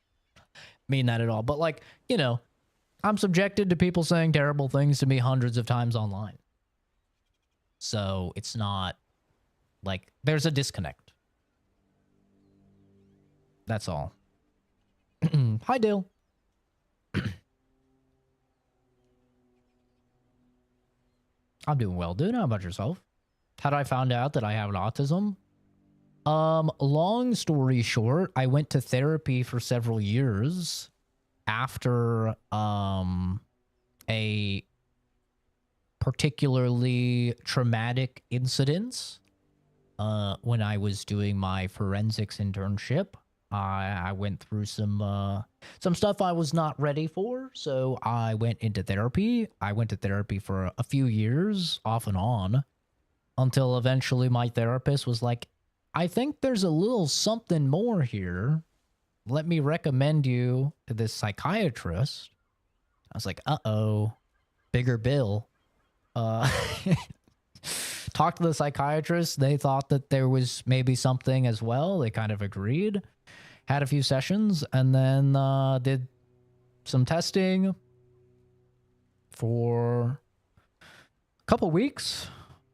[SPEAKER 1] mean that at all. But, like, you know, I'm subjected to people saying terrible things to me hundreds of times online. So it's not like there's a disconnect. That's all. Hi, Dale. I'm doing well, dude. How about yourself? How did I find out that I have autism? Long story short, I went to therapy for several years after a particularly traumatic incident when I was doing my forensics internship. I went through some stuff I was not ready for, so I went into therapy. I went to therapy for a few years, off and on, until eventually my therapist was like, I think there's a little something more here. Let me recommend you to this psychiatrist. I was like, uh-oh, bigger bill. Talked to the psychiatrist. They thought that there was maybe something as well. They kind of agreed. Had a few sessions, and then did some testing for a couple weeks.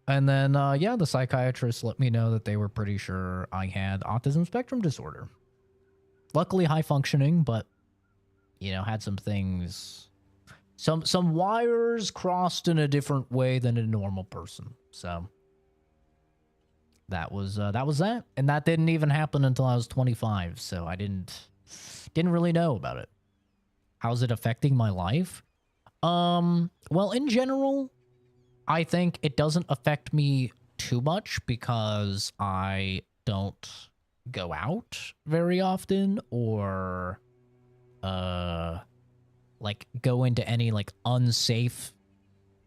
[SPEAKER 1] And then, yeah, the psychiatrist let me know that they were pretty sure I had autism spectrum disorder. Luckily high functioning, but, you know, had some things, some wires crossed in a different way than a normal person. So that was that. And that didn't even happen until I was 25. So I didn't really know about it. How's it affecting my life? Well, in general, I think it doesn't affect me too much because I don't go out very often or like go into any like unsafe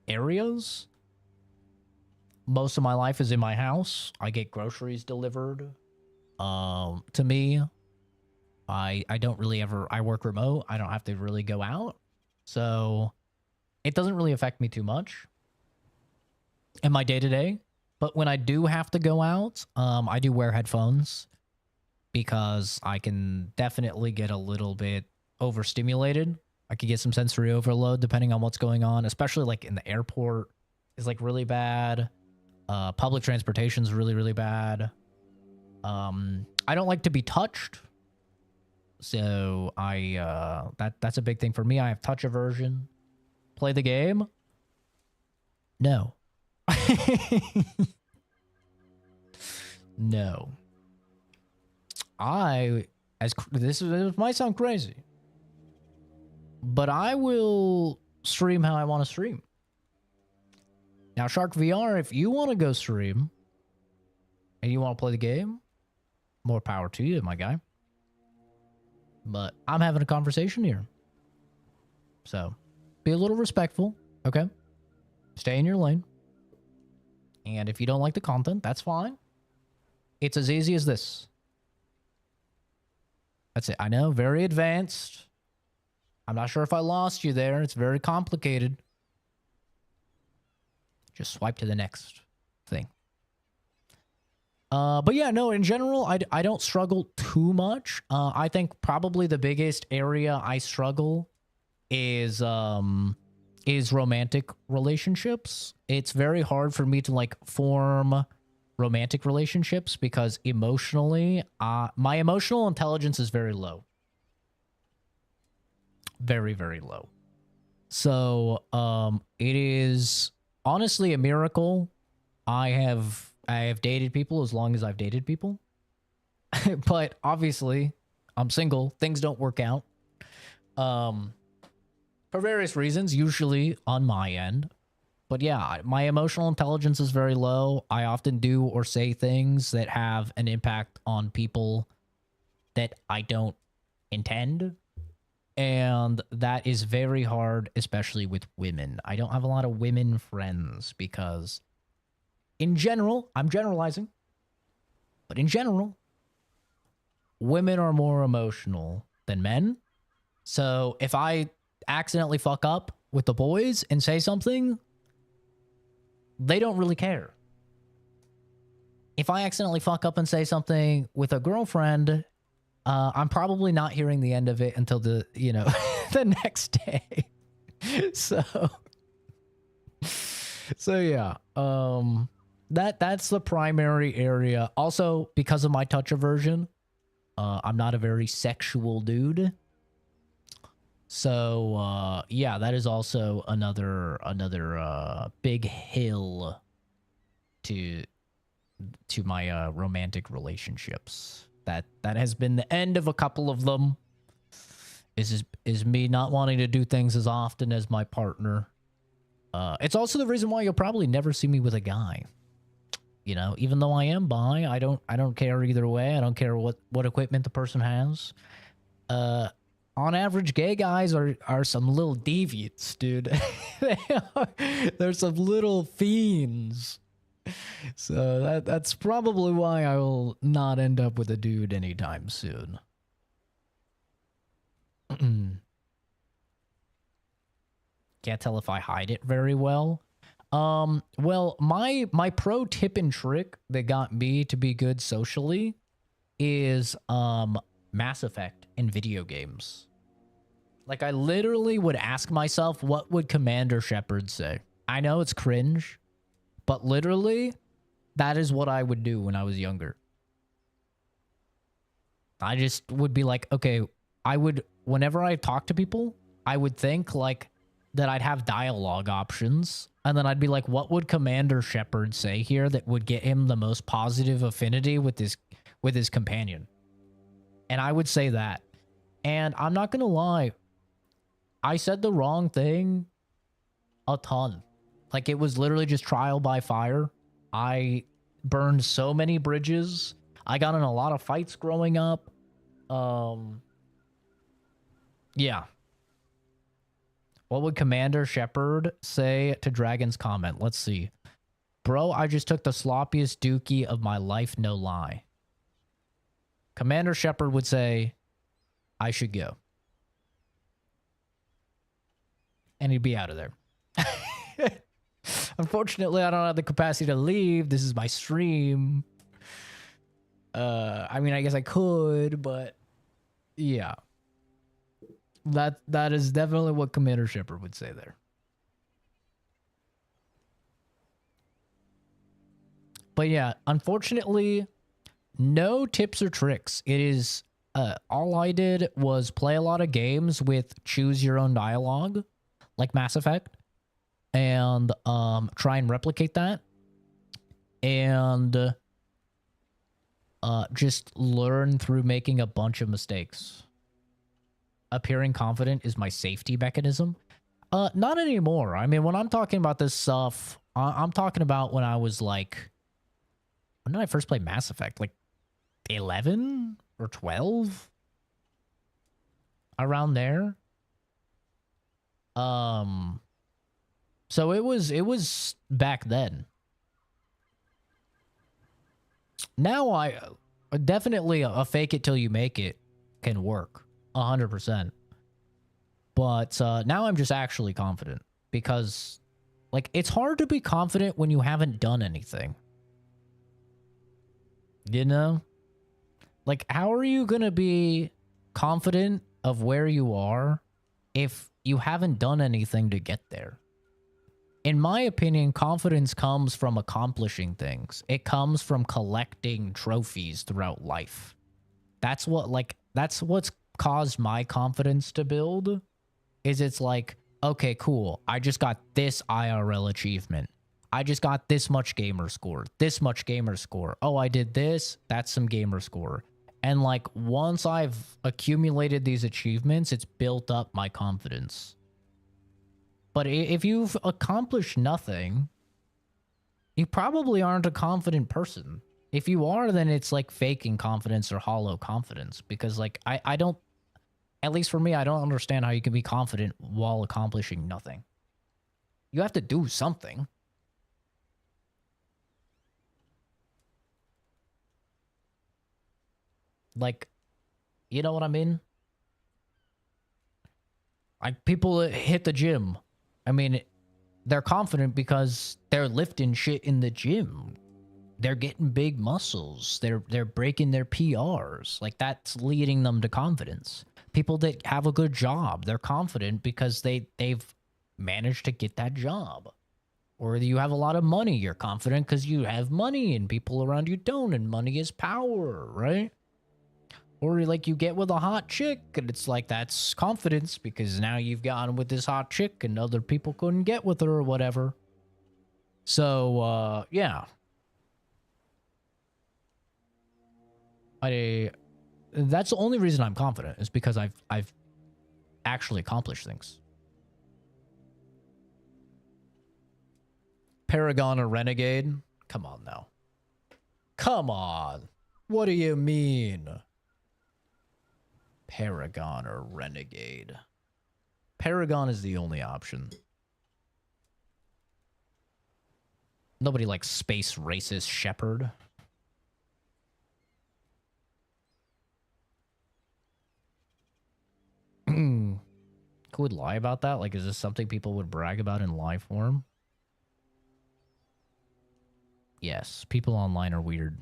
[SPEAKER 1] areas. Most of my life is in my house. I get groceries delivered to me. I don't really ever, I work remote. I don't have to really go out. So it doesn't really affect me too much in my day-to-day. But when I do have to go out, I do wear headphones because I can definitely get a little bit overstimulated. I could get some sensory overload depending on what's going on, especially like in the airport is like really bad. Public transportation is really, really bad. I don't like to be touched. So that's a big thing for me. I have touch aversion. Play the game? No. No. This might sound crazy, but I will stream how I want to stream. Now, Shark VR, if you want to go stream and you want to play the game, more power to you, my guy. But I'm having a conversation here. So, be a little respectful, okay? Stay in your lane. And if you don't like the content, that's fine. It's as easy as this. That's it. I know, very advanced. I'm not sure if I lost you there. It's very complicated. Just swipe to the next thing. But yeah, no, in general, I don't struggle too much. I think probably the biggest area I struggle is romantic relationships. It's very hard for me to like form romantic relationships because emotionally, my emotional intelligence is very low. Very, very low. So, it is honestly a miracle. I have dated people as long as I've dated people. But obviously, I'm single. Things don't work out. For various reasons, usually on my end. But yeah, my emotional intelligence is very low. I often do or say things that have an impact on people that I don't intend. And that is very hard, especially with women. I don't have a lot of women friends because in general, I'm generalizing, but in general, women are more emotional than men. So if I accidentally fuck up with the boys and say something, they don't really care. If I accidentally fuck up and say something with a girlfriend, I'm probably not hearing the end of it until the next day. So yeah, that's the primary area. Also, because of my touch aversion, I'm not a very sexual dude. So yeah, that is also another big hill to my romantic relationships. That has been the end of a couple of them. Is me not wanting to do things as often as my partner. It's also the reason why you'll probably never see me with a guy. You know, even though I am bi, I don't care either way. I don't care what equipment the person has. On average, gay guys are some little deviants, dude. They're some little fiends. So that's probably why I will not end up with a dude anytime soon. Can't tell if I hide it very well. Well, my pro tip and trick that got me to be good socially is Mass Effect in video games. Like, I literally would ask myself, what would Commander Shepard say? I know it's cringe, but literally, that is what I would do when I was younger. I just would be like, okay, whenever I talk to people, I would think like that I'd have dialogue options. And then I'd be like, what would Commander Shepard say here that would get him the most positive affinity with his companion? And I would say that. And I'm not going to lie, I said the wrong thing a ton. Like, it was literally just trial by fire. I burned so many bridges. I got in a lot of fights growing up. Yeah. What would Commander Shepard say to Dragon's comment? Let's see. Bro, I just took the sloppiest dookie of my life, no lie. Commander Shepard would say, I should go. And he'd be out of there. Unfortunately, I don't have the capacity to leave. This is my stream. I mean, I guess I could, but yeah. That is definitely what Commander Shepard would say there. But yeah, unfortunately, no tips or tricks. It is all I did was play a lot of games with choose your own dialogue, like Mass Effect, and try and replicate that, and just learn through making a bunch of mistakes. Appearing confident is my safety mechanism. Not anymore. I mean, when I'm talking about this stuff, I'm talking about when I was like, when did I first play Mass Effect? Like 11 or 12? Around there. So it was back then. Now I definitely a fake it till you make it can work 100%. But now I'm just actually confident because like it's hard to be confident when you haven't done anything. You know? Like, how are you going to be confident of where you are if you haven't done anything to get there? In my opinion, confidence comes from accomplishing things. It comes from collecting trophies throughout life. That's what's caused my confidence to build. Is it's like, okay, cool. I just got this IRL achievement. I just got this much gamer score. This much gamer score. Oh, I did this. That's some gamer score. And like once I've accumulated these achievements, it's built up my confidence. But if you've accomplished nothing, you probably aren't a confident person. If you are, then it's like faking confidence or hollow confidence. Because like I don't, at least for me, I don't understand how you can be confident while accomplishing nothing. You have to do something. Like, you know what I mean? Like, people that hit the gym. I mean, they're confident because they're lifting shit in the gym. They're getting big muscles. They're breaking their PRs. Like, that's leading them to confidence. People that have a good job, they're confident because they've managed to get that job. Or you have a lot of money, you're confident because you have money and people around you don't, and money is power, right? Or like you get with a hot chick and it's like that's confidence because now you've gotten with this hot chick and other people couldn't get with her or whatever. So yeah. That's the only reason I'm confident is because I've actually accomplished things. Paragon or Renegade? Come on now. Come on. What do you mean? Paragon or Renegade? Paragon is the only option. Nobody likes space racist Shepherd. Who would lie about that? Like, is this something people would brag about in live form? Yes, people online are weird.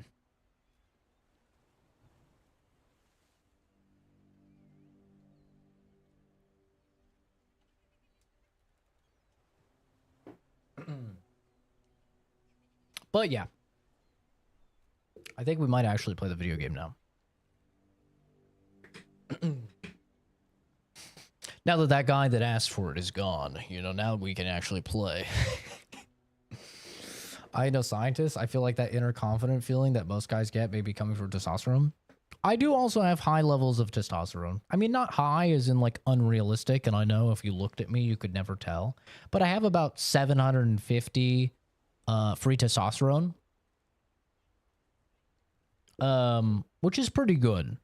[SPEAKER 1] But yeah. I think we might actually play the video game now. Now that that guy that asked for it is gone, you know, now we can actually play. I know scientists, I feel like that inner confident feeling that most guys get may be coming from testosterone. I do also have high levels of testosterone. I mean, not high as in like unrealistic, and I know if you looked at me, you could never tell. But I have about 750 free testosterone. Which is pretty good.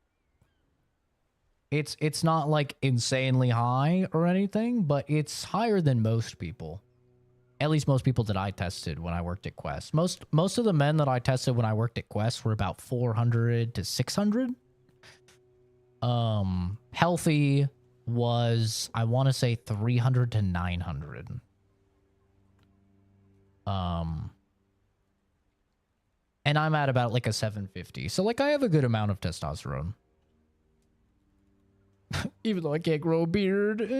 [SPEAKER 1] It's not like insanely high or anything, but it's higher than most people. At least most people that I tested when I worked at Quest. Most of the men that I tested when I worked at Quest were about 400 to 600. Healthy was, I want to say 300 to 900. And I'm at about like a 750. So like I have a good amount of testosterone. Even though I can't grow a beard.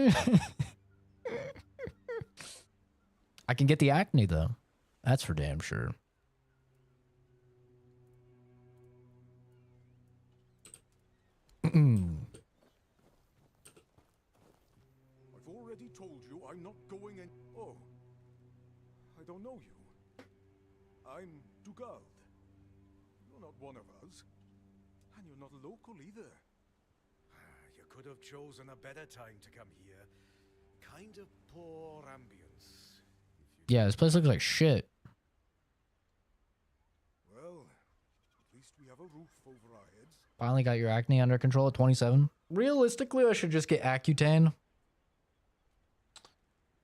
[SPEAKER 1] I can get the acne though. That's for damn sure.
[SPEAKER 8] I've already told you I'm not going in. Oh, I don't know you. I'm Dugald. You're not one of us. And you're not local either.
[SPEAKER 5] You could have chosen a better time to come here. Kind of poor ambience.
[SPEAKER 1] Yeah, this place looks like shit.
[SPEAKER 8] Well, at least we have a roof over our heads.
[SPEAKER 1] Finally got your acne under control at 27. Realistically, I should just get Accutane.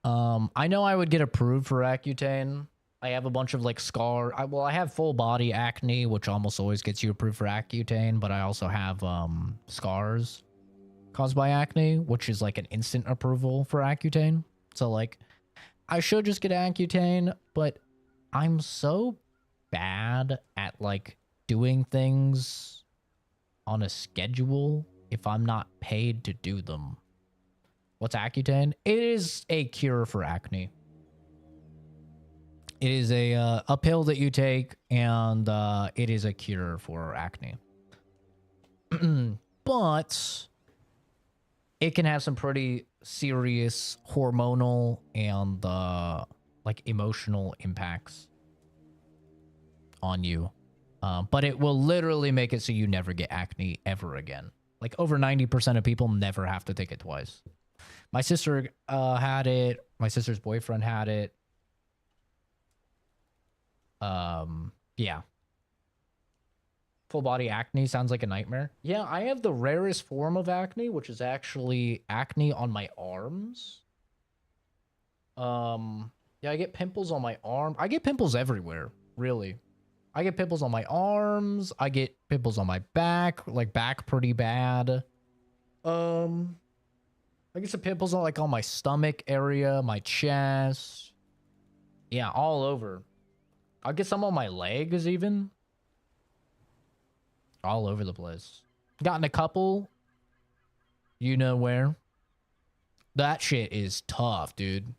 [SPEAKER 1] I know I would get approved for Accutane. I have a bunch of like well, I have full body acne, which almost always gets you approved for Accutane, but I also have scars caused by acne, which is like an instant approval for Accutane. So like, I should just get Accutane, but I'm so bad at like doing things on a schedule if I'm not paid to do them. What's Accutane? It is a cure for acne. It is a pill that you take, and it is a cure for acne. But it can have some pretty serious hormonal and like emotional impacts on you. But it will literally make it so you never get acne ever again. Like over 90% of people never have to take it twice. My sister had it. My sister's boyfriend had it. Yeah. Full body acne sounds like a nightmare. Yeah, I have the rarest form of acne, which is actually acne on my arms. Yeah, I get pimples on my arm. I get pimples everywhere, really. I get pimples on my arms. I get pimples on my back, like back pretty bad. I get some pimples on like on my stomach area, my chest. Yeah, all over. I'll get some on my legs even. All over the place. Gotten a couple. You know where. That shit is tough, dude.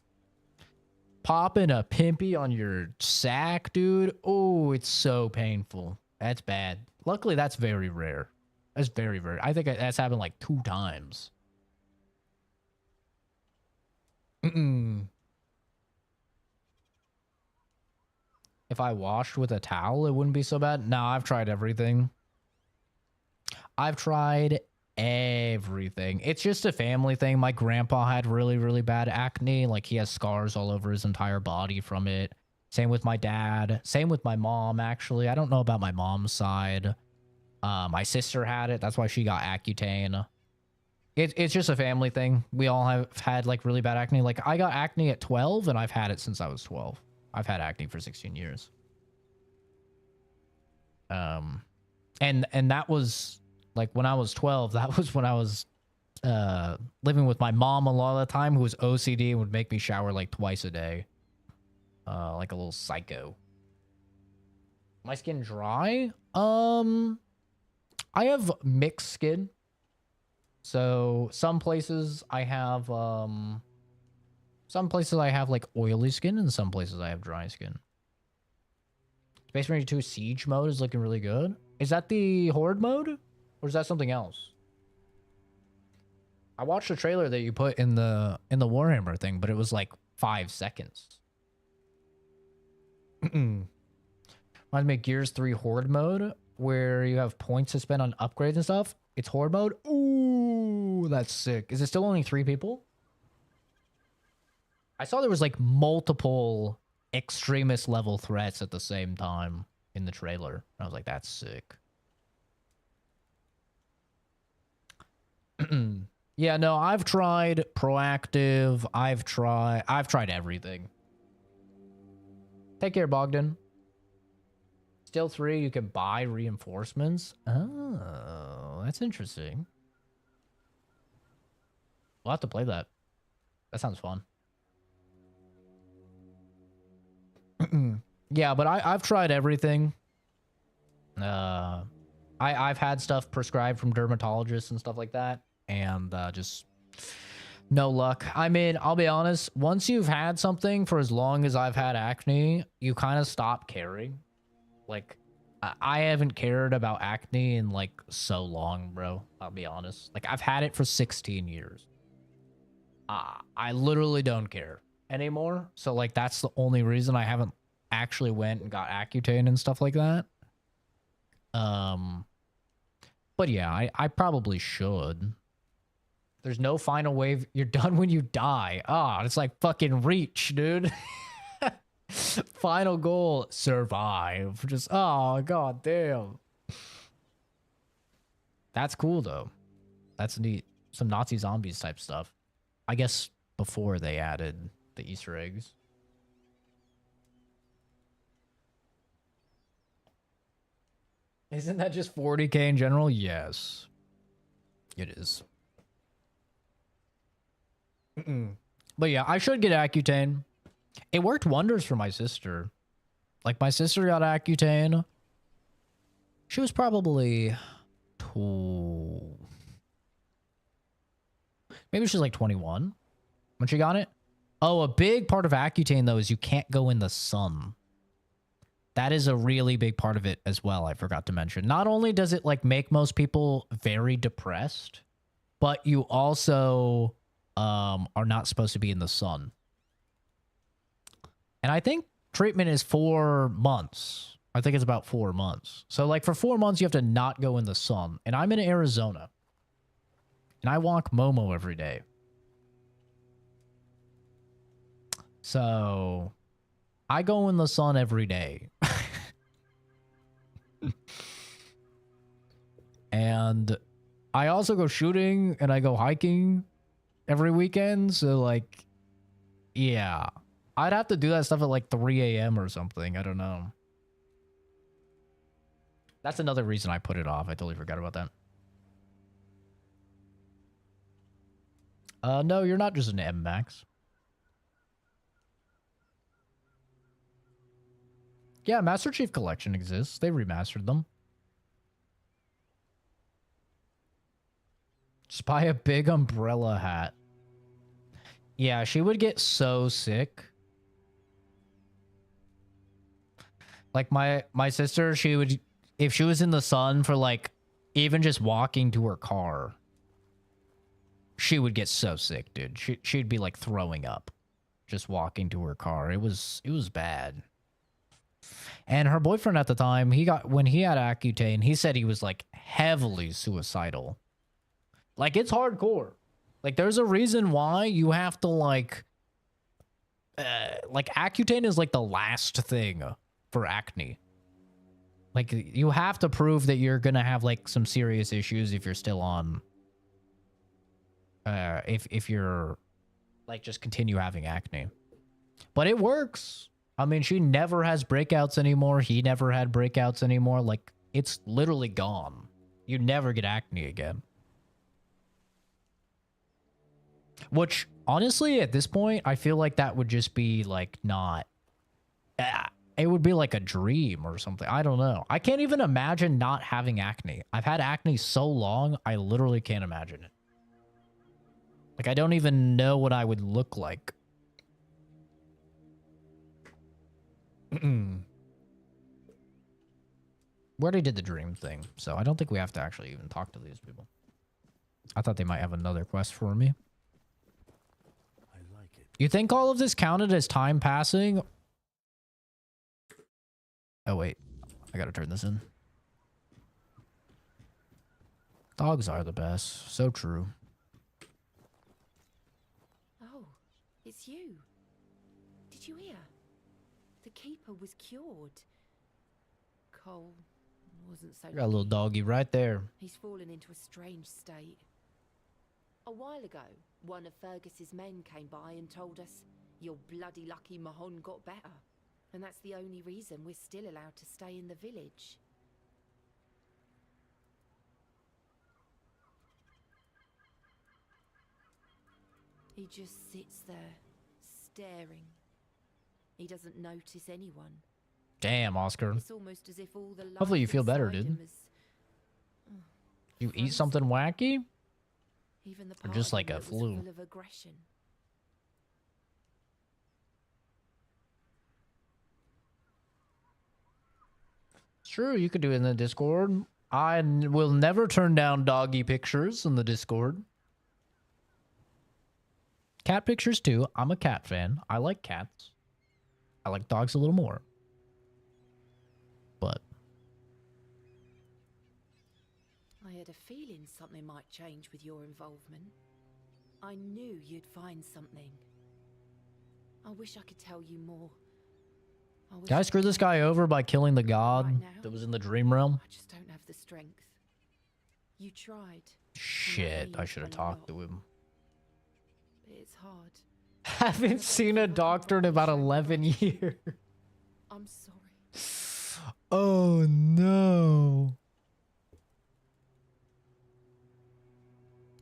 [SPEAKER 1] Popping a pimpy on your sack, dude. Oh, it's so painful. That's bad. Luckily, that's very rare. That's very, very... I think that's happened like 2 times. If I washed with a towel, it wouldn't be so bad. No, I've tried everything. I've tried everything. It's just a family thing. My grandpa had really, really bad acne. Like, he has scars all over his entire body from it. Same with my dad. Same with my mom, actually. I don't know about my mom's side. My sister had it. That's why she got Accutane. It's just a family thing. We all have had, like, really bad acne. Like, I got acne at 12, and I've had it since I was 12. I've had acne for 16 years. And that was... Like, when I was 12, that was when I was living with my mom a lot of the time, who was OCD and would make me shower like twice a day. Like a little psycho. My skin dry? I have mixed skin. So some places I have like oily skin, and some places I have dry skin. Space Marine 2 Siege mode is looking really good. Is that the Horde mode? Or is that something else? I watched the trailer that you put in the Warhammer thing, but it was like 5 seconds. Reminds me of Gears 3 Horde mode, where you have points to spend on upgrades and stuff. It's Horde mode. Ooh, that's sick. Is it still only 3 people? I saw there was like multiple extremist level threats at the same time in the trailer. I was like, that's sick. Yeah, no, I've tried proactive. I've tried everything. Take care, Bogdan. Still 3, you can buy reinforcements. Oh, that's interesting. We'll have to play that. That sounds fun. Yeah, but I've tried everything. I've had stuff prescribed from dermatologists and stuff like that, and just no luck. I mean, I'll be honest, once you've had something for as long as I've had acne, you kind of stop caring. Like, I haven't cared about acne in like so long, bro. I'll be honest. Like, I've had it for 16 years. I literally don't care anymore. So like, that's the only reason I haven't actually went and got Accutane and stuff like that. But yeah, I probably should. There's no final wave. You're done when you die. Ah, it's like fucking Reach, dude. Final goal, survive. Just, oh, god damn. That's cool, though. That's neat. Some Nazi zombies type stuff. I guess before they added the Easter eggs. Isn't that just 40k in general? Yes. It is. But yeah, I should get Accutane. It worked wonders for my sister. Like, my sister got Accutane. She was probably... Maybe she was like 21 when she got it. Oh, a big part of Accutane, though, is you can't go in the sun. That is a really big part of it as well, I forgot to mention. Not only does it, like, make most people very depressed, but you also are not supposed to be in the sun. And I think treatment is 4 months. I think it's about 4 months. So, like, for 4 months, you have to not go in the sun. And I'm in Arizona. And I walk Momo every day. So, I go in the sun every day. And I also go shooting and I go hiking every weekend. So, like, yeah. I'd have to do that stuff at like 3 a.m. or something. I don't know. That's another reason I put it off. I totally forgot about that. No, you're not just an M Max. Yeah, Master Chief Collection exists. They remastered them. Just buy a big umbrella hat. Yeah, she would get so sick. Like my sister, she would, if she was in the sun for like even just walking to her car, she would get so sick, dude. She'd be like throwing up just walking to her car. It was bad. And her boyfriend at the time, when he had Accutane, he said he was like heavily suicidal. Like, it's hardcore. Like, there's a reason why you have to like Accutane is like the last thing for acne. Like, you have to prove that you're gonna have like some serious issues if you're still on if you're like just continue having acne. But it works. I mean, she never has breakouts anymore. He never had breakouts anymore. Like, it's literally gone. You never get acne again. Which, honestly, at this point, I feel like that would just be, like, not... it would be like a dream or something. I don't know. I can't even imagine not having acne. I've had acne so long, I literally can't imagine it. Like, I don't even know what I would look like. We already did the dream thing, so I don't think we have to actually even talk to these people. I thought they might have another quest for me.
[SPEAKER 5] I like it.
[SPEAKER 1] You think all of this counted as time passing? Oh, wait. I gotta turn this in. Dogs are the best. So true.
[SPEAKER 12] Oh, it's you. Did you hear? The keeper was cured. Cole wasn't so
[SPEAKER 1] Got a little
[SPEAKER 12] lucky.
[SPEAKER 1] doggy right there.
[SPEAKER 12] He's fallen into a strange state. A while ago, one of Fergus's men came by and told us, "You're bloody lucky Mahon got better. And that's the only reason we're still allowed to stay in the village." He just sits there, staring. He doesn't notice anyone.
[SPEAKER 1] Damn, Oscar.
[SPEAKER 12] It's almost as if all the life
[SPEAKER 1] Hopefully you feel better,
[SPEAKER 12] inside
[SPEAKER 1] dude.
[SPEAKER 12] him is,
[SPEAKER 1] You eat
[SPEAKER 12] frozen.
[SPEAKER 1] something wacky?
[SPEAKER 12] Even the
[SPEAKER 1] Or
[SPEAKER 12] part
[SPEAKER 1] just
[SPEAKER 12] of
[SPEAKER 1] like
[SPEAKER 12] him
[SPEAKER 1] a
[SPEAKER 12] that was
[SPEAKER 1] flu?
[SPEAKER 12] full of aggression.
[SPEAKER 1] Sure, you could do it in the Discord. I will never turn down doggy pictures in the Discord. Cat pictures too. I'm a cat fan. I like cats. I like dogs a little more. But
[SPEAKER 12] I had a feeling something might change with your involvement. I knew you'd find something. I wish I could tell you more.
[SPEAKER 1] can I screw this guy over by killing the god that was in the dream realm?
[SPEAKER 12] I just don't have the strength. You tried.
[SPEAKER 1] Shit, I should have talked to him.
[SPEAKER 12] It's hard.
[SPEAKER 1] Haven't seen a doctor in about 11 years.
[SPEAKER 12] I'm sorry.
[SPEAKER 1] Oh no.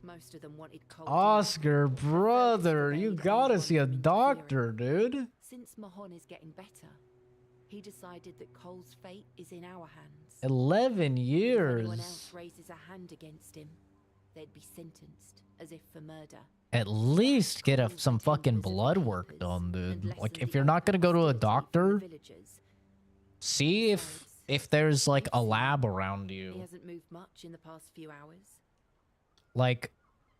[SPEAKER 12] Most of them wanted Cole.
[SPEAKER 1] Oscar, brother, you gotta see a doctor, dude.
[SPEAKER 12] Since Mahon is getting better, he decided that Cole's fate is in our hands.
[SPEAKER 1] 11
[SPEAKER 12] If
[SPEAKER 1] years.
[SPEAKER 12] anyone else raises a hand against him, they'd be sentenced as if for murder.
[SPEAKER 1] At least get some fucking blood work done, dude. Like, if you're not gonna go to a doctor, see if there's like a lab around
[SPEAKER 12] He
[SPEAKER 1] you.
[SPEAKER 12] hasn't moved much in the past few hours.
[SPEAKER 1] Like,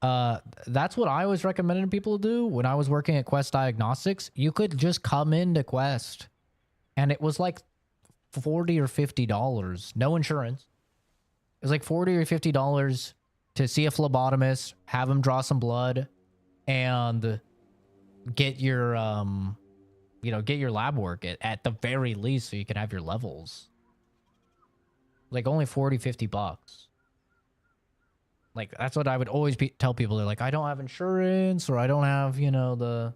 [SPEAKER 1] that's what I always recommended people to do when I was working at Quest Diagnostics. You could just come into Quest, and it was like $40 or $50, no insurance. It was like $40 or $50 to see a phlebotomist, have him draw some blood, and get your get your lab work at the very least, so you can have your levels. Like only $40-50. Like, that's what I would always tell people. They're like, I don't have insurance, or I don't have, the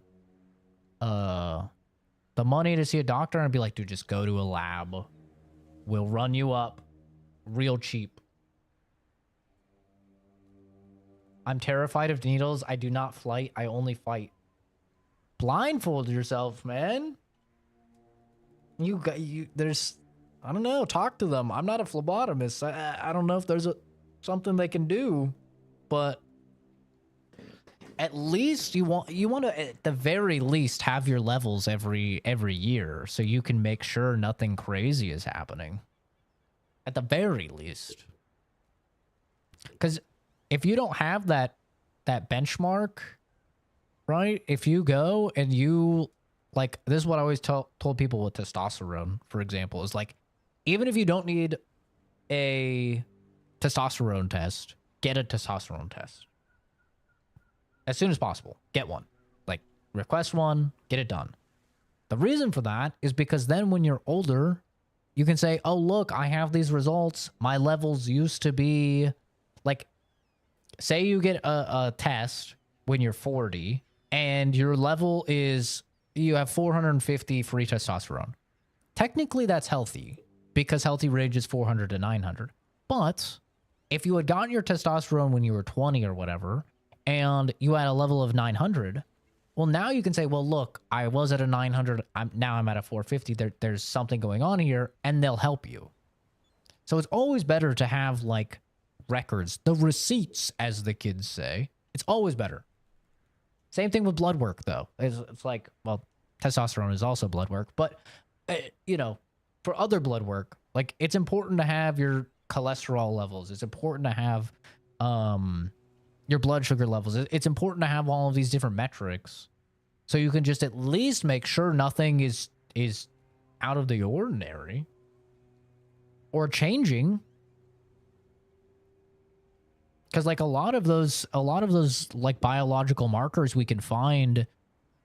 [SPEAKER 1] money to see a doctor. And I'd be like, dude, just go to a lab. We'll run you up real cheap. I'm terrified of needles. I do not flight. I only fight. Blindfold yourself, man. There's, I don't know, talk to them. I'm not a phlebotomist. I don't know if there's something they can do, but at least you want to at the very least have your levels every year, so you can make sure nothing crazy is happening. At the very least, because if you don't have that benchmark, right? If you go and you, like, this is what I always told people with testosterone, for example, is like, even if you don't need a testosterone test, get a testosterone test as soon as possible. Get one. Like, request one, get it done. The reason for that is because then when you're older, you can say, oh, look, I have these results. My levels used to be, like, say you get a test when you're 40 and your level is, you have 450 free testosterone. Technically, that's healthy because healthy range is 400 to 900. But if you had gotten your testosterone when you were 20 or whatever, and you at a level of 900, well, now you can say, well, look, I was at a 900. Now I'm at a 450. There's something going on here, and they'll help you. So it's always better to have, like, records, the receipts, as the kids say. It's always better. Same thing with blood work, though. It's like, well, testosterone is also blood work, but, you know, for other blood work, like, it's important to have your cholesterol levels. It's important to have your blood sugar levels. It's important to have all of these different metrics so you can just at least make sure nothing is out of the ordinary or changing. Because like a lot of those like biological markers we can find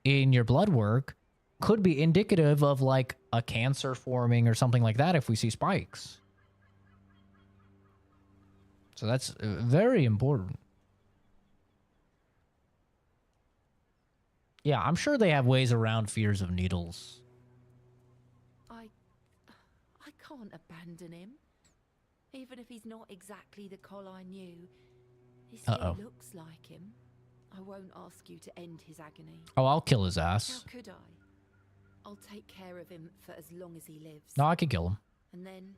[SPEAKER 1] in your blood work could be indicative of like a cancer forming or something like that if we see spikes. So that's very important. Yeah, I'm sure they have ways around fears of needles.
[SPEAKER 12] I can't abandon him. Even if he's not exactly the Col I knew, he still looks like him. I won't ask you to end his agony.
[SPEAKER 1] Oh, I'll kill his ass.
[SPEAKER 12] How could I? I'll take care of him for as long as he lives.
[SPEAKER 1] No, I could kill him.
[SPEAKER 12] And then,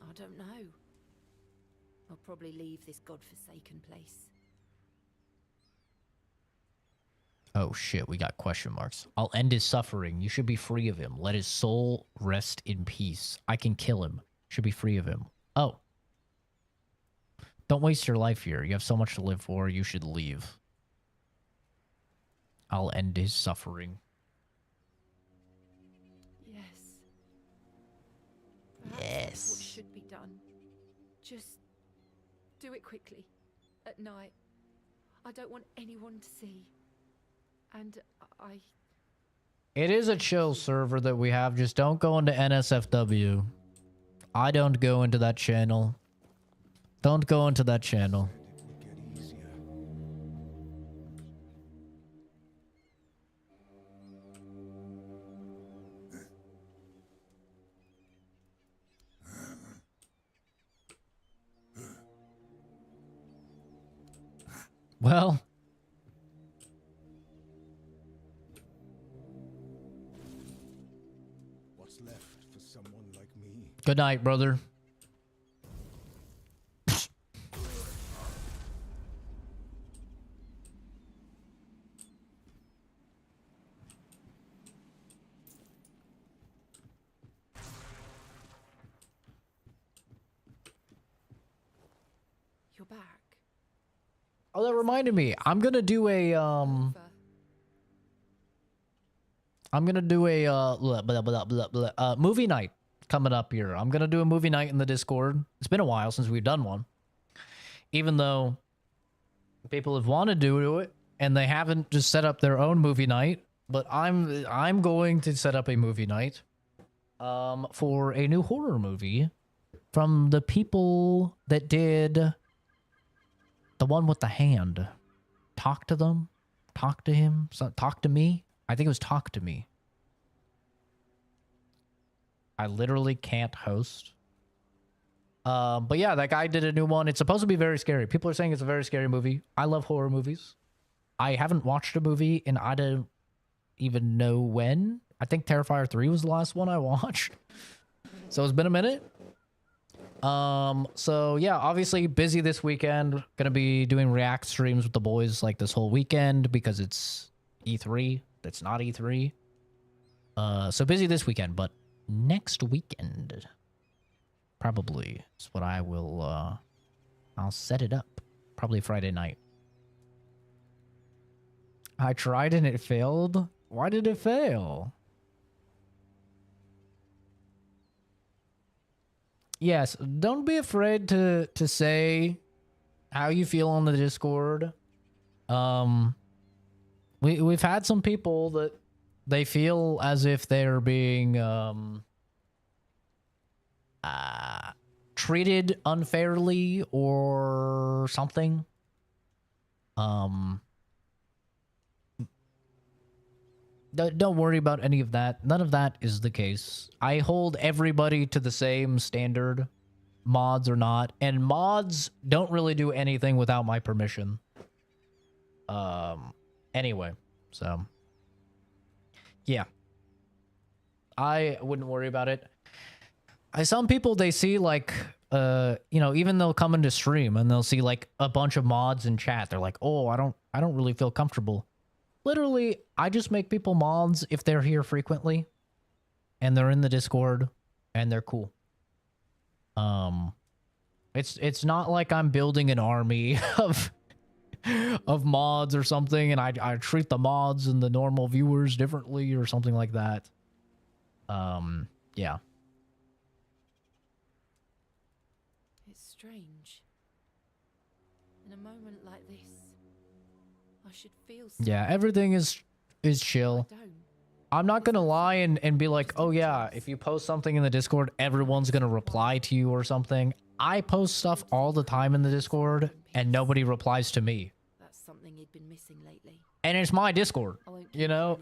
[SPEAKER 12] I don't know. I'll probably leave this godforsaken place.
[SPEAKER 1] Oh shit, we got question marks. I'll end his suffering. You should be free of him. Let his soul rest in peace. I can kill him. Should be free of him. Oh. Don't waste your life here. You have so much to live for. You should leave. I'll end his suffering.
[SPEAKER 12] Yes. Perhaps what should be done. Just do it quickly. At night. I don't want anyone to see. And
[SPEAKER 1] It is a chill server that we have. Just don't go into NSFW. I don't go into that channel. Don't go into that channel. Well,
[SPEAKER 11] What's left for someone like me?
[SPEAKER 1] good night, brother.
[SPEAKER 12] you're back.
[SPEAKER 1] Oh, that reminded me. I'm gonna do a movie night coming up here. I'm gonna do a movie night in the Discord. It's been a while since we've done one, even though people have wanted to do it and they haven't just set up their own movie night. But I'm going to set up a movie night for a new horror movie from the people that did the one with the hand. Talk to them. Talk to him. Talk to me. I think it was Talk to Me. I literally can't host. But yeah, that guy did a new one. It's supposed to be very scary. People are saying it's a very scary movie. I love horror movies. I haven't watched a movie and I don't even know when. I think Terrifier 3 was the last one I watched. So it's been a minute. So yeah, obviously busy this weekend. Gonna be doing react streams with the boys like this whole weekend because it's E3. That's not E3. So busy this weekend, but next weekend probably is what I will I'll set it up. Probably Friday night. I tried and it failed. Why did it fail? Yes, don't be afraid to say how you feel on the Discord. We've had some people that they feel as if they're being treated unfairly or something. Don't worry about any of that. None of that is the case. I hold everybody to the same standard, mods or not, and mods don't really do anything without my permission. Anyway, so yeah, I wouldn't worry about it. Some people, they see like, even they'll come into stream and they'll see like a bunch of mods in chat. They're like, oh, I don't really feel comfortable. Literally, I just make people mods if they're here frequently and they're in the Discord and they're cool. It's not like I'm building an army of mods or something, and I treat the mods and the normal viewers differently or something like that. Yeah.
[SPEAKER 12] It's strange. In a moment like this, I should feel
[SPEAKER 1] Yeah, everything is chill. I'm not gonna lie and be like, oh yeah, if you post something in the Discord, everyone's gonna reply to you or something. I post stuff all the time in the Discord, and nobody replies to me.
[SPEAKER 12] That's something you'd been missing lately.
[SPEAKER 1] And it's my Discord, you know?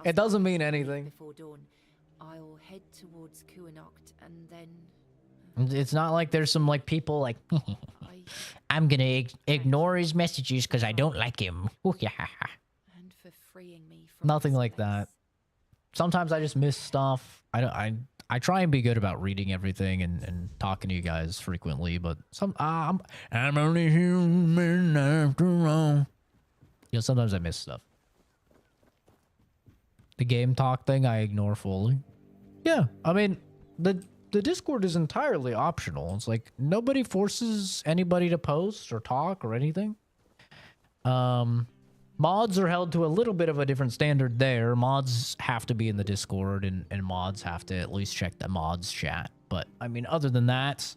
[SPEAKER 1] It doesn't mean anything.
[SPEAKER 12] Before dawn, I'll head towards Kuanoct and then...
[SPEAKER 1] It's not like there's some like people like, I'm gonna ignore his messages because I don't like him.
[SPEAKER 12] And for freeing me from
[SPEAKER 1] Nothing like that. Sometimes I just miss stuff. I try and be good about reading everything and talking to you guys frequently, but I'm only human after all. You know, sometimes I miss stuff. The game talk thing I ignore fully. Yeah, I mean, the Discord is entirely optional. It's like nobody forces anybody to post or talk or anything. Mods are held to a little bit of a different standard there. Mods have to be in the Discord, and mods have to at least check the mods chat. But, I mean, other than that,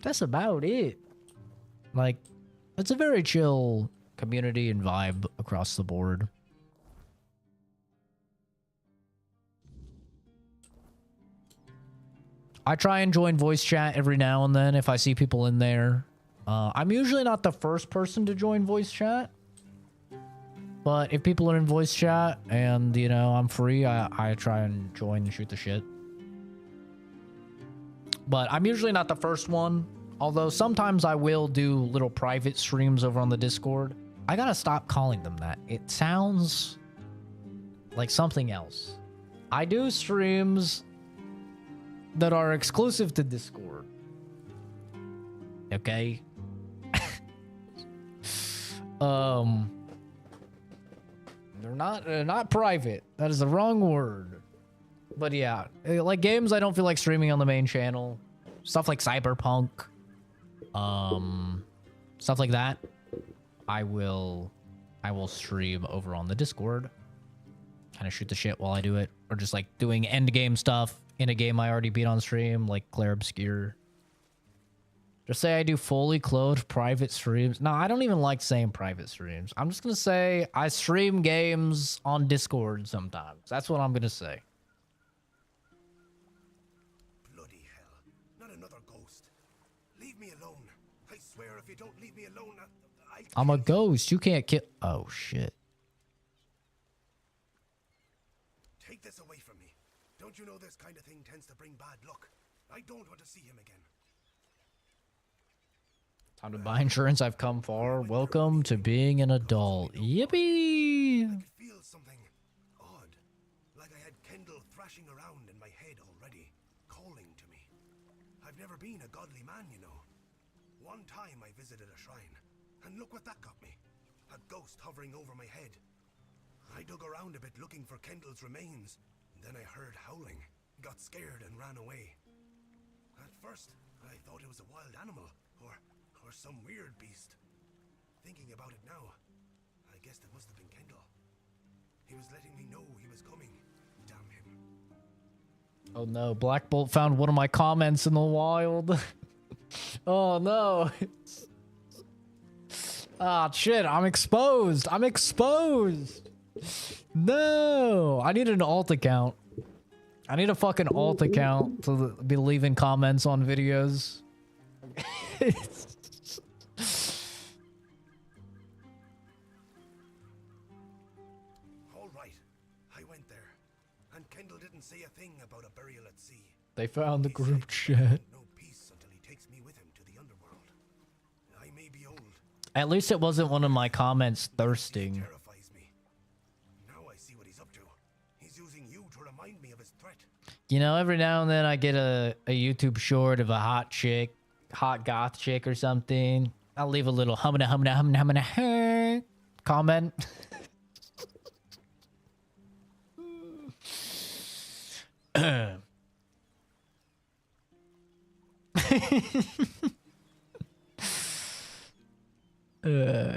[SPEAKER 1] that's about it. Like, it's a very chill community and vibe across the board. I try and join voice chat every now and then if I see people in there. I'm usually not the first person to join voice chat. But if people are in voice chat and, you know, I'm free, I try and join and shoot the shit. But I'm usually not the first one. Although sometimes I will do little private streams over on the Discord. I gotta stop calling them that. It sounds like something else. I do streams that are exclusive to Discord. Okay? They're not private. That is the wrong word. But yeah, like games I don't feel like streaming on the main channel. Stuff like Cyberpunk. Stuff like that. I will stream over on the Discord. Kind of shoot the shit while I do it. Or just like doing end game stuff in a game I already beat on stream, like Claire Obscure. Just say I do fully clothed private streams. No, I don't even like saying private streams. I'm just going to say I stream games on Discord sometimes. That's what I'm going to say.
[SPEAKER 8] Bloody hell. Not another ghost. Leave me alone. I swear if you don't leave me alone,
[SPEAKER 1] I'm a ghost. You can't kill... Oh, shit.
[SPEAKER 8] Take this away from me. Don't you know this kind of thing tends to bring bad luck? I don't want to see him again.
[SPEAKER 1] Time to buy insurance. I've come far. Welcome to being an adult. Yippee!
[SPEAKER 8] I could feel something odd. Like I had Kendall thrashing around in my head already, calling to me. I've never been a godly man, you know. One time I visited a shrine, and look what that got me. A ghost hovering over my head. I dug around a bit looking for Kendall's remains. Then I heard howling, got scared and ran away. At first, I thought it was a wild animal, or some weird beast. Thinking about it now, I guess it must have been Kendall. He was letting me know he was coming. Damn him.
[SPEAKER 1] Oh no, Black Bolt found one of my comments in the wild. Oh no. Ah, shit, I'm exposed. I'm exposed. No, I need an alt account. I need a fucking alt account to be leaving comments on videos.
[SPEAKER 8] All right, I went there, and Kendall didn't say a thing about a burial at sea.
[SPEAKER 1] They found the group chat.
[SPEAKER 8] No peace until he takes me with him to the underworld. I may be old.
[SPEAKER 1] At least it wasn't one of my comments thirsting.
[SPEAKER 5] Terrifies me. Now I see what he's up to. He's using you to remind me of his threat.
[SPEAKER 1] You know, every now and then I get a YouTube short of a hot chick, hot goth chick or something. I'll leave a little humana comment.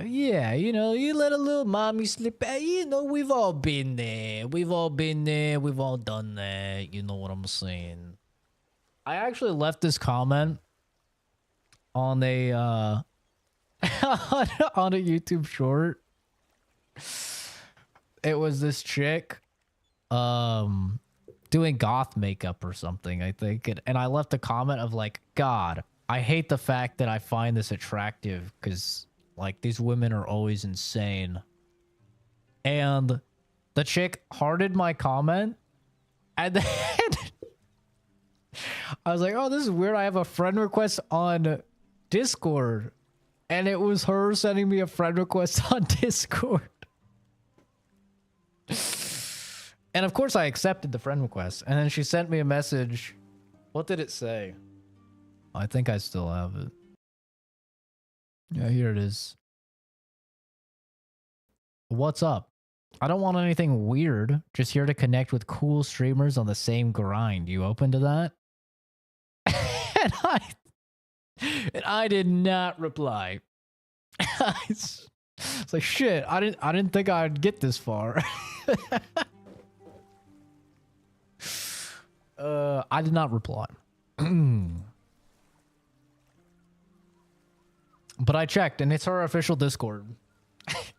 [SPEAKER 1] Yeah, you know, you let a little mommy slip out. You know, we've all been there. We've all been there. We've all done that. You know what I'm saying? I actually left this comment on a on a YouTube short. It was this chick doing goth makeup or something, I think. And I left a comment of like, God, I hate the fact that I find this attractive because like these women are always insane. And the chick hearted my comment. And then I was like, oh, this is weird. I have a friend request on Discord. And it was her sending me a friend request on Discord. And of course I accepted the friend request. And then she sent me a message. What did it say? I think I still have it. Yeah, here it is. What's up? I don't want anything weird. Just here to connect with cool streamers on the same grind. You open to that? and I did not reply. It's like shit. I didn't think I'd get this far. I did not reply. But I checked, and it's her official Discord.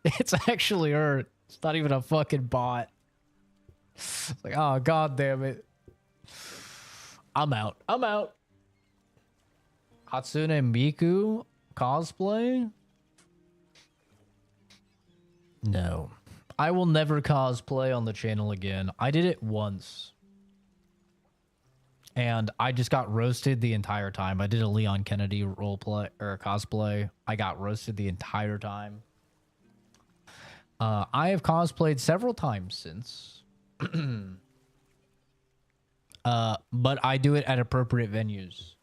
[SPEAKER 1] It's actually her. It's not even a fucking bot. It's like, oh, god damn it. I'm out. I'm out. Hatsune Miku cosplay? No. I will never cosplay on the channel again. I did it once. And I just got roasted the entire time. I did a Leon Kennedy roleplay or cosplay. I got roasted the entire time. I have cosplayed several times since. But I do it at appropriate venues.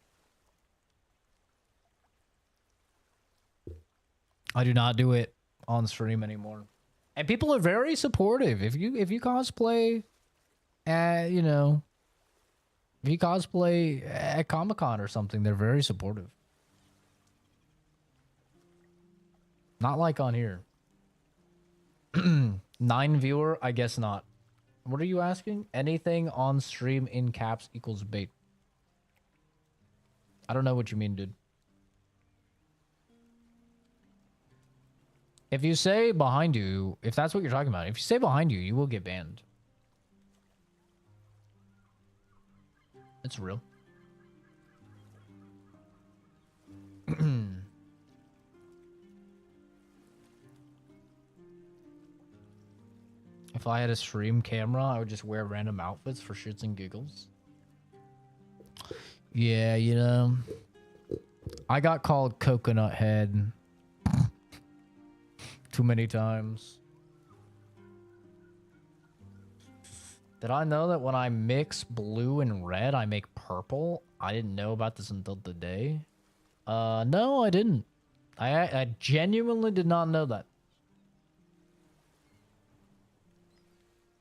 [SPEAKER 1] I do not do it on stream anymore. And people are very supportive. If you cosplay at, you know, if you cosplay at Comic-Con or something, they're very supportive. Not like on here. 9 viewer? I guess not. What are you asking? Anything on stream in caps equals bait. I don't know what you mean, dude. If you say behind you, if that's what you're talking about, if you say behind you, you will get banned. It's real. If I had a stream camera, I would just wear random outfits for shits and giggles. Yeah, you know. I got called Coconut Head too many times. Did I know that when I mix blue and red, I make purple? I didn't know about this until today. No, I didn't. I genuinely did not know that.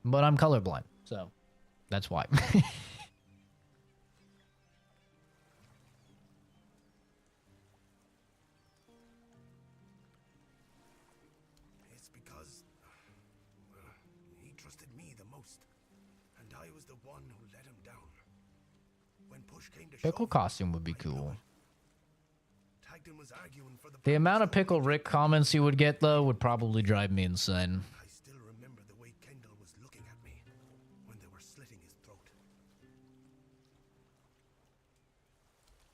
[SPEAKER 1] But I'm colorblind, so that's why.
[SPEAKER 5] It's because he trusted me the most, and I was the one who let him down. When push came to
[SPEAKER 1] Pickle costume would be cool.
[SPEAKER 5] Tagden was arguing for
[SPEAKER 1] The amount of Pickle Rick comments you would get, though, would probably drive me insane.
[SPEAKER 5] I still remember the way Kendall was looking at me when they were slitting his throat.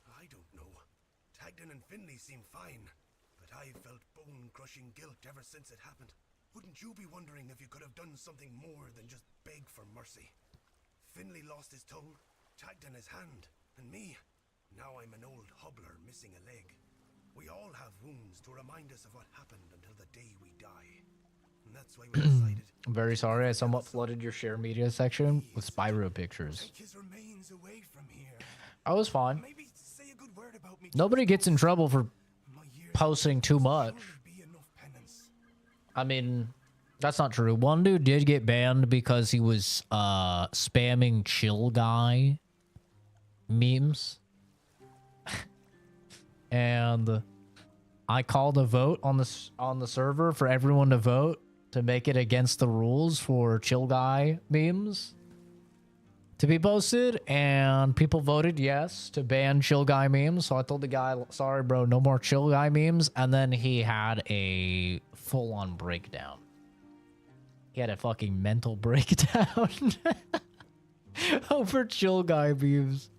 [SPEAKER 5] I don't know. Tagden and Finley seem fine, but I felt bone-crushing guilt ever since it happened. Wouldn't you be wondering if you could have done something more than just beg for mercy? Finley lost his tongue, Tagden his hand, and me. Now I'm an old hobbler missing a leg.
[SPEAKER 11] We all have wounds to remind us of what happened until the day we die. And that's why we decided.
[SPEAKER 1] I'm very sorry I somewhat flooded your share media section with Spyro pictures.
[SPEAKER 11] Take his remains away from here.
[SPEAKER 1] I was fine.
[SPEAKER 11] Maybe say a good word about me.
[SPEAKER 1] Nobody gets in trouble for posting too much.
[SPEAKER 11] Be enough penance.
[SPEAKER 1] I mean, that's not true. One dude did get banned because he was spamming chill guy memes. And I called a vote on the server for everyone to vote to make it against the rules for chill guy memes to be posted, and people voted yes to ban chill guy memes. So I told the guy, sorry bro, no more chill guy memes. And then he had a full-on breakdown. He had a fucking mental breakdown over chill guy memes.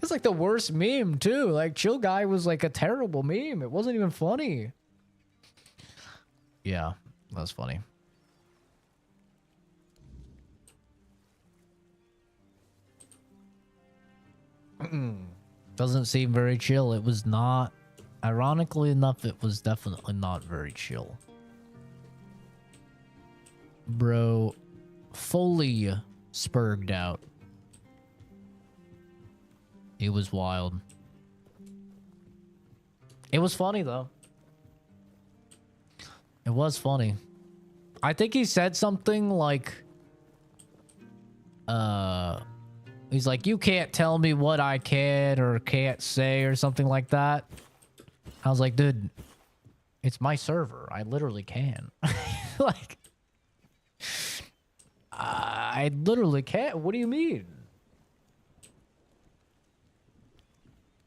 [SPEAKER 1] It's like the worst meme too. Like chill guy was like a terrible meme. It wasn't even funny. Yeah, that was funny. Doesn't seem very chill. It was not. Ironically enough, it was definitely not very chill. Bro, fully spurged out. It was wild. It was funny though. It was funny. I think he said something like, he's like, you can't tell me what I can or can't say or something like that. I was like, dude, it's my server. I literally can. Like, I literally can't. What do you mean?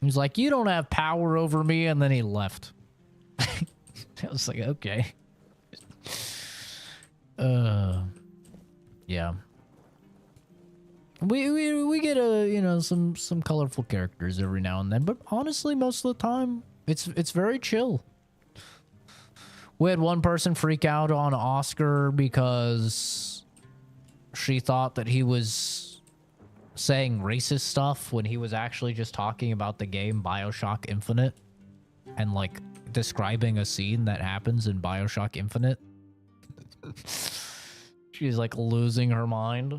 [SPEAKER 1] He's like, you don't have power over me, and then he left. I was like, okay. Yeah. We get some colorful characters every now and then, but honestly, most of the time, it's very chill. We had one person freak out on Oscar because she thought that he was saying racist stuff when he was actually just talking about the game BioShock Infinite and like describing a scene that happens in BioShock Infinite. She's like losing her mind.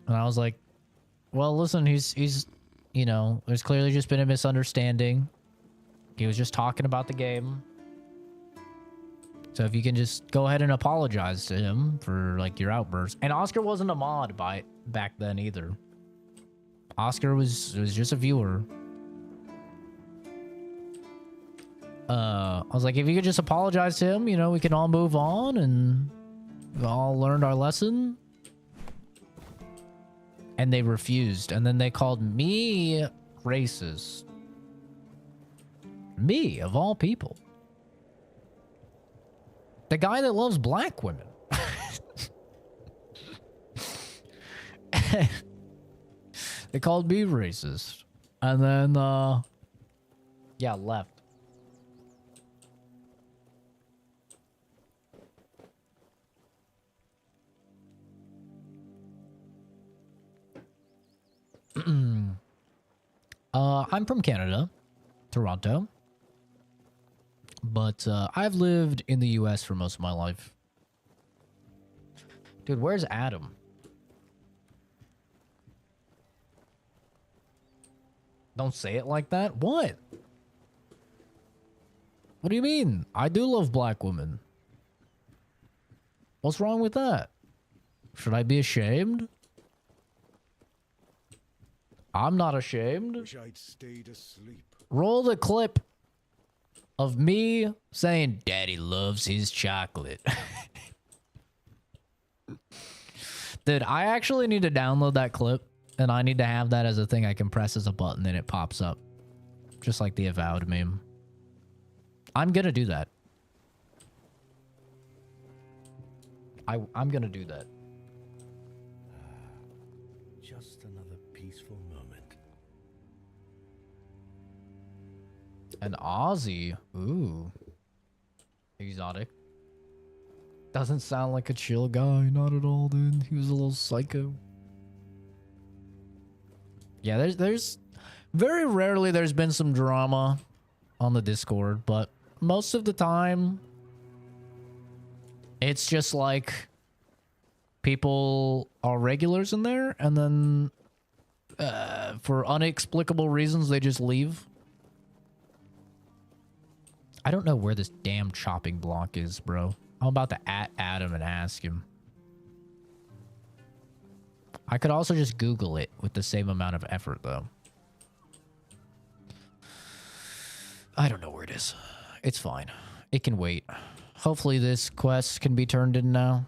[SPEAKER 1] And I was like, well, listen, he's there's clearly just been a misunderstanding. He was just talking about the game. So if you can just go ahead and apologize to him for like your outburst. And Oscar wasn't a mod back then either. Oscar was just a viewer. I was like, if you could just apologize to him, we can all move on and we all learned our lesson. And they refused. And then they called me racist. Me, of all people. The guy that loves black women. They called me racist. And then, yeah, left. I'm from Canada, Toronto. But I've lived in the US for most of my life. Dude, where's Adam? Don't say it like that. What? What do you mean? I do love black women. What's wrong with that? Should I be ashamed? I'm not ashamed.
[SPEAKER 11] Wish I'd stayed asleep.
[SPEAKER 1] Roll the clip of me saying, Daddy loves his chocolate. Dude, I actually need to download that clip, and I need to have that as a thing I can press as a button and it pops up. Just like the Avowed meme. I'm gonna do that. I'm gonna do that.
[SPEAKER 5] Just another peaceful moment.
[SPEAKER 1] An Aussie? Ooh. Exotic. Doesn't sound like a chill guy. Not at all, dude. He was a little psycho. Yeah, there's Very rarely there's been some drama on the Discord, but most of the time it's just like people are regulars in there and then for inexplicable reasons they just leave. I don't know where this damn chopping block is, bro. I'm about to at him and ask him. I could also just Google it with the same amount of effort, though. I don't know where it is. It's fine. It can wait. Hopefully this quest can be turned in now.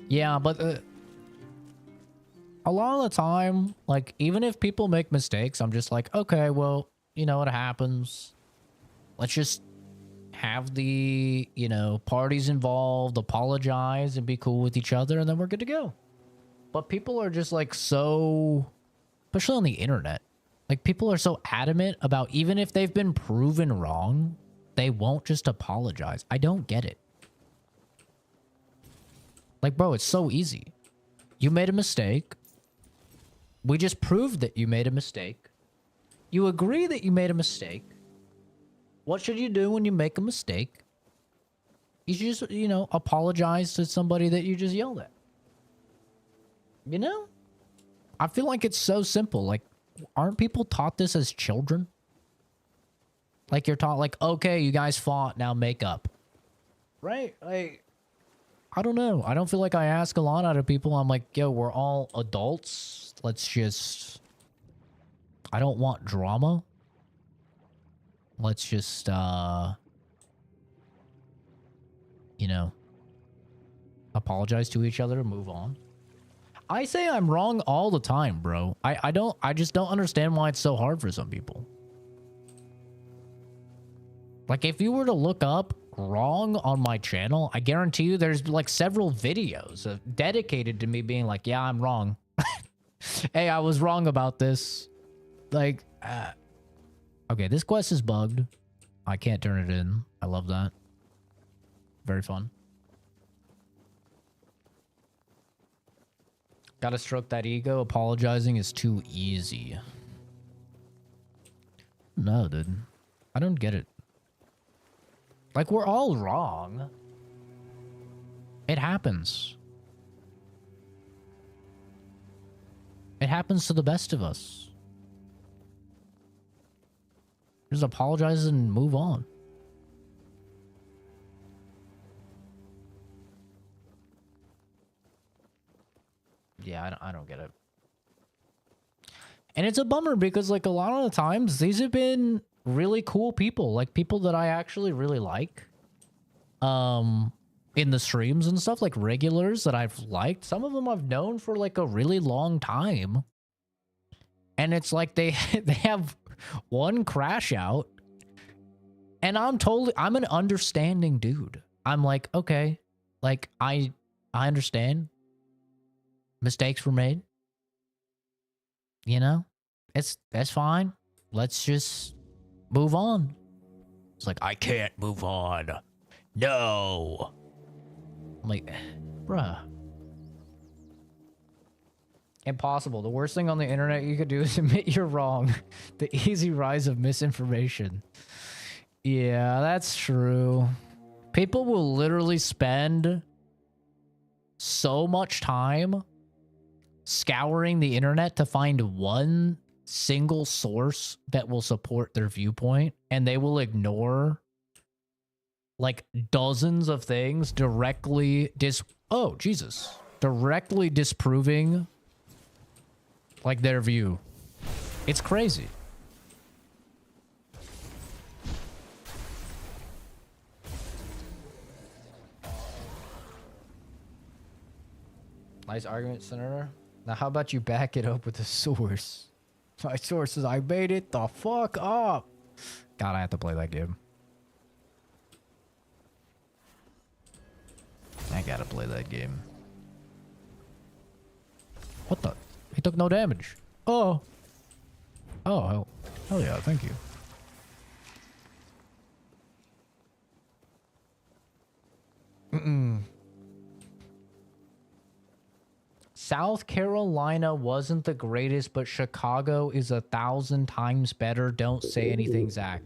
[SPEAKER 1] Yeah, but a lot of the time, like, even if people make mistakes, I'm just like, okay, well, you know what happens. Let's just have the, you know, parties involved, apologize, and be cool with each other, and then we're good to go. But people are just, like, so, especially on the internet, like, people are so adamant about, even if they've been proven wrong, they won't just apologize. I don't get it. Like, bro, it's so easy. You made a mistake. We just proved that you made a mistake. You agree that you made a mistake. What should you do when you make a mistake? You should just, you know, apologize to somebody that you just yelled at. You know? I feel like it's so simple. Like, aren't people taught this as children? Like, you're taught, like, okay, you guys fought, now make up. Right? Like, I don't know. I don't feel like I ask a lot out of people. I'm like, yo, we're all adults. Let's just... I don't want drama. Let's just, you know, apologize to each other and move on. I say I'm wrong all the time, bro. I just don't understand why it's so hard for some people. Like, if you were to look up wrong on my channel, I guarantee you there's like several videos dedicated to me being like, yeah, I'm wrong. Hey, I was wrong about this. Like, okay, this quest is bugged. I can't turn it in. I love that. Very fun. Gotta stroke that ego. Apologizing is too easy. No, dude. I don't get it. Like, we're all wrong. It happens. It happens to the best of us. Just apologize and move on. Yeah, I don't get it. And it's a bummer because, like, a lot of the times, these have been really cool people. Like, people that I actually really like. In the streams and stuff, like regulars that I've liked. Some of them I've known for, like, a really long time. And it's like they have one crash out. And I'm an understanding dude. I'm like, okay, like, I understand. Mistakes were made. You know? That's fine. Let's just move on. It's like, I can't move on. No. I'm like, bruh. Impossible. The worst thing on the internet you could do is admit you're wrong. The easy rise of misinformation. Yeah, that's true. People will literally spend so much time scouring the internet to find one single source that will support their viewpoint, and they will ignore like dozens of things directly directly disproving like their view. It's crazy. Nice argument, Senator. Now how about you back it up with a source? My source is, I made it the fuck up. God, I have to play that game. I gotta play that game. What the? He took no damage. Oh. Oh, hell yeah, thank you. South Carolina wasn't the greatest, but Chicago is 1,000 times better. Don't say anything, Zach.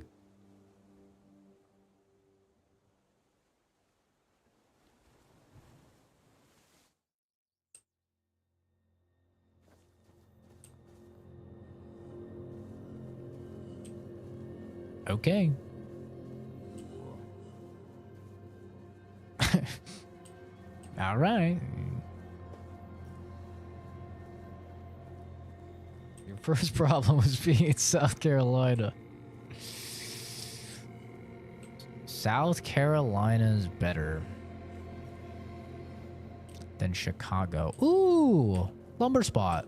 [SPEAKER 1] Okay. All right. Your first problem was being in South Carolina. South Carolina is better than Chicago. Ooh, lumber spot.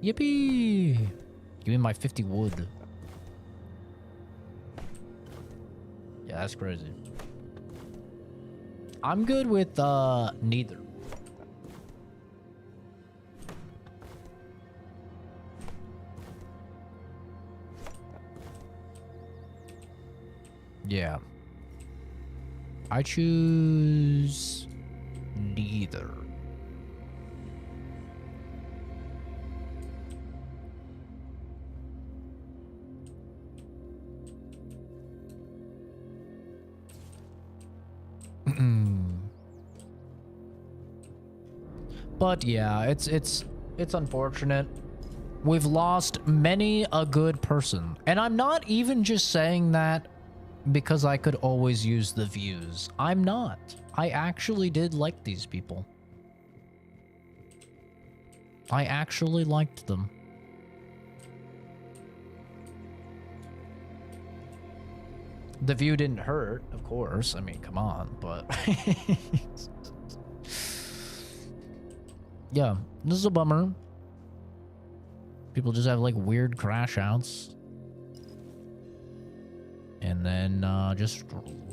[SPEAKER 1] Yippee! Give me my 50 wood. Yeah, that's crazy. I'm good with neither. Yeah. I choose neither. But yeah, it's unfortunate. We've lost many a good person. And I'm not even just saying that because I could always use the views. I'm not. I actually did like these people. I actually liked them. The view didn't hurt, of course. I mean, come on, but... yeah, this is a bummer. People just have, like, weird crash outs. And then, just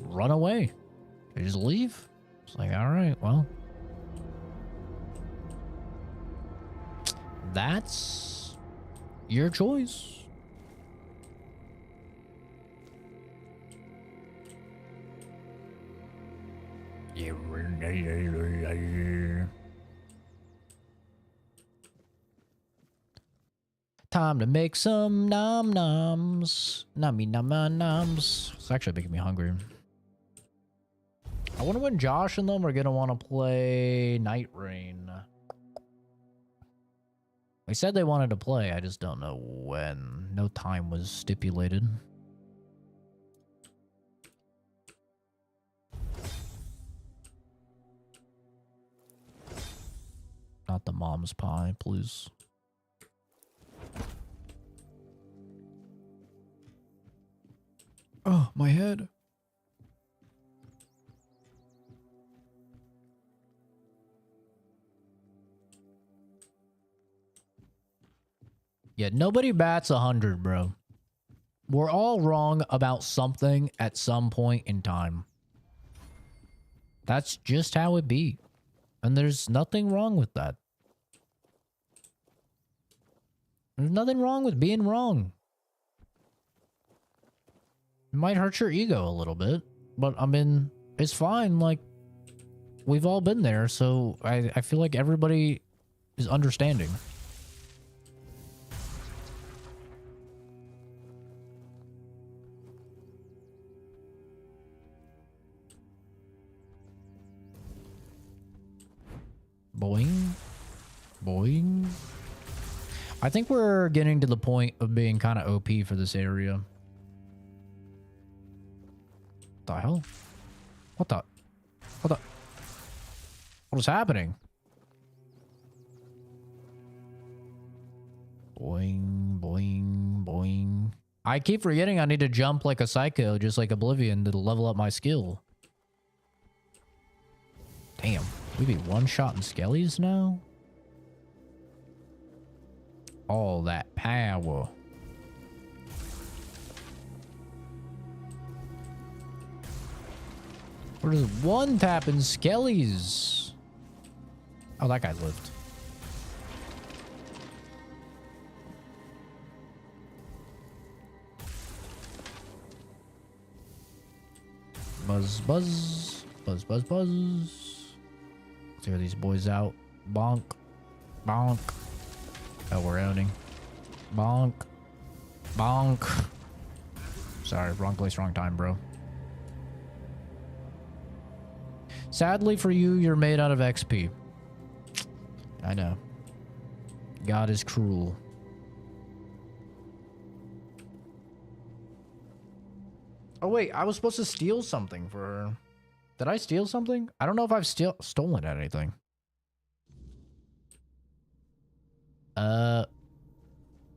[SPEAKER 1] run away. They just leave. It's like, alright, well. That's your choice. Time to make some nom noms. Nummy nom nom noms. It's actually making me hungry. I wonder when Josh and them are gonna want to play Night Rain. They said they wanted to play, I just don't know when. No time was stipulated. Not the mom's pie, please. Oh, my head. Yeah, nobody bats 100, bro. We're all wrong about something at some point in time. That's just how it be. And there's nothing wrong with that. There's nothing wrong with being wrong. It might hurt your ego a little bit, but I mean, it's fine. Like, we've all been there, so I feel like everybody is understanding. Boing. Boing. I think we're getting to the point of being kind of OP for this area. What the hell? What the? What is happening? Boing, boing, boing. I keep forgetting I need to jump like a psycho, just like Oblivion, to level up my skill. Damn. We be one-shotting skellies now? All that power. We're just one-tapping skellies. Oh, that guy lived. Buzz, buzz. Buzz, buzz, buzz. Clear these boys out. Bonk. Bonk. Oh, we're owning. Bonk. Bonk. Sorry, wrong place, wrong time, bro. Sadly for you, you're made out of XP. I know. God is cruel. Oh wait, I was supposed to steal something for her. Did I steal something? I don't know if I've stolen anything.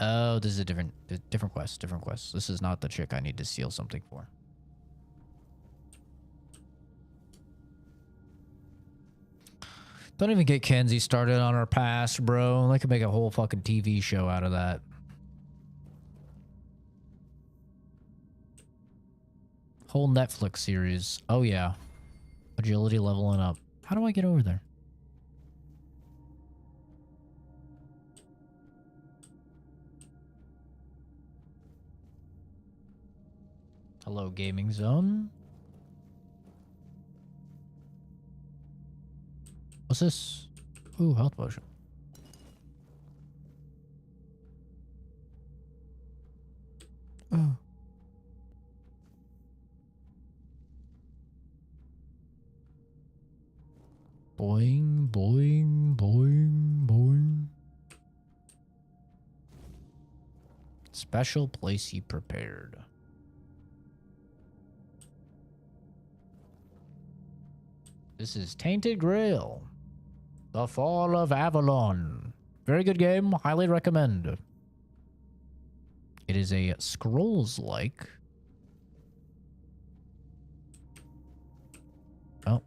[SPEAKER 1] Oh, this is a different quest, different quest. This is not the chick I need to steal something for. Don't even get Kenzie started on her past, bro. I could make a whole fucking TV show out of that. Whole Netflix series. Oh yeah. Agility leveling up. How do I get over there? Hello, gaming zone. What's this? Ooh, health potion. Oh. Boing, boing, boing, boing. Special place he prepared. This is Tainted Grail. The Fall of Avalon. Very good game. Highly recommend. It is a Scrolls-like. Oh.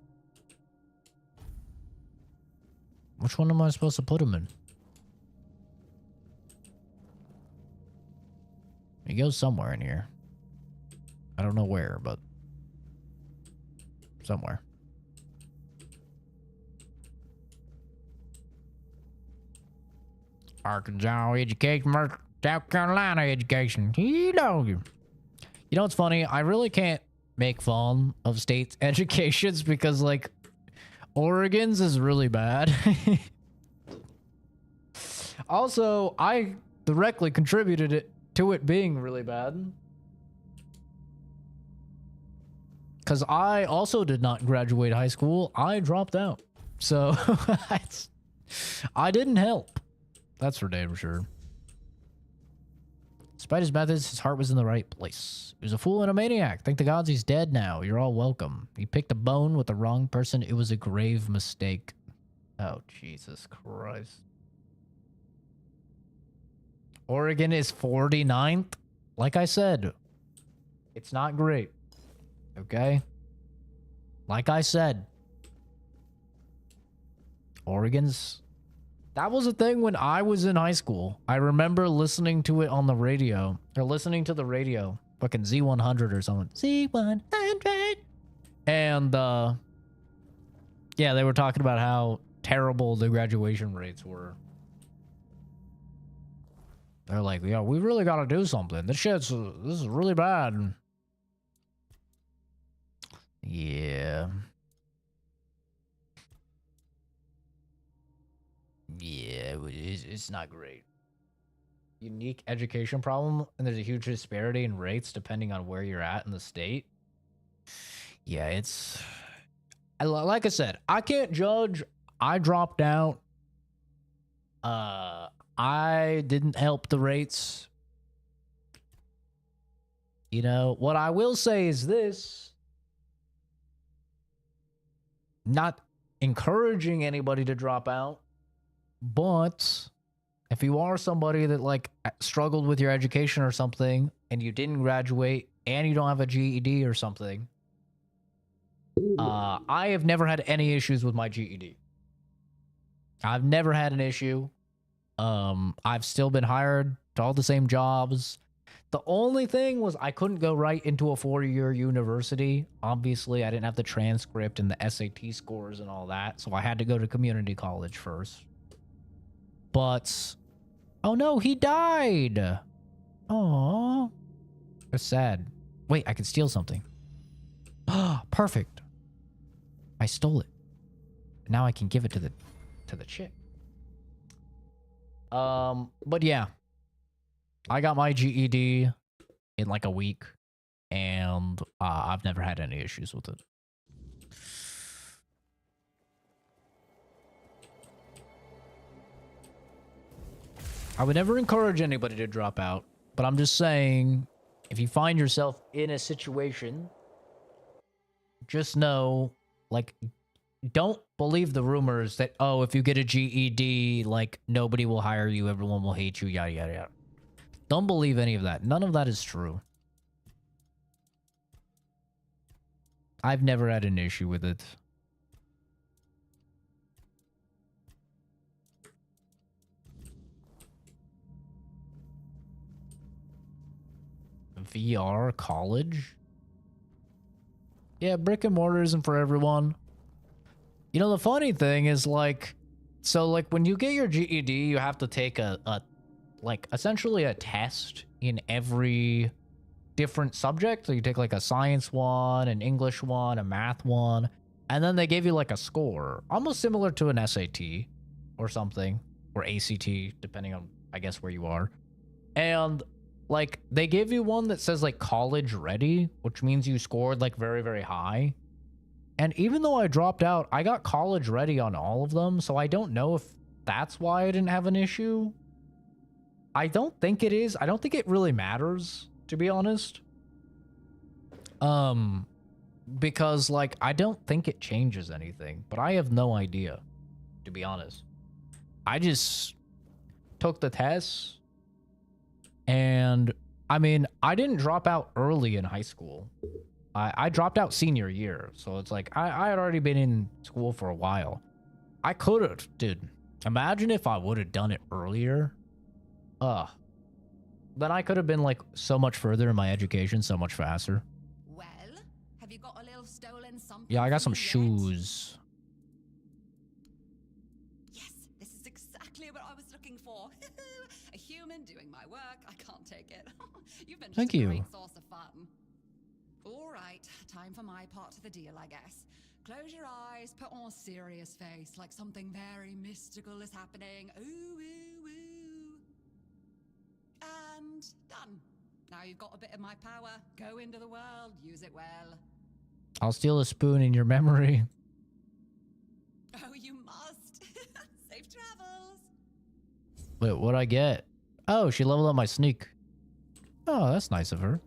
[SPEAKER 1] Which one am I supposed to put him in? He goes somewhere in here. I don't know where, but somewhere. Arkansas education, South Carolina education. You know what's funny? I really can't make fun of states' educations because, like, Oregon's is really bad. Also, I directly contributed to it being really bad. Because I also did not graduate high school. I dropped out. So, I didn't help. That's for damn sure. Despite his methods, his heart was in the right place. He was a fool and a maniac. Thank the gods he's dead now. You're all welcome. He picked a bone with the wrong person. It was a grave mistake. Oh, Jesus Christ. Oregon is 49th. Like I said, it's not great. Okay? Like I said, Oregon's... That was a thing when I was in high school. I remember listening to it on the radio. Or listening to the radio. Fucking Z100 or something. Z100! And, yeah, they were talking about how terrible the graduation rates were. They're like, yeah, we really gotta do something. This is really bad. Yeah. Yeah, it's not great. Unique education problem, and there's a huge disparity in rates depending on where you're at in the state. Yeah, it's... Like I said, I can't judge. I dropped out. I didn't help the rates. You know, what I will say is this. Not encouraging anybody to drop out. But if you are somebody that, like, struggled with your education or something and you didn't graduate and you don't have a GED or something, I have never had any issues with my GED. I've never had an issue. I've still been hired to all the same jobs. The only thing was I couldn't go right into a 4-year university. Obviously, I didn't have the transcript and the SAT scores and all that, so I had to go to community college first. But, oh no, he died. Aww. That's sad. Wait, I can steal something. Perfect. I stole it. Now I can give it to the... to the chick. But yeah, I got my GED in like a week, and I've never had any issues with it. I would never encourage anybody to drop out, but I'm just saying, if you find yourself in a situation, just know, like, don't believe the rumors that, oh, if you get a GED, like, nobody will hire you, everyone will hate you, yada, yada, yada. Don't believe any of that. None of that is true. I've never had an issue with it. VR college? Yeah, brick and mortar isn't for everyone. You know, the funny thing is, like, so, like, when you get your GED, you have to take like, essentially a test in every different subject. So you take, like, a science one, an English one, a math one, and then they give you, like, a score. Almost similar to an SAT or something, or ACT, depending on, I guess, where you are. And like, they give you one that says, like, college ready, which means you scored, like, very, very high. And even though I dropped out, I got college ready on all of them, so I don't know if that's why I didn't have an issue. I don't think it is. I don't think it really matters, to be honest. Because, like, I don't think it changes anything, but I have no idea, to be honest. I just took the tests. And I mean, I didn't drop out early in high school. I dropped out senior year. So it's like, I had already been in school for a while. I could have, dude. Imagine if I would have done it earlier. Then I could have been like so much further in my education, so much faster.
[SPEAKER 13] Well, have you got a little stolen something?
[SPEAKER 1] Yeah, I got some shoes.
[SPEAKER 13] Yes, this is exactly what I was looking for. A human doing my work. I can't take it. You've been
[SPEAKER 1] Thank
[SPEAKER 13] just a
[SPEAKER 1] you.
[SPEAKER 13] great source of fun. All right, time for my part of the deal, I guess. Close your eyes, put on a serious face, like something very mystical is happening. Ooh, ooh, ooh. And done. Now you've got a bit of my power. Go into the world, use it well.
[SPEAKER 1] I'll steal a spoon in your memory.
[SPEAKER 13] Oh, you must. Safe travels.
[SPEAKER 1] Wait, what'd I get? Oh, she leveled up my sneak. Oh, that's nice of her.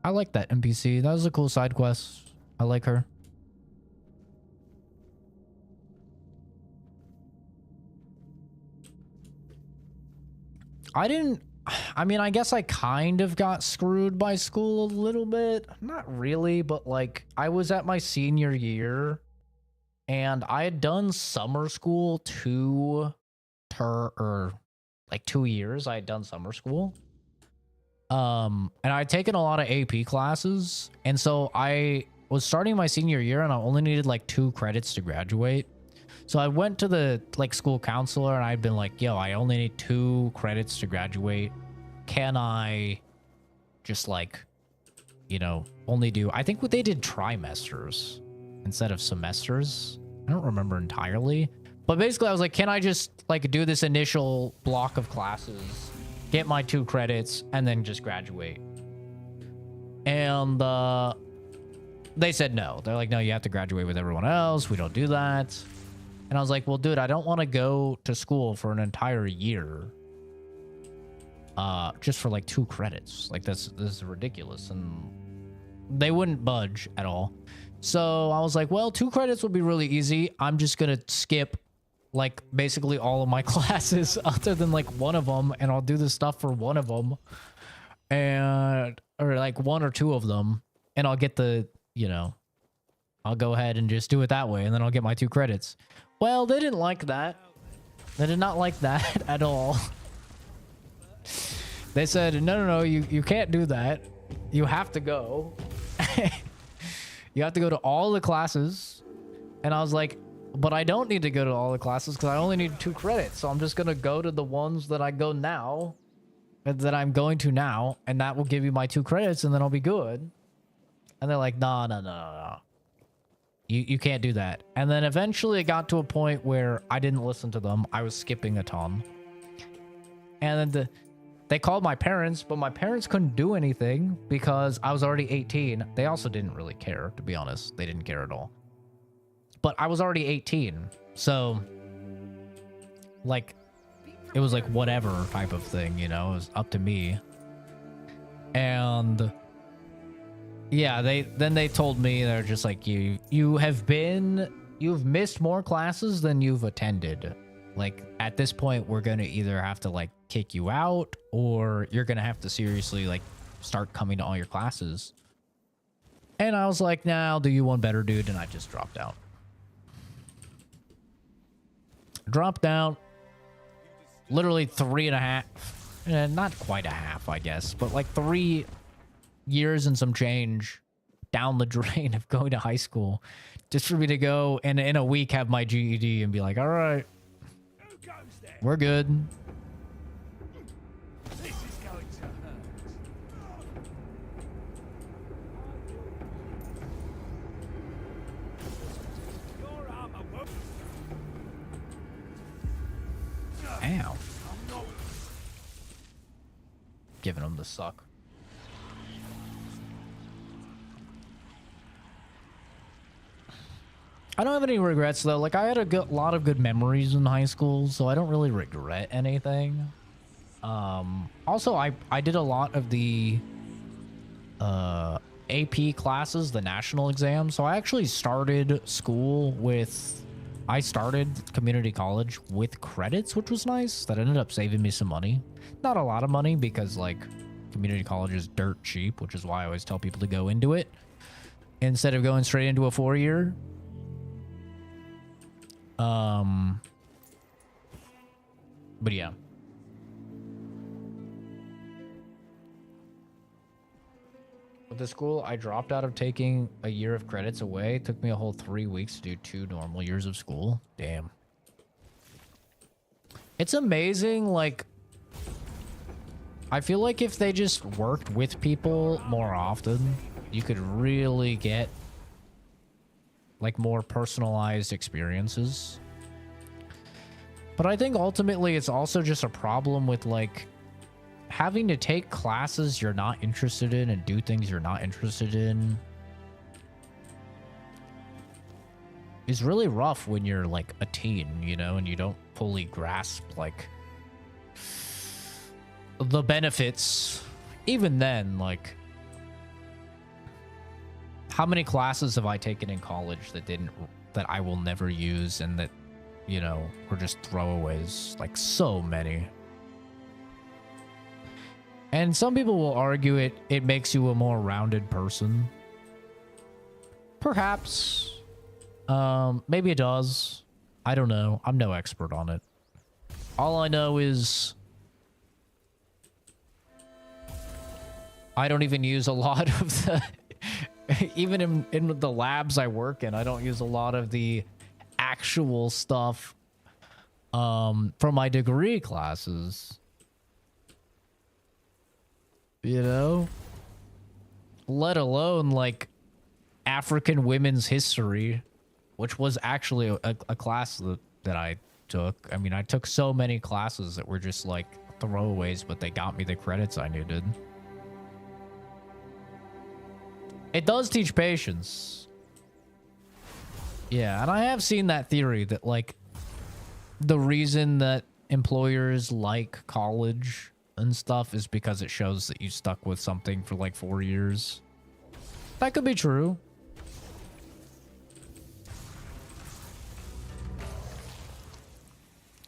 [SPEAKER 1] I like that NPC. That was a cool side quest. I like her. I mean, I guess I kind of got screwed by school a little bit. Not really, but like, I was at my senior year and I had done summer school 2 years. I had done summer school. And I'd taken a lot of AP classes. And so I was starting my senior year and I only needed like 2 credits to graduate. So I went to the like school counselor and I'd been like, yo, I only need 2 credits to graduate. Can I just like, you know, only do, I think what they did trimesters instead of semesters. I don't remember entirely, but basically I was like, can I just like do this initial block of classes, get my 2 credits and then just graduate? And, they said no. They're like, no, you have to graduate with everyone else. We don't do that. And I was like, well, dude, I don't want to go to school for an entire year. Just for like 2 credits. Like this is ridiculous. And they wouldn't budge at all. So I was like, well, 2 credits would be really easy. I'm just going to skip like basically all of my classes other than like one of them. And I'll do the stuff for one of them. And, or like 1 or 2 of them. And I'll get the, you know, I'll go ahead and just do it that way. And then I'll get my 2 credits. Well, they didn't like that. They did not like that at all. They said, no, you can't do that. You have to go. You have to go to all the classes. And I was like, but I don't need to go to all the classes because I only need 2 credits. So I'm just going to go to the ones that I go now, that I'm going to now. And that will give you my 2 credits and then I'll be good. And they're like, no. You can't do that. And then eventually it got to a point where I didn't listen to them. I was skipping a ton. And then they called my parents, but my parents couldn't do anything because I was already 18. They also didn't really care, to be honest. They didn't care at all. But I was already 18. So, like, it was like whatever type of thing, you know? It was up to me. And yeah, they told me, they're just like, you've missed more classes than you've attended. Like, at this point, we're gonna either have to like kick you out, or you're gonna have to seriously like start coming to all your classes. And I was like, nah, I'll do you one better, dude. And I just dropped out. Dropped out. Literally 3.5, not quite a half, I guess, but like 3 years and some change down the drain of going to high school, just for me to go and in a week have my GED and be like, all right, we're good.
[SPEAKER 6] This is going to hurt. Your armor won't.
[SPEAKER 1] Ow. Giving them the suck. I don't have any regrets though. Like, I had a lot of good memories in high school, so I don't really regret anything. Also, I did a lot of the AP classes, the national exam. So I actually started school with, I started community college with credits, which was nice. That ended up saving me some money. Not a lot of money because like community college is dirt cheap, which is why I always tell people to go into it instead of going straight into a 4-year. But yeah. With the school, I dropped out of taking a year of credits away. It took me a whole 3 weeks to do 2 normal years of school. Damn. It's amazing, like, I feel like if they just worked with people more often, you could really get like more personalized experiences. But I think ultimately it's also just a problem with like having to take classes you're not interested in and do things you're not interested in is really rough when you're like a teen, you know, and you don't fully grasp like the benefits. Even then, like, how many classes have I taken in college that I will never use and that, you know, were just throwaways? Like, so many. And some people will argue it makes you a more rounded person. Perhaps. Maybe it does. I don't know. I'm no expert on it. All I know is I don't even use a lot of the even in the labs I work in, I don't use a lot of the actual stuff from my degree classes. You know? Let alone like African women's history, which was actually a class that I took. I mean, I took so many classes that were just like throwaways, but they got me the credits I needed. It does teach patience. Yeah, and I have seen that theory that like the reason that employers like college and stuff is because it shows that you stuck with something for like 4 years. That could be true.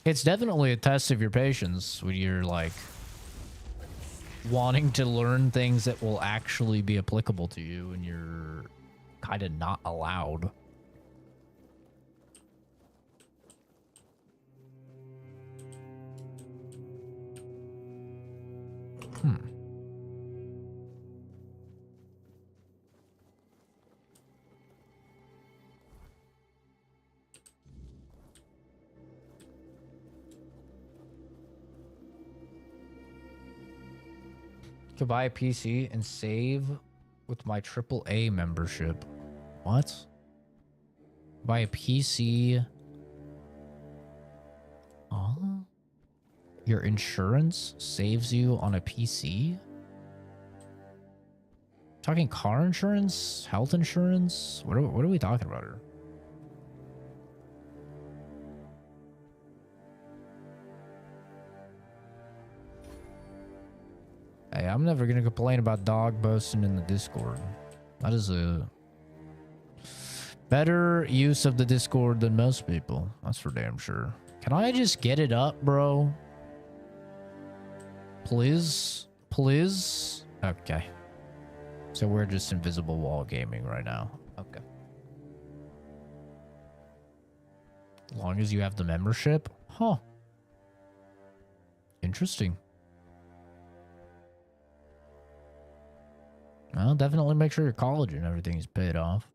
[SPEAKER 1] It's definitely a test of your patience when you're like wanting to learn things that will actually be applicable to you and you're kind of not allowed. Could buy a PC and save with my AAA membership. What? Buy a PC. Oh. Your insurance saves you on a PC? Talking car insurance? Health insurance? What are we talking about here? Hey, I'm never gonna complain about dog boasting in the Discord. That is a better use of the Discord than most people. That's for damn sure. Can I just get it up, bro? Please? Please? Okay. So we're just invisible wall gaming right now. Okay. As long as you have the membership? Huh. Interesting. Well, definitely make sure your college and everything is paid off.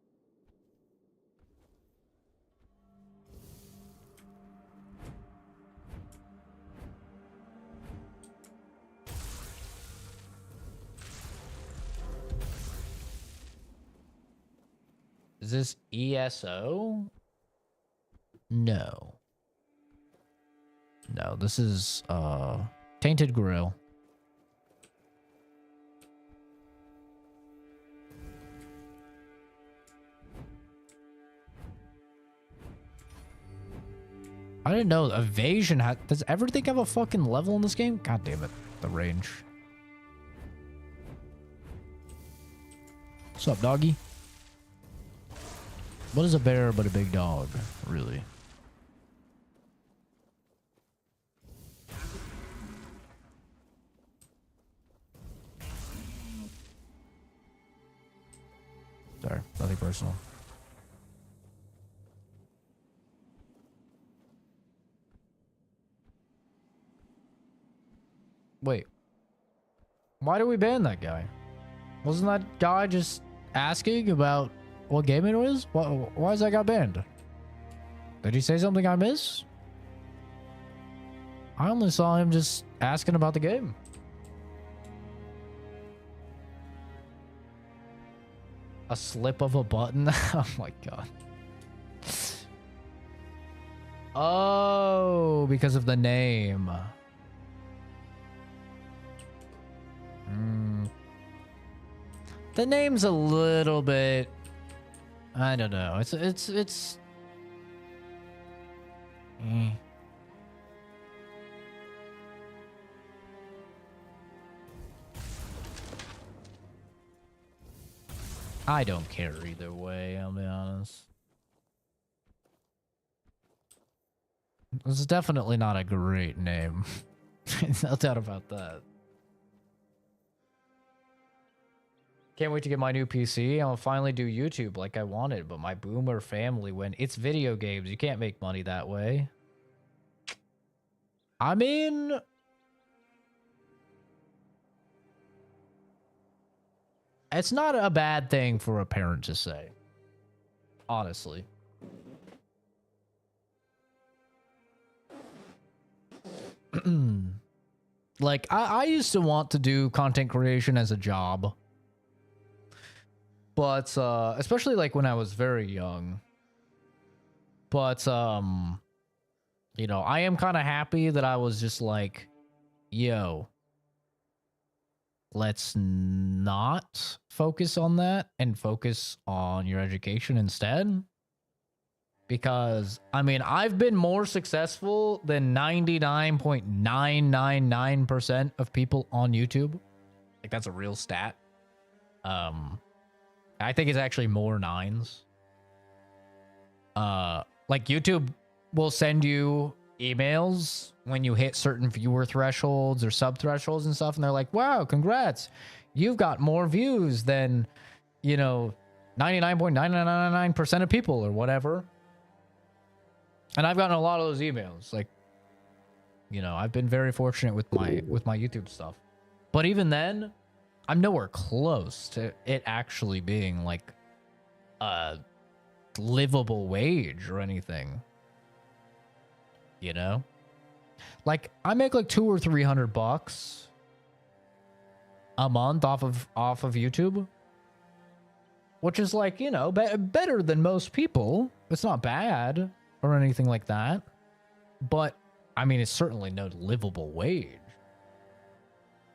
[SPEAKER 1] Is this ESO? No. No, this is Tainted Grail. I didn't know evasion does everything have a fucking level in this game? God damn it. The range. What's up, doggy? What is a bear but a big dog, really? Sorry, nothing personal. Wait. Why do we ban that guy? Wasn't that guy just asking about what game it was? Why is that guy banned? Did he say something I missed? I only saw him just asking about the game. A slip of a button? Oh my god. Oh, because of the name. The name's a little bit, I don't know. It's I don't care either way, I'll be honest. This is definitely not a great name. No doubt about that. Can't wait to get my new PC. I'll finally do YouTube like I wanted, but my boomer family went, it's video games. You can't make money that way. I mean, it's not a bad thing for a parent to say. Honestly. Like, I used to want to do content creation as a job. But, especially like when I was very young. But, you know, I am kind of happy that I was just like, yo, let's not focus on that and focus on your education instead. Because, I mean, I've been more successful than 99.999% of people on YouTube. Like, that's a real stat. I think it's actually more nines. Like YouTube will send you emails when you hit certain viewer thresholds or sub thresholds and stuff, and they're like, wow, congrats. You've got more views than, you know, 99.9999% of people or whatever. And I've gotten a lot of those emails. Like, you know, I've been very fortunate with my YouTube stuff. But even then, I'm nowhere close to it actually being like a livable wage or anything. You know? Like, I make like $200 or $300 a month off of YouTube, which is like, you know, better than most people, It's not bad or anything like that. But, I mean, it's certainly no livable wage.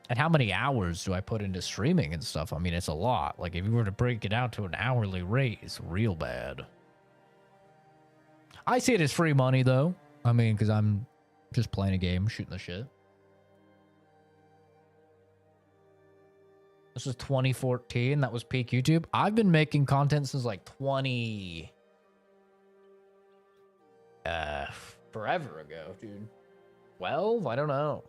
[SPEAKER 1] And how many hours do I put into streaming and stuff? I mean, it's a lot. Like, if you were to break it out to an hourly rate, it's real bad. I see it as free money, though. I mean, because I'm just playing a game, shooting the shit. This was 2014. That was peak YouTube. I've been making content since like forever ago, dude. 12? I don't know.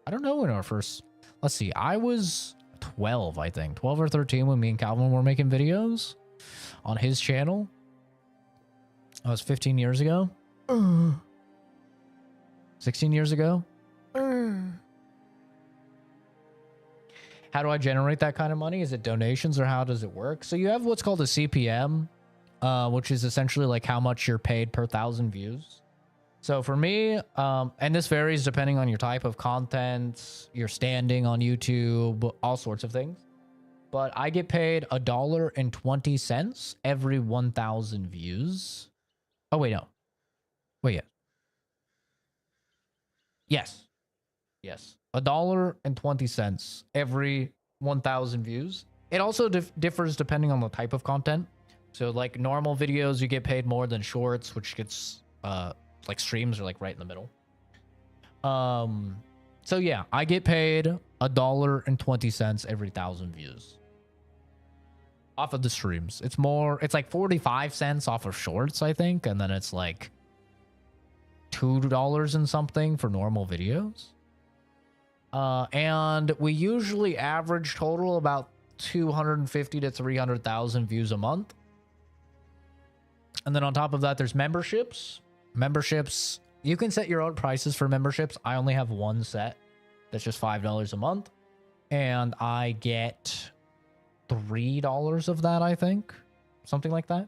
[SPEAKER 1] I don't know when our first... Let's see. I was 12, I think. 12 or 13 when me and Calvin were making videos on his channel. That was 15 years ago. 16 years ago. How do I generate that kind of money? Is it donations or how does it work? So you have what's called a CPM, which is essentially like how much you're paid per 1,000 views. So for me, and this varies depending on your type of content, your standing on YouTube, all sorts of things. But I get paid $1.20 every 1,000 views. Oh, wait, no. Wait, yeah. Yes. Yes. $1.20 every 1,000 views. It also differs depending on the type of content. So like normal videos, you get paid more than shorts, which gets like streams are like right in the middle. So yeah, I get paid $1.20 every 1,000 views off of the streams. It's like 45 cents off of shorts, I think, and then it's like $2 and something for normal videos. And we usually average total about 250 to 300,000 views a month. And then on top of that, there's memberships. Memberships, you can set your own prices for memberships. I only have one set that's just $5 a month. And I get $3 of that, I think. Something like that.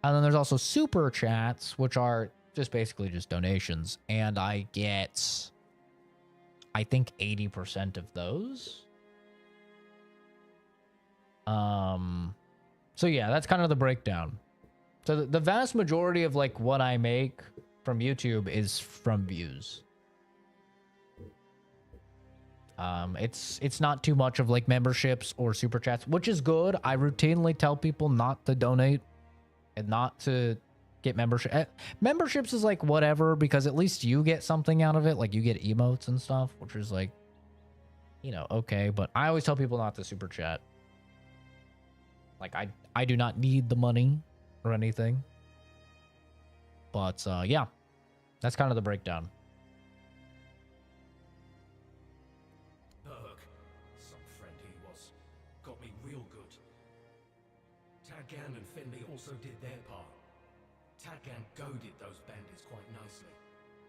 [SPEAKER 1] And then there's also super chats, which are just basically just donations. And I get, I think, 80% of those. So yeah, that's kind of the breakdown. So the vast majority of like what I make from YouTube is from views. It's not too much of like memberships or super chats, which is good. I routinely tell people not to donate and not to get membership. Memberships is like whatever, because at least you get something out of it. Like you get emotes and stuff, which is like, you know, okay. But I always tell people not to super chat. Like I do not need the money or anything. But yeah, that's kind of the breakdown.
[SPEAKER 5] Berg, some friend he was, got me real good. Tadgan and Finley also did their part. Tadgan goaded those bandits quite nicely,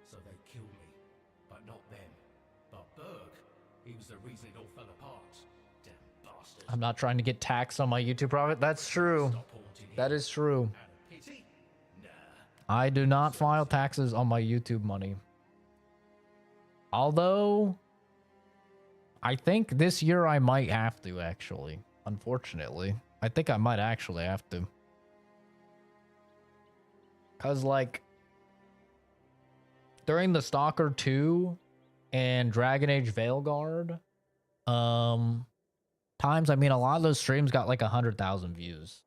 [SPEAKER 5] so they killed me, but not them. But Berg, he was the reason it all fell apart. Damn bastard.
[SPEAKER 1] I'm not trying to get taxed on my YouTube profit. That's true. That is true. I do not file taxes on my YouTube money. Although, I think this year I might have to, actually. Unfortunately. I think I might actually have to. Because, like, during the Stalker 2 and Dragon Age Veilguard times, I mean, a lot of those streams got like 100,000 views.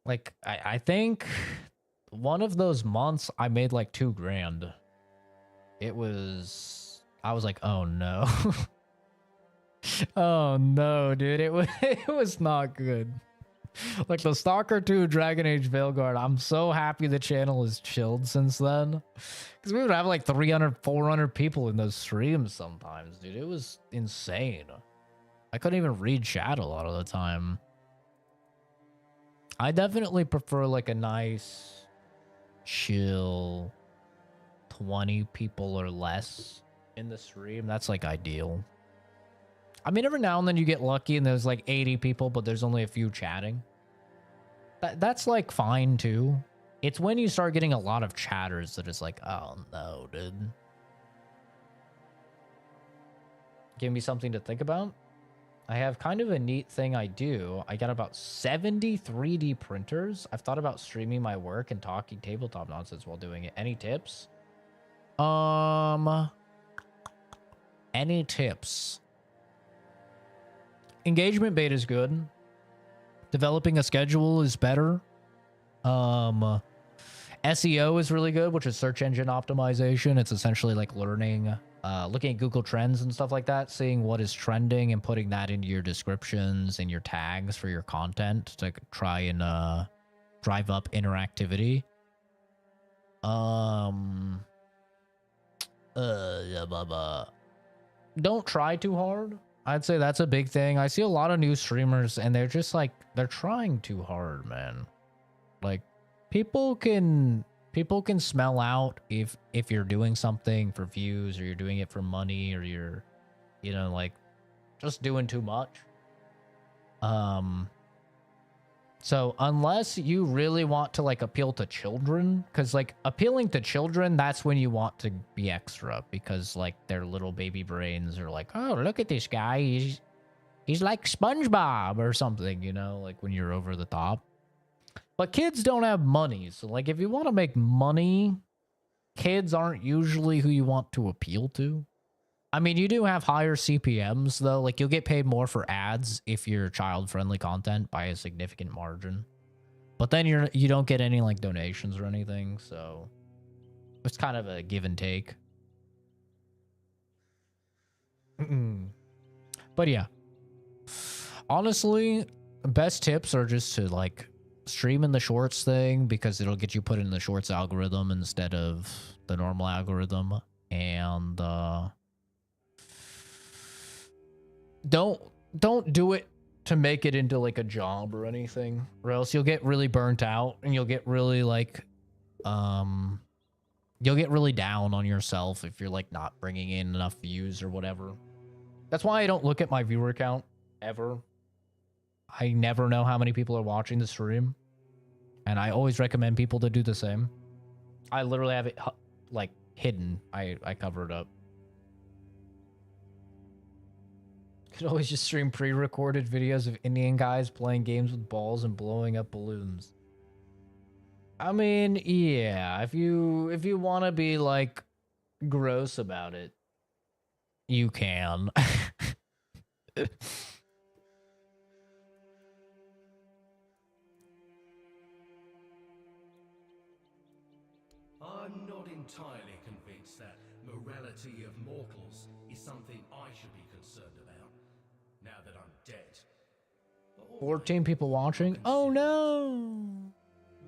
[SPEAKER 1] Like, I think one of those months I made like $2,000. It was, I was like, oh no. Oh no, dude. It was not good. Like the Stalker 2 Dragon Age Veilguard, I'm so happy the channel has chilled since then. Because we would have like 300, 400 people in those streams sometimes, dude. It was insane. I couldn't even read chat a lot of the time. I definitely prefer like a nice, chill, 20 people or less in the stream. That's like ideal. I mean, every now and then you get lucky and there's like 80 people, but there's only a few chatting. That's like fine too. It's when you start getting a lot of chatters that it's like, oh no, dude. Give me something to think about. I have kind of a neat thing I do. I got about 70 3D printers. I've thought about streaming my work and talking tabletop nonsense while doing it. Any tips? Any tips? Engagement bait is good. Developing a schedule is better. SEO is really good, which is search engine optimization. It's essentially like learning, looking at Google Trends and stuff like that, seeing what is trending and putting that into your descriptions and your tags for your content to try and drive up interactivity. Don't try too hard. I'd say that's a big thing. I see a lot of new streamers and they're just like, they're trying too hard, man. Like, people can smell out if you're doing something for views or you're doing it for money or you're, you know, like just doing too much. So unless you really want to like appeal to children, because like appealing to children, that's when you want to be extra, because like their little baby brains are like, oh, look at this guy, he's like SpongeBob or something, you know, like when you're over the top. But kids don't have money, so like if you want to make money, kids aren't usually who you want to appeal to. I mean, you do have higher CPMs, though. Like, you'll get paid more for ads if you're child-friendly content by a significant margin. But then you don't get any, like, donations or anything, so it's kind of a give and take. But yeah. Honestly, best tips are just to, like, stream in the shorts thing, because it'll get you put in the shorts algorithm instead of the normal algorithm. And, don't do it to make it into like a job or anything, or else you'll get really burnt out and you'll get really like you'll get really down on yourself if you're like not bringing in enough views or whatever. That's why I don't look at my viewer count ever. I never know how many people are watching the stream, and I always recommend people to do the same. I literally have it like hidden. I cover it up. Could always just stream pre-recorded videos of Indian guys playing games with balls and blowing up balloons. I mean, yeah, if you want to be like gross about it, you can.
[SPEAKER 11] I'm not entirely convinced that morality of mortals is something I should be concerned about. Now that I'm dead.
[SPEAKER 1] 14 people watching? Oh no!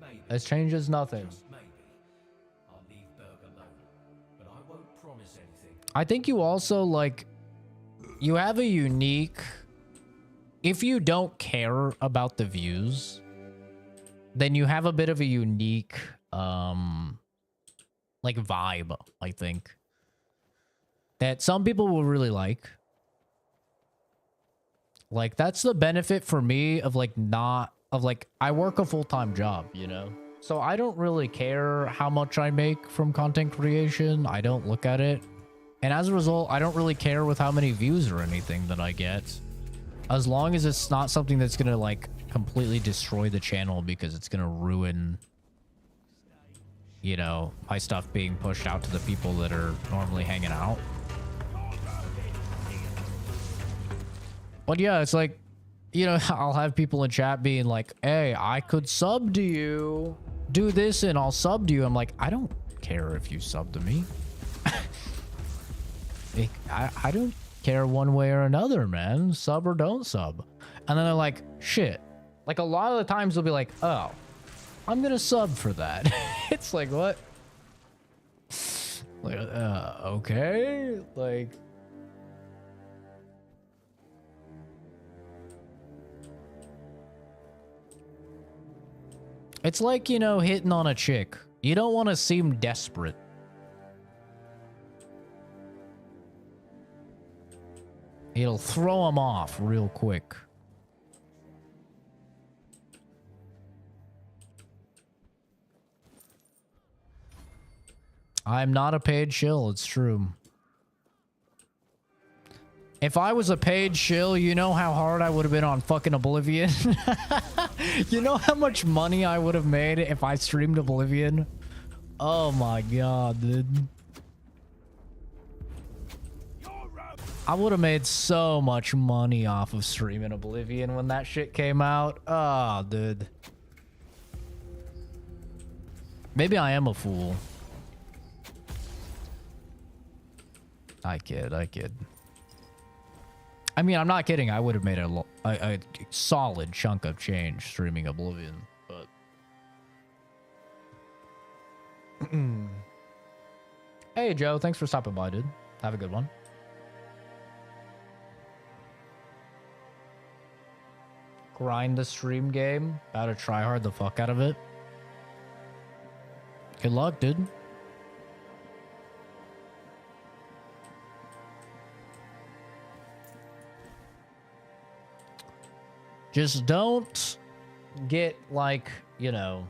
[SPEAKER 11] Maybe.
[SPEAKER 1] This changes nothing.
[SPEAKER 11] Just maybe. I'll leave Berg alone, but I won't promise anything.
[SPEAKER 1] I think you also like, you have a unique, if you don't care about the views, then you have a bit of a unique like vibe, I think, that some people will really like. Like, that's the benefit for me of like I work a full-time job, you know? So I don't really care how much I make from content creation. I don't look at it. And as a result, I don't really care with how many views or anything that I get. As long as it's not something that's gonna like completely destroy the channel because it's gonna ruin, you know, my stuff being pushed out to the people that are normally hanging out. But yeah, it's like, you know, I'll have people in chat being like, hey, I could sub to you. Do this and I'll sub to you. I'm like, I don't care if you sub to me. I don't care one way or another, man. Sub or don't sub. And then they're like, shit. Like, a lot of the times they'll be like, oh, I'm going to sub for that. It's like, what? Like, okay. Like, it's like, you know, hitting on a chick. You don't want to seem desperate. It'll throw them off real quick. I'm not a paid shill, it's true. If I was a paid shill, you know how hard I would have been on fucking Oblivion? You know how much money I would have made if I streamed Oblivion? Oh my god, dude. I would have made so much money off of streaming Oblivion when that shit came out. Oh, dude. Maybe I am a fool. I kid. I mean, I'm not kidding. I would have made a solid chunk of change streaming Oblivion, but... Hey, Joe. Thanks for stopping by, dude. Have a good one. Grind the stream game. About to try hard the fuck out of it. Good luck, dude. Just don't get, like, you know,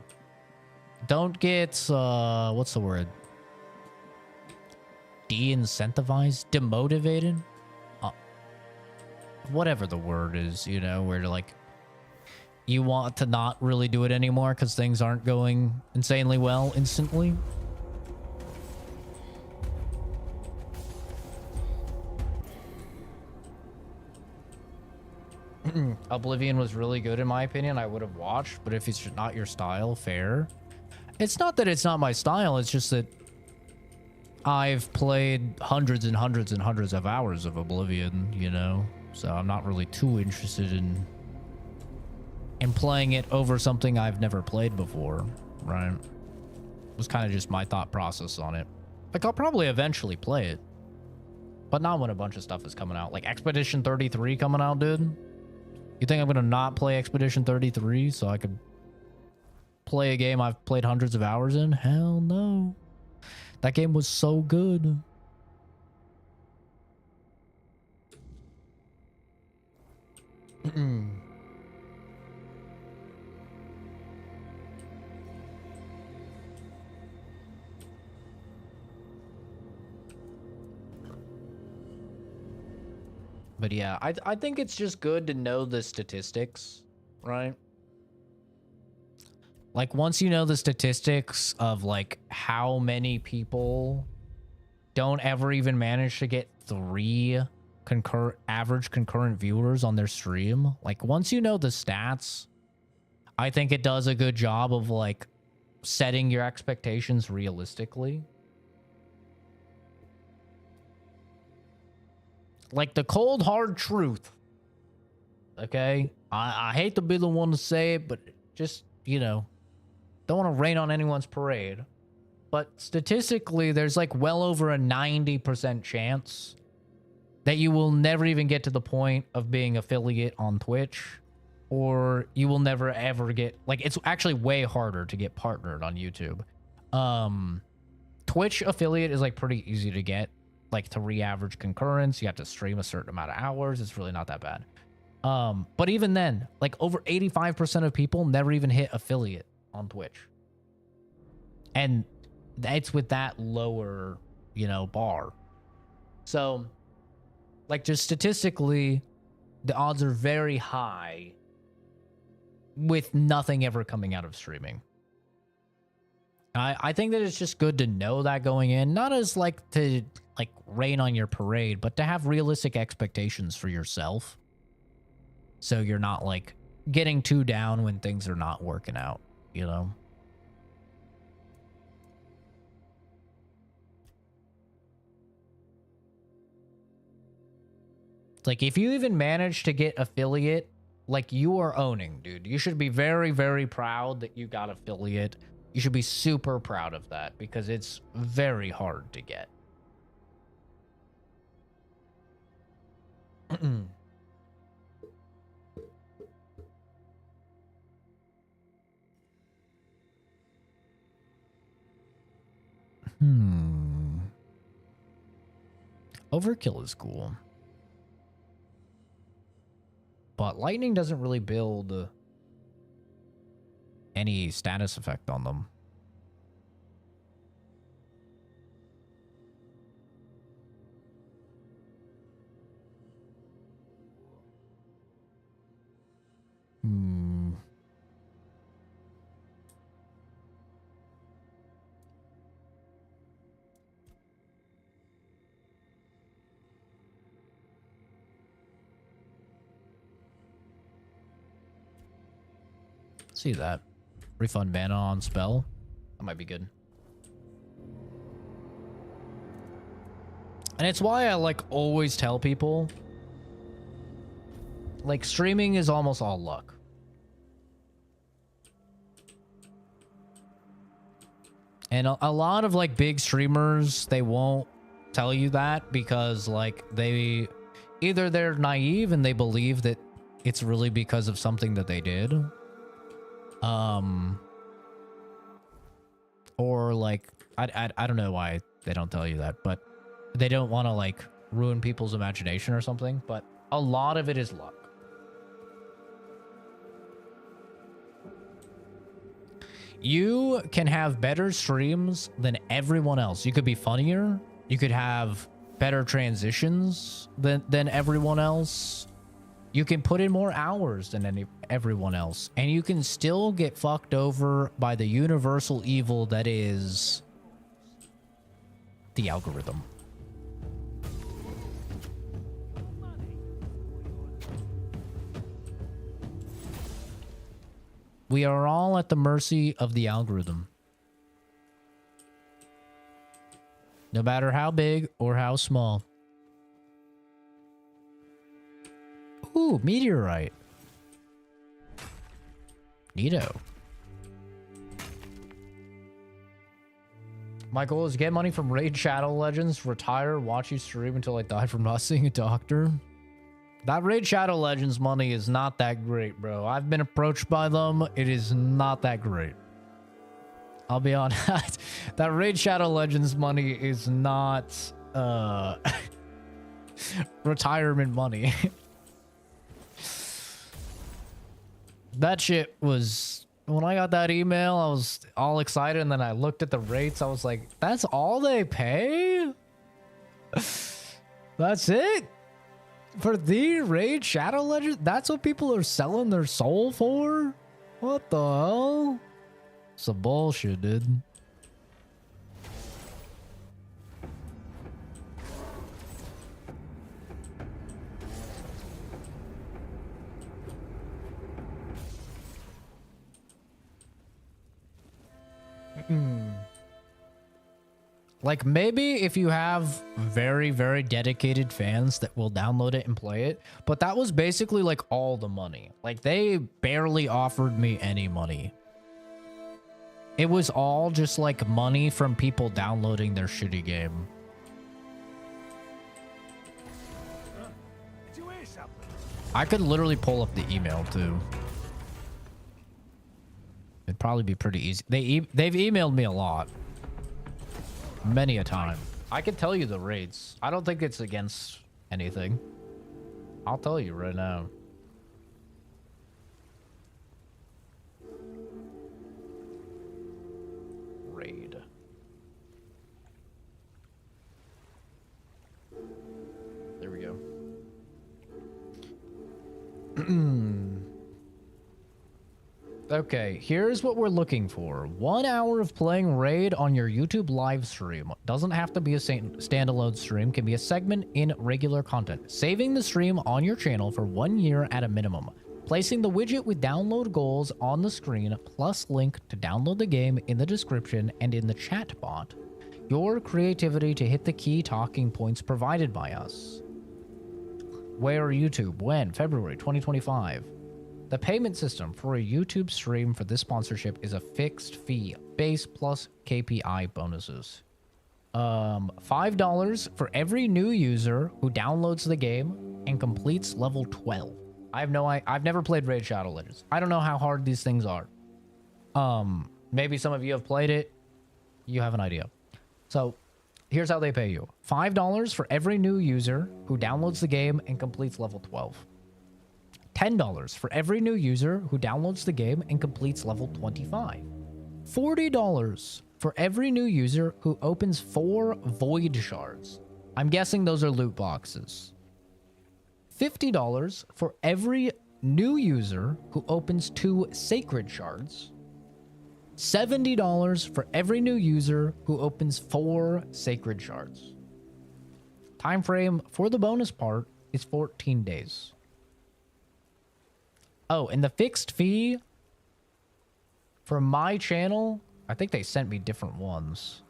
[SPEAKER 1] don't get, what's the word? De-incentivized? Demotivated? Whatever the word is, you know, where, like, you want to not really do it anymore because things aren't going insanely well instantly. Oblivion was really good in my opinion. I would have watched, but if it's not your style, fair. It's not that it's not my style, it's just that I've played hundreds and hundreds and hundreds of hours of Oblivion, you know? So I'm not really too interested in playing it over something I've never played before, right? It was kind of just my thought process on it. Like, I'll probably eventually play it, but not when a bunch of stuff is coming out. Like Expedition 33 coming out, dude. You think I'm gonna not play Expedition 33 so I could play a game I've played hundreds of hours in? Hell no. That game was so good. But yeah, I think it's just good to know the statistics, right? Like, once you know the statistics of, like, how many people don't ever even manage to get 3 average concurrent viewers on their stream, like, once you know the stats, I think it does a good job of, like, setting your expectations realistically. Like, the cold, hard truth. Okay? I hate to be the one to say it, but just, you know, don't want to rain on anyone's parade. But statistically, there's like well over a 90% chance that you will never even get to the point of being affiliate on Twitch, or you will never ever get, like, it's actually way harder to get partnered on YouTube. Twitch affiliate is like pretty easy to get. Like, to re-average concurrence, you have to stream a certain amount of hours. It's really not that bad. But even then, like, over 85% of people never even hit affiliate on Twitch. And it's with that lower, you know, bar. So, like, just statistically, the odds are very high with nothing ever coming out of streaming. I think that it's just good to know that going in, not as like to like rain on your parade, but to have realistic expectations for yourself. So you're not like getting too down when things are not working out, you know? It's like, if you even manage to get affiliate, like, you are owning, dude. You should be very, very proud that you got affiliate. You should be super proud of that because it's very hard to get. Overkill is cool. But lightning doesn't really build any status effect on them. See that. Refund mana on spell. That might be good. And it's why I like always tell people, like, streaming is almost all luck. And a lot of like big streamers, they won't tell you that because like either they're naive and they believe that it's really because of something that they did. Or like, I don't know why they don't tell you that, but they don't want to like ruin people's imagination or something, but a lot of it is luck. You can have better streams than everyone else. You could be funnier. You could have better transitions than everyone else. You can put in more hours than everyone else. And you can still get fucked over by the universal evil that is the algorithm. We are all at the mercy of the algorithm. No matter how big or how small. Ooh, meteorite. Neato. My goal is to get money from Raid Shadow Legends, retire, watch you stream until I die from not seeing a doctor. That Raid Shadow Legends money is not that great, bro. I've been approached by them. It is not that great. I'll be honest. That Raid Shadow Legends money is not retirement money. That shit was... When I got that email, I was all excited, and then I looked at the rates. I was like, that's all they pay? That's it? For the Raid Shadow Legends? That's what people are selling their soul for? What the hell? Some bullshit, dude. Like, maybe if you have very, very dedicated fans that will download it and play it, but that was basically like all the money. Like, they barely offered me any money. It was all just like money from people downloading their shitty game. I could literally pull up the email too. It'd probably be pretty easy. They've emailed me a lot. Many a time. I can tell you the rates. I don't think it's against anything. I'll tell you right now. Raid. There we go. Okay, here's what we're looking for. 1 hour of playing Raid on your YouTube live stream. Doesn't have to be a standalone stream, can be a segment in regular content. Saving the stream on your channel for 1 year at a minimum. Placing the widget with download goals on the screen, plus link to download the game in the description and in the chat bot. Your creativity to hit the key talking points provided by us. Where YouTube? When? February 2025. The payment system for a YouTube stream for this sponsorship is a fixed fee, base plus KPI bonuses. $5 for every new user who downloads the game and completes level 12. I've never played Raid Shadow Legends. I don't know how hard these things are. Maybe some of you have played it. You have an idea. So here's how they pay you. $5 for every new user who downloads the game and completes level 12. $10 for every new user who downloads the game and completes level 25. $40 for every new user who opens 4 void shards. I'm guessing those are loot boxes. $50 for every new user who opens 2 sacred shards. $70 for every new user who opens 4 sacred shards. Time frame for the bonus part is 14 days. Oh, and the fixed fee For my channel, I think they sent me different ones.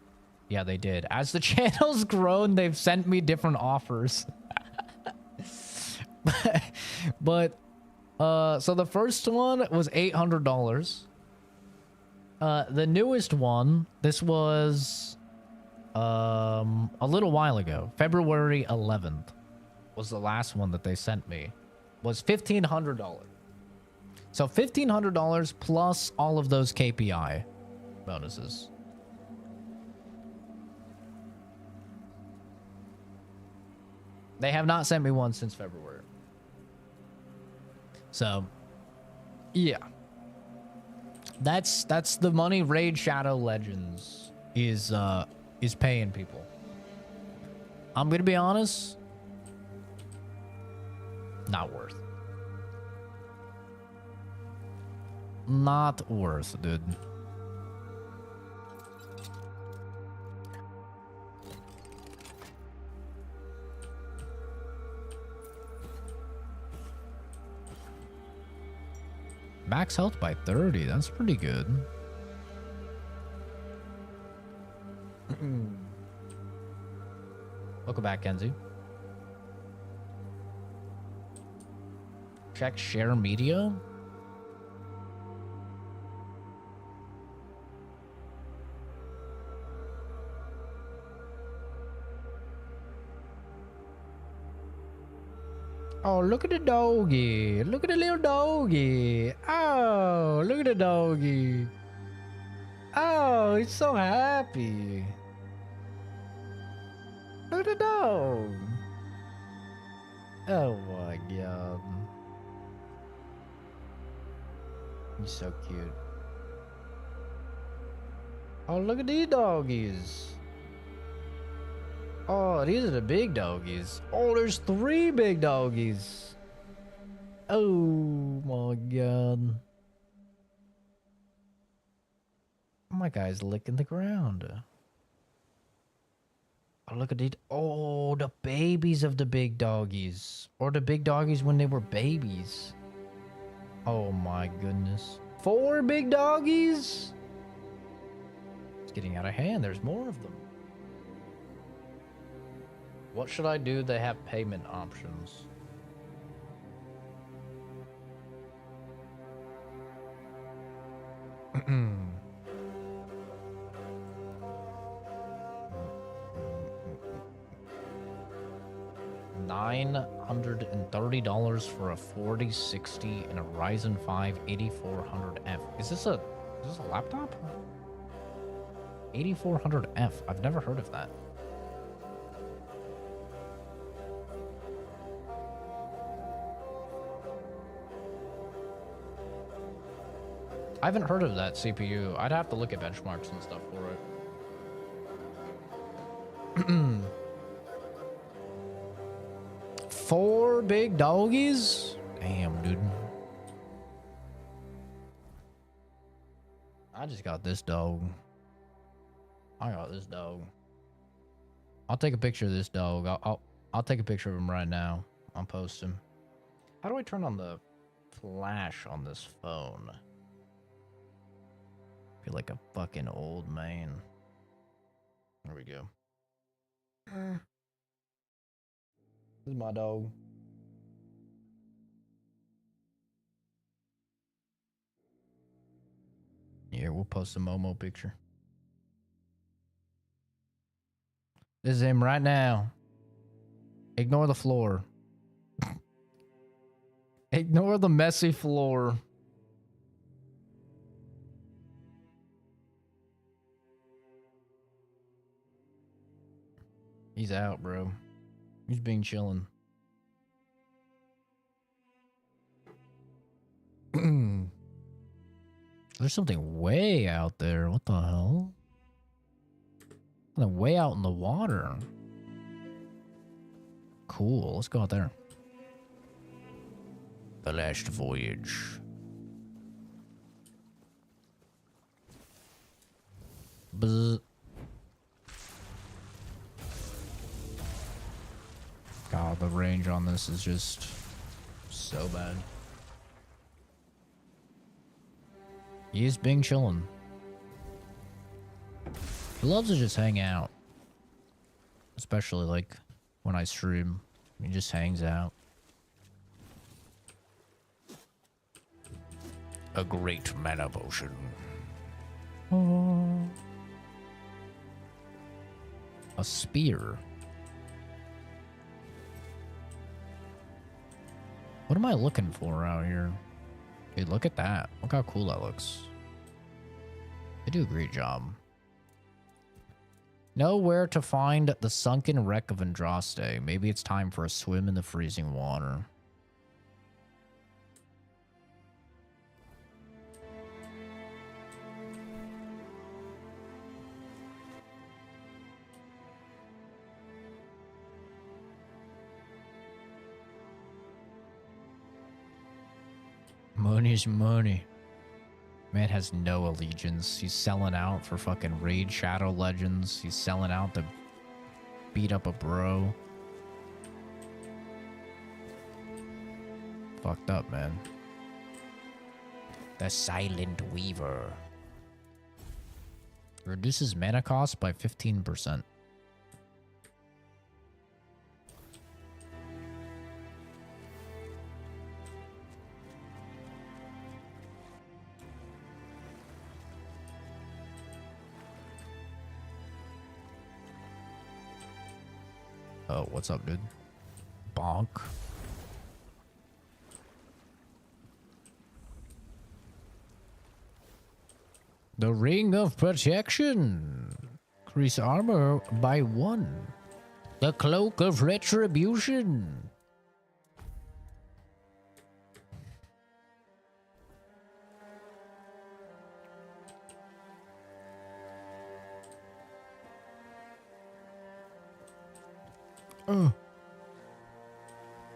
[SPEAKER 1] Yeah, they did. As the channel's grown, they've sent me different offers. But so the first one was $800. The newest one, this was a little while ago. February 11th was the last one that they sent me. Was $1,500. So $1,500 plus all of those KPI bonuses. They have not sent me one since February. So, yeah. That's the money Raid Shadow Legends is paying people. I'm gonna be honest, not worth. Not worth, dude. Max health by 30. That's pretty good. Welcome back, Kenzie. Check share media. Oh, look at the doggy. Look at the little doggy. Oh, look at the doggy. Oh, he's so happy. Look at the dog. Oh my god. He's so cute. Oh, look at these doggies. Oh, these are the big doggies. Oh, there's 3 big doggies. Oh my god. My guy's licking the ground. Oh, look at it. Oh, the babies of the big doggies. Or the big doggies when they were babies. Oh my goodness. 4 big doggies? It's getting out of hand. There's more of them. What should I do? They have payment options. $930 for a 4060 and a Ryzen 5 8400F. Is this a laptop? 8400F. I've never heard of that. I haven't heard of that CPU. I'd have to look at benchmarks and stuff for it. 4 big doggies? Damn, dude. I just got this dog. I got this dog. I'll take a picture of this dog. I'll take a picture of him right now. I'll post him. How do I turn on the flash on this phone? I feel like a fucking old man. There we go. This is my dog. Here, we'll post a Momo picture. This is him right now. Ignore the floor. Ignore the messy floor. He's out, bro. He's being chillin'. There's something way out there. What the hell? Something way out in the water. Cool. Let's go out there. The last voyage. Buzz. God, the range on this is just so bad. He's being chillin'. He loves to just hang out. Especially like when I stream. He just hangs out. A great mana potion. Oh. A spear. What am I looking for out here? Dude, look at that. Look how cool that looks. They do a great job. Know where to find the sunken wreck of Andraste. Maybe it's time for a swim in the freezing water. Money's money. Man has no allegiance. He's selling out for fucking Raid Shadow Legends. He's selling out to beat up a bro. Fucked up, man. The Silent Weaver. Reduces mana cost by 15%. Oh, what's up, dude? Bonk. The Ring of Protection. Increase armor by 1. The Cloak of Retribution.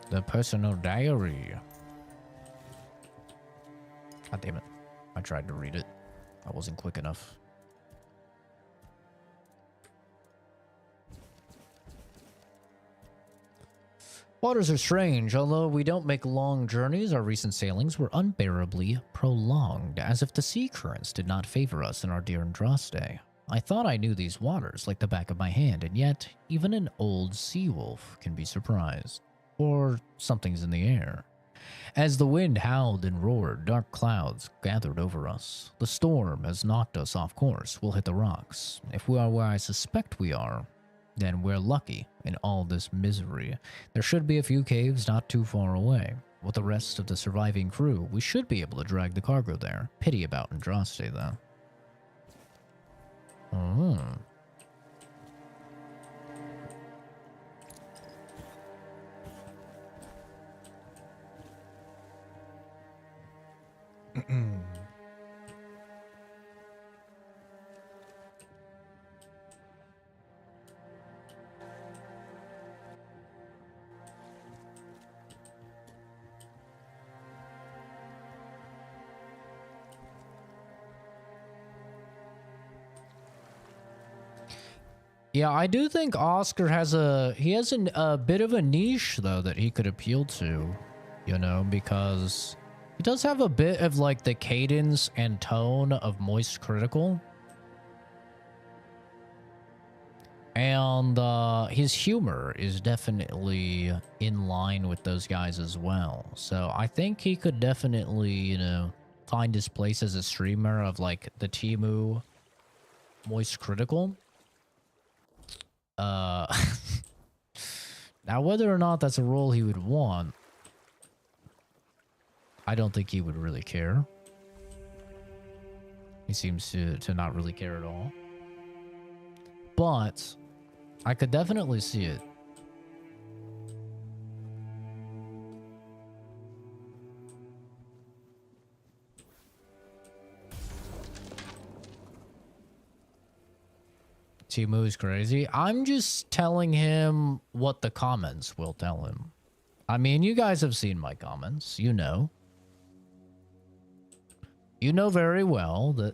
[SPEAKER 1] The Personal Diary. God damn it. I tried to read it. I wasn't quick enough. Waters are strange. Although we don't make long journeys, our recent sailings were unbearably prolonged, as if the sea currents did not favor us in our dear Andraste. I thought I knew these waters like the back of my hand, and yet even an old sea wolf can be surprised. Or something's in the air. As the wind howled and roared, dark clouds gathered over us. The storm has knocked us off course. We'll hit the rocks. If we are where I suspect we are, then we're lucky in all this misery. There should be a few caves not too far away. With the rest of the surviving crew, we should be able to drag the cargo there. Pity about Andraste, though. Yeah, I do think Oscar has a bit of a niche though that he could appeal to, you know, because he does have a bit of like the cadence and tone of Moist Critical. And his humor is definitely in line with those guys as well. So I think he could definitely, you know, find his place as a streamer of like the Temu Moist Critical. Now whether or not that's a role he would want, I don't think he would really care. He seems to not really care at all. But I could definitely see it. Timu's crazy. I'm just telling him what the comments will tell him. I mean, you guys have seen my comments. You know. You know very well that,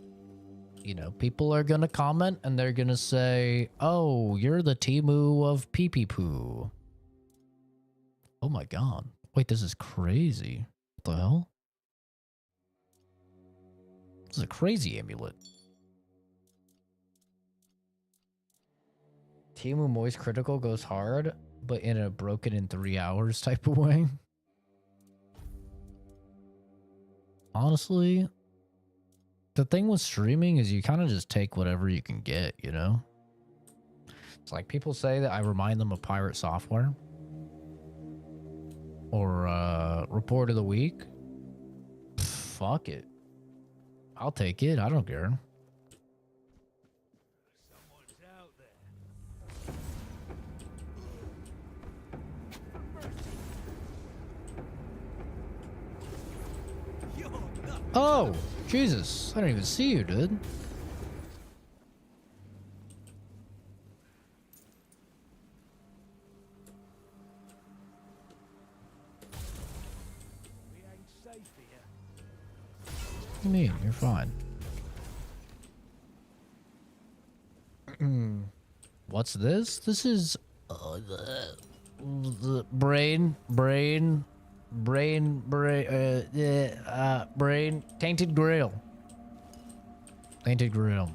[SPEAKER 1] you know, people are going to comment and they're going to say, oh, you're the Timu of pee-pee poo. Oh my god. Wait, this is crazy. What the hell? This is a crazy amulet. Timu Moist Critical goes hard, but in a broken in 3 hours type of way. Honestly, the thing with streaming is you kind of just take whatever you can get, you know? It's like people say that I remind them of pirate software. Or report of the week. Pff, fuck it. I'll take it. I don't care. Oh, Jesus. I didn't even see you, dude. What do you mean? You're fine. What's this? This is the brain. Tainted Grail. Tainted Grail.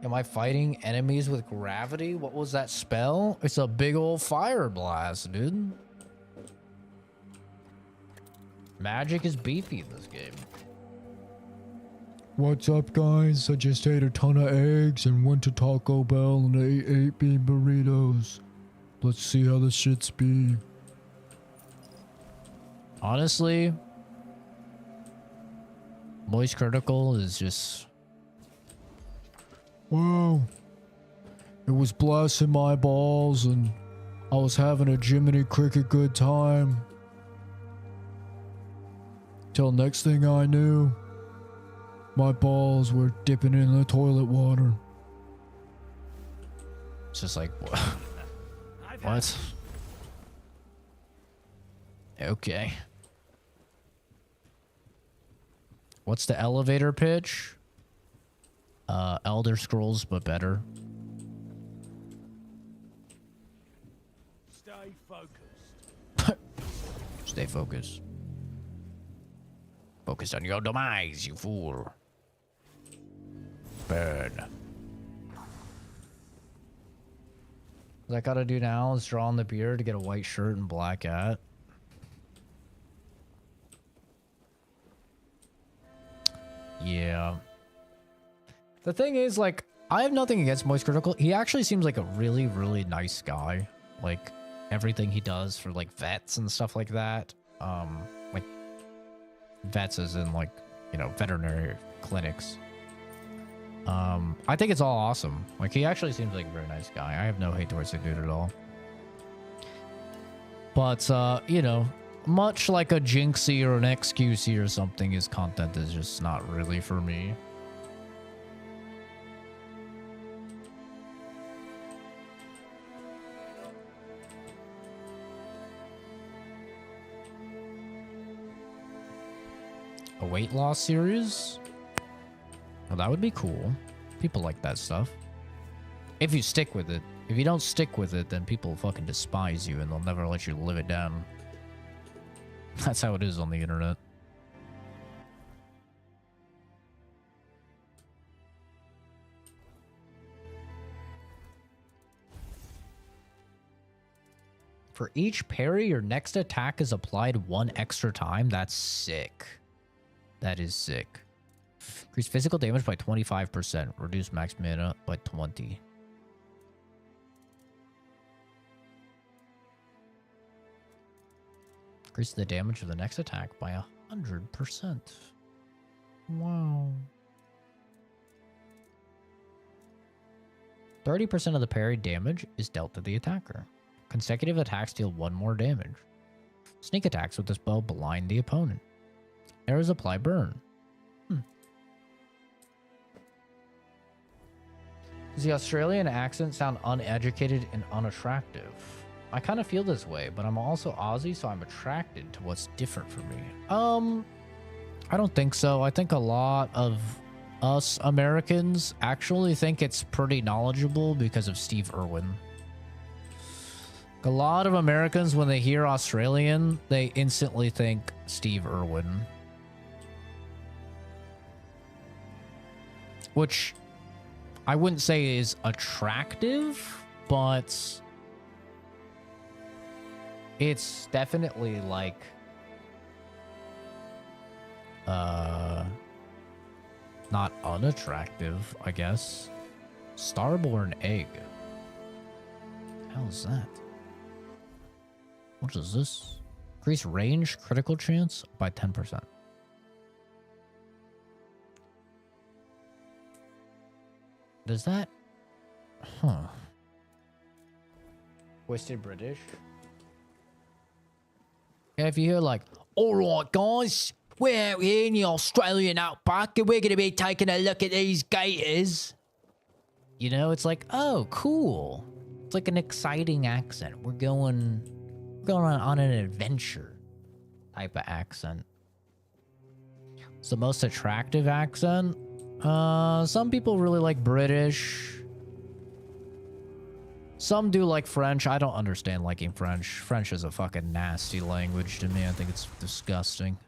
[SPEAKER 1] Am I fighting enemies with gravity? What was that spell? It's a big old fire blast, dude. Magic is beefy in this game. What's up, guys? I just ate a ton of eggs and went to Taco Bell and ate 8-bean burritos. Let's see how the shits be. Honestly, Moist Critical is just... Wow. It was blasting my balls and I was having a Jiminy Cricket good time. Till next thing I knew, my balls were dipping in the toilet water. It's just like, what? Okay. What's the elevator pitch? Elder Scrolls, but better.
[SPEAKER 5] Stay focused.
[SPEAKER 1] Stay focused. Focused on your demise, you fool. Burn. What I gotta do now is draw on the beard to get a white shirt and black hat. Yeah. The thing is, like, I have nothing against Moist Critical. He actually seems like a really, really nice guy. Like, everything he does for, like, vets and stuff like that. Like, vets as in, like, you know, veterinary clinics. I think it's all awesome. Like, he actually seems like a very nice guy. I have no hate towards the dude at all. But, you know, much like a Jinxie or an XQC or something, his content is just not really for me. A weight loss series? Well, that would be cool. People like that stuff. If you stick with it. If you don't stick with it, then people fucking despise you and they'll never let you live it down. That's how it is on the internet. For each parry, your next attack is applied 1 extra time. That's sick. That is sick. Increase physical damage by 25%. Reduce max mana by 20. Increase the damage of the next attack by 100%. Wow. 30% of the parry damage is dealt to the attacker. Consecutive attacks deal 1 more damage. Sneak attacks with this bow blind the opponent. Arrows apply burn. Does the Australian accent sound uneducated and unattractive? I kind of feel this way, but I'm also Aussie, so I'm attracted to what's different for me. I don't think so. I think a lot of us Americans actually think it's pretty knowledgeable because of Steve Irwin. A lot of Americans, when they hear Australian, they instantly think Steve Irwin. Which I wouldn't say is attractive, but it's definitely like not unattractive, I guess. Starborn egg. How's that? What is this? Increase range, critical chance by 10%. Does that? Huh. Twisted British? Yeah, if you hear like, alright guys, we're out here in the Australian outback and we're going to be taking a look at these gators. You know, it's like, oh, cool. It's like an exciting accent. We're going on an adventure type of accent. It's the most attractive accent. Some people really like British. Some do like French. I don't understand liking French. French is a fucking nasty language to me. I think it's disgusting.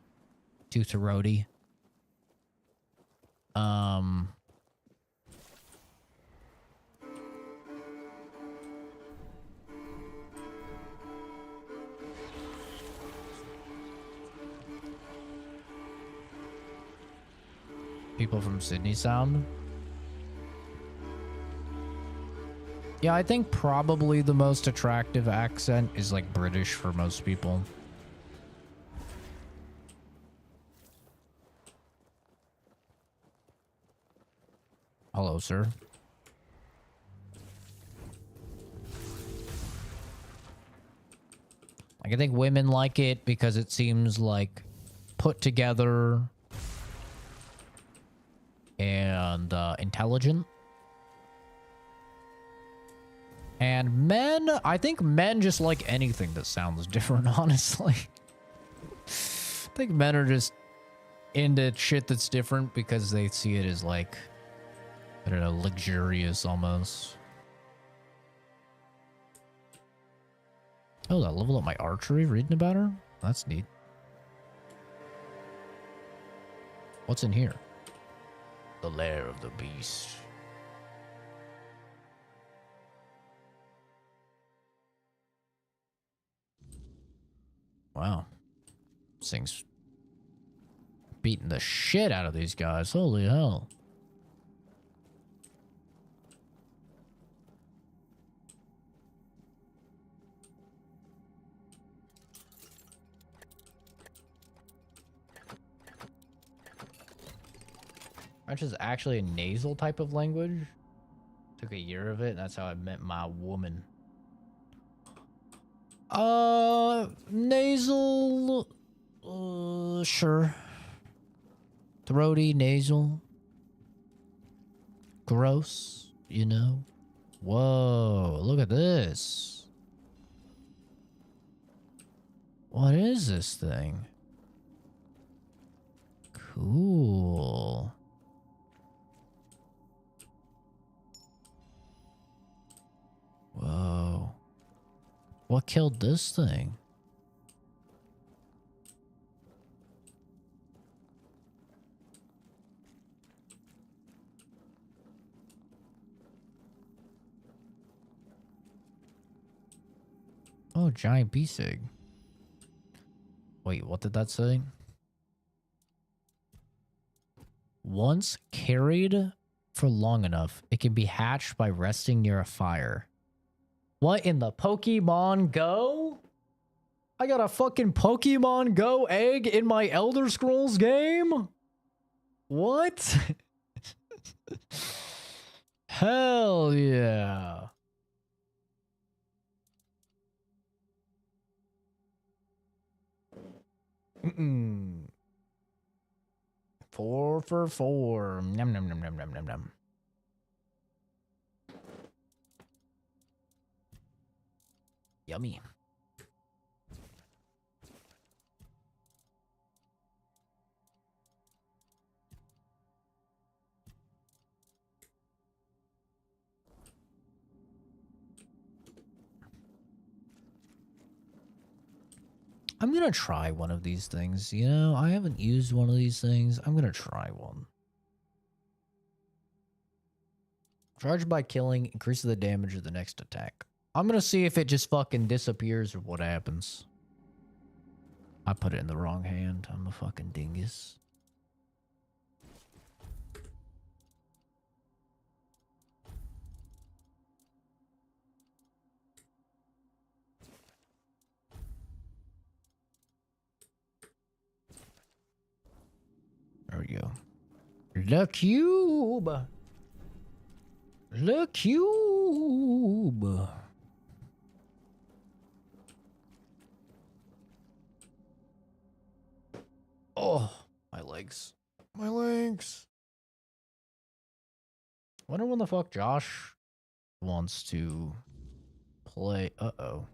[SPEAKER 1] Too throaty. People from Sydney sound. Yeah, I think probably the most attractive accent is like British for most people. Hello, sir. Like, I think women like it because it seems like put together and intelligent. And men, I think men just like anything that sounds different, honestly. I think men are just into shit that's different because they see it as like, I don't know, luxurious almost. Oh, I level up my archery reading about her? That's neat. What's in here? The lair of the beast. Wow. This thing's beating the shit out of these guys. Holy hell. French is actually a nasal type of language. Took a year of it, and that's how I met my woman. Nasal, sure. Throaty, nasal. Gross, you know. Whoa, look at this. What is this thing? Cool. Whoa. What killed this thing? Oh, giant beast egg. Wait, what did that say? Once carried for long enough, it can be hatched by resting near a fire. What in the Pokemon Go? I got a fucking Pokemon Go egg in my Elder Scrolls game? What? Hell yeah. Mm-mm. 4 for 4. Nom nom nom nom nom nom nom. Yummy. I'm gonna try one of these things. You know, I haven't used one of these things. I'm gonna try one. Charged by killing, increases the damage of the next attack. I'm gonna see if it just fucking disappears or what happens. I put it in the wrong hand. I'm a fucking dingus. There we go. The cube. The cube. Oh, my legs. My legs. Wonder when the fuck Josh wants to play. Uh-oh.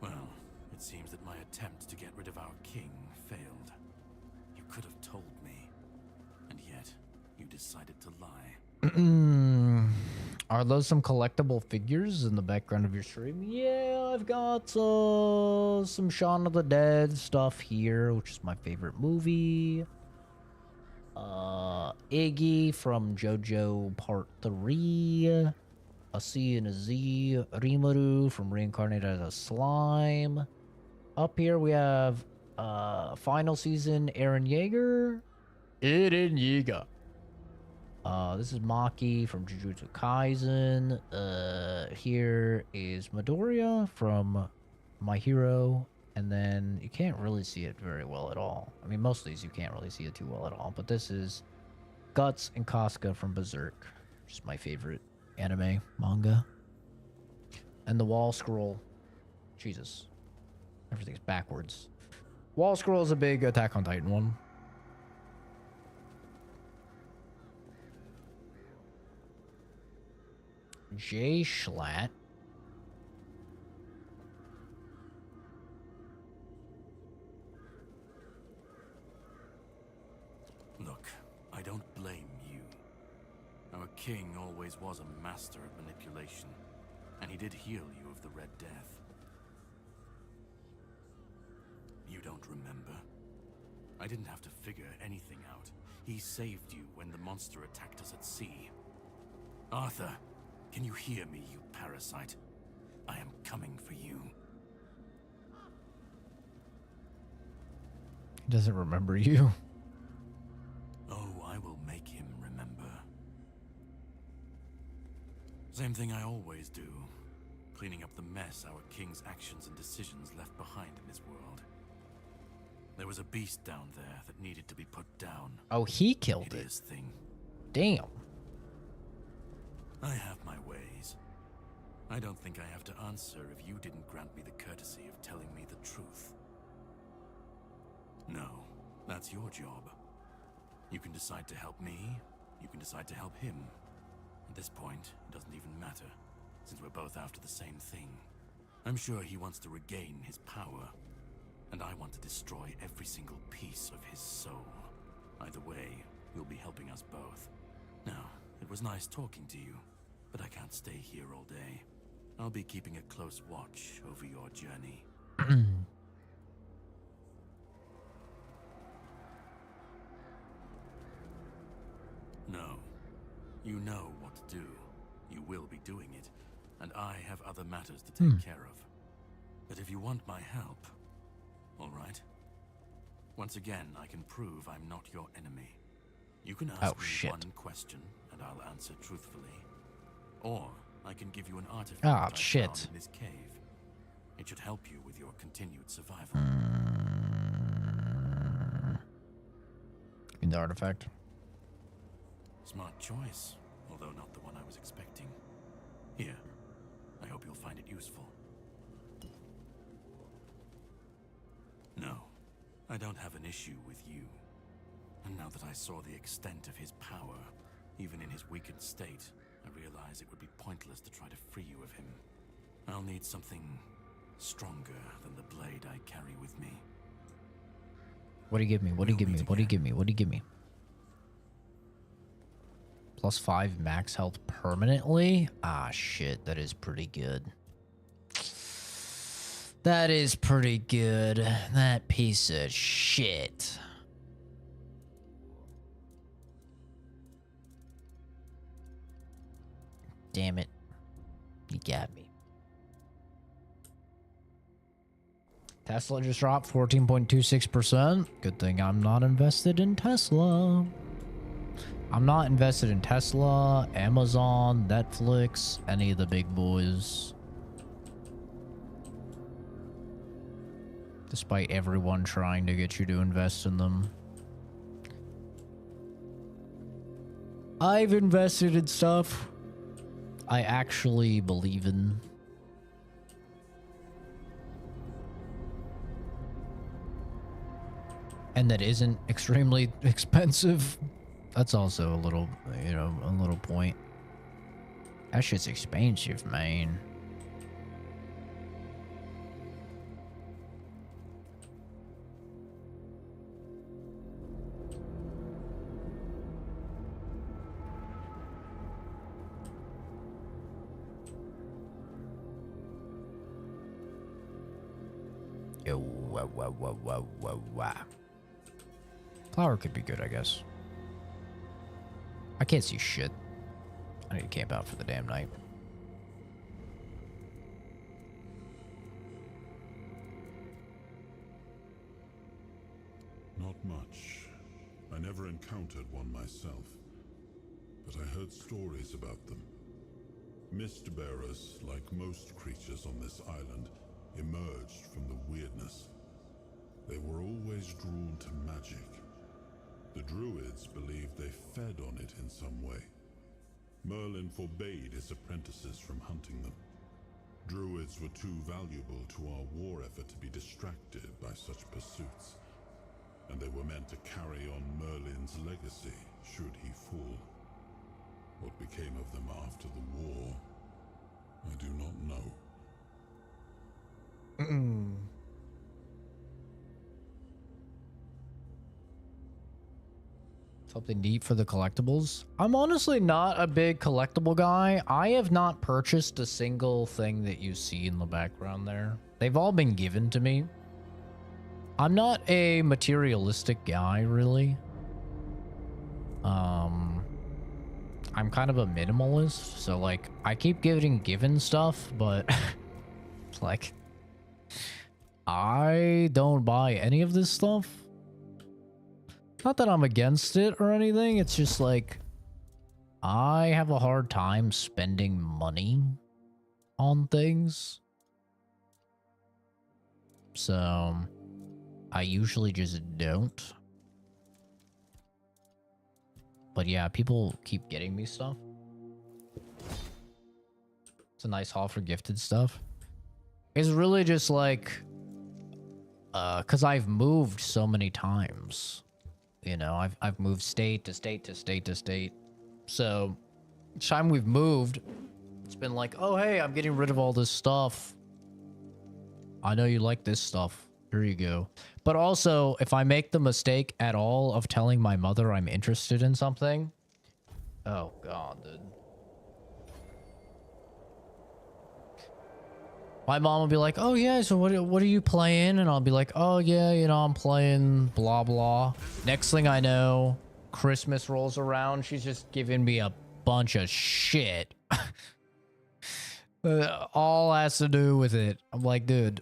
[SPEAKER 5] Well, it seems that my attempt to get rid of our king failed. You could have told me, and yet you decided to lie.
[SPEAKER 1] Are those some collectible figures in the background of your stream? Yeah, I've got some Shaun of the Dead stuff here, which is my favorite movie. Iggy from JoJo Part 3. A C and a Z. Rimuru from Reincarnated as a Slime. Up here we have final season Eren Yeager. Eren Yeager. This is Maki from Jujutsu Kaisen. Here is Midoriya from My Hero. And then you can't really see it very well at all. I mean, most of these you can't really see it too well at all. But this is Guts and Casca from Berserk. Which is my favorite anime manga. And the wall scroll. Jesus. Everything's backwards. Wall scroll is a big Attack on Titan one. J Schlatt.
[SPEAKER 5] Look, I don't blame you. Our king always was a master of manipulation, and he did heal you of the Red Death. You don't remember? I didn't have to figure anything out. He saved you when the monster attacked us at sea. Arthur, can you hear me, you parasite? I am coming for you.
[SPEAKER 1] He doesn't remember you.
[SPEAKER 5] Oh, I will make him remember. Same thing I always do. Cleaning up the mess our king's actions and decisions left behind in his world. There was a beast down there that needed to be put down.
[SPEAKER 1] Oh, he killed it.
[SPEAKER 5] Hideous thing.
[SPEAKER 1] Damn.
[SPEAKER 5] I have my ways. I don't think I have to answer if you didn't grant me the courtesy of telling me the truth. No, that's your job. You can decide to help me, you can decide to help him. At this point, it doesn't even matter, since we're both after the same thing. I'm sure he wants to regain his power, and I want to destroy every single piece of his soul. Either way, you'll be helping us both. Now, it was nice talking to you, but I can't stay here all day. I'll be keeping a close watch over your journey. No. You know what to do. You will be doing it, and I have other matters to take care of. But if you want my help, all right? Once again, I can prove I'm not your enemy. You can ask me one question, and I'll answer truthfully. Or I can give you an artifact I found in this cave. It should help you with your continued survival.
[SPEAKER 1] In the artifact.
[SPEAKER 5] Smart choice, although not the one I was expecting. Here, I hope you'll find it useful. No, I don't have an issue with you. And now that I saw the extent of his power, even in his weakened state, I realize it would be pointless to try to free you of him. I'll need something stronger than the blade I carry with me.
[SPEAKER 1] What do you give me? What do you give me? What do you give me? What do you give me? Plus 5 max health permanently? Ah, shit. That is pretty good. That is pretty good. That piece of shit. Damn it. You got me. Tesla just dropped 14.26%. Good thing I'm not invested in Tesla. I'm not invested in Tesla, Amazon, Netflix, any of the big boys. Despite everyone trying to get you to invest in them. I've invested in stuff I actually believe in. And that isn't extremely expensive. That's also a little, you know, a little point. That shit's expensive, man. Yo, wow. Flower could be good, I guess. I can't see shit. I need to camp out for the damn night.
[SPEAKER 3] Not much. I never encountered one myself, but I heard stories about them. Mist bearers, like most creatures on this island, emerged from the weirdness. They were always drawn to magic. The druids believed they fed on it in some way. Merlin forbade his apprentices from hunting them. Druids were too valuable to our war effort to be distracted by such pursuits, and they were meant to carry on Merlin's legacy should he fall. What became of them after the war, I do not know.
[SPEAKER 1] Something neat for the collectibles. I'm honestly not a big collectible guy. I have not purchased a single thing that you see in the background there. They've all been given to me. I'm not a materialistic guy, really. I'm kind of a minimalist, so like I keep getting given stuff, but like I don't buy any of this stuff. Not that I'm against it or anything, it's just like I have a hard time spending money on things. So I usually just don't. But yeah, people keep getting me stuff. It's a nice haul for gifted stuff. It's really just like, cause I've moved so many times. You know, I've moved state to state to state to state. So each time we've moved, it's been like, oh hey, I'm getting rid of all this stuff. I know you like this stuff. Here you go. But also, if I make the mistake at all of telling my mother I'm interested in something, oh god, dude. My mom will be like, oh yeah, so what are you playing? And I'll be like, oh yeah, you know, I'm playing blah blah. Next thing I know, Christmas rolls around, she's just giving me a bunch of shit. All has to do with it. I'm like, dude,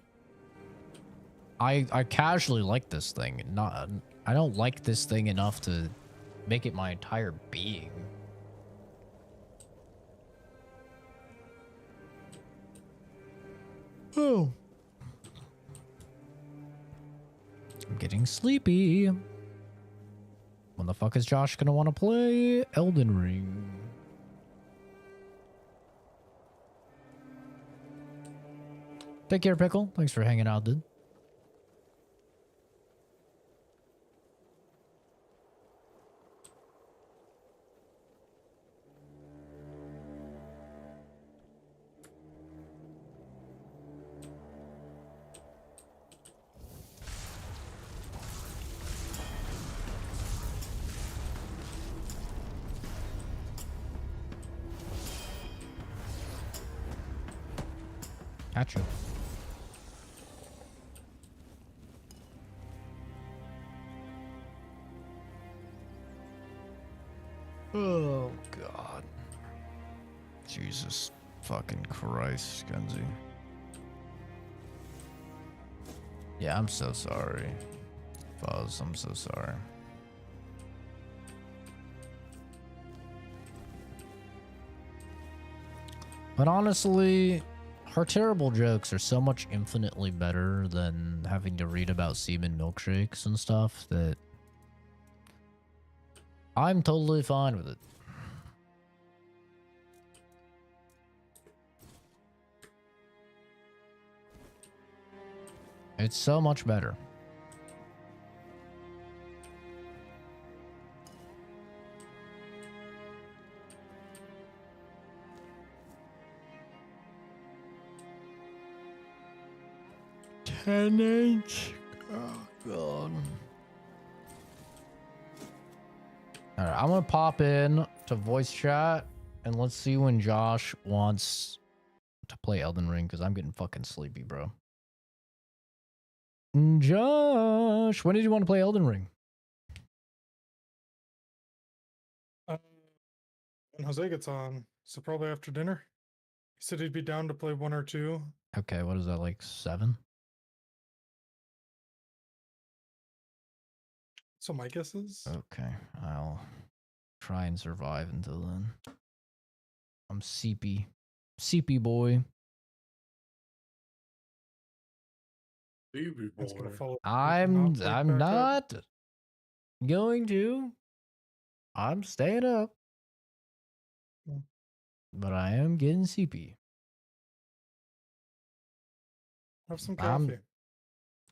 [SPEAKER 1] I casually like this thing. I don't like this thing enough to make it my entire being. Oh. I'm getting sleepy. When the fuck is Josh gonna want to play Elden Ring? Take care, Pickle. Thanks for hanging out, dude. Catch you. Oh, God. Jesus fucking Christ, Genzi. Yeah, I'm so sorry. Fuzz, I'm so sorry. But honestly, her terrible jokes are so much infinitely better than having to read about semen milkshakes and stuff that I'm totally fine with it. It's so much better. Tenant. Oh, God. Alright, I'm gonna pop in to voice chat and let's see when Josh wants to play Elden Ring because I'm getting fucking sleepy, bro. Josh, when did you want to play Elden Ring?
[SPEAKER 14] When Jose gets on, so probably after dinner. He said he'd be down to play 1 or 2.
[SPEAKER 1] Okay, what is that, like 7?
[SPEAKER 14] So my guess is.
[SPEAKER 1] Okay, I'll try and survive until then. I'm CP. CP boy.
[SPEAKER 14] That's gonna follow.
[SPEAKER 1] I'm
[SPEAKER 14] back up.
[SPEAKER 1] not going to. I'm staying up.
[SPEAKER 14] Hmm.
[SPEAKER 1] But I am getting CP.
[SPEAKER 14] Have some coffee.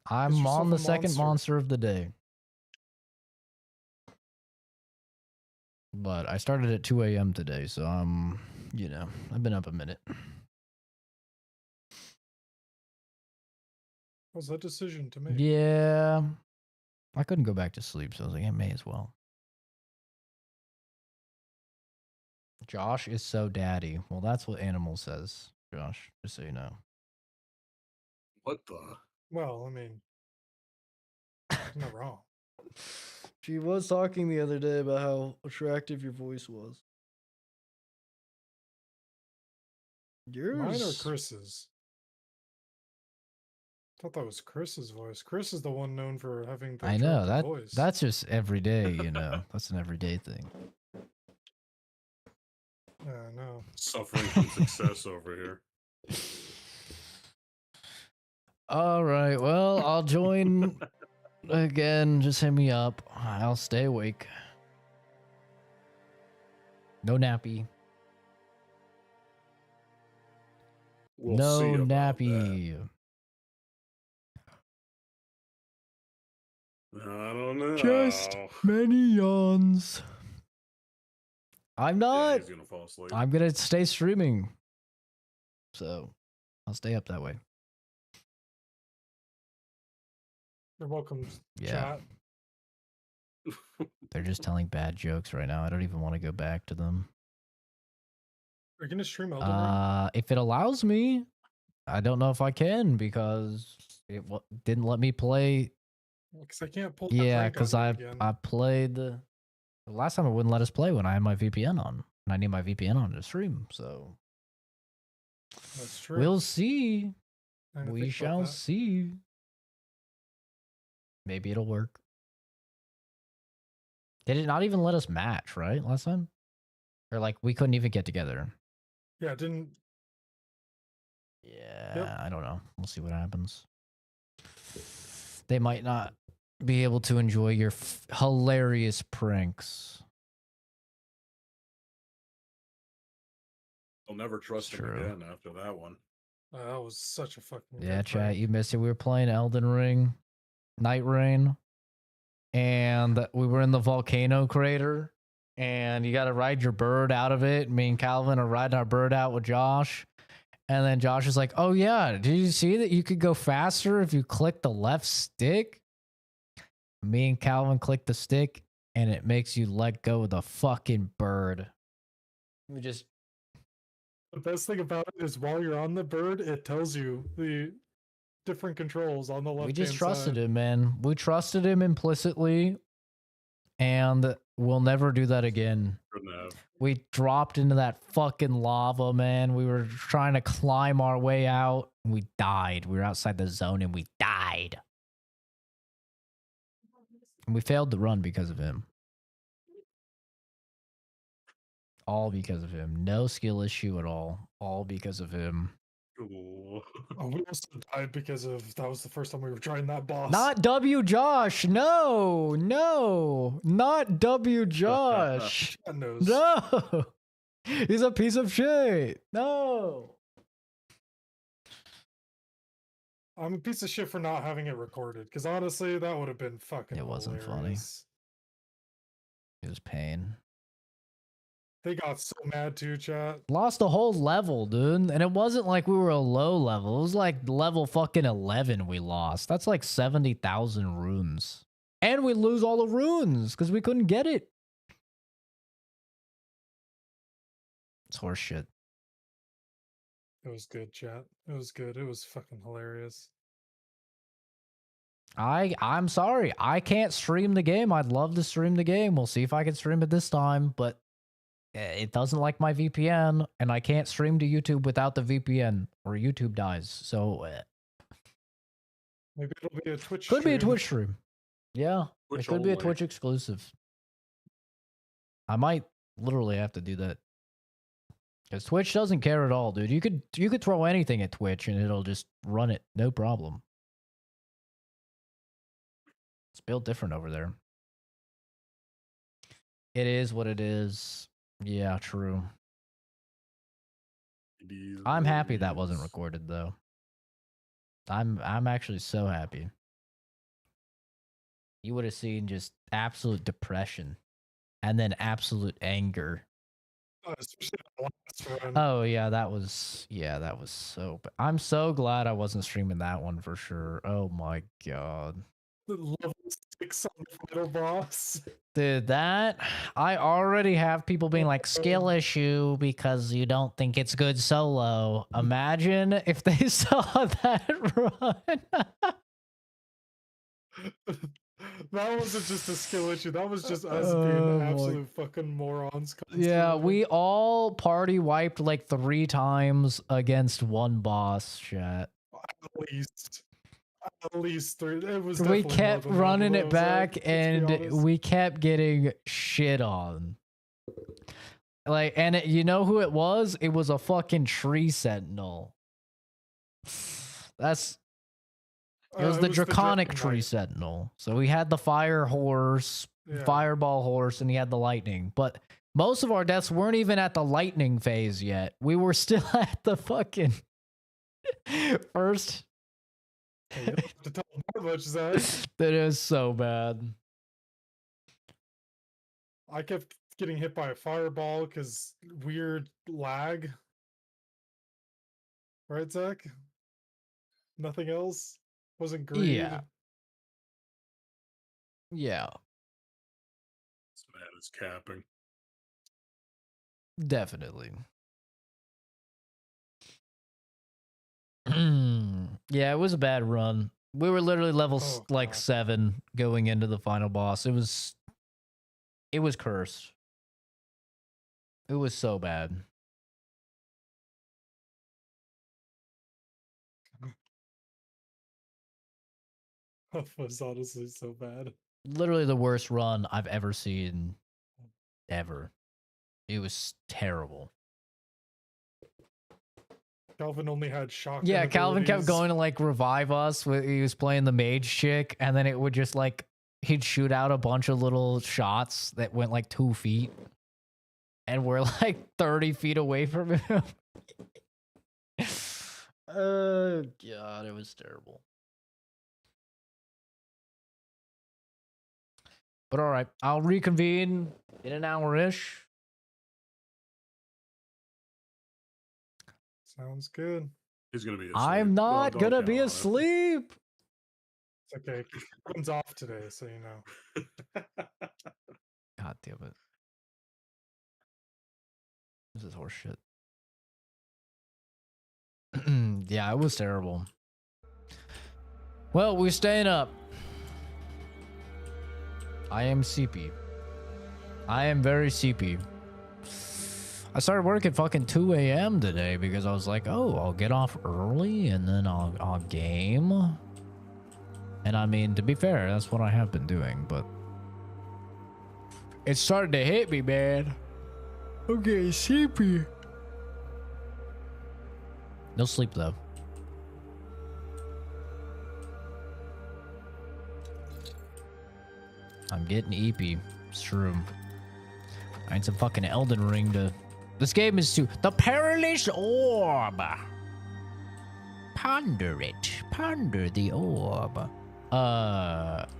[SPEAKER 1] I'm
[SPEAKER 14] yourself
[SPEAKER 1] on
[SPEAKER 14] a
[SPEAKER 1] the second
[SPEAKER 14] monster.
[SPEAKER 1] monster of the day. But I started at 2 a.m. today, so you know, I've been up a minute.
[SPEAKER 14] What was that decision to make?
[SPEAKER 1] Yeah. I couldn't go back to sleep, so I was like, I may as well. Josh is so daddy. Well, that's what Animal says, Josh, just so you know.
[SPEAKER 15] What the?
[SPEAKER 14] Well, I mean, you're not wrong.
[SPEAKER 1] She was talking the other day about how attractive your voice was. Yours?
[SPEAKER 14] Mine or Chris's? I thought that was Chris's voice. Chris is the one known for having the
[SPEAKER 1] I know
[SPEAKER 14] attractive
[SPEAKER 1] that
[SPEAKER 14] voice.
[SPEAKER 1] that's just every day, you know. That's an everyday thing.
[SPEAKER 14] Yeah, I know.
[SPEAKER 15] Suffering from success over here.
[SPEAKER 1] All right. Well, I'll join again. Just hit me up. I'll stay awake. No nappy.
[SPEAKER 15] We'll
[SPEAKER 1] no
[SPEAKER 15] see about
[SPEAKER 1] nappy.
[SPEAKER 15] I don't know.
[SPEAKER 1] Just many yawns. I'm not.
[SPEAKER 15] He's gonna fall asleep.
[SPEAKER 1] I'm gonna stay streaming. So I'll stay up that way.
[SPEAKER 14] You're welcome,
[SPEAKER 1] Yeah.
[SPEAKER 14] chat.
[SPEAKER 1] They're just telling bad jokes right now. I don't even want to go back to them.
[SPEAKER 14] Are you gonna stream Elden Ring?
[SPEAKER 1] If it allows me, I don't know if I can because it didn't let me play.
[SPEAKER 14] Because I can't pull that
[SPEAKER 1] Yeah,
[SPEAKER 14] prank
[SPEAKER 1] because
[SPEAKER 14] on you again.
[SPEAKER 1] I played the last time it wouldn't let us play when I had my VPN on, and I need my VPN on to stream. So
[SPEAKER 14] That's true.
[SPEAKER 1] we'll see.
[SPEAKER 14] I didn't
[SPEAKER 1] We
[SPEAKER 14] think about
[SPEAKER 1] shall
[SPEAKER 14] that.
[SPEAKER 1] see. Maybe it'll work. Did it not even let us match, right? Last time? Or like we couldn't even get together.
[SPEAKER 14] Yeah, it didn't.
[SPEAKER 1] Yeah, I don't know. We'll see what happens. They might not be able to enjoy your hilarious pranks.
[SPEAKER 15] I'll never trust him
[SPEAKER 1] True.
[SPEAKER 15] again after that one.
[SPEAKER 14] That was such a fucking.
[SPEAKER 1] Yeah,
[SPEAKER 14] good
[SPEAKER 1] chat,
[SPEAKER 14] prank.
[SPEAKER 1] you missed it. We were playing Elden Ring, Night Rain, and we were in the volcano crater, and you got to ride your bird out of it. Me and Calvin are riding our bird out with Josh, and then Josh is like, "Oh yeah, did you see that you could go faster if you click the left stick?" Me and Calvin click the stick, and it makes you let go of the fucking bird. We just
[SPEAKER 14] The best thing about it is while you're on the bird, it tells you the different controls on the left.
[SPEAKER 1] We just trusted him, man. We trusted him implicitly, and we'll never do that again. We dropped into that fucking lava, man. We were trying to climb our way out, and we died. We were outside the zone, and we died. And we failed to run because of him. All because of him. No skill issue at all. All because of him.
[SPEAKER 14] Oh, we also died because of that was the first time we were trying that boss.
[SPEAKER 1] Not W. Josh. No, no, not W. Josh. No, he's a piece of shit. No.
[SPEAKER 14] I'm a piece of shit for not having it recorded because honestly, that would have been fucking.
[SPEAKER 1] It wasn't
[SPEAKER 14] hilarious.
[SPEAKER 1] funny. It was pain.
[SPEAKER 14] They got so mad too, chat.
[SPEAKER 1] Lost a whole level, dude. And it wasn't like we were a low level. It was like level fucking 11 we lost. That's like 70,000 runes. And we lose all the runes because we couldn't get it. It's horseshit.
[SPEAKER 14] It was good, chat. It was good. It was fucking hilarious.
[SPEAKER 1] I'm sorry. I can't stream the game. I'd love to stream the game. We'll see if I can stream it this time, but it doesn't like my VPN, and I can't stream to YouTube without the VPN, or YouTube dies. So
[SPEAKER 14] maybe it'll be a Twitch.
[SPEAKER 1] Could be a Twitch stream. Yeah, it could be a Twitch exclusive. I might literally have to do that because Twitch doesn't care at all, dude. You could throw anything at Twitch and it'll just run it, no problem. It's built different over there. It is what it is. Yeah, true. I'm happy that wasn't recorded though. I'm actually so happy. You would have seen just absolute depression and then absolute anger. Oh yeah, that was so bad. I'm so glad I wasn't streaming that one for sure. Oh my god.
[SPEAKER 14] Level 6 on the final boss.
[SPEAKER 1] Dude, that I already have people being like skill issue because you don't think it's good solo. Imagine if they saw that run.
[SPEAKER 14] That wasn't just a skill issue. That was just us being absolute fucking morons. Constantly.
[SPEAKER 1] Yeah, we all party wiped like 3 times against one boss, chat.
[SPEAKER 14] At least 3. It was.
[SPEAKER 1] We kept running it back, and we kept getting shit on. Like, and you know who it was? It was a fucking tree sentinel. It was the draconic tree sentinel. So we had the fire horse, fireball horse, and he had the lightning. But most of our deaths weren't even at the lightning phase yet. We were still at the fucking first.
[SPEAKER 14] You don't have to tell how much is that.
[SPEAKER 1] That is so bad.
[SPEAKER 14] I kept getting hit by a fireball because weird lag. Right, Zach? Nothing else? Wasn't great.
[SPEAKER 1] Yeah. Yeah.
[SPEAKER 15] This man is capping.
[SPEAKER 1] Definitely. Yeah, it was a bad run. We were literally level 7 going into the final boss. It was cursed. It was so bad.
[SPEAKER 14] That was honestly so bad.
[SPEAKER 1] Literally the worst run I've ever seen. Ever. It was terrible.
[SPEAKER 14] Calvin only had shock.
[SPEAKER 1] Yeah, Calvin kept going to like revive us. He was playing the mage chick, and then it would just like he'd shoot out a bunch of little shots that went like 2 feet, and we're like 30 feet away from him. Oh god, it was terrible. But all right, I'll reconvene in an hour-ish.
[SPEAKER 14] Sounds good.
[SPEAKER 15] He's gonna be asleep.
[SPEAKER 1] I'm not gonna be asleep.
[SPEAKER 14] It's okay. Calvin's off today, so you know.
[SPEAKER 1] God damn it. This is horseshit. Yeah, it was terrible. Well, we're staying up. I am sleepy. I am very sleepy. I started work at fucking 2 a.m. today because I was like, oh, I'll get off early and then I'll game. And I mean, to be fair, that's what I have been doing, but it's starting to hit me, man. I'm getting sleepy. No sleep, though. I'm getting eepy. It's true. I need some fucking Elden Ring to... This game is too... The Perilous Orb! Ponder it. Ponder the orb.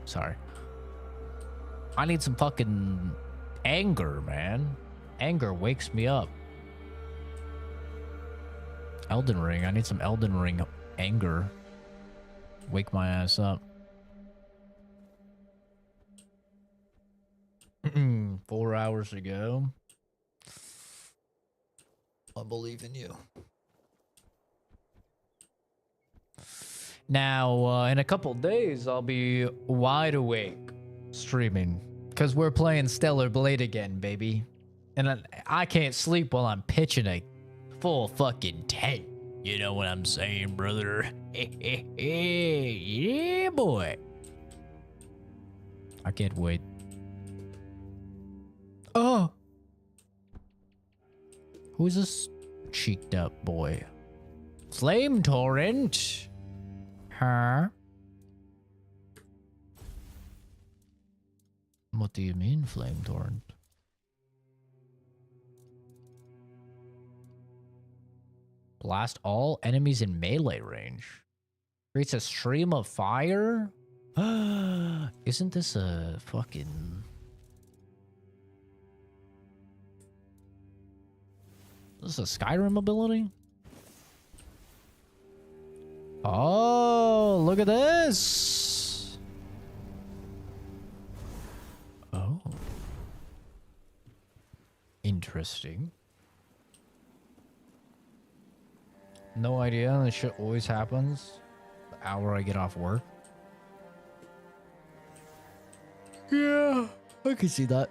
[SPEAKER 1] Sorry. I need some fucking anger, man. Anger wakes me up. Elden Ring. I need some Elden Ring anger. Wake my ass up. 4 hours ago. I believe in you. Now, in a couple days, I'll be wide awake streaming. Because we're playing Stellar Blade again, baby. And I can't sleep while I'm pitching a full fucking tank. You know what I'm saying, brother? Yeah, boy. I can't wait. Oh. Who's this cheeked up boy? Flame Torrent? Huh? What do you mean, Flame Torrent? Blast all enemies in melee range. Creates a stream of fire? Isn't this a fucking... Is this a Skyrim ability? Oh, look at this. Oh. Interesting. No idea. This shit always happens the hour I get off work. Yeah, I can see that.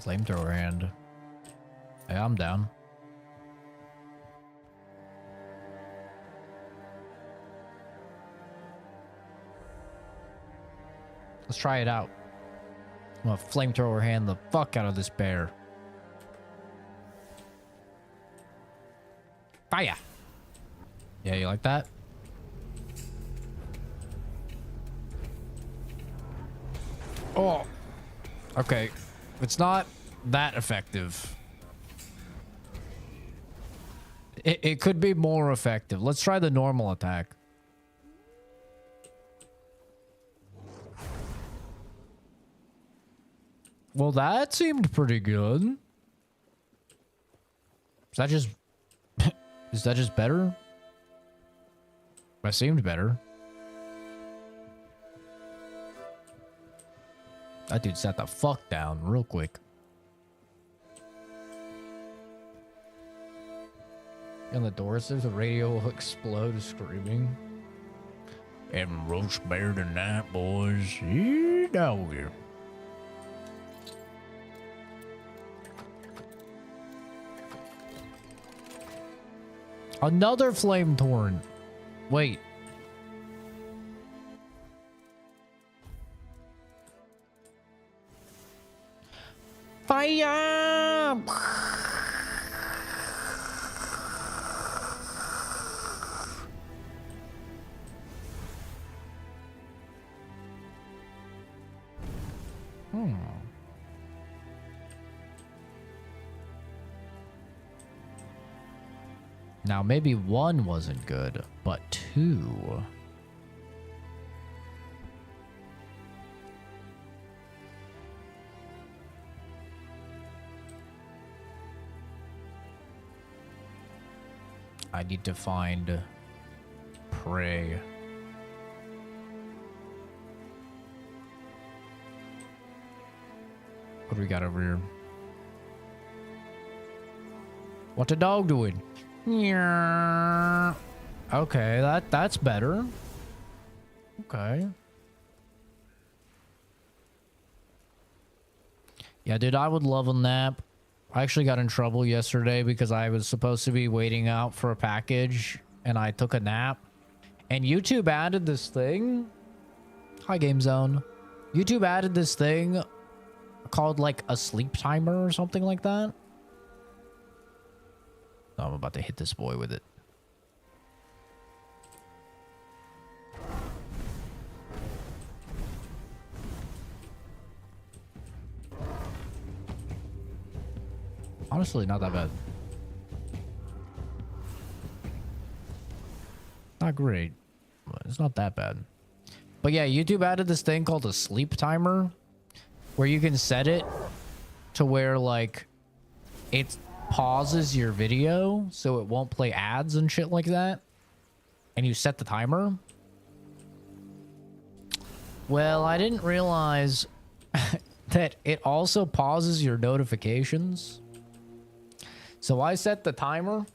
[SPEAKER 1] Flamethrower hand. Yeah, I'm down. Let's try it out. I'm gonna flamethrower hand the fuck out of this bear. Fire! Yeah, you like that? Oh. Okay. It's not that effective. It could be more effective. Let's try the normal attack. Well, that seemed pretty good. Is that just... Is that just better? That seemed better. That dude sat the fuck down real quick. And the door says the radio will explode screaming. And roast better than that, boys. Yeah, down here. Another flame torrent. Wait. Fire! Now, maybe one wasn't good, but two. I need to find prey. What do we got over here? What the dog doing? Yeah. Okay, that's better. Okay. Yeah, dude, I would love a nap. I actually got in trouble yesterday because I was supposed to be waiting out for a package and I took a nap. And YouTube added this thing. Hi, Game Zone. YouTube added this thing called like a sleep timer or something like that. Oh, I'm about to hit this boy with it. Honestly, not that bad. Not great, but it's not that bad. But yeah, YouTube added this thing called a sleep timer where you can set it to where like it pauses your video so it won't play ads and shit like that. And you set the timer. Well, I didn't realize that it also pauses your notifications. So I set the timer.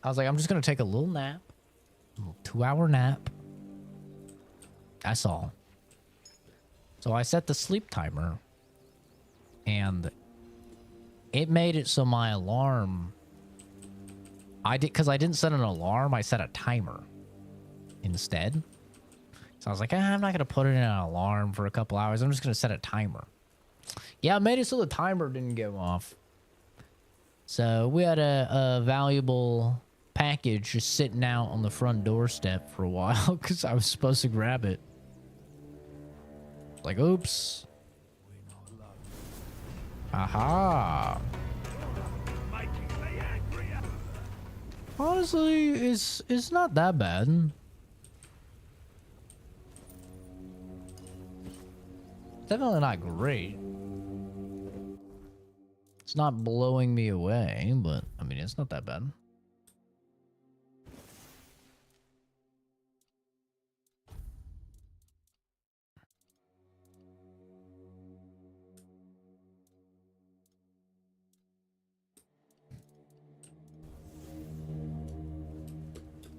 [SPEAKER 1] I was like, I'm just going to take a little nap. A little 2-hour nap. That's all. So I set the sleep timer. And it made it so my alarm... because I didn't set an alarm, I set a timer instead. So I was like, I'm not going to put it in an alarm for a couple hours. I'm just going to set a timer. Yeah, it made it so the timer didn't go off. So we had a valuable package just sitting out on the front doorstep for a while because I was supposed to grab it. Like, oops. Aha. Honestly, it's not that bad. Definitely not great. It's not blowing me away, but I mean, it's not that bad.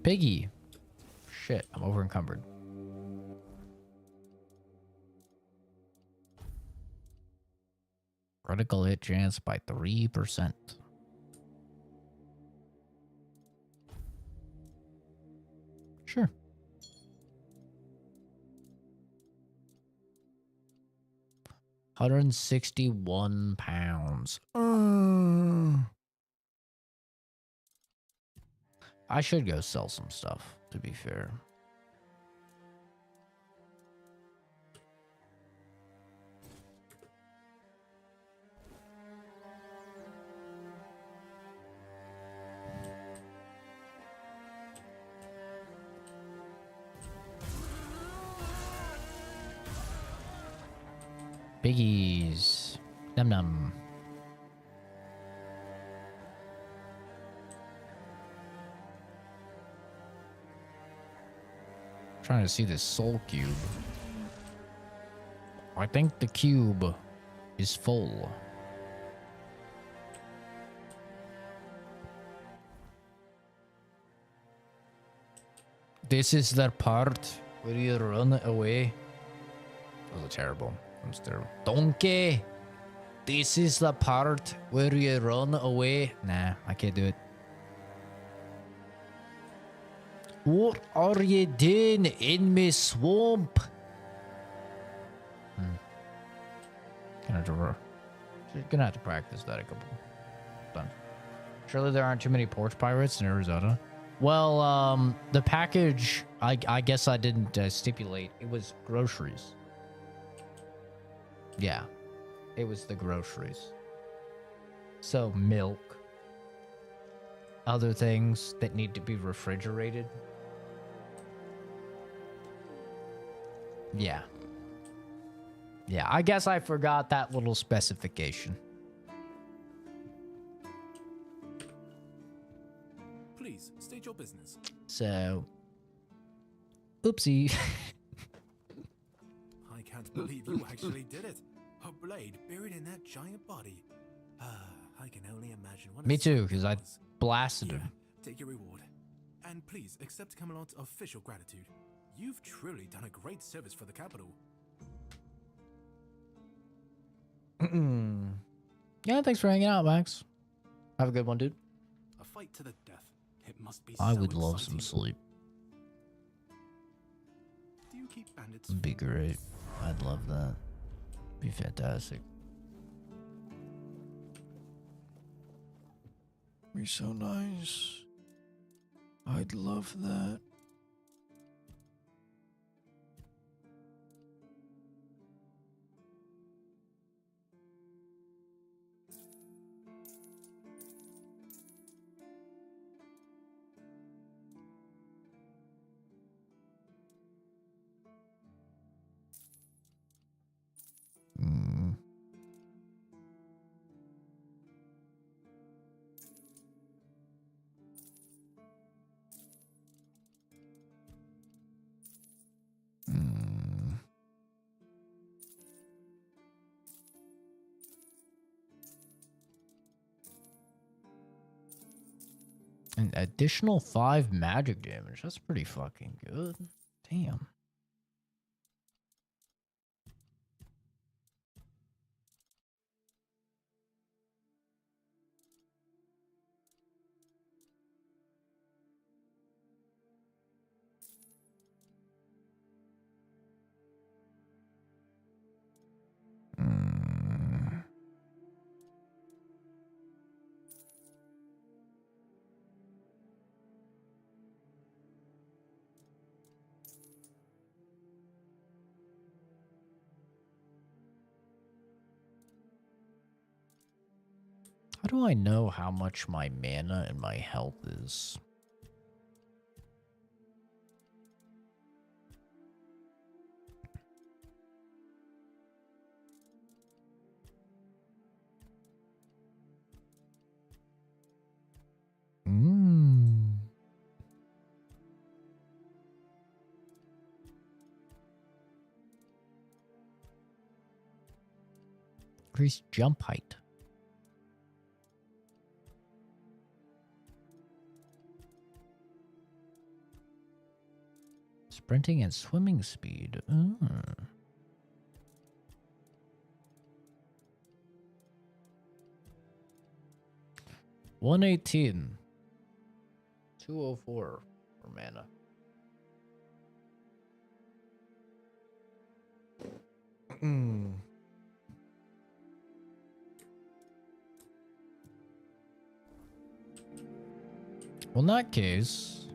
[SPEAKER 1] Piggy. Shit, I'm over encumbered. Critical hit chance by 3%. Sure. £161. I should go sell some stuff, to be fair. Biggies. Num num. Trying to see this soul cube. I think the cube is full. This is the part where you run away. That was terrible. That was terrible. Donkey! This is the part where you run away. Nah, I can't do it. What are you doing in me swamp? Gonna have to practice that a couple times. Surely there aren't too many porch pirates in Arizona. Well, the package, I guess I didn't stipulate. It was groceries. Yeah, it was the groceries. So milk, other things that need to be refrigerated. Yeah. Yeah, I guess I forgot that little specification.
[SPEAKER 7] Please, state your business.
[SPEAKER 1] So, oopsie.
[SPEAKER 7] I can't believe you actually did it. A blade buried in that giant body. I can only imagine what.
[SPEAKER 1] Me too, because I blasted him.
[SPEAKER 7] Take your reward. And please accept Camelot's official gratitude. You've truly done a great service for the capital.
[SPEAKER 1] Yeah, thanks for hanging out, Max. Have a good one, dude.
[SPEAKER 7] A fight to the death. It must be
[SPEAKER 1] I
[SPEAKER 7] so
[SPEAKER 1] would love some
[SPEAKER 7] exciting.
[SPEAKER 1] sleep.
[SPEAKER 7] Do you keep bandits?
[SPEAKER 1] It'd be great. I'd love that. Be fantastic. Be so nice. I'd love that. An additional 5 magic damage. That's pretty fucking good. Damn. How do I know how much my mana and my health is? Increased jump height. Sprinting and swimming speed. 118. 204 for mana. Well, in that case,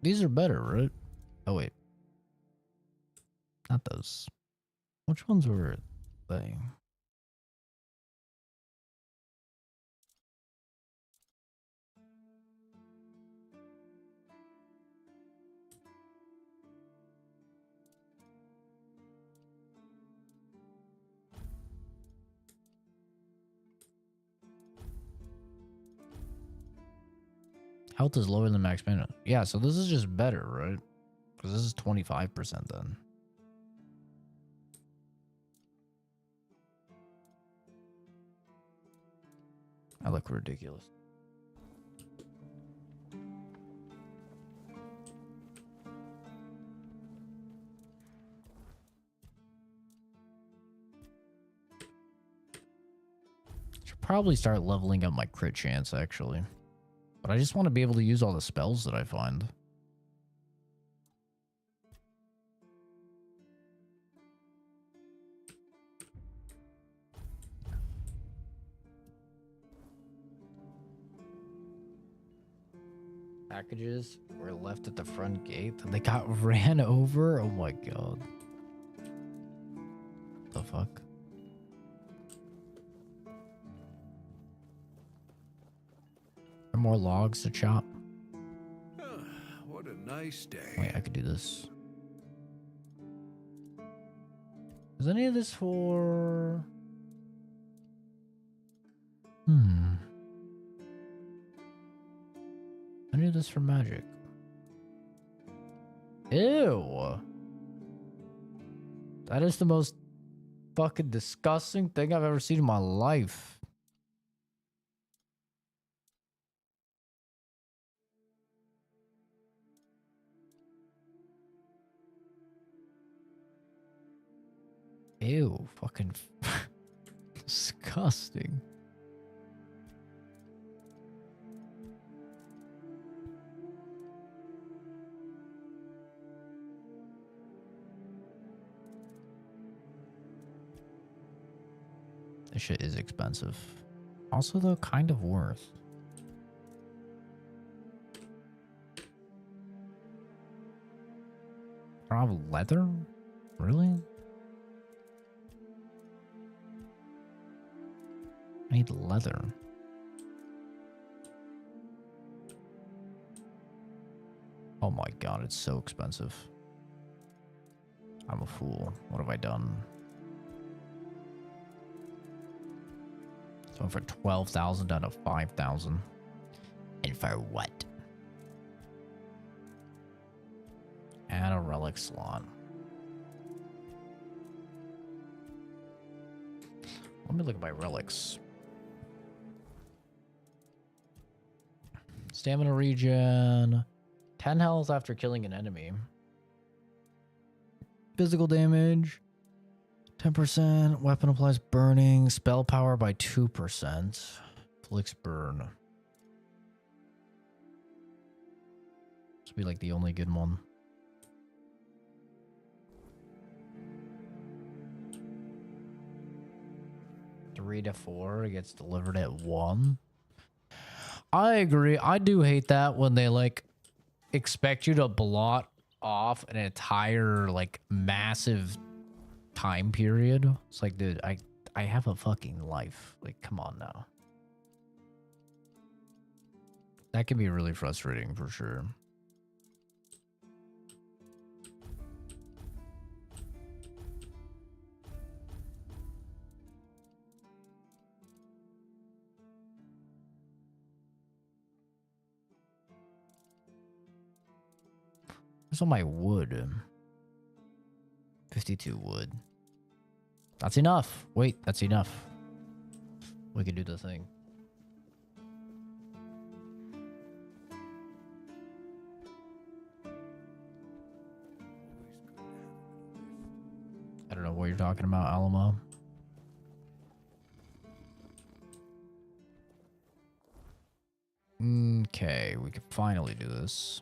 [SPEAKER 1] these are better, right? Oh, wait. Not those. Which ones were they? Health is lower than max mana. Yeah, so this is just better, right? Because this is 25% then. I look ridiculous. Should probably start leveling up my crit chance, actually. But I just want to be able to use all the spells that I find. Packages were left at the front gate. They got ran over? Oh my god. The fuck? Are more logs to chop?
[SPEAKER 8] What a nice day.
[SPEAKER 1] Wait, I could do this. Is any of this for... Any of this for magic? Ew. That is the most fucking disgusting thing I've ever seen in my life. Ew, fucking disgusting. This shit is expensive. Also, though, kind of worth. I don't have leather? Really? I need leather. Oh my god, it's so expensive. I'm a fool. What have I done? So for 12,000 down to 5,000. And for what? Add a relic slot. Let me look at my relics. Stamina regen. 10 health after killing an enemy. Physical damage. 10%. Weapon applies burning. Spell power by 2%. Flicks burn. This would be like the only good one. Three to 4 gets delivered at 1. I agree. I do hate that when they like expect you to blot off an entire like massive time period. It's like, dude, I have a fucking life. Like, come on now. That can be really frustrating for sure. Where's all my wood? 52 wood. That's enough. Wait, that's enough. We can do the thing. I don't know what you're talking about, Alamo. Okay, we can finally do this.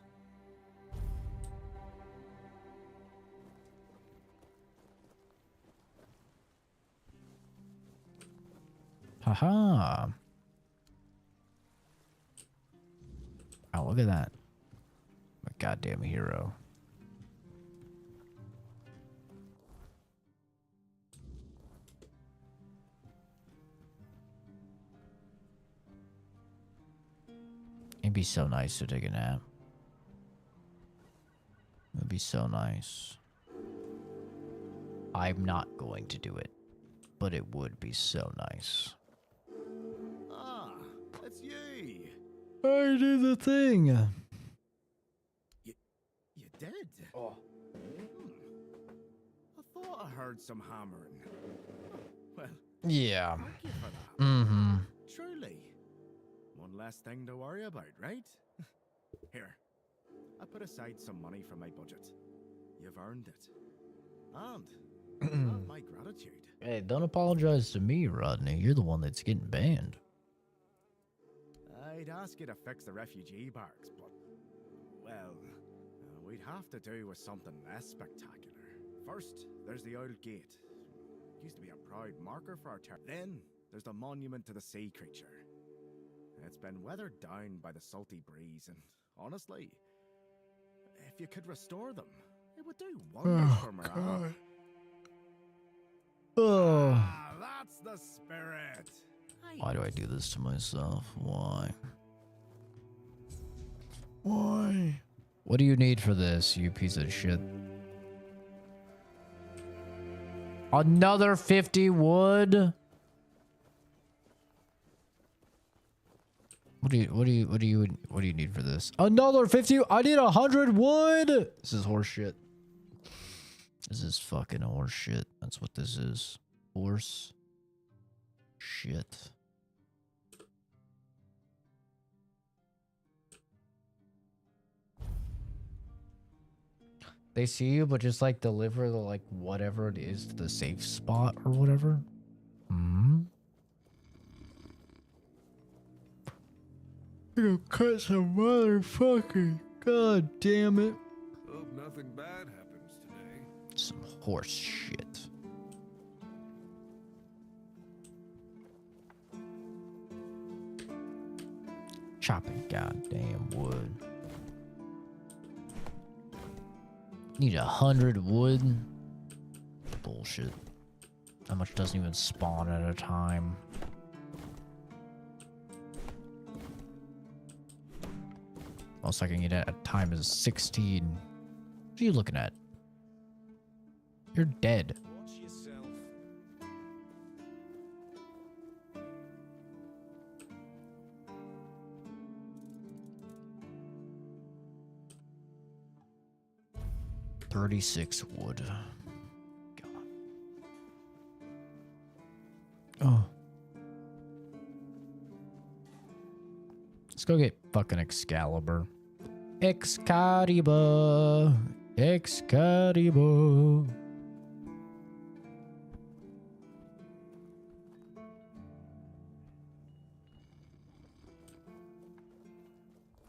[SPEAKER 1] Haha. Oh, look at that. I'm a goddamn hero. It'd be so nice to take a nap. It'd be so nice. I'm not going to do it, but it would be so nice.
[SPEAKER 16] Ah, that's you.
[SPEAKER 1] I did the thing.
[SPEAKER 16] You did? Oh. I thought I heard some hammering. Well,
[SPEAKER 1] Yeah.
[SPEAKER 16] thank you for that.
[SPEAKER 1] Mm-hmm.
[SPEAKER 16] Truly. One less thing to worry about, right? Here, I put aside some money from my budget. You've earned it. And you have my gratitude.
[SPEAKER 1] Hey, don't apologize to me, Rodney. You're the one that's getting banned.
[SPEAKER 16] I'd ask you to fix the refugee barracks, but, well, we'd have to do with something less spectacular. First, there's the old gate. Used to be a proud marker for our town. Then, there's the monument to the sea creature. It's been weathered down by the salty breeze, and honestly, if you could restore them, it would do wonders for morale.
[SPEAKER 1] Oh.
[SPEAKER 16] Ah, that's the spirit.
[SPEAKER 1] Why do I do this to myself? Why? Why? What do you need for this, you piece of shit? Another 50 wood? What do you need for this? Another 50? I need 100 wood. This is horse shit. This is fucking horse shit. That's what this is. Horse. Shit. They see you, but just like deliver the like whatever it is to the safe spot or whatever. Hmm. You cut some motherfucking. God damn it.
[SPEAKER 6] Hope nothing bad happens today.
[SPEAKER 1] Some horse shit. Chopping goddamn wood. Need 100 wood. Bullshit. How much doesn't even spawn at a time? Most I can get at a time is 16. What are you looking at? You're dead.
[SPEAKER 6] Watch yourself.
[SPEAKER 1] $36 wood. God. Oh. Let's go get fucking Excalibur. Excalibur. Excalibur.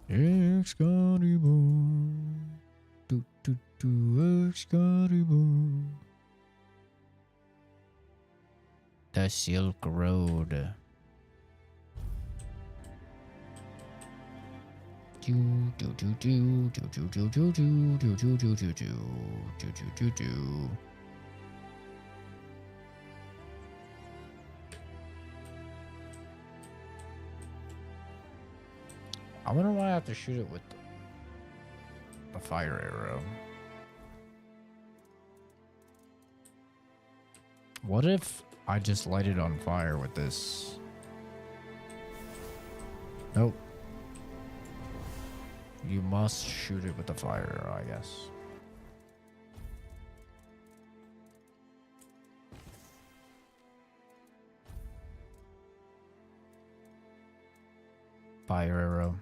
[SPEAKER 1] Excalibur. Excalibur. The Silk Road. I wonder why I have to shoot it with a fire arrow. What if I just light it on fire with this? Nope. You must shoot it with the fire arrow, I guess. Fire arrow.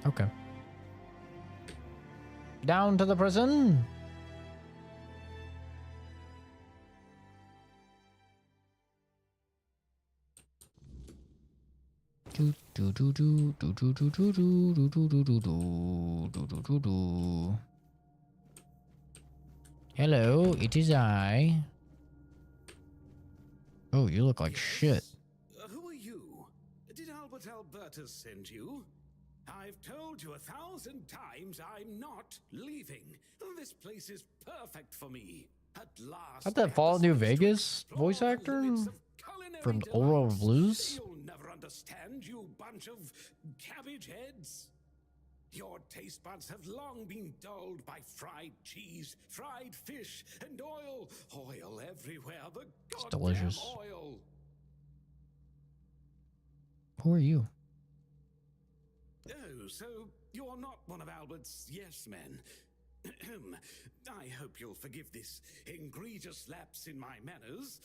[SPEAKER 1] Okay. Down to the prison. Hello, it is I. Oh, you look like shit.
[SPEAKER 5] Who are you? Did Albert Albertus send you? I've told you 1,000 times I'm not leaving. This place is perfect for me. At last,
[SPEAKER 1] Not that Fallout New Vegas voice actor from Oral Blues.
[SPEAKER 5] You'll never understand, you bunch of cabbage heads. Your taste buds have long been dulled by fried cheese, fried fish, and oil. Oil everywhere. The
[SPEAKER 1] It's delicious.
[SPEAKER 5] oil.
[SPEAKER 1] Who are you?
[SPEAKER 5] Oh, so you're not one of Albert's yes men. I hope you'll forgive this egregious lapse in my manners.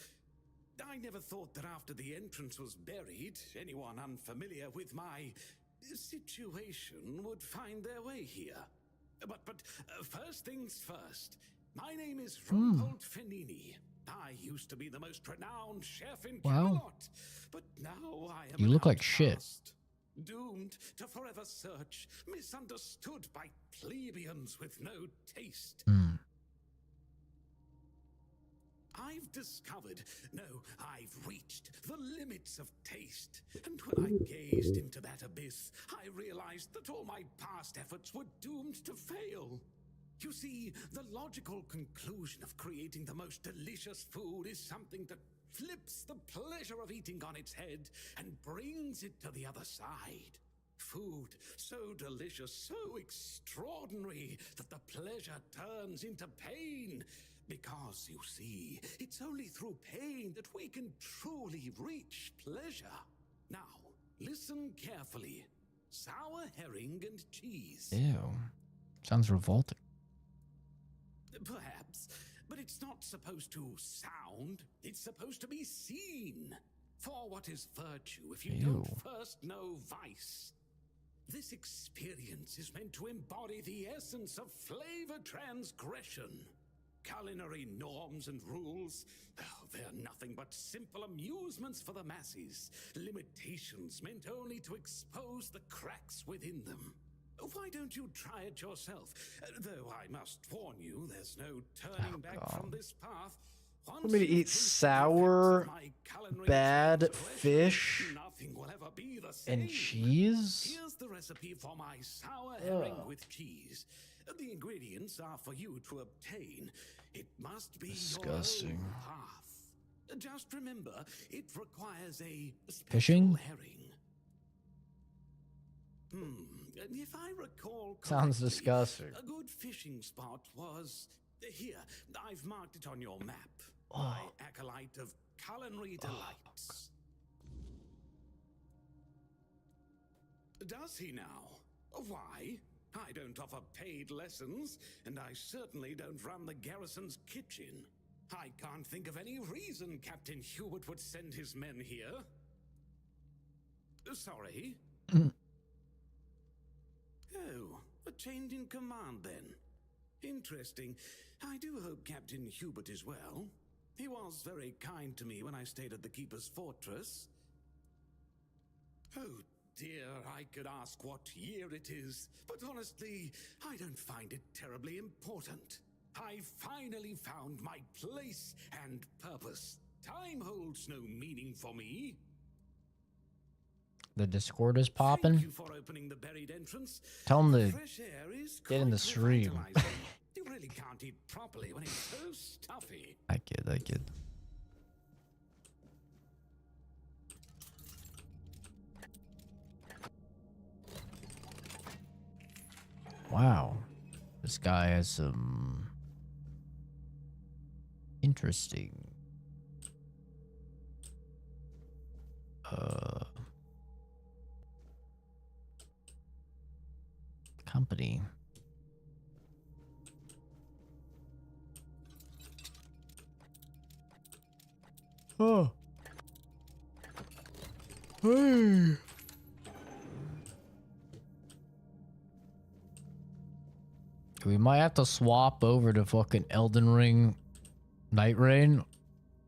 [SPEAKER 5] I never thought that after the entrance was buried, anyone unfamiliar with my situation would find their way here. But first things first. My name is Rumbold Fenini. I used to be the most renowned chef in Camelot, but now I am
[SPEAKER 1] You look like shit.
[SPEAKER 5] doomed to forever search, misunderstood by plebeians with no taste. I've discovered, no, I've reached the limits of taste. And when I gazed into that abyss, I realized that all my past efforts were doomed to fail. You see, the logical conclusion of creating the most delicious food is something that flips the pleasure of eating on its head and brings it to the other side. Food so delicious, so extraordinary, that the pleasure turns into pain. Because, you see, it's only through pain that we can truly reach pleasure. Now, listen carefully. Sour herring and cheese.
[SPEAKER 1] Ew. Sounds revolting.
[SPEAKER 5] Perhaps, but it's not supposed to sound. It's supposed to be seen. For what is virtue if you don't first know vice? This experience is meant to embody the essence of flavor transgression. Culinary norms and rules, they're nothing but simple amusements for the masses. Limitations meant only to expose the cracks within them. Why don't you try it yourself? Though I must warn you, there's no turning back from this path.
[SPEAKER 1] Want me to eat sour, bad fish and cheese?
[SPEAKER 5] Here's the recipe for my sour herring with cheese. The ingredients are for you to obtain. It must be
[SPEAKER 1] disgusting.
[SPEAKER 5] Your own path. Just remember, it requires a special
[SPEAKER 1] Fishing?
[SPEAKER 5] herring. If I recall correctly,
[SPEAKER 1] Sounds disgusting.
[SPEAKER 5] a good fishing spot was here. I've marked it on your map. My acolyte of culinary delights. Does he now? Why? I don't offer paid lessons, and I certainly don't run the garrison's kitchen. I can't think of any reason Captain Hubert would send his men here. Sorry? Oh, a change in command then. Interesting. I do hope Captain Hubert is well. He was very kind to me when I stayed at the Keeper's Fortress. Oh dear, I could ask what year it is, but honestly, I don't find it terribly important. I finally found my place and purpose. Time holds no meaning for me.
[SPEAKER 1] The Discord is popping.
[SPEAKER 5] Thank you for opening the buried entrance.
[SPEAKER 1] Tell him to
[SPEAKER 5] Fresh air is
[SPEAKER 1] get in the
[SPEAKER 5] quite
[SPEAKER 1] stream.
[SPEAKER 5] revitalizing. You really can't eat properly when it's so stuffy.
[SPEAKER 1] I kid. Wow. This guy has some interesting company. Oh. Hey. We might have to swap over to fucking Elden Ring Night Rain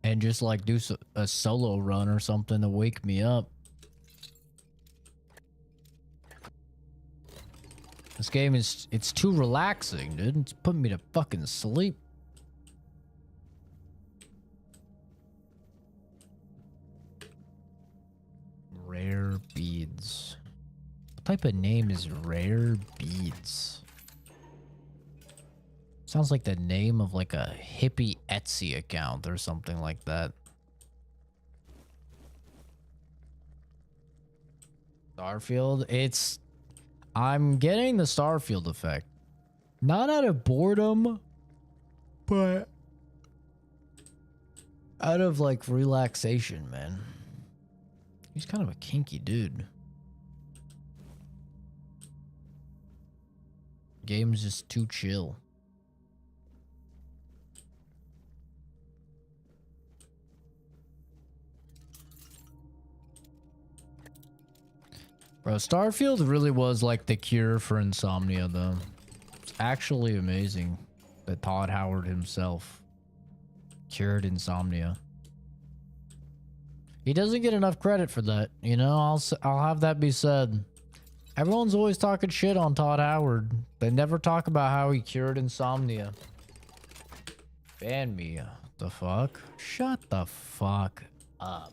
[SPEAKER 1] and just like do a solo run or something to wake me up. This game it's too relaxing, dude. It's putting me to fucking sleep. Rare beads. What type of name is Rare Beads? Sounds like the name of like a hippie Etsy account or something like that. Starfield, I'm getting the Starfield effect. Not out of boredom, but out of like relaxation, man. He's kind of a kinky dude. Game's just too chill. Bro, Starfield really was like the cure for insomnia, though. It's actually amazing that Todd Howard himself cured insomnia. He doesn't get enough credit for that, you know. I'll have that be said. Everyone's always talking shit on Todd Howard. They never talk about how he cured insomnia. Ban me. The fuck? Shut the fuck up.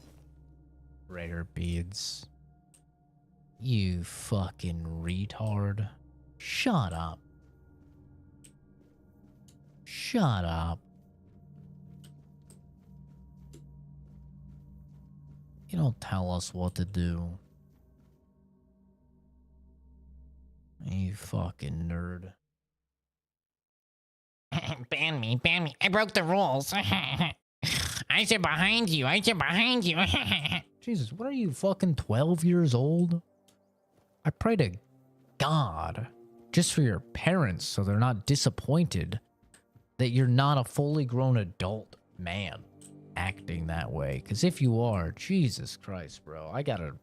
[SPEAKER 1] Rare Beads. You fucking retard. Shut up. Shut up. You don't tell us what to do. You fucking nerd.
[SPEAKER 2] Ban me, ban me. I broke the rules. I said behind you. I said behind you.
[SPEAKER 1] Jesus, what are you, fucking 12 years old? I pray to God, just for your parents, so they're not disappointed that you're not a fully grown adult man acting that way. Because if you are, Jesus Christ, bro, I gotta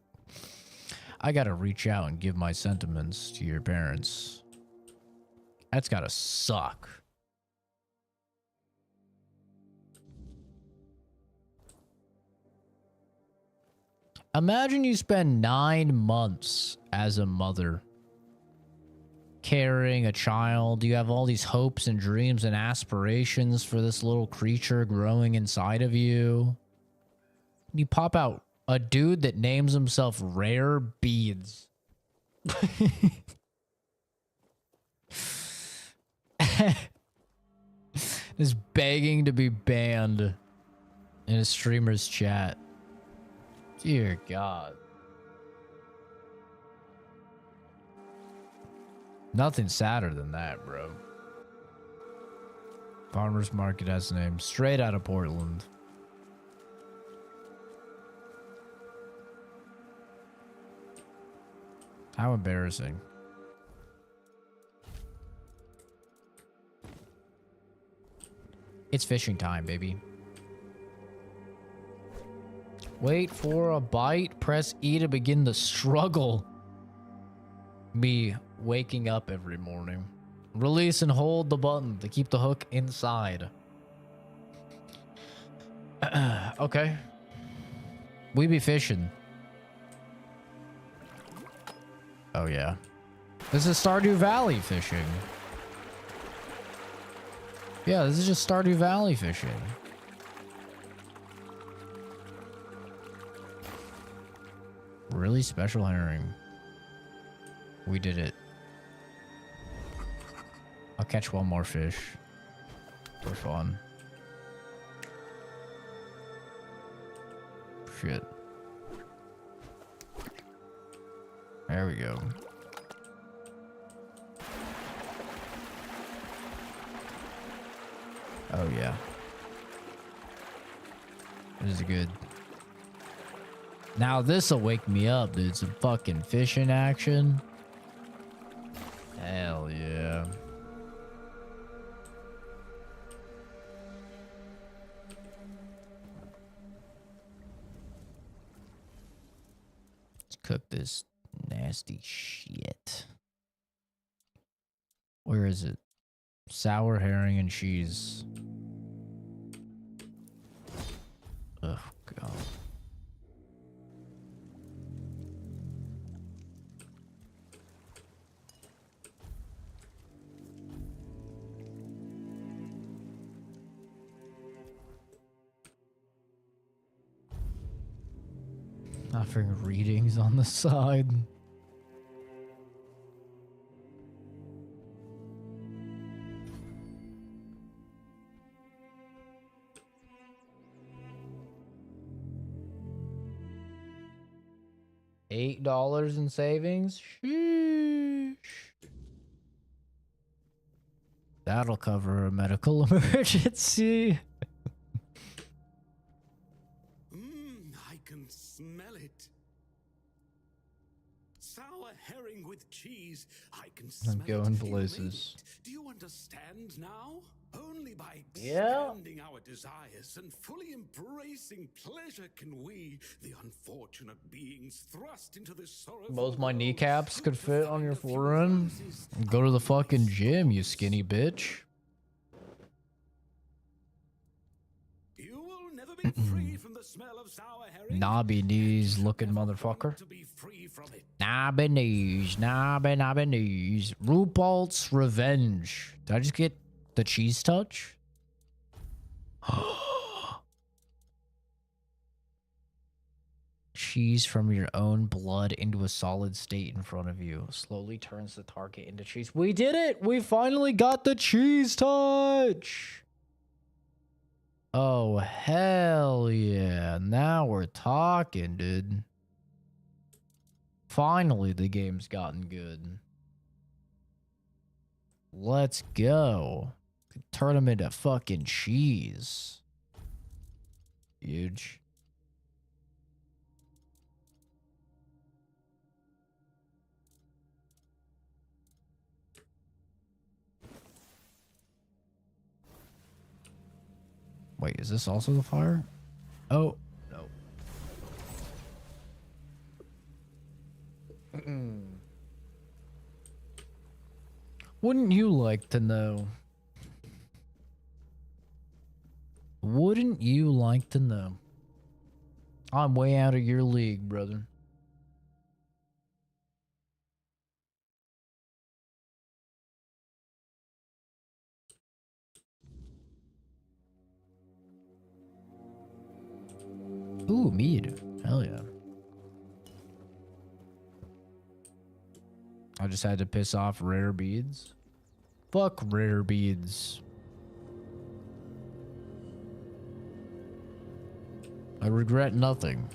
[SPEAKER 1] reach out and give my sentiments to your parents. That's gotta suck. Imagine you spend 9 months as a mother carrying a child. You have all these hopes and dreams and aspirations for this little creature growing inside of you. You pop out a dude that names himself Rare Beads. Is begging to be banned in a streamer's chat. Dear God. Nothing sadder than that, bro. Farmer's Market has a name. Straight out of Portland. How embarrassing. It's fishing time, baby. Wait for a bite. Press E to begin the struggle. Me waking up every morning. Release and hold the button to keep the hook inside. Okay. We be fishing. Oh yeah. This is Stardew Valley fishing. Yeah, this is just Stardew Valley fishing. Really special herring. We did it. I'll catch one more fish for fun. Shit. There we go. Oh yeah. This is good. Now this'll wake me up, dude. Some fucking fishing action. Hell yeah. Let's cook this nasty shit. Where is it? Sour herring and cheese. Oh God. Offering readings on the side. $8 in savings? Sheesh. That'll cover a medical emergency.
[SPEAKER 5] I can smell it. Sour herring with cheese. I can smell
[SPEAKER 1] I'm going
[SPEAKER 5] it.
[SPEAKER 1] places.
[SPEAKER 5] Do you understand now? Only by
[SPEAKER 1] Yeah.
[SPEAKER 5] expanding our desires and fully embracing pleasure can we, the unfortunate beings thrust into this sorrowful
[SPEAKER 1] Both my kneecaps could fit on your forearm. Go to the fucking gym, you skinny bitch.
[SPEAKER 5] You will never be free from the smell of sour herring.
[SPEAKER 1] Knobby knees looking motherfucker. Knobby knees, knobby knees. RuPaul's Revenge. Did I just get the cheese touch? Cheese from your own blood into a solid state in front of you. Slowly turns the target into cheese. We did it! We finally got the cheese touch! Oh, hell yeah. Now we're talking, dude. Finally, the game's gotten good. Let's go. Turn them into fucking cheese. Huge. Wait, is this also the fire? Oh, no. Wouldn't you like to know? Wouldn't you like to know? I'm way out of your league, brother. Ooh, mead. Hell yeah. I just had to piss off rare beads. Fuck rare beads. I regret nothing.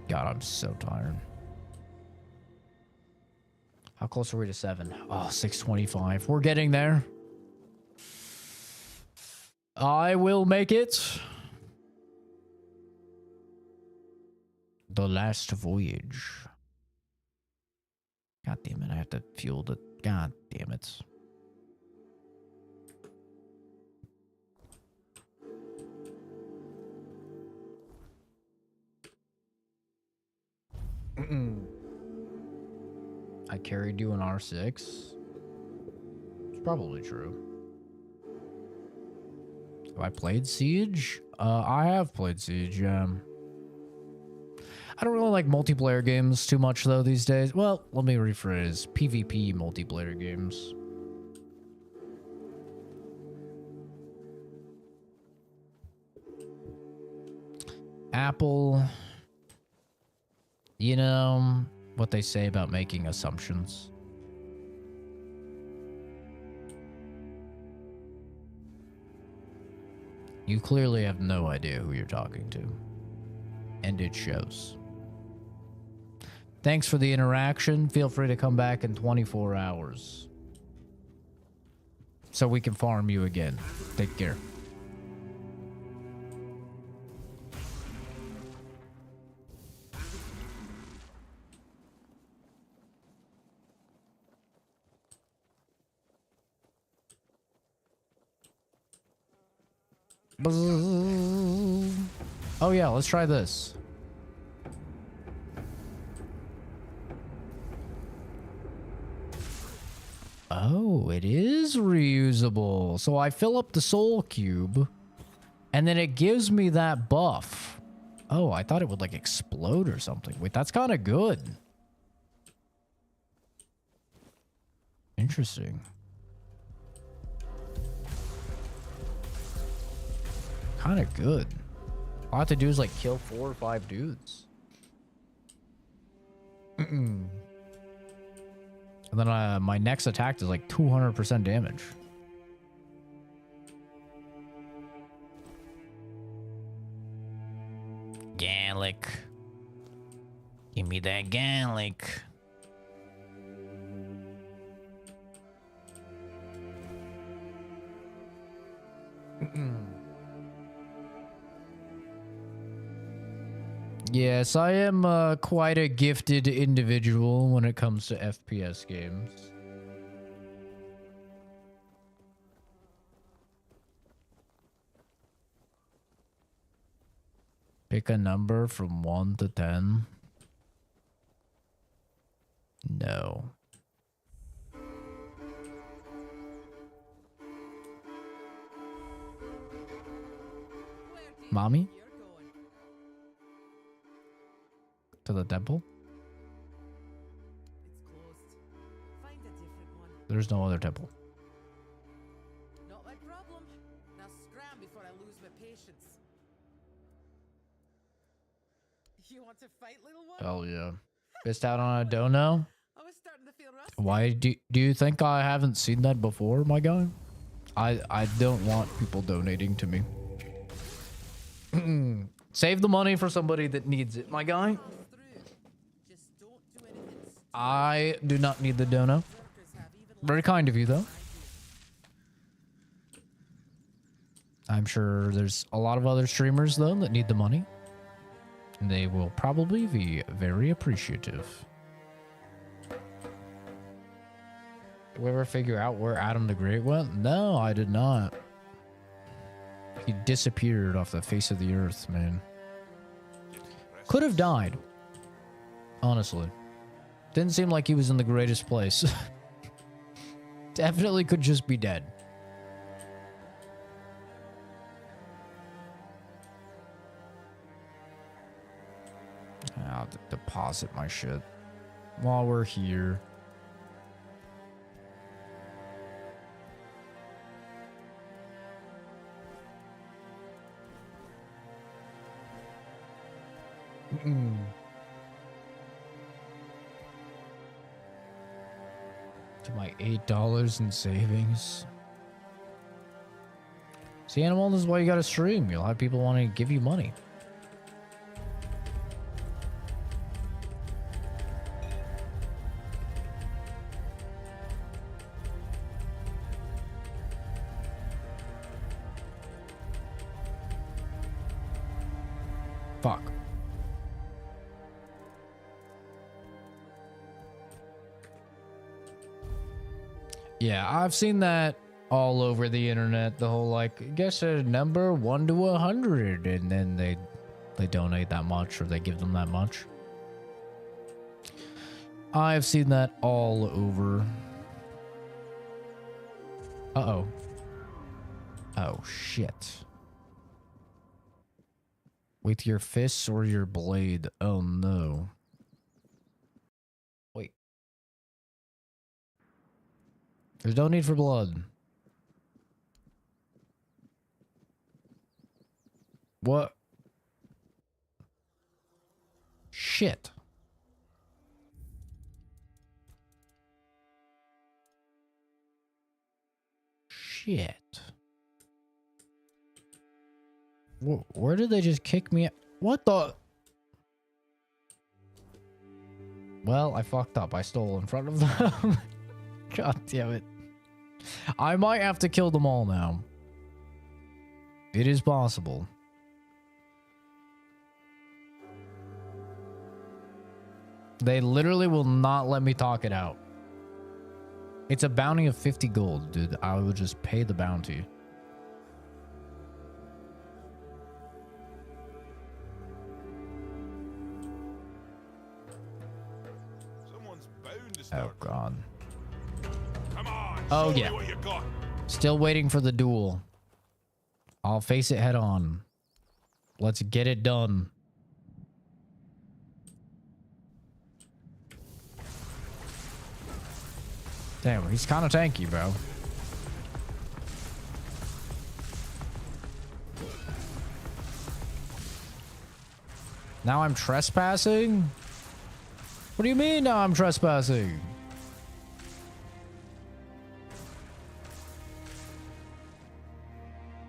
[SPEAKER 1] God, I'm so tired. How close are we to 7? Oh, 6:25. We're getting there. I will make it. The last voyage. God damn it, I have to fuel the... God damn it. I carried you in R6. It's probably true. Have I played Siege? I have played Siege, yeah. I don't really like multiplayer games too much, though, these days. Well, let me rephrase. PvP multiplayer games. Apple... You know what they say about making assumptions. You clearly have no idea who you're talking to. And it shows. Thanks for the interaction. Feel free to come back in 24 hours. So we can farm you again. Take care. Oh yeah, let's try this. Oh, it is reusable. So I fill up the soul cube and then it gives me that buff. Oh, I thought it would like explode or something. Wait, that's kind of good. Interesting. Kind of good. All I have to do is like kill 4 or 5 dudes. And then my next attack does like 200% damage.
[SPEAKER 2] Gallic. Give me that Gallic.
[SPEAKER 1] Yes, I am quite a gifted individual when it comes to FPS games. Pick a number from 1 to 10. No. Mommy? To the temple?
[SPEAKER 9] It's closed. Find a different one.
[SPEAKER 1] There's no other temple.
[SPEAKER 9] Not my problem. Now scram before I lose my patience. You want to fight, little one?
[SPEAKER 1] Hell yeah. Pissed out on a dono?
[SPEAKER 9] I was starting to feel rusty.
[SPEAKER 1] Why do you think I haven't seen that before, my guy? I don't want people donating to me. Save the money for somebody that needs it, my guy. I do not need the dono. Very kind of you, though. I'm sure there's a lot of other streamers, though, that need the money. And they will probably be very appreciative. Did we ever figure out where Adam the Great went? No, I did not. He disappeared off the face of the earth, man. Could have died. Honestly. Didn't seem like he was in the greatest place. Definitely could just be dead. I'll deposit my shit while we're here. To my $8 in savings. See, Animal, this is why you gotta stream. You'll have people want to give you money. Fuck. Yeah, I've seen that all over the internet. The whole, like, guess a number 1 to 100, and then they donate that much, or they give them that much. I've seen that all over. Uh-oh. Oh, shit. With your fists or your blade? Oh, no. Wait. There's no need for blood. What? Shit. Shit. Where did they just kick me? What the? Well, I fucked up. I stole in front of them. God damn it. I might have to kill them all now. It is possible. They literally will not let me talk it out. It's a bounty of 50 gold, dude. I will just pay the bounty. Oh, God.
[SPEAKER 8] Come on,
[SPEAKER 1] oh,
[SPEAKER 8] show
[SPEAKER 1] yeah.
[SPEAKER 8] me what you got.
[SPEAKER 1] Still waiting for the duel. I'll face it head on. Let's get it done. Damn, he's kind of tanky, bro. Now I'm trespassing? What do you mean now I'm trespassing?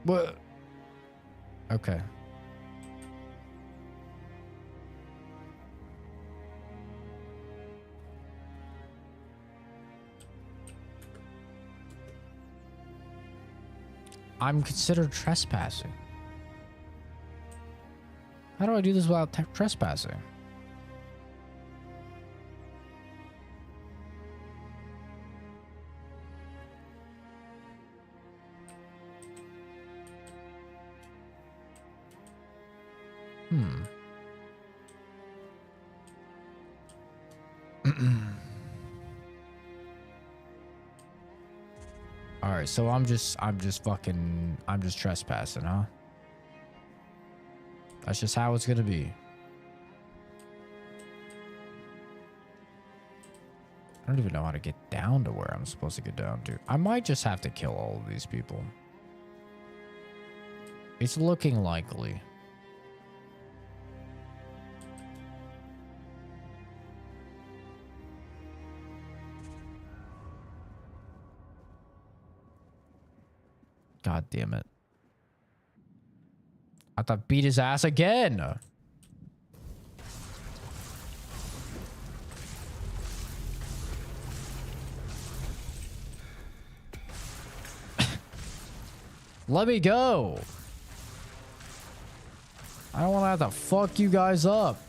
[SPEAKER 1] What? Okay. I'm considered trespassing. How do I do this without trespassing? All right, so I'm just trespassing, huh? That's just how it's gonna be. I don't even know how to get down to where I'm supposed to get down to. I might just have to kill all of these people. It's looking likely. God damn it. I thought beat his ass again. Let me go. I don't want to have to fuck you guys up.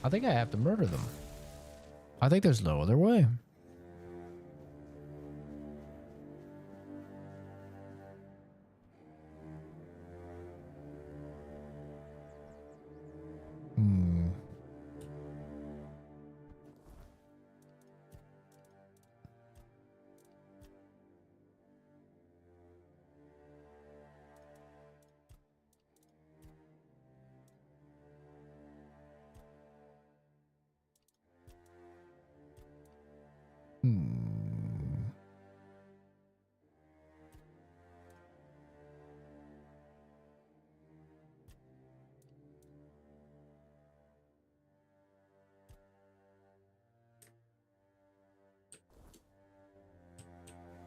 [SPEAKER 1] I think I have to murder them. I think there's no other way.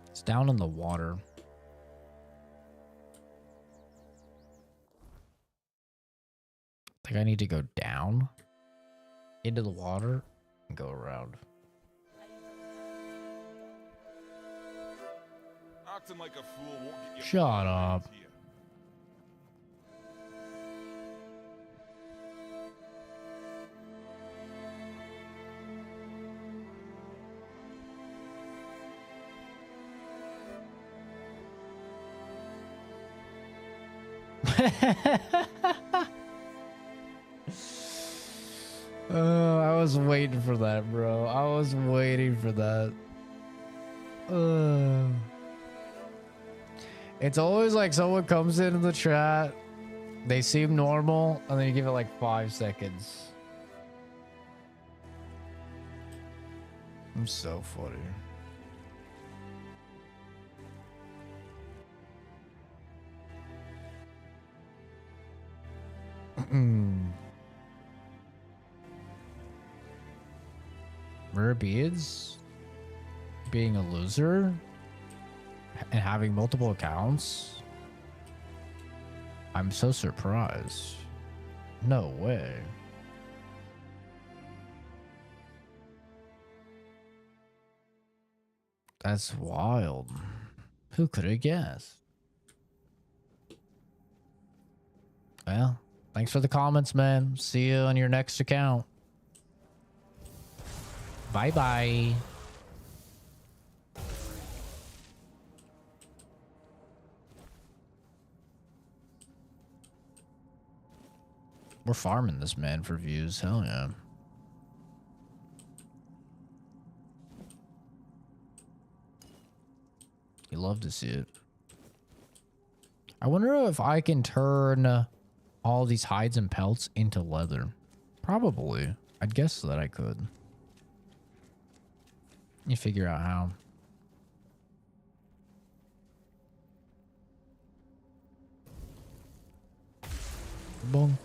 [SPEAKER 1] It's down in the water. I think I need to go down into the water and go around.
[SPEAKER 17] Acting like a fool won't get you.
[SPEAKER 1] Shut up. I was waiting for that, bro. I was waiting for that. It's always like someone comes into the chat, they seem normal, and then you give it like 5 seconds. I'm so funny. Rare beads, being a loser, and having multiple accounts. I'm so surprised. No way. That's wild. Who could have guessed? Well, thanks for the comments, man. See you on your next account. Bye-bye. We're farming this man for views. Hell yeah. You love to see it. I wonder if I can turn all these hides and pelts into leather. Probably. I'd guess that I could. You figure out how. Bonk.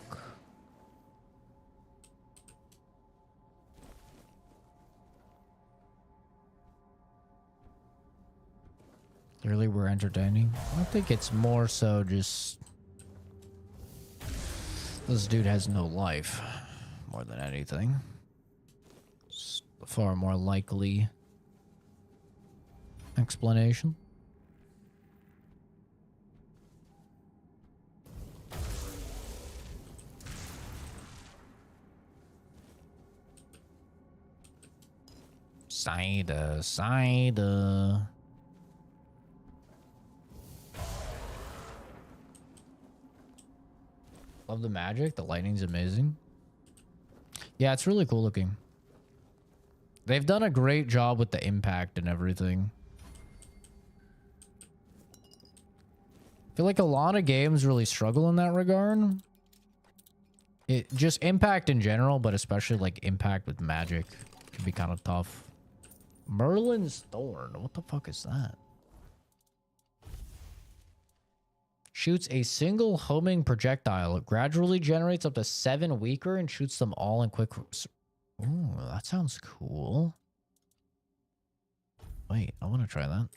[SPEAKER 1] Really, we're entertaining? I think it's more so just... this dude has no life, more than anything. It's a far more likely explanation. Cider, cider. Love the magic. The lighting's amazing. Yeah, it's really cool looking. They've done a great job with the impact and everything. I feel like a lot of games really struggle in that regard. It just impact in general, but especially like impact with magic can be kind of tough. Merlin's Thorn. What the fuck is that? Shoots a single homing projectile. It gradually generates up to 7 weaker and shoots them all in quick. Ooh, that sounds cool. Wait, I want to try that.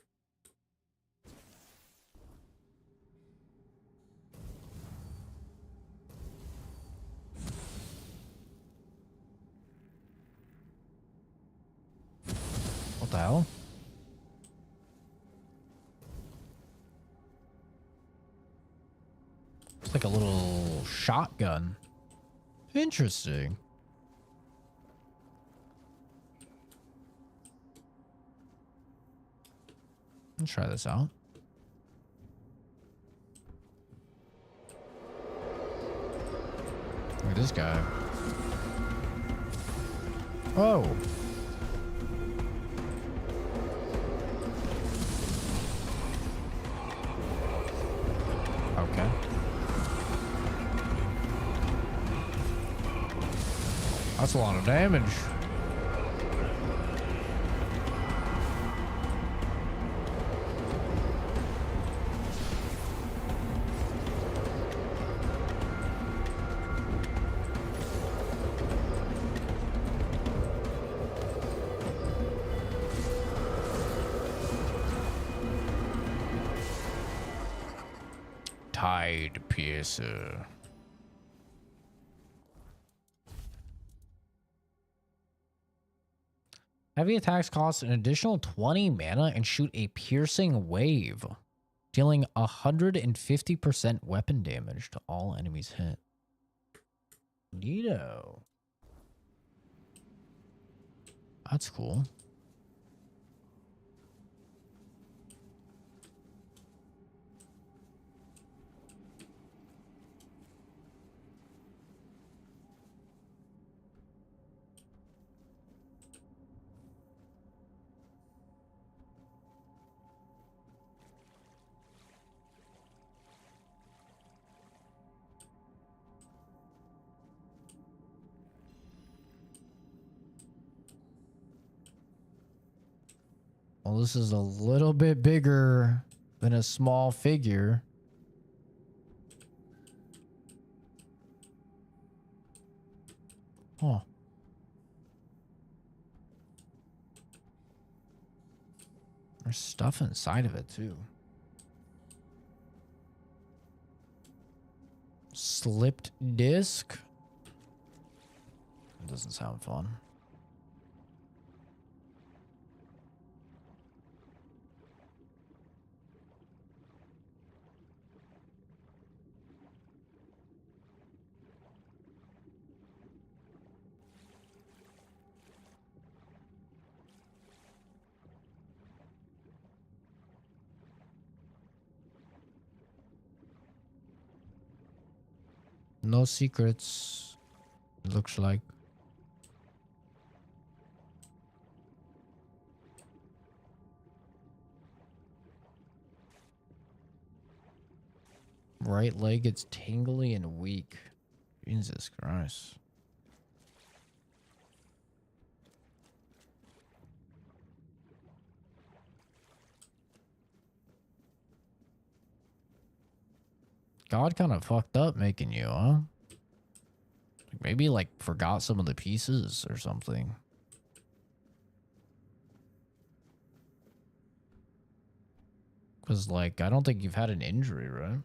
[SPEAKER 1] What the hell? like a little shotgun. Interesting. Let's try this out. Look at this guy. Oh. Okay. That's a lot of damage. Tide Piercer. Heavy attacks cost an additional 20 mana and shoot a piercing wave, dealing 150% weapon damage to all enemies hit. Neato. That's cool. Well, this is a little bit bigger than a small figure. Huh. There's stuff inside of it, too. Slipped disc? That doesn't sound fun. No secrets, looks like. Right leg gets tingly and weak. Jesus Christ. God kind of fucked up making you, huh? Maybe like forgot some of the pieces or something. Because like, I don't think you've had an injury, right?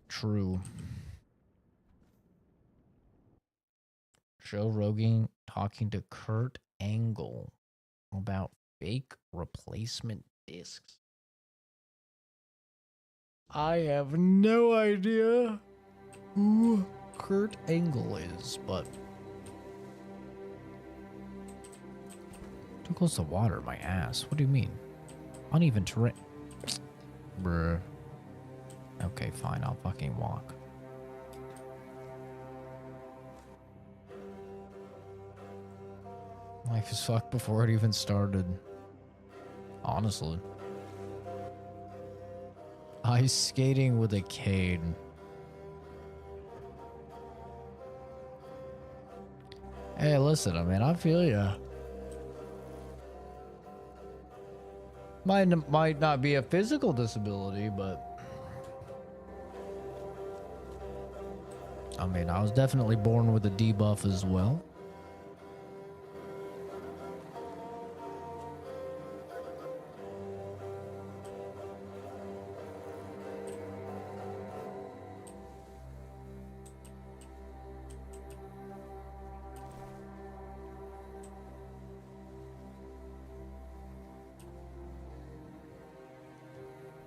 [SPEAKER 1] True. Joe Rogan talking to Kurt Angle about fake replacement discs. I have no idea who Kurt Angle is, but too close to water, my ass. What do you mean? Uneven terrain. Bruh. Okay, fine. I'll fucking walk. Life is fucked before it even started. Honestly. Ice skating with a cane. Hey, listen, I mean, I feel ya. Might not be a physical disability, but I mean, I was definitely born with a debuff as well.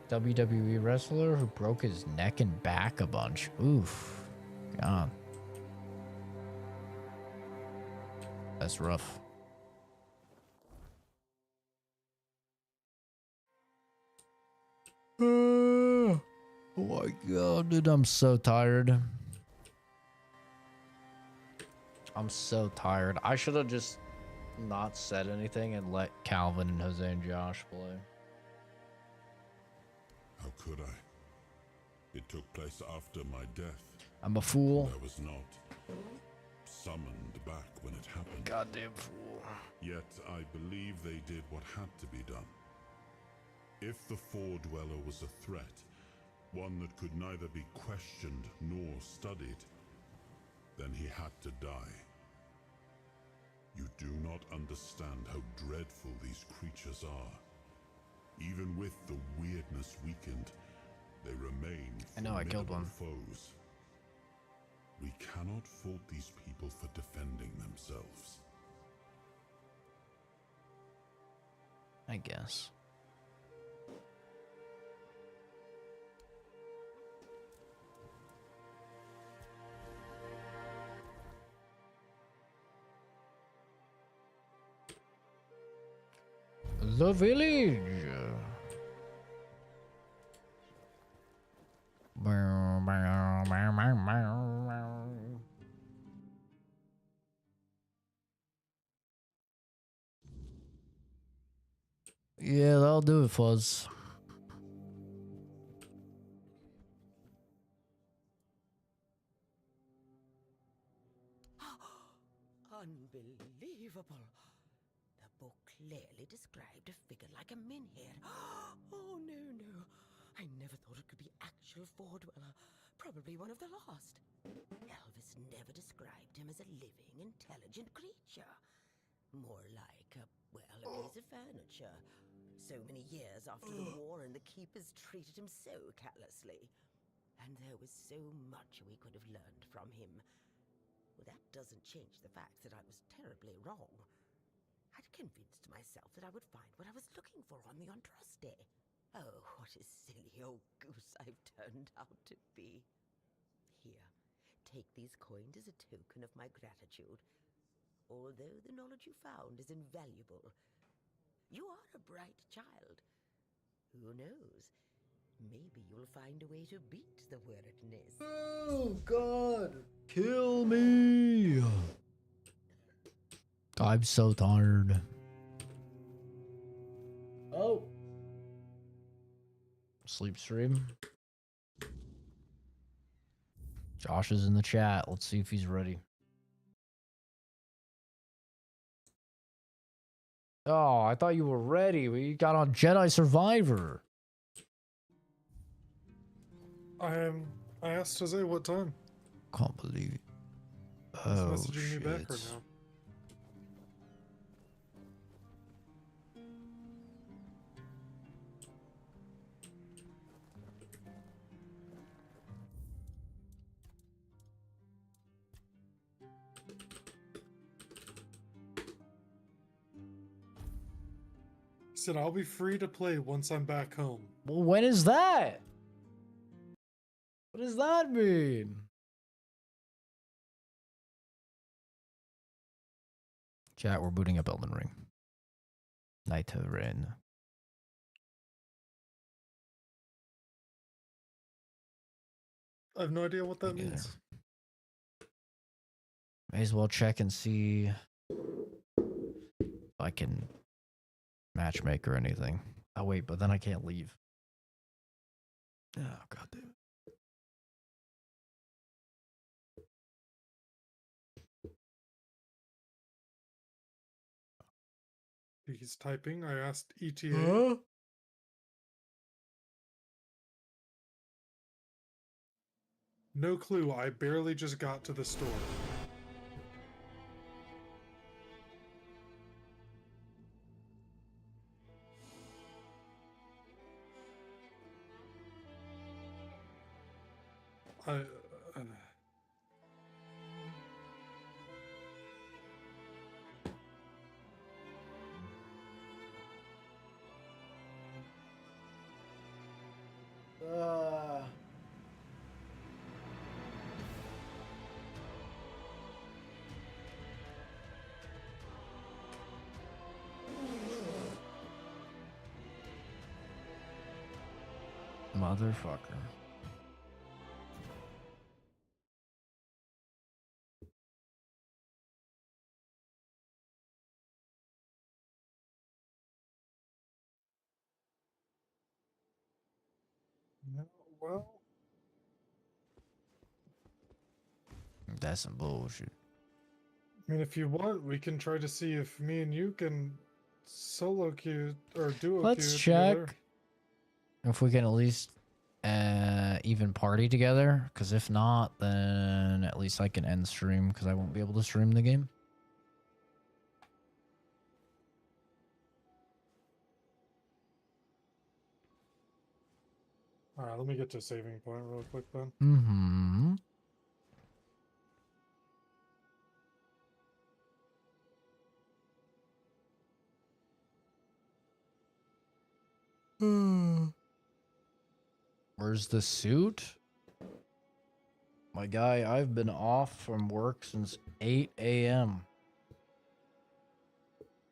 [SPEAKER 1] WWE wrestler who broke his neck and back a bunch. Oof. God. That's rough. Oh my god, dude, I'm so tired. I'm so tired. I should have just not said anything and let Calvin and Jose and Josh play.
[SPEAKER 3] How could I? It took place after my death.
[SPEAKER 1] I'm a fool.
[SPEAKER 3] I was not summoned back when it happened.
[SPEAKER 1] Goddamn fool.
[SPEAKER 3] Yet I believe they did what had to be done. If the Four Dweller was a threat, one that could neither be questioned nor studied, then he had to die. You do not understand how dreadful these creatures are. Even with the weirdness weakened, they remain
[SPEAKER 1] I know, I killed one.
[SPEAKER 3] foes. We cannot fault these people for defending themselves.
[SPEAKER 1] I guess. The village. Yeah, that'll do it, Fuzz.
[SPEAKER 18] Unbelievable. The book clearly described a figure like a menhir. Oh, no. I never thought it could be actual Four-Dweller. Probably one of the lost. Elvis never described him as a living, intelligent creature. More like a piece of furniture. So many years after the war, and the keepers treated him so callously. And there was so much we could have learned from him. Well, that doesn't change the fact that I was terribly wrong. I'd convinced myself that I would find what I was looking for on the Andraste. Oh, what a silly old goose I've turned out to be. Here, take these coins as a token of my gratitude. Although the knowledge you found is invaluable. You are a bright child. Who knows? Maybe you'll find a way to beat the weirdness.
[SPEAKER 1] Oh, God. Kill me. I'm so tired. Oh. Sleep stream. Josh is in the chat. Let's see if he's ready. Oh, I thought you were ready. We got on Jedi Survivor.
[SPEAKER 14] I asked Jose what time.
[SPEAKER 1] Can't believe it.
[SPEAKER 14] He's
[SPEAKER 1] Oh,
[SPEAKER 14] messaging me back
[SPEAKER 1] shit.
[SPEAKER 14] right now. He said, I'll be free to play once I'm back home.
[SPEAKER 1] Well, when is that? What does that mean? Chat, we're booting up Elden Ring. Night to Ren.
[SPEAKER 14] I have no idea what that means.
[SPEAKER 1] May as well check and see if I can matchmake or anything. Oh wait, but then I can't leave. Oh, god damn it.
[SPEAKER 14] He's typing. I asked ETA.
[SPEAKER 1] Huh?
[SPEAKER 14] No clue. I barely just got to the store. I
[SPEAKER 1] Motherfucker.
[SPEAKER 14] No, well,
[SPEAKER 1] That's some bullshit.
[SPEAKER 14] I mean, if you want, we can try to see if me and you can solo queue or duo
[SPEAKER 1] Let's
[SPEAKER 14] queue
[SPEAKER 1] check
[SPEAKER 14] together.
[SPEAKER 1] if we can at least even party together. Because if not, then at least I can end stream because I won't be able to stream the game.
[SPEAKER 14] All right, let me get to a saving point real quick then.
[SPEAKER 1] Mm-hmm. Where's the suit? My guy, I've been off from work since 8 a.m.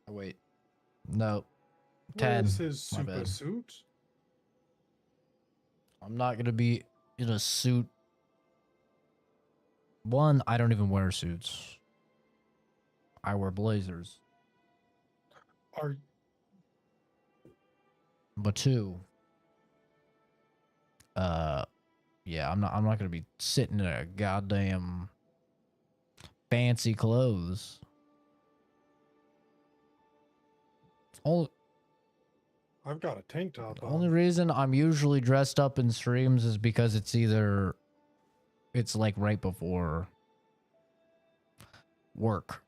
[SPEAKER 1] Oh, wait. No. 10.
[SPEAKER 14] Where's his
[SPEAKER 1] My
[SPEAKER 14] super
[SPEAKER 1] bad.
[SPEAKER 14] suit?
[SPEAKER 1] I'm not going to be in a suit. One, I don't even wear suits. I wear blazers.
[SPEAKER 14] Are
[SPEAKER 1] But two, yeah, I'm not gonna be sitting in a goddamn fancy clothes.
[SPEAKER 14] I've got a tank top
[SPEAKER 1] The
[SPEAKER 14] on.
[SPEAKER 1] only reason I'm usually dressed up in streams is because it's like right before work.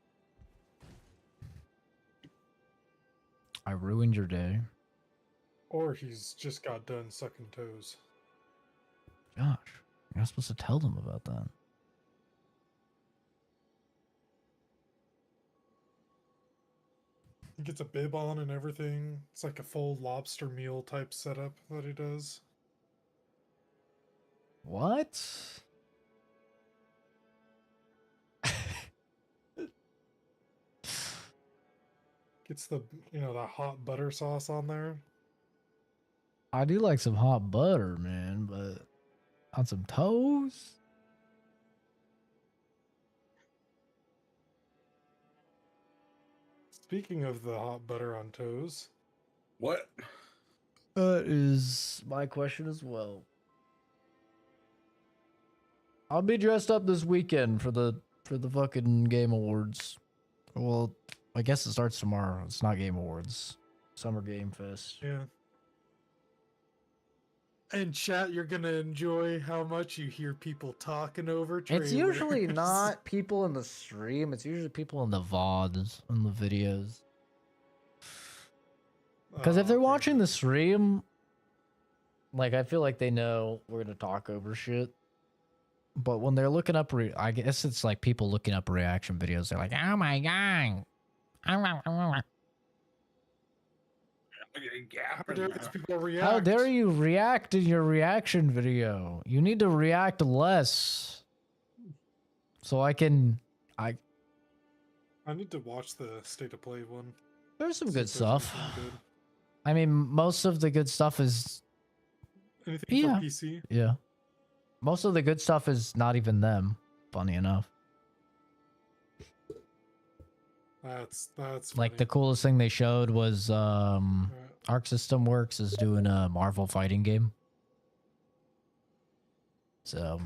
[SPEAKER 1] I ruined your day.
[SPEAKER 14] Or he's just got done sucking toes.
[SPEAKER 1] Josh, you're not supposed to tell them about that.
[SPEAKER 14] He gets a bib on and everything. It's like a full lobster meal type setup that he does.
[SPEAKER 1] What?
[SPEAKER 14] Gets the, that hot butter sauce on there.
[SPEAKER 1] I do like some hot butter, man, but on some toast?
[SPEAKER 14] Speaking of the hot butter on toes.
[SPEAKER 15] What?
[SPEAKER 1] That is my question as well. I'll be dressed up this weekend for the fucking Game Awards. Well, I guess it starts tomorrow. It's not Game Awards. Summer Game Fest.
[SPEAKER 14] Yeah. And chat, you're gonna enjoy how much you hear people talking over trailers.
[SPEAKER 1] It's usually not people in the stream. It's usually people in the VODs and the videos. Because if they're watching the stream, like, I feel like they know we're gonna talk over shit. But when they're looking up, I guess it's like people looking up reaction videos. They're like, "Oh my god,
[SPEAKER 14] How dare these people react?
[SPEAKER 1] how dare you react in your reaction video? You need to react less." So I
[SPEAKER 14] need to watch the State of Play one.
[SPEAKER 1] There's some
[SPEAKER 14] See
[SPEAKER 1] good
[SPEAKER 14] if there's
[SPEAKER 1] stuff.
[SPEAKER 14] anything good.
[SPEAKER 1] I mean, most of the good stuff is
[SPEAKER 14] Anything for PC?
[SPEAKER 1] Yeah. Most of the good stuff is not even them, funny enough.
[SPEAKER 14] That's
[SPEAKER 1] Like the coolest thing they showed was Arc System Works is doing a Marvel fighting game. So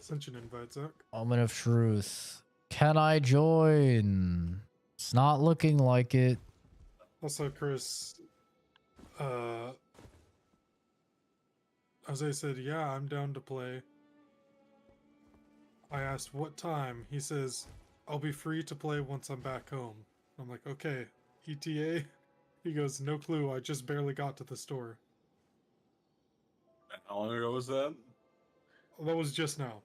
[SPEAKER 14] Sent you an invite, Zach.
[SPEAKER 1] Moment of Truth. Can I join? It's not looking like it.
[SPEAKER 14] Also, Chris, Jose said, "Yeah, I'm down to play." I asked what time. He says, "I'll be free to play once I'm back home." I'm like, "Okay, ETA?" He goes, "No clue. I just barely got to the store."
[SPEAKER 15] How long ago was that?
[SPEAKER 14] That was just now.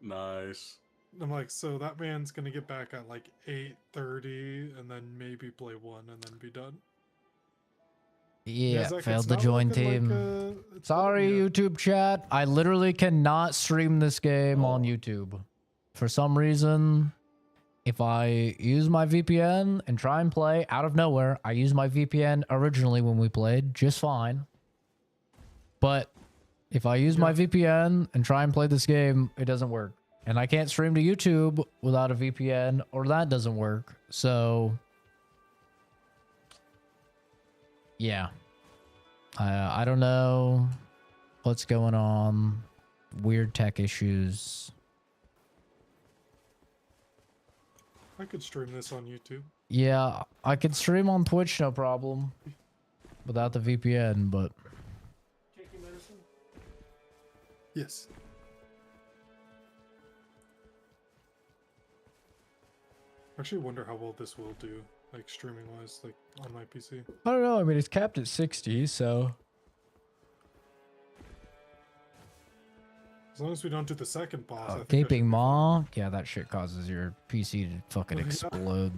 [SPEAKER 15] Nice.
[SPEAKER 14] I'm like, so that man's gonna get back at like 8:30 and then maybe play one and then be done.
[SPEAKER 1] Yeah,
[SPEAKER 14] Zach,
[SPEAKER 1] failed
[SPEAKER 14] it's
[SPEAKER 1] the
[SPEAKER 14] not
[SPEAKER 1] join
[SPEAKER 14] looking like,
[SPEAKER 1] team. Sorry, YouTube chat. I literally cannot stream this game on YouTube. For some reason, if I use my VPN and try and play out of nowhere, I used my VPN originally when we played just fine. But if I use my VPN and try and play this game, it doesn't work. And I can't stream to YouTube without a VPN, or that doesn't work. So, yeah. I don't know what's going on. Weird tech issues.
[SPEAKER 14] I could stream this on YouTube.
[SPEAKER 1] Yeah, I could stream on Twitch, no problem. Without the VPN, but...
[SPEAKER 14] Taking medicine? Yes. I actually wonder how well this will do, like streaming wise, like on my PC.
[SPEAKER 1] I don't know. I mean, it's capped at 60, so...
[SPEAKER 14] As long as we don't do the second boss, I think I
[SPEAKER 1] Gaping Maw? Yeah, that shit causes your PC to fucking
[SPEAKER 14] Oh, yeah.
[SPEAKER 1] explode.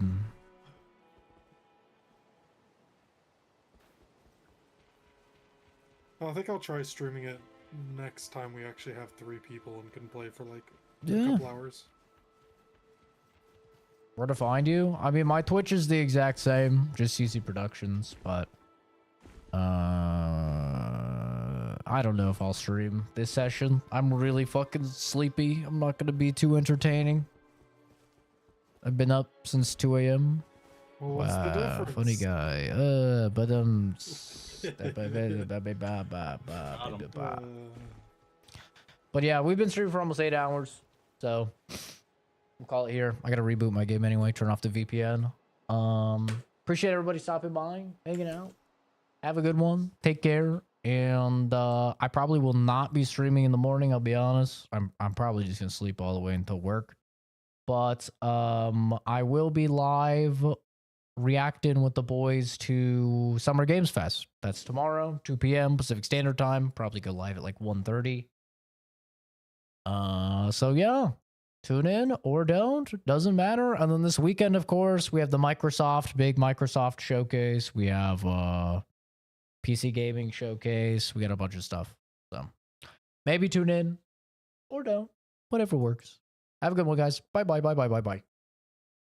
[SPEAKER 14] Well, I think I'll try streaming it next time we actually have 3 people and can play for like
[SPEAKER 1] Yeah.
[SPEAKER 14] a couple hours.
[SPEAKER 1] Where to find you? I mean, my Twitch is the exact same, just CC Productions, but I don't know if I'll stream this session. I'm really fucking sleepy. I'm not gonna be too entertaining. I've been up since 2 a.m.
[SPEAKER 14] Well, what's the difference?
[SPEAKER 1] Funny guy. But yeah, we've been streaming for almost 8 hours, so we'll call it here. I gotta reboot my game anyway, turn off the VPN. Appreciate everybody stopping by, hanging out. Have a good one. Take care. And I probably will not be streaming in the morning, I'll be honest. I'm probably just gonna sleep all the way until work. But I will be live reacting with the boys to Summer Games Fest. That's tomorrow, 2 p.m. Pacific Standard Time. Probably go live at like 1:30. So yeah, tune in or don't, doesn't matter. And then this weekend, of course, we have the big Microsoft showcase. We have PC gaming showcase. We got a bunch of stuff. So maybe tune in or don't, whatever works. Have a good one, guys. Bye.